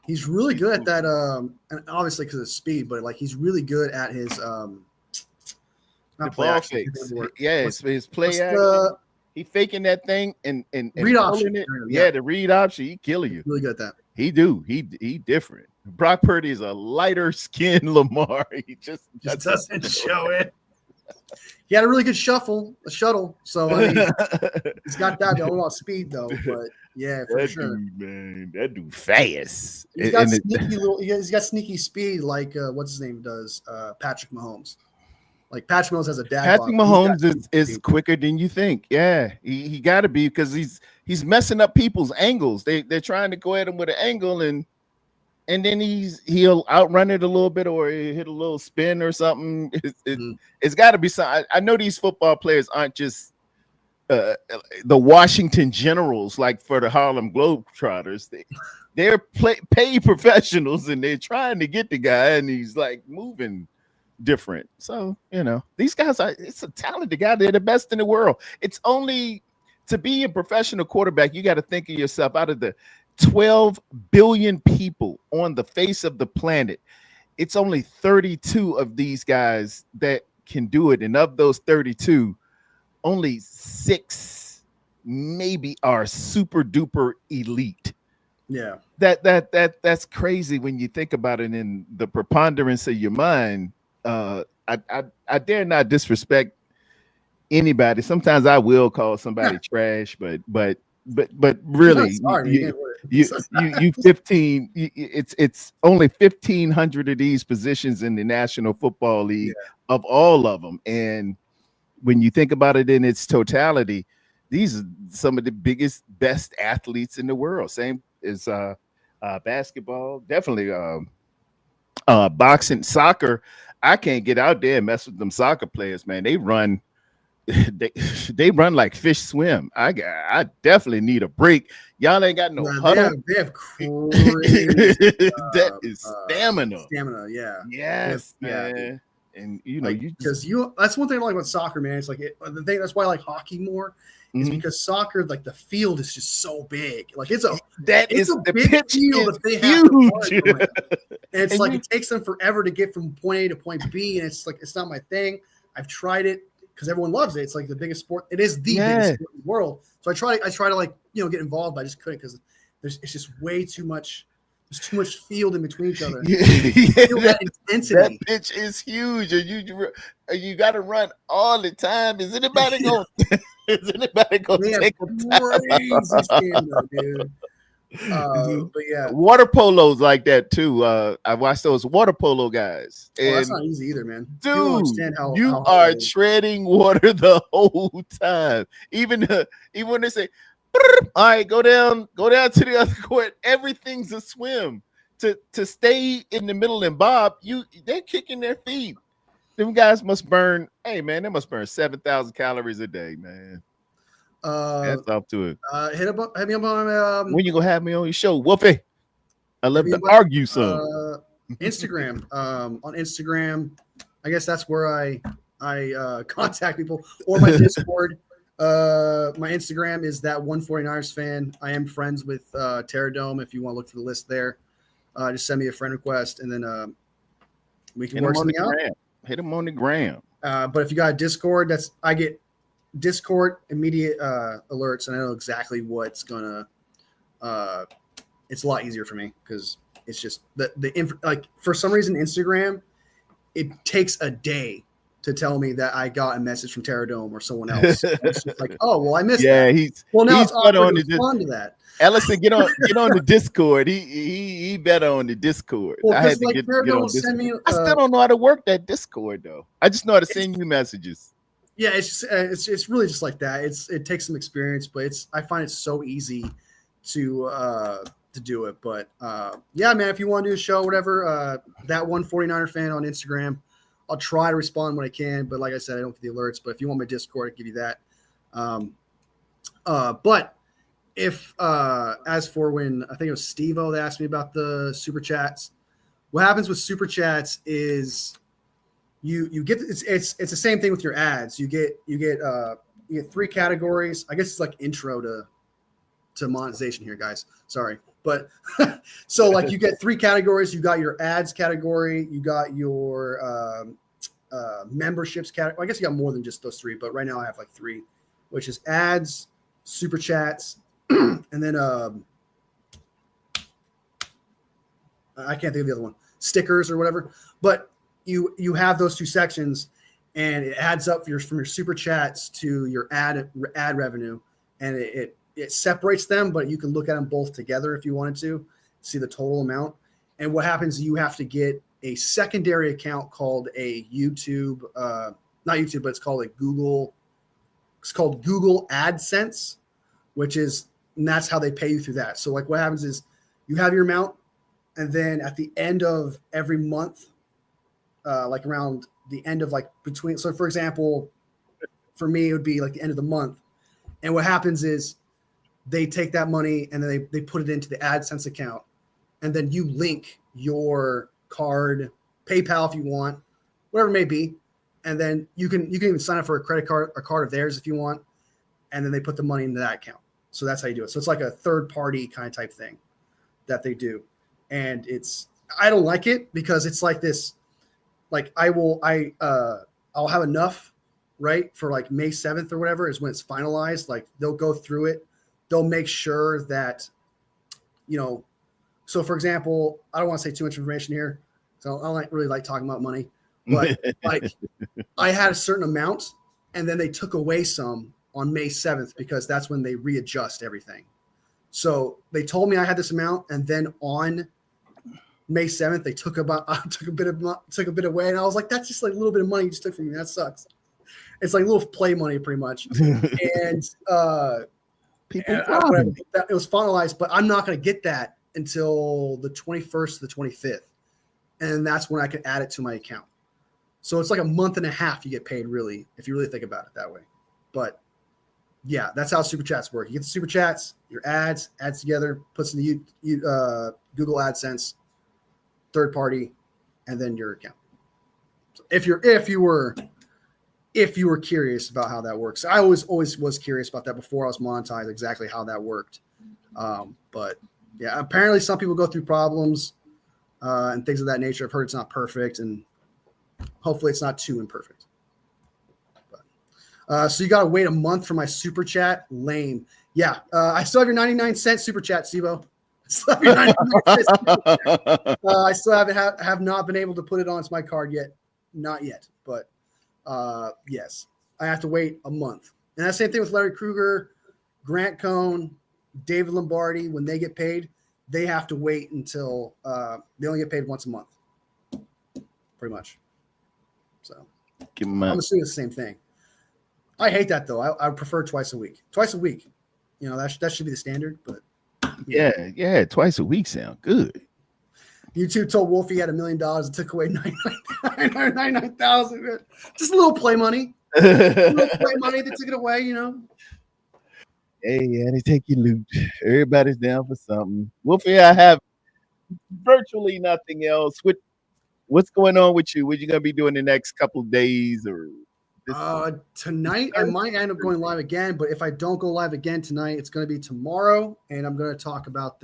[SPEAKER 2] He's really good at that, and obviously because of speed, but he's really good at his
[SPEAKER 1] not play action. His play action. He faking that thing and
[SPEAKER 2] read option.
[SPEAKER 1] The read option. He killing you.
[SPEAKER 2] Really good at that.
[SPEAKER 1] He different. Brock Purdy is a lighter skinned Lamar. He just
[SPEAKER 2] doesn't show it. He had a really good shuttle. So I mean, he's got that. Don't know about speed though, but yeah, for
[SPEAKER 1] that
[SPEAKER 2] sure.
[SPEAKER 1] Dude, man, that dude fast.
[SPEAKER 2] He's got he's got sneaky speed like what's his name does, Patrick Mahomes. Like Patrick Mahomes has a dad.
[SPEAKER 1] Patrick Mahomes is quicker than you think. Yeah, he got to be, because he's messing up people's angles. They're trying to go at him with an angle, and then he'll outrun it a little bit, or he'll hit a little spin or something. It's got to be something. I know these football players aren't just the Washington Generals, like for the Harlem Globetrotters. They're paid professionals, and they're trying to get the guy, and he's like moving different. So, these guys it's a talented guy. They're the best in the world. It's only, to be a professional quarterback, you got to think of yourself, out of the 12 billion people on the face of the planet, it's only 32 of these guys that can do it. And of those 32, only 6 maybe are super duper elite.
[SPEAKER 2] Yeah.
[SPEAKER 1] That's crazy when you think about it in the preponderance of your mind. I dare not disrespect anybody. Sometimes I will call somebody trash, but really, you 15. It's only 1,500 of these positions in the National Football League, of all of them. And when you think about it in its totality, these are some of the biggest, best athletes in the world. Same as basketball, definitely. Boxing, soccer. I can't get out there and mess with them soccer players, man. They run, they run like fish swim. I definitely need a break. Y'all ain't got no huddle.
[SPEAKER 2] They have crazy,
[SPEAKER 1] that is stamina.
[SPEAKER 2] Stamina, yeah.
[SPEAKER 1] Yes, man. And
[SPEAKER 2] that's one thing I like about soccer, man. It's like the thing that's why I like hockey more. Is because soccer, like the field is just so big. Like it's a big field that they have to run. And it's like it takes them forever to get from point A to point B. And it's like it's not my thing. I've tried it because everyone loves it. It's like the biggest sport. It is the biggest sport in the world. So I try to like get involved, but I just couldn't because it's just way too much. There's too much field in between each other. That intensity.
[SPEAKER 1] That pitch is huge, and you got to run all the time. Is anybody going? Is anybody going to take a
[SPEAKER 2] crazy stamina, dude? But yeah,
[SPEAKER 1] water polo's like that too. I watched those water polo guys. And
[SPEAKER 2] that's not easy either, man.
[SPEAKER 1] Dude, you are treading water the whole time. Even when they say, all right, go down to the other court. Everything's a swim. To stay in the middle and bob, they're kicking their feet. Them guys must burn. Hey man, they must burn 7,000 calories a day, man. That's up to it.
[SPEAKER 2] Hit me up on
[SPEAKER 1] when you gonna have me on your show, Wolfie? I love to argue some.
[SPEAKER 2] Instagram. On Instagram, I guess that's where I contact people, or my Discord. My Instagram is that 149ers fan. I am friends with Tarrerdome. If you want to look for the list there, just send me a friend request, and then we can work something out.
[SPEAKER 1] Hit them on the gram.
[SPEAKER 2] But if you got a Discord, I get Discord immediate alerts, and I know exactly what's gonna. It's a lot easier for me because it's just like for some reason Instagram, it takes a day to tell me that I got a message from Tarrerdome or someone else. It's just like, oh well, I missed that.
[SPEAKER 1] He's
[SPEAKER 2] awkward to respond to that.
[SPEAKER 1] Ellison, get on the Discord. He better on the Discord.
[SPEAKER 2] Well,
[SPEAKER 1] I had to
[SPEAKER 2] like
[SPEAKER 1] get on
[SPEAKER 2] Discord.
[SPEAKER 1] I still don't know how to work that Discord though. I just know how to send you messages.
[SPEAKER 2] Yeah, it's really just like that. It takes some experience, but I find it so easy to do it. But yeah, man, if you want to do a show, whatever, that 149er fan on Instagram, I'll try to respond when I can. But like I said, I don't get the alerts. But if you want my Discord, I'll give you that. But if as for when I think it was Steve-O that asked me about the super chats, what happens with super chats is you get it's the same thing with your ads. You get 3 categories. I guess it's like intro to monetization here, guys. Sorry. But so like you get 3 categories. You got your ads category, you got your memberships category. I guess you got more than just those 3, but right now I have like 3, which is ads, super chats, and then I can't think of the other one, stickers or whatever. But you have those two sections, and it adds up from your super chats to your ad revenue, and it separates them, but you can look at them both together if you wanted to see the total amount. And what happens, you have to get a secondary account called a YouTube, not YouTube, but it's called a Google. It's called Google AdSense, and that's how they pay you through that. So like what happens is you have your amount, and then at the end of every month, like around the end of like between, so for example, for me, it would be like the end of the month. And what happens is they take that money and then they put it into the AdSense account. And then you link your card, PayPal if you want, whatever it may be. And then you can even sign up for a credit card, a card of theirs if you want. And then they put the money into that account. So that's how you do it. So it's like a third party kind of type thing that they do. And I don't like it because it's like this, like I'll have enough, right? For like May 7th or whatever is when it's finalized. Like they'll go through it. They'll make sure that, so for example, I don't want to say too much information here. So I don't really like talking about money, but like I had a certain amount and then they took away some on May 7th because that's when they readjust everything. So they told me I had this amount, and then on May 7th, they took a bit away, and I was like, that's just like a little bit of money you just took from me. That sucks. It's like a little play money pretty much. And it was finalized, but I'm not going to get that until the 21st to the 25th. And that's when I can add it to my account. So it's like a month and a half you get paid, really, if you really think about it that way. But yeah, that's how super chats work. You get the super chats, your adds together, puts in the Google AdSense, third party, and then your account. So if you were curious about how that works, I always was curious about that before I was monetized, exactly how that worked. But yeah, apparently some people go through problems and things of that nature. I've heard it's not perfect, and hopefully it's not too imperfect. So you got to wait a month for my super chat. Lame. Yeah. I still have your 99-cent super chat, Sibo. I still have not been able to put it onto my card yet. Not yet. But yes, I have to wait a month. And that's the same thing with Larry Krueger, Grant Cohn, David Lombardi. When they get paid, they have to wait until they only get paid once a month. Pretty much. So I'm assuming it's the same thing. I hate that though. I prefer twice a week. That should be the standard. But
[SPEAKER 1] yeah, twice a week sound good.
[SPEAKER 2] YouTube told Wolfie he had $1 million and took away 99,000. Just a little play money. They took it away.
[SPEAKER 1] Hey, yeah, they take your loot. Everybody's down for something. Wolfie, I have virtually nothing else. What's going on with you? What you gonna be doing the next couple of days or?
[SPEAKER 2] Tonight I might end up going live again, but if I don't go live again tonight, it's going to be tomorrow, and I'm going to talk about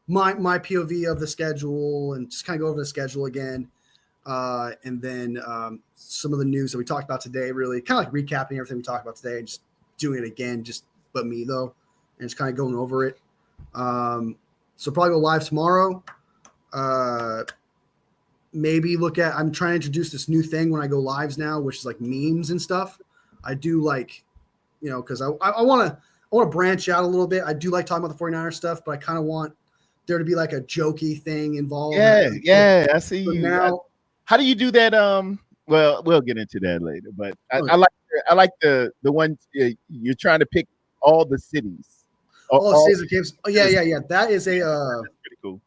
[SPEAKER 2] my POV of the schedule and just kind of go over the schedule again, and then some of the news that we talked about today. Really, kind of like recapping everything we talked about today and just doing it again, but me though, and just kind of going over it. So probably go live tomorrow. Maybe I'm trying to introduce this new thing when I go lives now, which is like memes and stuff. I do like, because I want to branch out a little bit. I do like talking about the 49ers stuff, but I kind of want there to be like a jokey thing involved.
[SPEAKER 1] Yeah. I see you. Now, how do you do that? Well, we'll get into that later, but I like the one you're trying to pick all the cities.
[SPEAKER 2] Cities of games. Oh, yeah. That is that's pretty cool.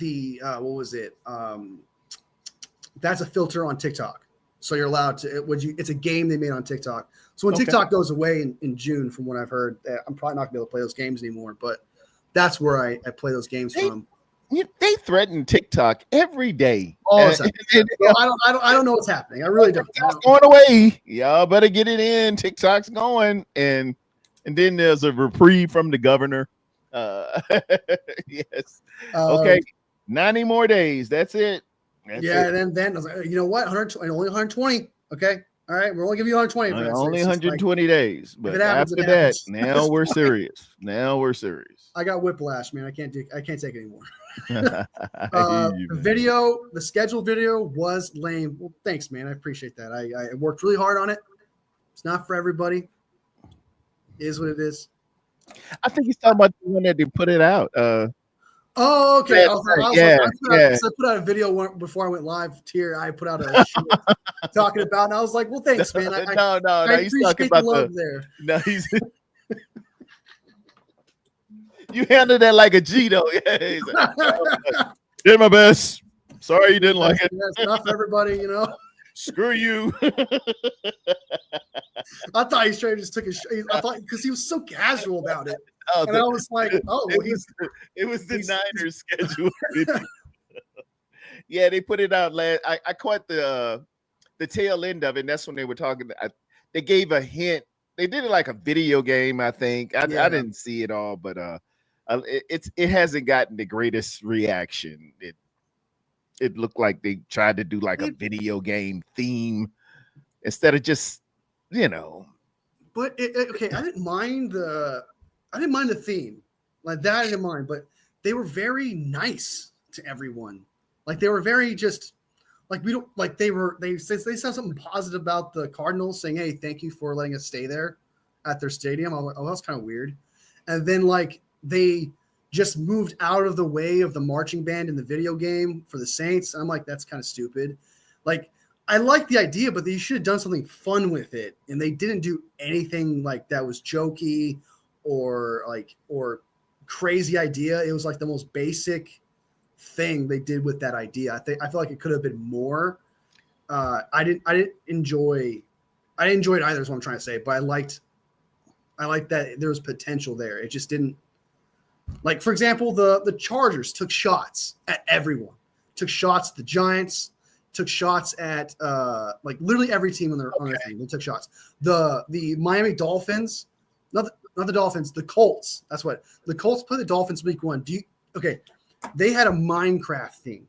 [SPEAKER 2] What was it? That's a filter on TikTok. So you're allowed to, it's a game they made on TikTok. So when TikTok goes away in June, from what I've heard, I'm probably not gonna be able to play those games anymore, but that's where I play those games from.
[SPEAKER 1] They threaten TikTok every day.
[SPEAKER 2] I don't know what's happening. I really don't.
[SPEAKER 1] It's going away. Y'all better get it in. TikTok's going. And then there's a reprieve from the governor. Yes. Okay. 90 more days. That's it.
[SPEAKER 2] And then I was like, you know what? 120, only 120. Okay. All right, we're only giving you 120.
[SPEAKER 1] Only 120 days, but
[SPEAKER 2] happens,
[SPEAKER 1] after that, now we're serious. Now we're serious.
[SPEAKER 2] I got whiplash, man. I can't take it anymore. The scheduled video was lame. Well, thanks, man. I appreciate that. I worked really hard on it. It's not for everybody. It is what it is.
[SPEAKER 1] I think he's talking about the one that they put it out.
[SPEAKER 2] Oh, okay. I put out a video before I went live here. I put out a shit talking about, and I was like, "Well, thanks, man."
[SPEAKER 1] No,
[SPEAKER 2] he's talking about the love there.
[SPEAKER 1] No, he's. You handled that like a G, though. Yeah, he's like, did my best. Sorry you didn't like it.
[SPEAKER 2] That's not for everybody, you know.
[SPEAKER 1] Screw you.
[SPEAKER 2] I thought he straight just took a. I thought because he was so casual about it. And I was like, oh, well,
[SPEAKER 1] it was the Niners schedule. Yeah, they put it out last. I caught the tail end of it, and that's when they were talking. They gave a hint. They did it like a video game, I think. I didn't see it all, but it hasn't gotten the greatest reaction. It looked like they tried to do like a video game theme instead of just, you know.
[SPEAKER 2] But okay, I didn't mind the theme like that. I didn't mind, but they were very nice to everyone. Like they were very just like we don't like they said something positive about the Cardinals, saying, "Hey, thank you for letting us stay there at their stadium." I'm like, oh, that's kind of weird. And then like they just moved out of the way of the marching band in the video game for the Saints. I'm like, that's kind of stupid. Like I like the idea, but they should have done something fun with it, and they didn't do anything like that was jokey or crazy idea. It was like the most basic thing they did with that idea. I feel like it could have been more. I didn't enjoy it either, is what I'm trying to say, but I liked that there was potential there. It just didn't, like, for example, the Chargers took shots at everyone, took shots at the Giants, took shots at like literally every team on their team. They took shots. The Miami Dolphins, not the Dolphins, the Colts. That's what the Colts played the Dolphins week 1. They had a Minecraft theme.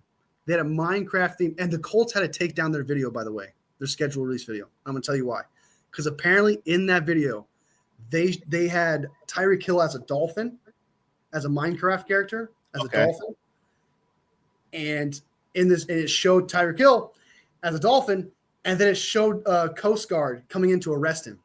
[SPEAKER 2] And the Colts had to take down their video, by the way, their scheduled release video. I'm gonna tell you why. Because apparently in that video, they had Tyreek Hill as a dolphin, as a Minecraft character, as a dolphin. And it showed Tyreek Hill as a dolphin, and then it showed Coast Guard coming in to arrest him.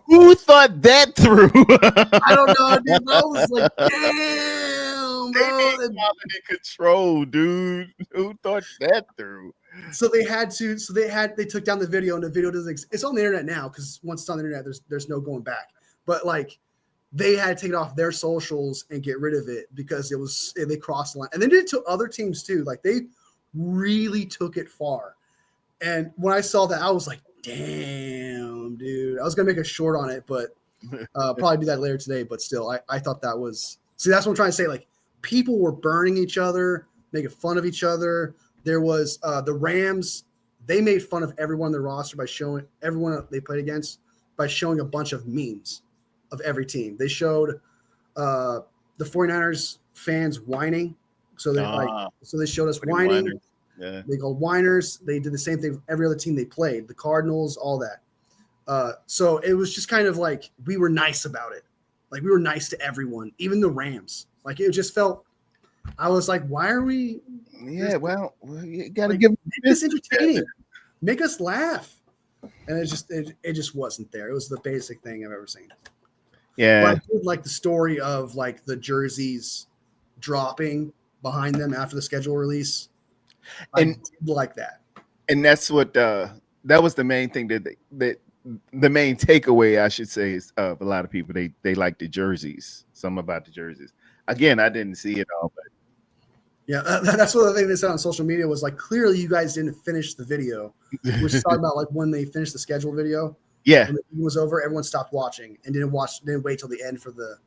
[SPEAKER 1] Who thought that through?
[SPEAKER 2] I don't know, dude. I was like, damn, bro.
[SPEAKER 1] Quality control, dude. Who thought that through?
[SPEAKER 2] So they took down the video, and the video doesn't exist. It's on the internet now, because once it's on the internet, there's no going back. But like, they had to take it off their socials and get rid of it because they crossed the line. And they did it to other teams too. Like they really took it far. And when I saw that, I was like, damn, dude. I was gonna make a short on it, but probably do that later today. But still, I thought that was, see, that's what I'm trying to say. Like, people were burning each other, making fun of each other. There was the Rams. They made fun of everyone on their roster by showing everyone they played against by showing a bunch of memes of every team. They showed the 49ers fans whining. So they showed us whining.
[SPEAKER 1] Yeah.
[SPEAKER 2] They called whiners. They did the same thing with every other team they played, the Cardinals, all that. So it was just kind of like we were nice about it. Like we were nice to everyone, even the Rams. Like it just felt, I was like, why are we?
[SPEAKER 1] Yeah, well, you got to give
[SPEAKER 2] make this entertaining, make us laugh. And it just wasn't there. It was the basic thing I've ever seen.
[SPEAKER 1] Yeah.
[SPEAKER 2] But I did like the story of like the jerseys dropping behind them after the schedule release. And I did like that.
[SPEAKER 1] And that's what that was the main thing that the main takeaway, I should say, is of a lot of people. They like the jerseys. Something about the jerseys. Again, I didn't see it all, but
[SPEAKER 2] yeah, that's one of the things they said on social media was like, clearly you guys didn't finish the video, which is talking about like when they finished the schedule video.
[SPEAKER 1] Yeah,
[SPEAKER 2] when the game was over, everyone stopped watching and didn't wait till the end because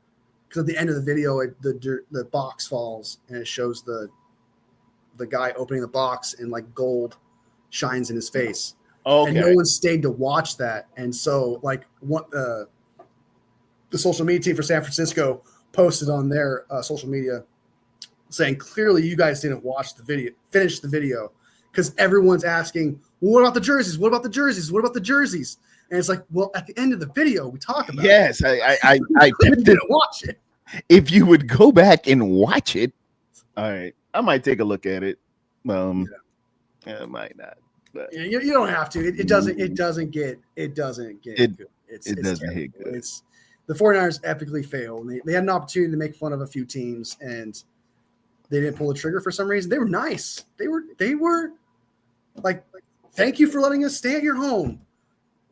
[SPEAKER 2] at the end of the video, the box falls and it shows the guy opening the box and like gold shines in his face. Okay. And no one stayed to watch that. And so like the social media team for San Francisco posted on their social media saying, clearly you guys didn't finish the video, because everyone's asking, well, what about the jerseys? What about the jerseys? What about the jerseys? And it's like, well, at the end of the video, we talk about
[SPEAKER 1] yes,
[SPEAKER 2] it.
[SPEAKER 1] I
[SPEAKER 2] Didn't watch it.
[SPEAKER 1] If you would go back and watch it, all right, I might take a look at it. I might not. But
[SPEAKER 2] you don't have to. It doesn't get good.
[SPEAKER 1] It doesn't hit good.
[SPEAKER 2] It's the 49ers epically failed. They had an opportunity to make fun of a few teams, and they didn't pull the trigger for some reason. They were nice. They were like, thank you for letting us stay at your home.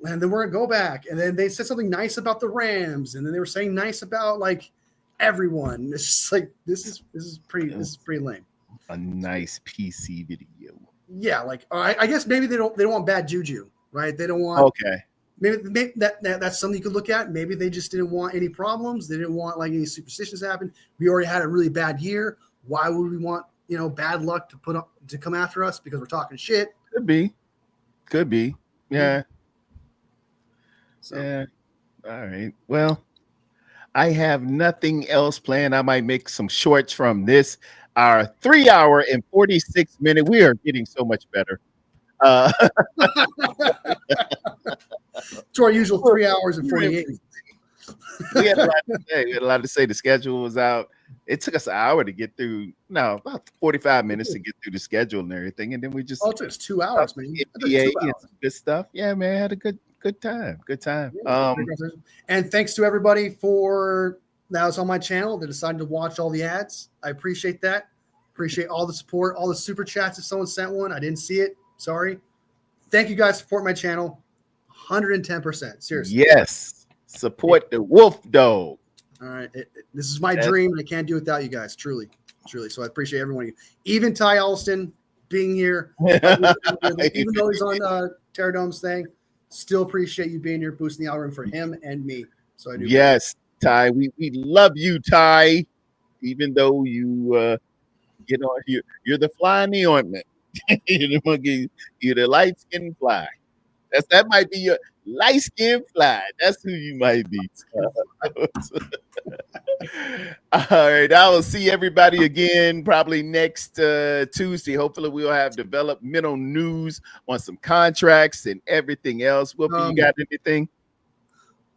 [SPEAKER 2] And then we're gonna go back. And then they said something nice about the Rams, and then they were saying nice about like everyone. It's just like this is pretty lame.
[SPEAKER 1] A nice PC video.
[SPEAKER 2] Yeah, like I guess maybe they don't want bad juju, right? They don't want maybe that's something you could look at. Maybe they just didn't want any problems. They didn't want like any superstitions to happen. We already had a really bad year. Why would we want bad luck to come after us because we're talking shit?
[SPEAKER 1] Could be. Yeah.
[SPEAKER 2] So.
[SPEAKER 1] Yeah. All right. Well, I have nothing else planned. I might make some shorts from this. Our 3 hour and 46 minute. We are getting so much better.
[SPEAKER 2] To our usual 3 hours and 48.
[SPEAKER 1] We had a lot to say. We had a lot to say. The schedule was out. It took us an hour to get through. No, about 45 minutes to get through the schedule and everything. And then we just
[SPEAKER 2] it took us 2 hours, man.
[SPEAKER 1] NBA and some good stuff. Yeah, man. Had a good time. Good time.
[SPEAKER 2] And thanks to everybody that was on my channel that decided to watch all the ads. I appreciate that. Appreciate all the support, all the super chats. If someone sent one, I didn't see it. Sorry. Thank you guys for supporting my channel. 110%. Seriously.
[SPEAKER 1] Yes. Support the Wolf Dog.
[SPEAKER 2] All right. This is my dream, and I can't do it without you guys. Truly. So I appreciate every one of you. Even Ty Alston being here. Even though he's on Tarredome's thing, still appreciate you being here, boosting the algorithm for him and me. So I do.
[SPEAKER 1] Yes, Ty. We love you, Ty. Even though you're the fly in the ointment. You're the monkey. You're the light skinned fly. That might be your light skinned fly. That's who you might be. All right. I will see everybody again probably next Tuesday. Hopefully we'll have developmental news on some contracts and everything else. Wolfie, you got anything?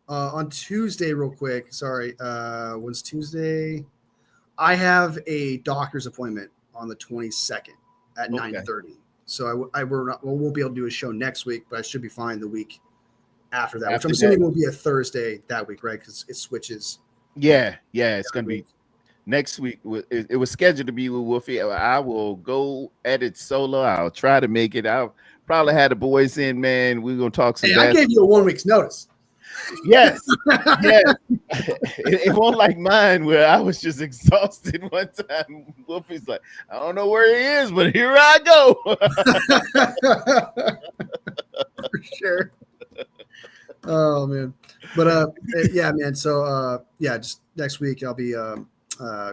[SPEAKER 2] On Tuesday, real quick. Sorry. When's Tuesday? I have a doctor's appointment on the 22nd at 9:30. So I won't be able to do a show next week, but I should be fine the week after that, which I'm assuming will be a Thursday that week, right? Because it switches.
[SPEAKER 1] Yeah, it's going to be next week. It was scheduled to be with Wolfie. I will go edit solo. I'll try to make it. I'll probably have the boys in, man. We're going to talk some.
[SPEAKER 2] I gave you a 1 week's notice.
[SPEAKER 1] Yes. It won't like mine where I was just exhausted one time. Wolfie's like, I don't know where he is, but here I go.
[SPEAKER 2] For sure. Oh man. But yeah, man. So just next week I'll be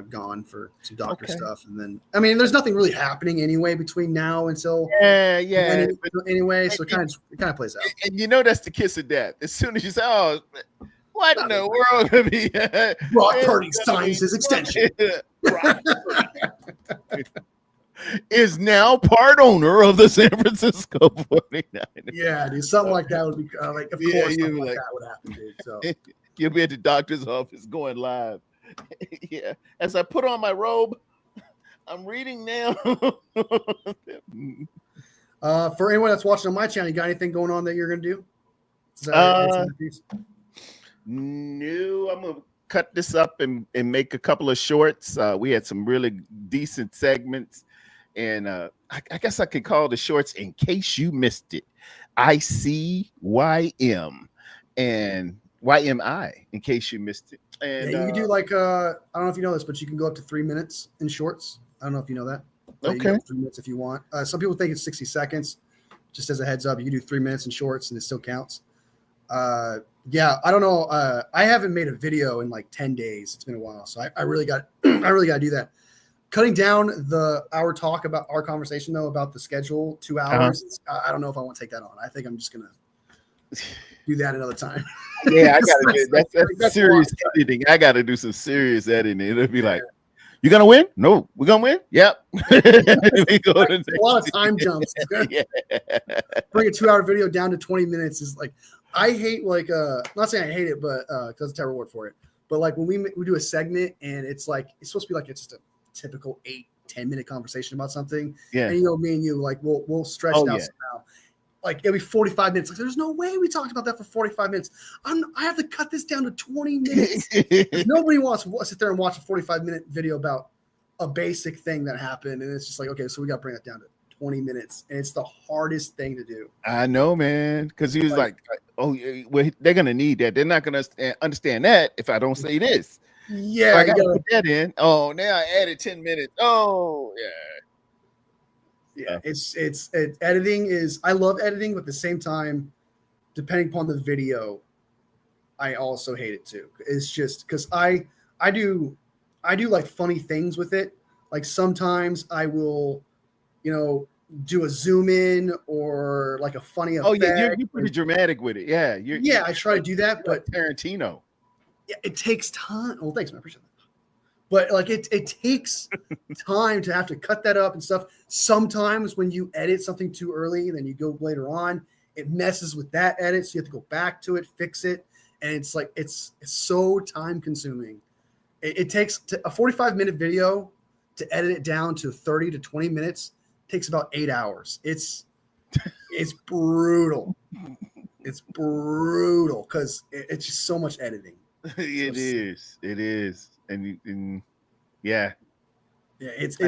[SPEAKER 2] gone for some doctor stuff, and then there's nothing really happening anyway between now until anyway, so it kind of plays out.
[SPEAKER 1] And that's the kiss of death. As soon as you say, "Oh, what in the world gonna be?"
[SPEAKER 2] Brock Purdy signs his extension.
[SPEAKER 1] Is now part owner of the San Francisco 49ers.
[SPEAKER 2] Yeah, dude, something like that would be like, of course, something like that would happen, dude. So
[SPEAKER 1] you'll be at the doctor's office going live. Yeah, as I put on my robe, I'm reading now.
[SPEAKER 2] For anyone that's watching on my channel, you got anything going on that you're gonna do?
[SPEAKER 1] No, I'm gonna cut this up and make a couple of shorts. We had some really decent segments, and I guess I could call the shorts "In Case You Missed It." ICYM and YMI. In case you missed it. And
[SPEAKER 2] you can do like I don't know if you know this, but you can go up to 3 minutes in shorts. I don't know if you know that.
[SPEAKER 1] Okay.
[SPEAKER 2] You can go 3 minutes if you want. Some people think it's 60 seconds. Just as a heads up, you can do 3 minutes in shorts and it still counts. Yeah, I don't know. I haven't made a video in like 10 days. It's been a while, so I really got I really got to do that. Cutting down our talk about our conversation though about the schedule 2 hours. I don't know if I want to take that on. I think I'm just gonna do that another time.
[SPEAKER 1] Yeah, I gotta do that's serious editing. I gotta do some serious editing. It'll be like You gonna win? No, we're gonna win. Yep. We go to
[SPEAKER 2] a lot of time jumps.
[SPEAKER 1] Yeah.
[SPEAKER 2] Bring a 2-hour video down to 20 minutes is like, I hate like not saying I hate it, but because it's a reward for it. But like when we do a segment and it's like it's supposed to be like it's just a typical 8-10 minute conversation about something.
[SPEAKER 1] Yeah.
[SPEAKER 2] And me and you like we'll stretch it out somehow. Like it'll be 45 minutes. Like there's no way we talked about that for 45 minutes. I have to cut this down to 20 minutes. Nobody wants to sit there and watch a 45-minute video about a basic thing that happened. And it's just like, okay, so we got to bring it down to 20 minutes. And it's the hardest thing to do.
[SPEAKER 1] I know, man. Because he was like, oh, well, they're going to need that. They're not going to understand that if I don't say this.
[SPEAKER 2] Yeah.
[SPEAKER 1] So I got to put that in. Oh, now I added 10 minutes. Oh, yeah.
[SPEAKER 2] Yeah, it's editing is I love editing, but at the same time, depending upon the video, I also hate it too. It's just because I do like funny things with it. Like sometimes I will, do a zoom in or like a funny effect.
[SPEAKER 1] Oh yeah, you're pretty dramatic with it. Yeah,
[SPEAKER 2] I try to do that, but
[SPEAKER 1] Tarantino.
[SPEAKER 2] Yeah, it takes time. Well, thanks, man. I appreciate that. But like it takes time to have to cut that up and stuff. Sometimes when you edit something too early, then you go later on, it messes with that edit. So you have to go back to it, fix it. And it's like, it's so time consuming. It takes a 45-minute video to edit it down to 30 to 20 minutes. Takes about 8 hours. It's brutal. It's brutal because it's just so much editing.
[SPEAKER 1] It is. And yeah,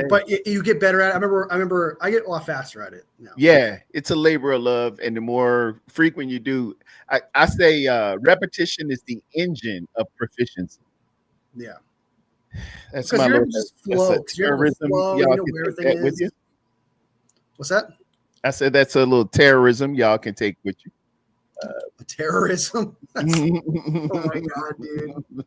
[SPEAKER 2] but you get better at it. I remember I get a lot faster at it now.
[SPEAKER 1] Yeah, it's a labor of love, and the more frequent you do, I say repetition is the engine of proficiency.
[SPEAKER 2] Yeah,
[SPEAKER 1] that's
[SPEAKER 2] because
[SPEAKER 1] my
[SPEAKER 2] you're
[SPEAKER 1] little
[SPEAKER 2] just flow.
[SPEAKER 1] terrorism.
[SPEAKER 2] Y'all
[SPEAKER 1] Y'all
[SPEAKER 2] know
[SPEAKER 1] can
[SPEAKER 2] where
[SPEAKER 1] take
[SPEAKER 2] everything
[SPEAKER 1] that with
[SPEAKER 2] is.
[SPEAKER 1] you.
[SPEAKER 2] What's that?
[SPEAKER 1] I said that's a little terrorism y'all can take with you.
[SPEAKER 2] Terrorism. Oh my god, dude.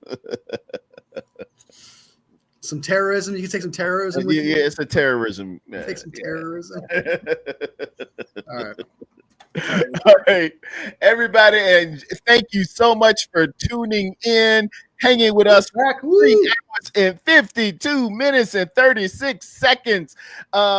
[SPEAKER 2] Some terrorism. You can take some terrorism with you.
[SPEAKER 1] Yeah, it's a terrorism.
[SPEAKER 2] Take some terrorism. All right.
[SPEAKER 1] All right, everybody, and thank you so much for tuning in, hanging with us for 3 hours and 52 minutes and 36 seconds.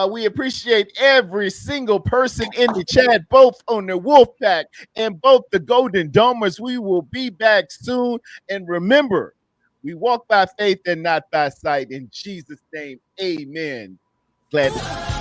[SPEAKER 1] We appreciate every single person in the chat, both on the Wolfpack and both the Golden Domers. We will be back soon. And remember, we walk by faith and not by sight. In Jesus' name, amen. Glad to